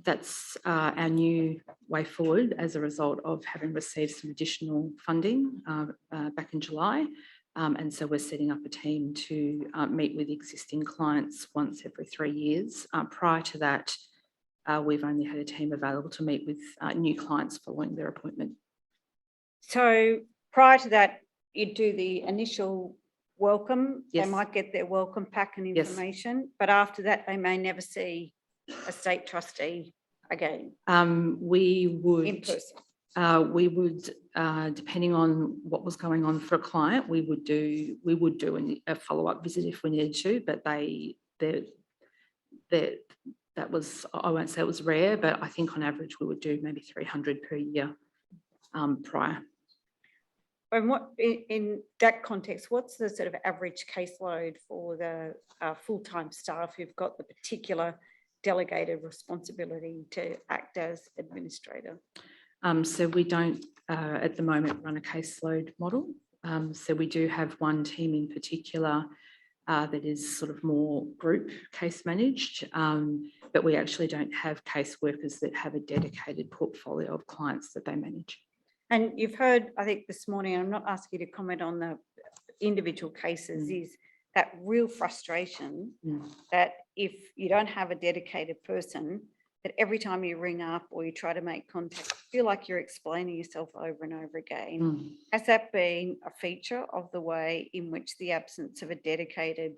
[SPEAKER 8] That's our new way forward as a result of having received some additional funding back in July. And so we're setting up a team to meet with existing clients once every 3 years. Prior to that, we've only had a team available to meet with new clients following their appointment.
[SPEAKER 3] So prior to that, you do the initial welcome.
[SPEAKER 8] Yes.
[SPEAKER 3] They might get their welcome pack and
[SPEAKER 8] Yes.
[SPEAKER 3] information, but after that, they may never see a state trustee again
[SPEAKER 8] We would.
[SPEAKER 3] in person.
[SPEAKER 8] Depending on what was going on for a client, we would do a follow-up visit if we needed to, but that was, I won't say it was rare, but I think on average we would do maybe 300 per year prior.
[SPEAKER 3] And what, in that context, what's the sort of average caseload for the full-time staff who've got the particular delegated responsibility to act as administrator?
[SPEAKER 8] So we don't at the moment run a caseload model. So we do have one team in particular that is sort of more group case managed, but we actually don't have caseworkers that have a dedicated portfolio of clients that they manage.
[SPEAKER 3] And you've heard, I think this morning, I'm not asking you to comment on the individual cases, is that real frustration that if you don't have a dedicated person, that every time you ring up or you try to make contact, you feel like you're explaining yourself over and over again. Has that been a feature of the way in which the absence of a dedicated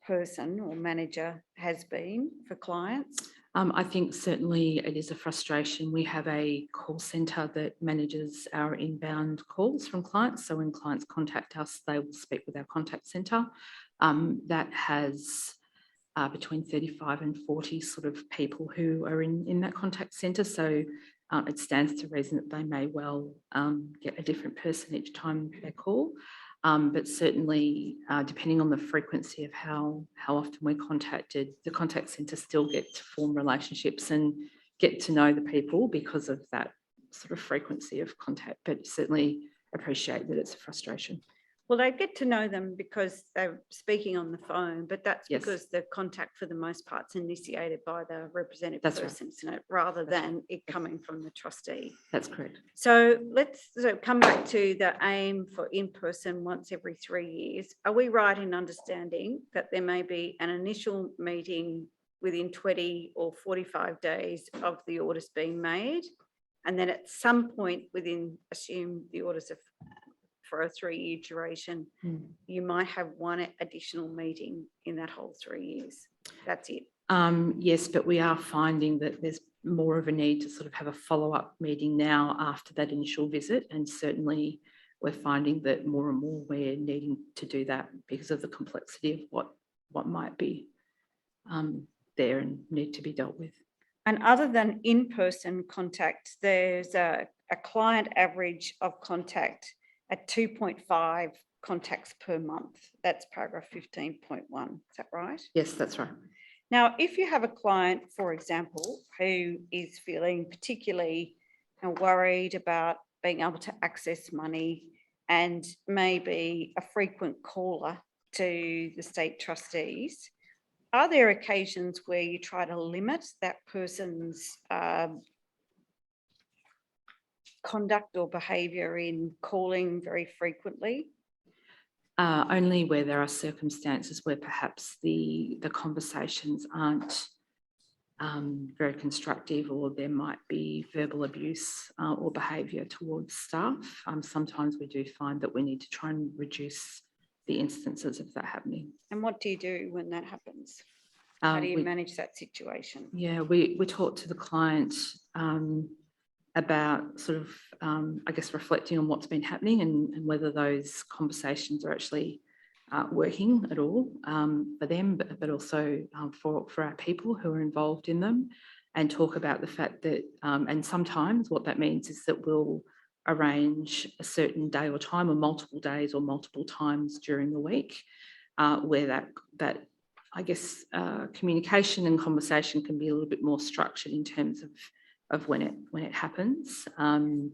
[SPEAKER 3] person or manager has been for clients?
[SPEAKER 8] I think certainly it is a frustration. We have a call centre that manages our inbound calls from clients. So when clients contact us, they will speak with our contact centre. That has between 35 and 40 sort of people who are in that contact centre. So it stands to reason that they may well get a different person each time they call. But certainly, depending on the frequency of how often we're contacted, the contact centre still get to form relationships and get to know the people because of that sort of frequency of contact. But certainly appreciate that it's a frustration.
[SPEAKER 3] Well, they get to know them because they're speaking on the phone, but that's
[SPEAKER 8] Yes.
[SPEAKER 3] because the contact for the most part is initiated by the representative
[SPEAKER 8] That's right.
[SPEAKER 3] person, isn't it? Rather
[SPEAKER 8] That's
[SPEAKER 3] than it coming from the trustee.
[SPEAKER 8] That's correct.
[SPEAKER 3] So let's come back to the aim for in-person once every 3 years. Are we right in understanding that there may be an initial meeting within 20 or 45 days of the orders being made? And then at some point within, assume the orders are for a 3-year duration, you might have one additional meeting in that whole 3 years. That's it.
[SPEAKER 8] Yes, but we are finding that there's more of a need to sort of have a follow-up meeting now after that initial visit. And certainly we're finding that more and more we're needing to do that because of the complexity of what might be there and need to be dealt with.
[SPEAKER 3] And other than in-person contact, there's a client average of contact at 2.5 contacts per month. That's paragraph 15.1. Is that right?
[SPEAKER 8] Yes, that's right.
[SPEAKER 3] Now, if you have a client, for example, who is feeling particularly worried about being able to access money and maybe a frequent caller to the state trustees, are there occasions where you try to limit that person's conduct or behaviour in calling very frequently?
[SPEAKER 8] Only where there are circumstances where perhaps the conversations aren't very constructive, or there might be verbal abuse or behaviour towards staff. Sometimes we do find that we need to try and reduce the instances of that happening.
[SPEAKER 3] And what do you do when that happens? How do you manage that situation?
[SPEAKER 8] Yeah, we talk to the client about sort of, I guess, reflecting on what's been happening and whether those conversations are actually working at all for them, but also for our people who are involved in them, and talk about the fact that, and sometimes what that means is that we'll arrange a certain day or time, or multiple days or multiple times during the week, where that I guess communication and conversation can be a little bit more structured in terms of when it happens.
[SPEAKER 3] Is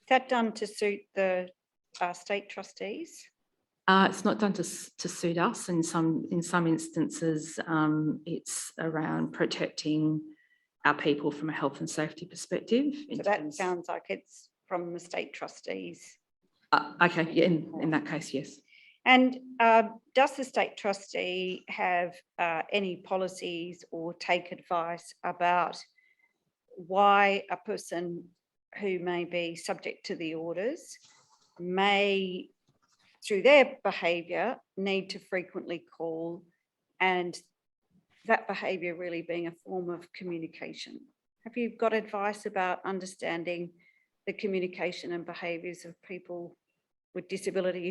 [SPEAKER 3] that done to suit the state trustees?
[SPEAKER 8] It's not done to suit us. In some instances, it's around protecting our people from a health and safety perspective.
[SPEAKER 3] So that sounds like it's from the state trustees.
[SPEAKER 8] Okay, yeah, in that case, yes.
[SPEAKER 3] And does the state trustee have any policies or take advice about why a person who may be subject to the orders may, through their behaviour, need to frequently call, and that behaviour really being a form of communication? Have you got advice about understanding the communication and behaviours of people with disability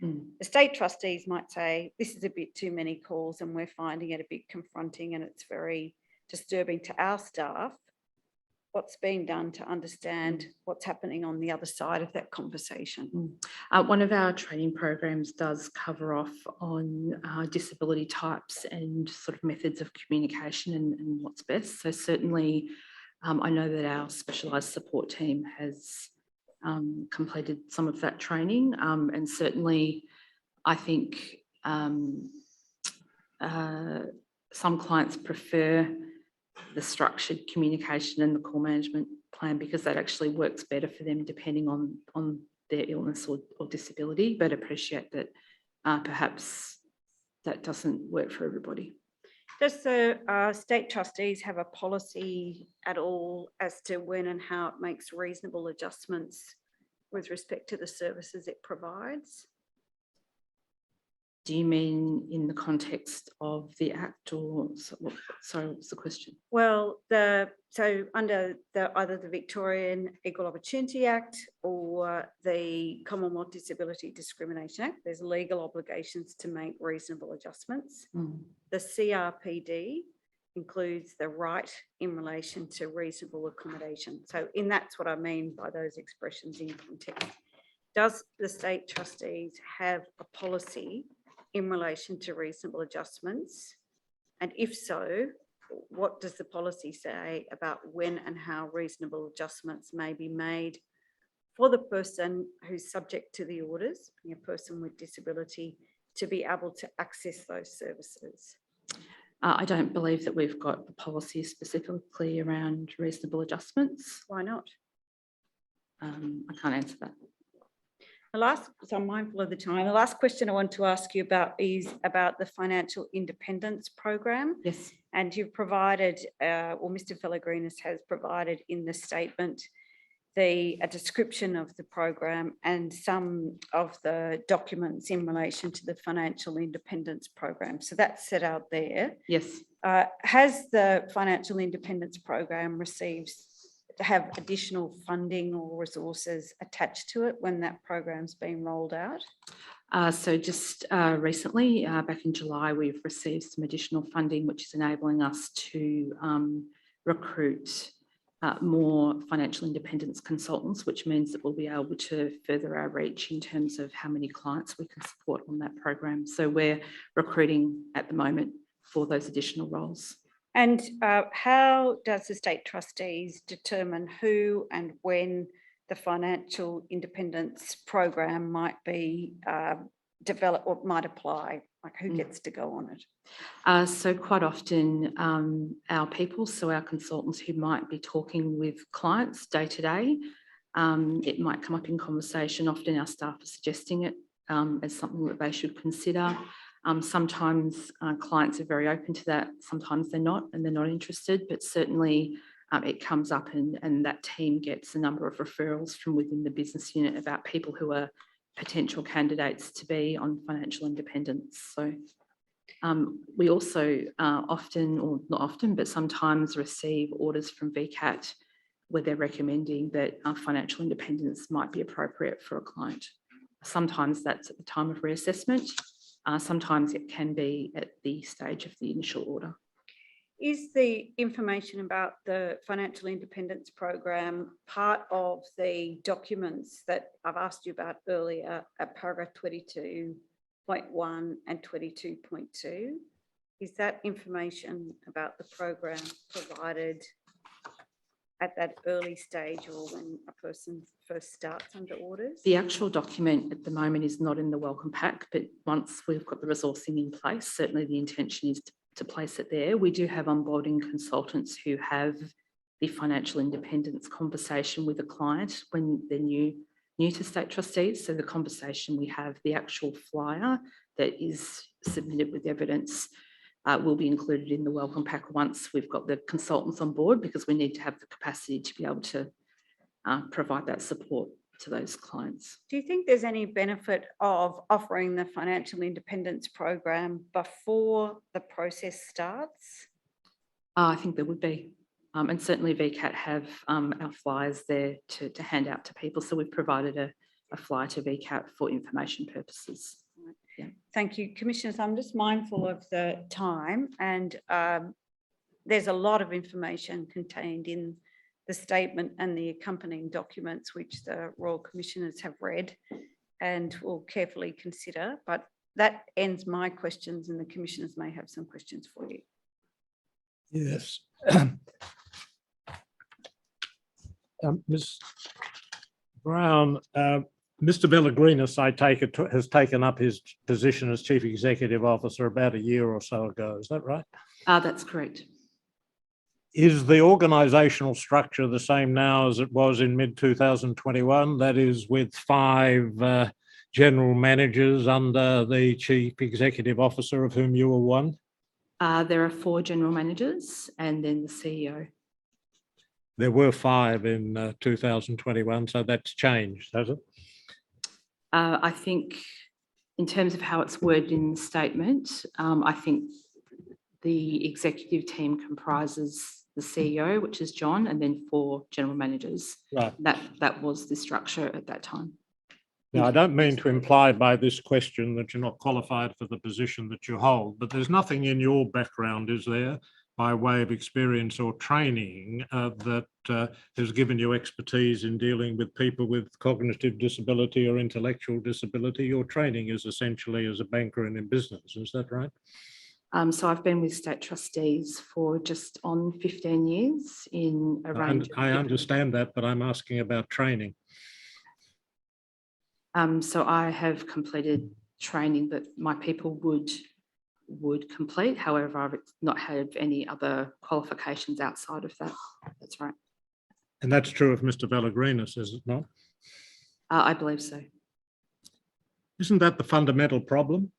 [SPEAKER 3] who the state trustees might say, this is a bit too many calls and we're finding it a bit confronting and it's very disturbing to our staff? What's being done to understand what's happening on the other side of that conversation?
[SPEAKER 8] One of our training programs does cover off on disability types and sort of methods of communication and what's best. So certainly I know that our specialised support team has completed some of that training, and certainly I think some clients prefer the structured communication and the call management plan because that actually works better for them depending on their illness or disability, but appreciate that perhaps that doesn't work for everybody.
[SPEAKER 3] Does the state trustees have a policy at all as to when and how it makes reasonable adjustments with respect to the services it provides?
[SPEAKER 8] Do you mean in the context of the Act, or sorry, what's the question?
[SPEAKER 3] Well, so under either the Victorian Equal Opportunity Act or the Commonwealth Disability Discrimination Act, there's legal obligations to make reasonable adjustments. The CRPD includes the right in relation to reasonable accommodation. So that's what I mean by those expressions in context. Does the state trustees have a policy in relation to reasonable adjustments? And if so, what does the policy say about when and how reasonable adjustments may be made for the person who's subject to the orders, being a person with disability, to be able to access those services?
[SPEAKER 8] I don't believe that we've got a policy specifically around reasonable adjustments.
[SPEAKER 3] Why not?
[SPEAKER 8] I can't answer that.
[SPEAKER 3] So I'm mindful of the time. The last question I want to ask you about is about the financial independence program.
[SPEAKER 8] Yes.
[SPEAKER 3] And you've provided, or Mr. Pellegrinis has provided in the statement, a description of the program and some of the documents in relation to the financial independence program. So that's set out there.
[SPEAKER 8] Yes.
[SPEAKER 3] Has the financial independence program received to have additional funding or resources attached to it when that program's been rolled out?
[SPEAKER 8] So just recently, back in July, we've received some additional funding, which is enabling us to recruit more financial independence consultants, which means that we'll be able to further our reach in terms of how many clients we can support on that program. So we're recruiting at the moment for those additional roles.
[SPEAKER 3] And how does the state trustees determine who and when the financial independence program might be developed or might apply? Like who gets to go on it?
[SPEAKER 8] So quite often our people, so our consultants who might be talking with clients day to day, it might come up in conversation. Often our staff are suggesting it as something that they should consider. Sometimes clients are very open to that. Sometimes they're not, and they're not interested, but certainly it comes up and that team gets a number of referrals from within the business unit about people who are potential candidates to be on financial independence. So we also often, or not often, but sometimes receive orders from VCAT where they're recommending that financial independence might be appropriate for a client. Sometimes that's at the time of reassessment. Sometimes it can be at the stage of the initial order.
[SPEAKER 3] Is the information about the financial independence program part of the documents that I've asked you about earlier at paragraph 22.1 and 22.2? Is that information about the program provided at that early stage or when a person first starts under orders?
[SPEAKER 8] The actual document at the moment is not in the welcome pack, but once we've got the resourcing in place, certainly the intention is to place it there. We do have onboarding consultants who have the financial independence conversation with a client when they're new to state trustees. So the conversation we have, the actual flyer that is submitted with evidence will be included in the welcome pack once we've got the consultants on board, because we need to have the capacity to be able to provide that support to those clients.
[SPEAKER 3] Do you think there's any benefit of offering the financial independence program before the process starts?
[SPEAKER 8] I think there would be. And certainly VCAT have our flyers there to hand out to people. So we've provided a flyer to VCAT for information purposes. Yeah.
[SPEAKER 3] Thank you, Commissioners. I'm just mindful of the time, and there's a lot of information contained in the statement and the accompanying documents which the Royal Commissioners have read and will carefully consider. But that ends my questions, and the Commissioners may have some questions for you.
[SPEAKER 2] Yes. Ms. Brown, Mr. Villagrenas, I take it, has taken up his position as Chief Executive Officer about a year or so ago. Is that right?
[SPEAKER 8] That's correct.
[SPEAKER 2] Is the organisational structure the same now as it was in mid-2021? That is, with 5 general managers under the Chief Executive Officer, of whom you were one?
[SPEAKER 8] There are 4 general managers and then the CEO.
[SPEAKER 2] There were 5 in 2021, so that's changed, has it?
[SPEAKER 8] I think in terms of how it's worded in the statement, I think the executive team comprises the CEO, which is John, and then 4 general managers.
[SPEAKER 2] Right.
[SPEAKER 8] That was the structure at that time.
[SPEAKER 2] Now, I don't mean to imply by this question that you're not qualified for the position that you hold, but there's nothing in your background, is there, by way of experience or training that has given you expertise in dealing with people with cognitive disability or intellectual disability? Your training is essentially as a banker and in business, is that right?
[SPEAKER 8] So I've been with state trustees for just on 15 years in a range of...
[SPEAKER 2] I understand that, but I'm asking about training.
[SPEAKER 8] So I have completed training that my people would complete. However, I've not had any other qualifications outside of that. That's right.
[SPEAKER 2] And that's true of Mr. Villagrenas, is it not?
[SPEAKER 8] I believe so.
[SPEAKER 2] Isn't that the fundamental problem?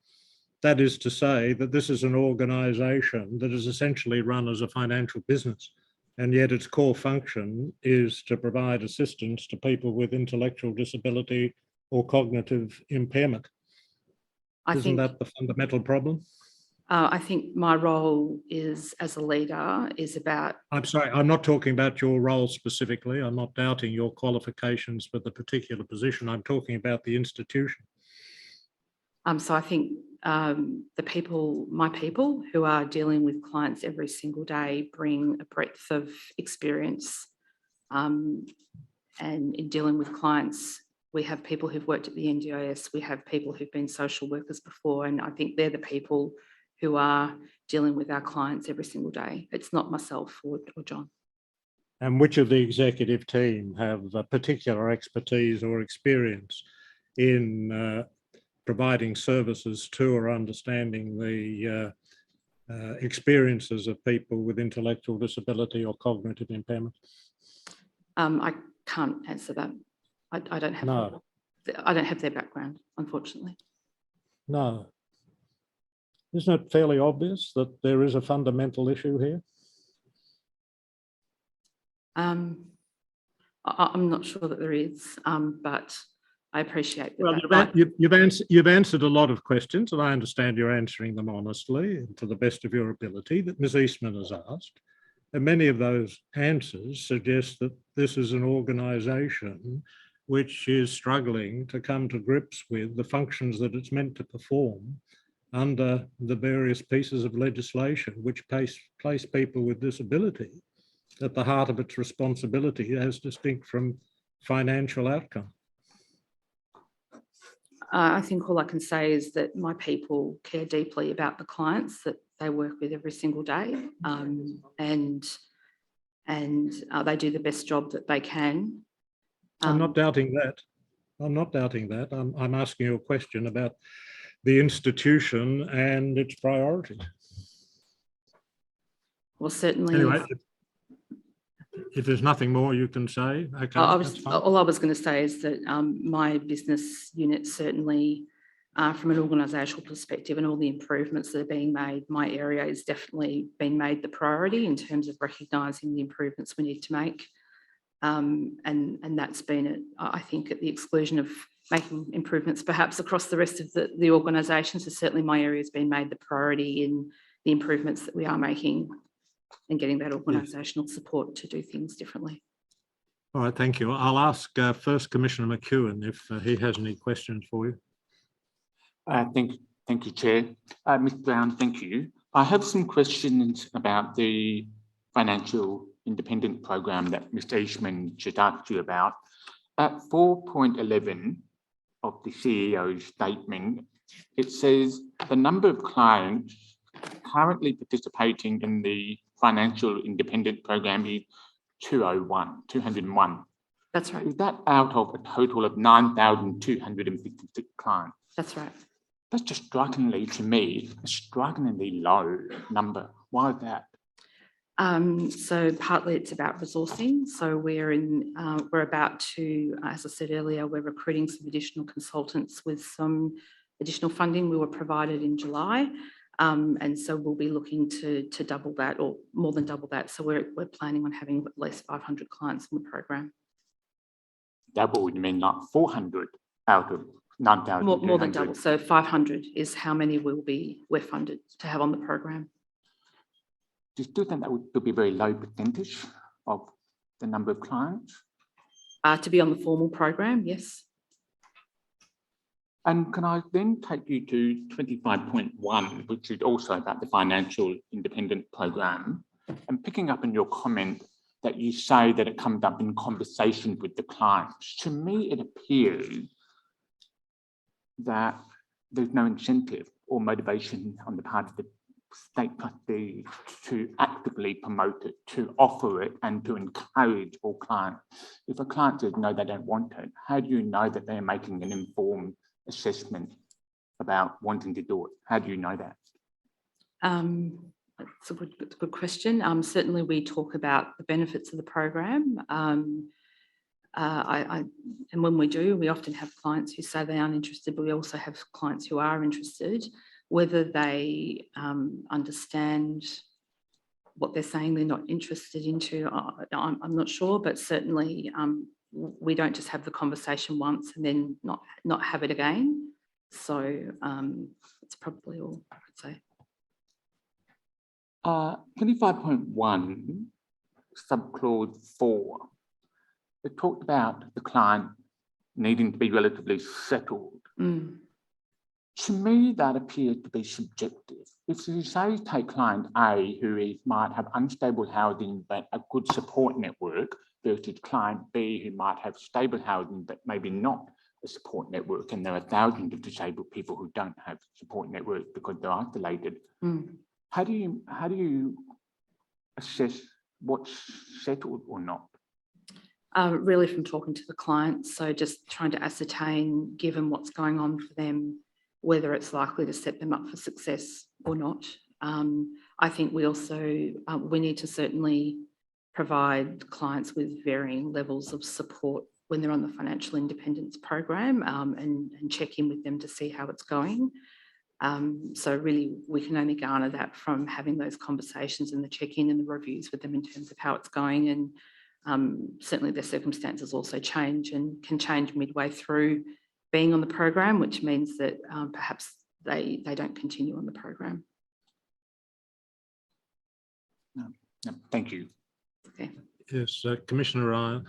[SPEAKER 2] That is to say that this is an organisation that is essentially run as a financial business, and yet its core function is to provide assistance to people with intellectual disability or cognitive impairment. Isn't that the fundamental problem?
[SPEAKER 8] I think my role is as a leader is about...
[SPEAKER 2] I'm sorry, I'm not talking about your role specifically. I'm not doubting your qualifications for the particular position. I'm talking about the institution.
[SPEAKER 8] So I think the people, my people who are dealing with clients every single day bring a breadth of experience. And in dealing with clients, we have people who've worked at the NDIS, we have people who've been social workers before, and I think they're the people who are dealing with our clients every single day. It's not myself or John.
[SPEAKER 2] And which of the executive team have particular expertise or experience in providing services to or understanding the experiences of people with intellectual disability or cognitive impairment?
[SPEAKER 8] I can't answer that. I don't have.
[SPEAKER 2] No.
[SPEAKER 8] I don't have their background, unfortunately.
[SPEAKER 2] No. Isn't it fairly obvious that there is a fundamental issue here?
[SPEAKER 8] I'm not sure that there is, but I appreciate that.
[SPEAKER 2] Well, you've answered a lot of questions, and I understand you're answering them honestly and to the best of your ability that Ms. Eastman has asked. And many of those answers suggest that this is an organisation which is struggling to come to grips with the functions that it's meant to perform under the various pieces of legislation which place people with disability at the heart of its responsibility as distinct from financial outcome.
[SPEAKER 8] I think all I can say is that my people care deeply about the clients that they work with every single day, and they do the best job that they can.
[SPEAKER 2] I'm not doubting that. I'm not doubting that. I'm asking you a question about the institution and its priorities.
[SPEAKER 8] Well, certainly.
[SPEAKER 2] Anyway, if there's nothing more you can say, okay.
[SPEAKER 8] All I was going to say is that my business unit certainly, from an organisational perspective and all the improvements that are being made, my area is definitely been made the priority in terms of recognising the improvements we need to make. And that's been, I think, at the exclusion of making improvements perhaps across the rest of the organisation. So certainly my area has been made the priority in the improvements that we are making and getting that organisational support to do things differently.
[SPEAKER 2] All right, thank you. I'll ask first Commissioner McEwen if he has any questions for you.
[SPEAKER 5] Thank you, Chair. Ms. Brown, thank you. I have some questions about the financial independent program that Mr. Eastman just asked you about. At 4.11 of the CEO's statement, it says the number of clients currently participating in the financial independent program is 201.
[SPEAKER 8] That's right.
[SPEAKER 5] Is that out of a total of 9,256 clients?
[SPEAKER 8] That's right.
[SPEAKER 5] That's just strikingly, to me, a strikingly low number. Why is that?
[SPEAKER 8] So partly it's about resourcing. So we're about to, as I said earlier, we're recruiting some additional consultants with some additional funding we were provided in July. And so we'll be looking to double that or more than double that. So we're planning on having at least 500 clients in the program.
[SPEAKER 5] Double would mean like 400 out of 9,000.
[SPEAKER 8] More than double. So 500 is how many we're funded to have on the program.
[SPEAKER 5] Do you still think that would be a very low percentage of the number of clients?
[SPEAKER 8] To be on the formal program, yes.
[SPEAKER 5] And can I then take you to 25.1, which is also about the financial independent program, and picking up on your comment that you say that it comes up in conversation with the clients. To me, it appears that there's no incentive or motivation on the part of the state trustees to actively promote it, to offer it, and to encourage all clients. If a client says no, they don't want it, how do you know that they're making an informed assessment about wanting to do it? How do you know that?
[SPEAKER 8] It's a good question. Certainly we talk about the benefits of the program. And when we do, we often have clients who say they aren't interested, but we also have clients who are interested. Whether they understand what they're saying they're not interested into, I'm not sure, but certainly we don't just have the conversation once and then not have it again. So that's probably all I would say.
[SPEAKER 5] 25.1, subclause 4, it talked about the client needing to be relatively settled. To me, that appears to be subjective. If you say take client A, who might have unstable housing but a good support network, versus client B, who might have stable housing but maybe not a support network, and there are thousands of disabled people who don't have support networks because they're isolated. How do you assess what's settled or not?
[SPEAKER 8] Really from talking to the clients, so just trying to ascertain, given what's going on for them, whether it's likely to set them up for success or not. I think we also, we need to certainly provide clients with varying levels of support when they're on the financial independence program, and check in with them to see how it's going. So really we can only garner that from having those conversations and the check-in and the reviews with them in terms of how it's going. And certainly their circumstances also change and can change midway through being on the program, which means that perhaps they don't continue on the program.
[SPEAKER 5] No, thank you.
[SPEAKER 8] Okay.
[SPEAKER 2] Yes, Commissioner Ryan.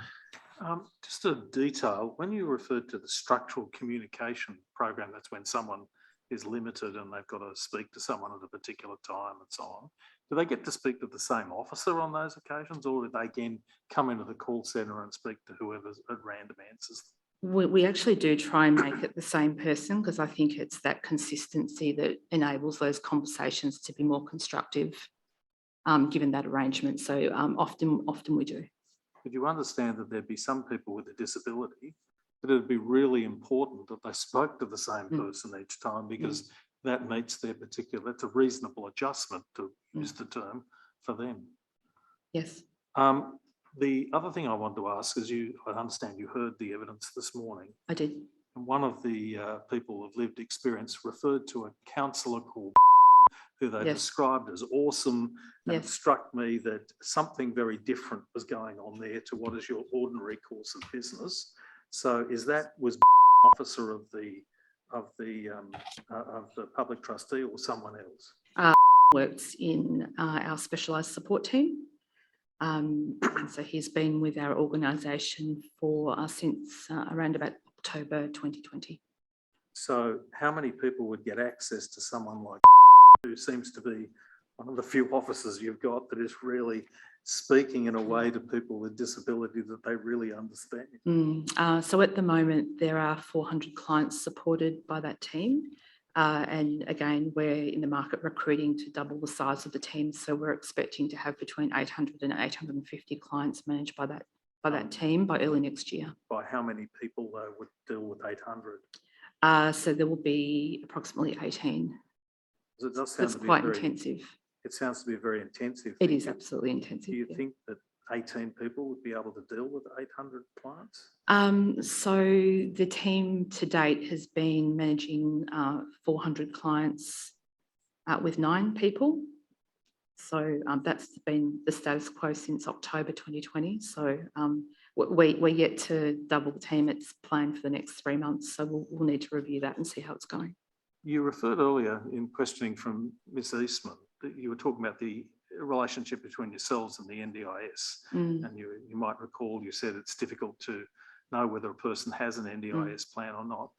[SPEAKER 6] Just a detail, when you referred to the structural communication program, that's when someone is limited and they've got to speak to someone at a particular time and so on. Do they get to speak to the same officer on those occasions, or do they again come into the call centre and speak to whoever's at random answers?
[SPEAKER 8] We actually do try and make it the same person, because I think it's that consistency that enables those conversations to be more constructive, given that arrangement. So often we do.
[SPEAKER 6] But you understand that there'd be some people with a disability that it'd be really important that they spoke to the same person each time, because that meets their particular, it's a reasonable adjustment, to use the term, for them.
[SPEAKER 8] Yes.
[SPEAKER 6] The other thing I wanted to ask is, I understand you heard the evidence this morning.
[SPEAKER 8] I did.
[SPEAKER 6] And one of the people of lived experience referred to a counsellor called who they described as awesome. And it struck me that something very different was going on there to what is your ordinary course of business. So was officer of the public trustee or someone else?
[SPEAKER 8] Works in our specialised support team. And so he's been with our organisation for since around about October 2020.
[SPEAKER 6] So how many people would get access to someone like who seems to be one of the few officers you've got that is really speaking in a way to people with disability that they really understand?
[SPEAKER 8] So at the moment, there are 400 clients supported by that team. And again, we're in the market recruiting to double the size of the team. So we're expecting to have between 800 and 850 clients managed by that team by early next year.
[SPEAKER 6] By how many people though would deal with 800?
[SPEAKER 8] So there will be approximately 18.
[SPEAKER 6] It does sound
[SPEAKER 8] It's
[SPEAKER 6] to be
[SPEAKER 8] quite
[SPEAKER 6] very
[SPEAKER 8] intensive.
[SPEAKER 6] It sounds to be very intensive.
[SPEAKER 8] It is absolutely intensive.
[SPEAKER 6] Do you think that 18 people would be able to deal with 800 clients?
[SPEAKER 8] So the team to date has been managing 400 clients with 9 people. So that's been the status quo since October 2020. So we're yet to double the team. It's planned for the next 3 months. So we'll need to review that and see how it's going. You
[SPEAKER 6] referred earlier in questioning from Ms. Eastman that you were talking about the relationship between yourselves and the NDIS. And you might recall you said it's difficult to know whether a person has an NDIS plan or not.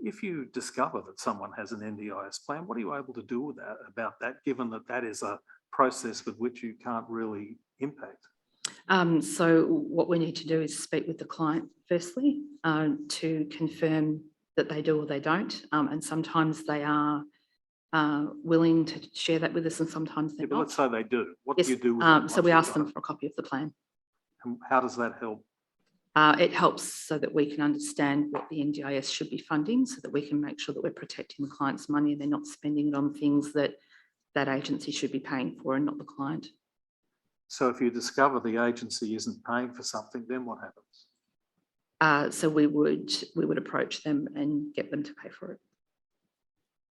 [SPEAKER 6] If you discover that someone has an NDIS plan, what are you able to do with about that, given that that is a process with which you can't really impact?
[SPEAKER 8] So what we need to do is speak with the client firstly to confirm that they do or they don't. And sometimes they are willing to share that with us and sometimes they're not.
[SPEAKER 6] Let's say they do. What do you do with that?
[SPEAKER 8] So we ask them for a copy of the plan.
[SPEAKER 6] And how does that help?
[SPEAKER 8] It helps so that we can understand what the NDIS should be funding, so that we can make sure that we're protecting the client's money and they're not spending it on things that that agency should be paying for and not the client.
[SPEAKER 6] So if you discover the agency isn't paying for something, then what happens?
[SPEAKER 8] So we would approach them and get them to pay for it.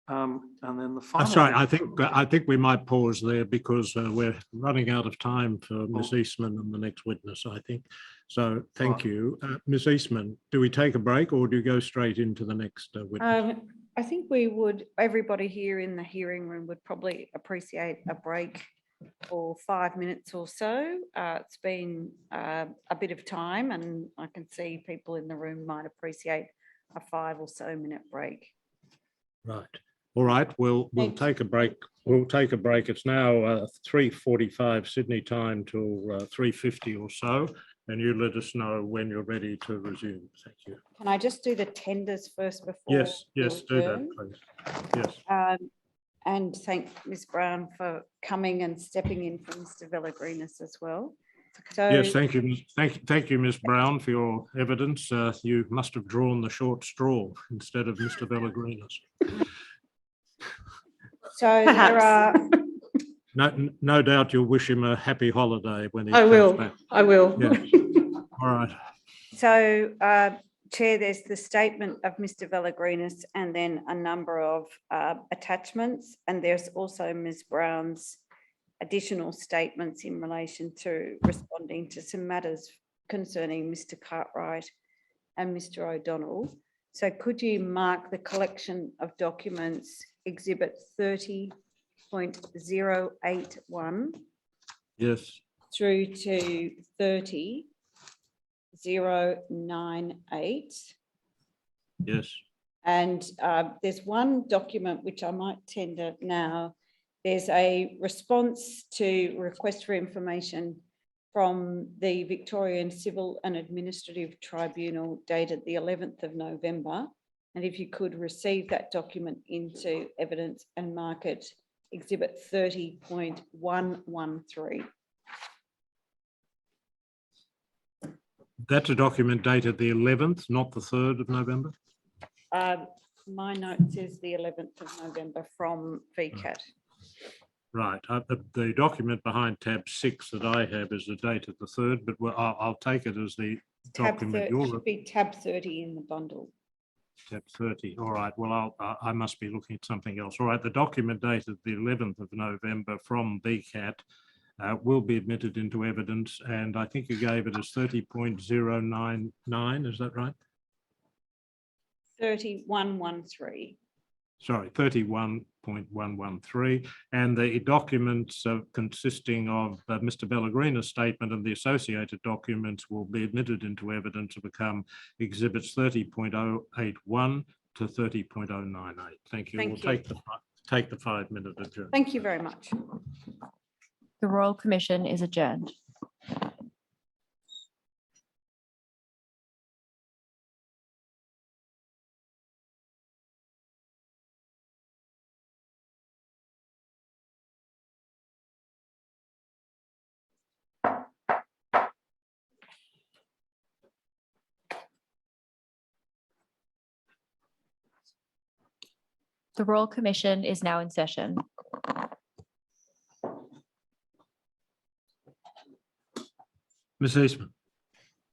[SPEAKER 6] And then the final.
[SPEAKER 2] I'm sorry, I think we might pause there because we're running out of time for Ms. Eastman and the next witness, I think. So thank you. Ms. Eastman, do we take a break or do you go straight into the next witness?
[SPEAKER 3] I think everybody here in the hearing room would probably appreciate a break for 5 minutes or so. It's been a bit of time and I can see people in the room might appreciate a 5 or so minute break.
[SPEAKER 2] Right. All right, we'll take a break. We'll take a break. It's now 3:45 Sydney time till 3:50 or so. and you let us know when you're ready to resume. Thank you.
[SPEAKER 3] Can I just do the tenders first before?
[SPEAKER 2] Yes,
[SPEAKER 3] we
[SPEAKER 2] yes, do that,
[SPEAKER 3] adjourn?
[SPEAKER 2] please. Yes.
[SPEAKER 3] And thank Ms Brown for coming and stepping in for Mr Villagrenas as well. So,
[SPEAKER 2] Yes, thank you. Thank you, Ms Brown, for your evidence. You must have drawn the short straw instead of Mr Villagrenas.
[SPEAKER 3] so there are,
[SPEAKER 2] No doubt you'll wish him a happy holiday when he
[SPEAKER 8] I
[SPEAKER 2] comes
[SPEAKER 8] will,
[SPEAKER 2] back.
[SPEAKER 8] I will.
[SPEAKER 2] Yeah. All right.
[SPEAKER 3] so Chair, there's the statement of Mr Villagrenas and then a number of attachments, and there's also Ms Brown's additional statements in relation to responding to some matters concerning Mr Cartwright and Mr O'Donnell. So could you mark the collection of documents exhibit 30.081
[SPEAKER 2] Yes.
[SPEAKER 3] through to 30.098?
[SPEAKER 2] Yes.
[SPEAKER 3] And there's one document which I might tender now. There's a response to request for information from the Victorian Civil and Administrative Tribunal dated the 11th of November. And if you could receive that document into evidence and mark it exhibit 30.113.
[SPEAKER 2] That's a document dated the 11th, not the 3rd of November?
[SPEAKER 3] My note says the 11th of November from VCAT.
[SPEAKER 2] Right. The document behind tab 6 that I have is the date of the 3rd, but I'll take it as the document you're...
[SPEAKER 3] Should be tab 30 in the bundle.
[SPEAKER 2] Tab 30. All right. Well, I must be looking at something else. All right. The document dated the 11th of November from VCAT will be admitted into evidence, and I think you gave it as 30.099. Is that right?
[SPEAKER 3] 3113.
[SPEAKER 2] Sorry, 31.113, and the documents consisting of Mr. Pellegrino's statement and the associated documents will be admitted into evidence to become exhibits 30.081 to 30.098. Thank you. We'll take the 5-minute adjournment.
[SPEAKER 3] Thank you very much.
[SPEAKER 1] The Royal Commission is adjourned. The Royal Commission is now in session.
[SPEAKER 2] Ms. Eastman.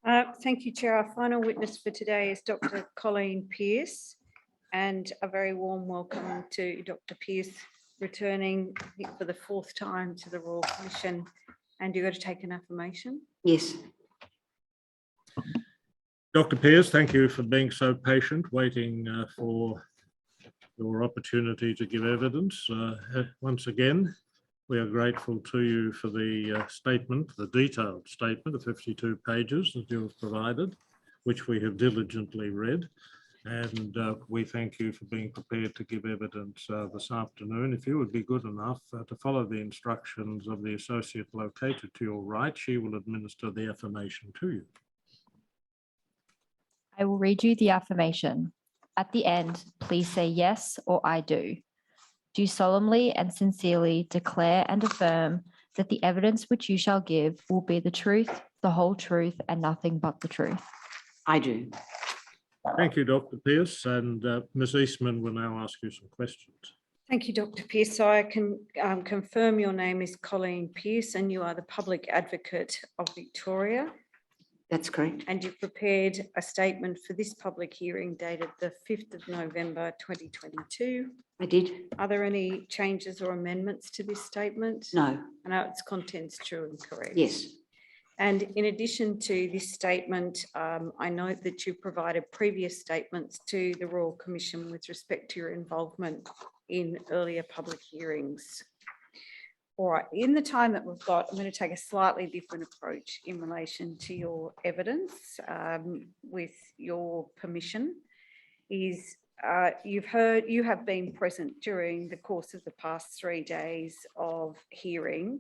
[SPEAKER 3] Thank you, Chair. Our final witness for today is Dr. Colleen Pearce, and a very warm welcome to Dr. Pearce, returning I think, for the 4th time to the Royal Commission. And you're going to take an affirmation?
[SPEAKER 8] Yes.
[SPEAKER 2] Dr. Pearce, thank you for being so patient, waiting for your opportunity to give evidence. Once again, we are grateful to you for the statement, the detailed statement of 52 pages that you have provided, which we have diligently read. And we thank you for being prepared to give evidence this afternoon. If you would be good enough to follow the instructions of the associate located to your right, she will administer the affirmation to you.
[SPEAKER 1] I will read you the affirmation. At the end, please say yes or I do. Do solemnly and sincerely declare and affirm that the evidence which you shall give will be the truth, the whole truth, and nothing but the truth?
[SPEAKER 8] I do.
[SPEAKER 2] Thank you, Dr. Pearce, and Ms. Eastman will now ask you some questions.
[SPEAKER 3] Thank you, Dr. Pearce. So I can confirm your name is Colleen Pearce and you are the Public Advocate of Victoria.
[SPEAKER 8] That's correct.
[SPEAKER 3] And you've prepared a statement for this public hearing dated the 5th of November 2022.
[SPEAKER 8] I did.
[SPEAKER 3] Are there any changes or amendments to this statement?
[SPEAKER 8] No.
[SPEAKER 3] I know its content's true and correct.
[SPEAKER 8] Yes.
[SPEAKER 3] And in addition to this statement, I note that you provided previous statements to the Royal Commission with respect to your involvement in earlier public hearings. All right, in the time that we've got, I'm going to take a slightly different approach in relation to your evidence with your permission. You have been present during the course of the past 3 days of hearing,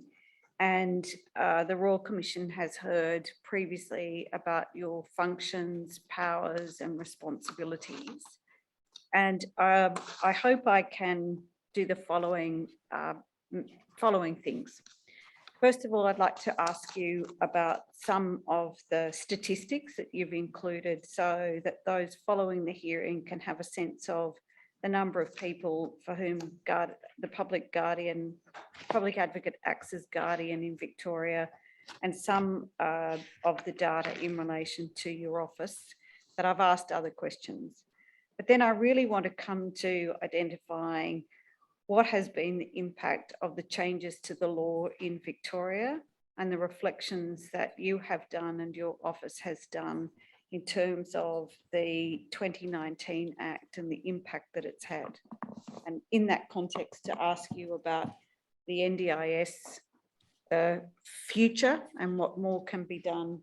[SPEAKER 3] And the Royal Commission has heard previously about your functions, powers and responsibilities. And I hope I can do the following things. First of all, I'd like to ask you about some of the statistics that you've included so that those following the hearing can have a sense of the number of people for whom the public advocate acts as guardian in Victoria, and some of the data in relation to your office that I've asked other questions. But then I really want to come to identifying what has been the impact of the changes to the law in Victoria and the reflections that you have done and your office has done in terms of the 2019 Act and the impact that it's had. And in that context, to ask you about the NDIS future and what more can be done,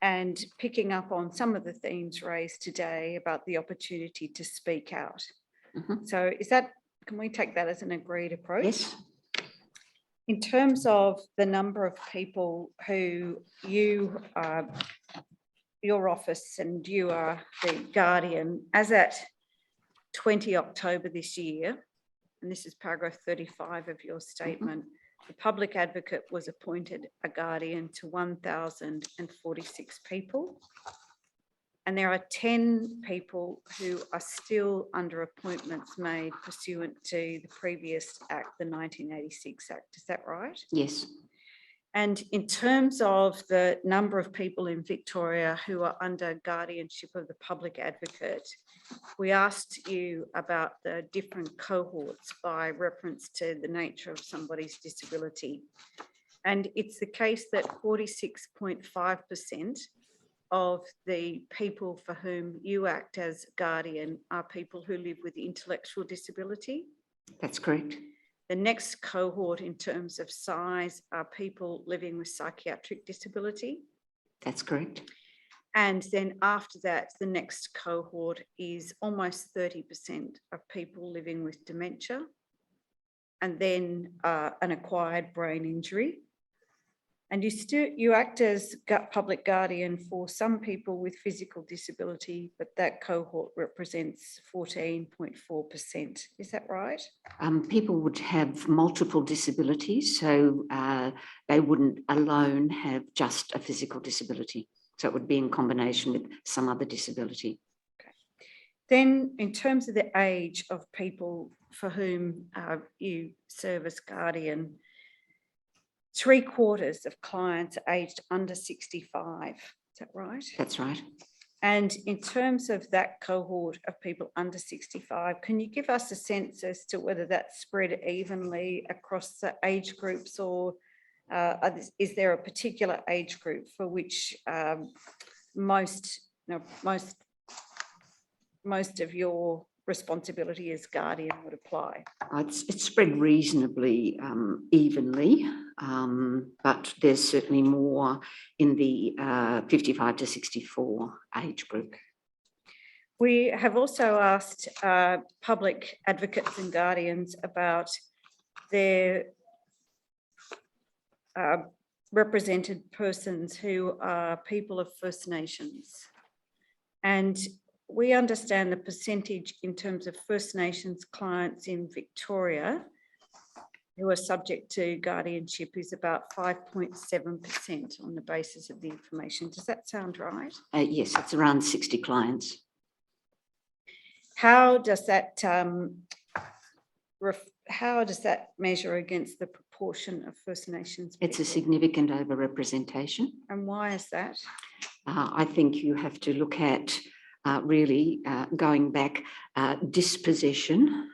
[SPEAKER 3] and picking up on some of the themes raised today about the opportunity to speak out. So can we take that as an agreed approach?
[SPEAKER 10] Yes.
[SPEAKER 3] In terms of the number of people who your office and you are the guardian, as at 20 October this year, and this is paragraph 35 of your statement, the public advocate was appointed a guardian to 1,046 people. And there are 10 people who are still under appointments made pursuant to the previous Act, the 1986 Act. Is that right?
[SPEAKER 10] Yes.
[SPEAKER 3] And in terms of the number of people in Victoria who are under guardianship of the public advocate, we asked you about the different cohorts by reference to the nature of somebody's disability. And it's the case that 46.5% of the people for whom you act as guardian are people who live with intellectual disability.
[SPEAKER 10] That's correct.
[SPEAKER 3] The next cohort in terms of size are people living with psychiatric disability.
[SPEAKER 10] That's correct.
[SPEAKER 3] And then after that, the next cohort is almost 30% of people living with dementia, and then an acquired brain injury. And you act as public guardian for some people with physical disability, but that cohort represents 14.4%. Is that right?
[SPEAKER 10] People would have multiple disabilities, so they wouldn't alone have just a physical disability. So it would be in combination with some other disability.
[SPEAKER 3] Okay. Then in terms of the age of people for whom you serve as guardian, 3/4 of clients are aged under 65. Is that right?
[SPEAKER 10] That's right.
[SPEAKER 3] And in terms of that cohort of people under 65, can you give us a sense as to whether that's spread evenly across the age groups, or is there a particular age group for which most of your responsibility as guardian would apply?
[SPEAKER 10] It's spread reasonably evenly, but there's certainly more in the 55 to 64 age group.
[SPEAKER 3] We have also asked public advocates and guardians about their represented persons who are people of First Nations. And we understand the percentage in terms of First Nations clients in Victoria who are subject to guardianship is about 5.7% on the basis of the information. Does that sound right?
[SPEAKER 10] Yes, it's around 60 clients.
[SPEAKER 3] How does that measure against the proportion of First Nations people?
[SPEAKER 10] It's a significant overrepresentation.
[SPEAKER 3] And why is that?
[SPEAKER 10] I think you have to look at really going back, dispossession,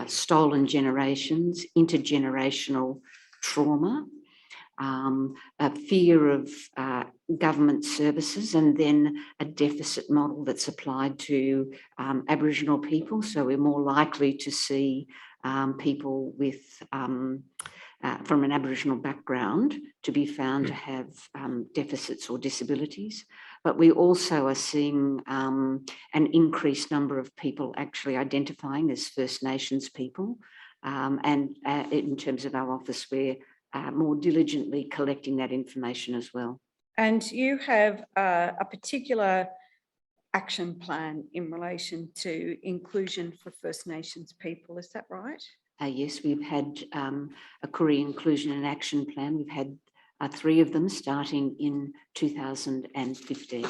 [SPEAKER 10] stolen generations, intergenerational trauma, a fear of government services, and then a deficit model that's applied to Aboriginal people. So we're more likely to see people with from an Aboriginal background to be found to have deficits or disabilities. But we also are seeing an increased number of people actually identifying as First Nations people. And in terms of our office, we're more diligently collecting that information as well.
[SPEAKER 3] And you have a particular action plan in relation to inclusion for First Nations people, is that right?
[SPEAKER 10] Yes, we've had a Koori Inclusion and Action Plan. We've had 3 of them starting in 2015.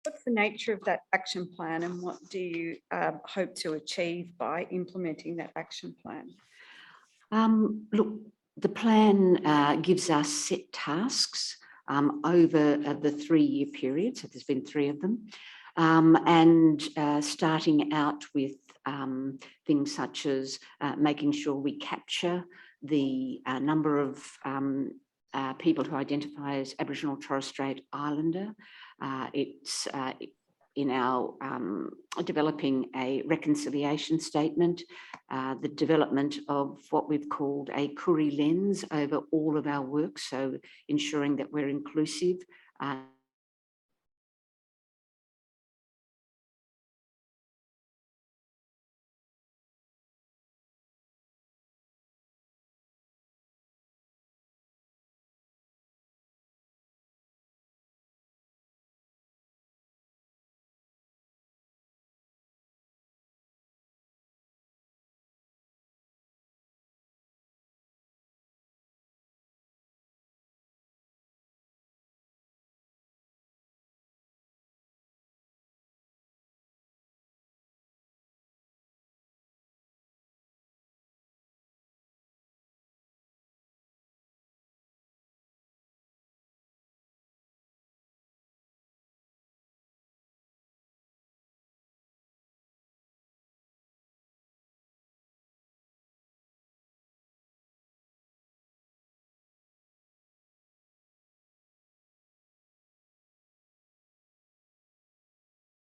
[SPEAKER 3] What's the nature of that action plan and what do you hope to achieve by implementing that action plan?
[SPEAKER 10] Look, the plan gives us set tasks over the 3-year period, so there's been 3 of them, and starting out with things such as making sure we capture the number of people who identify as Aboriginal and Torres Strait Islander. It's in our developing a reconciliation statement, the development of what we've called a Koori lens over all of our work, so ensuring that we're inclusive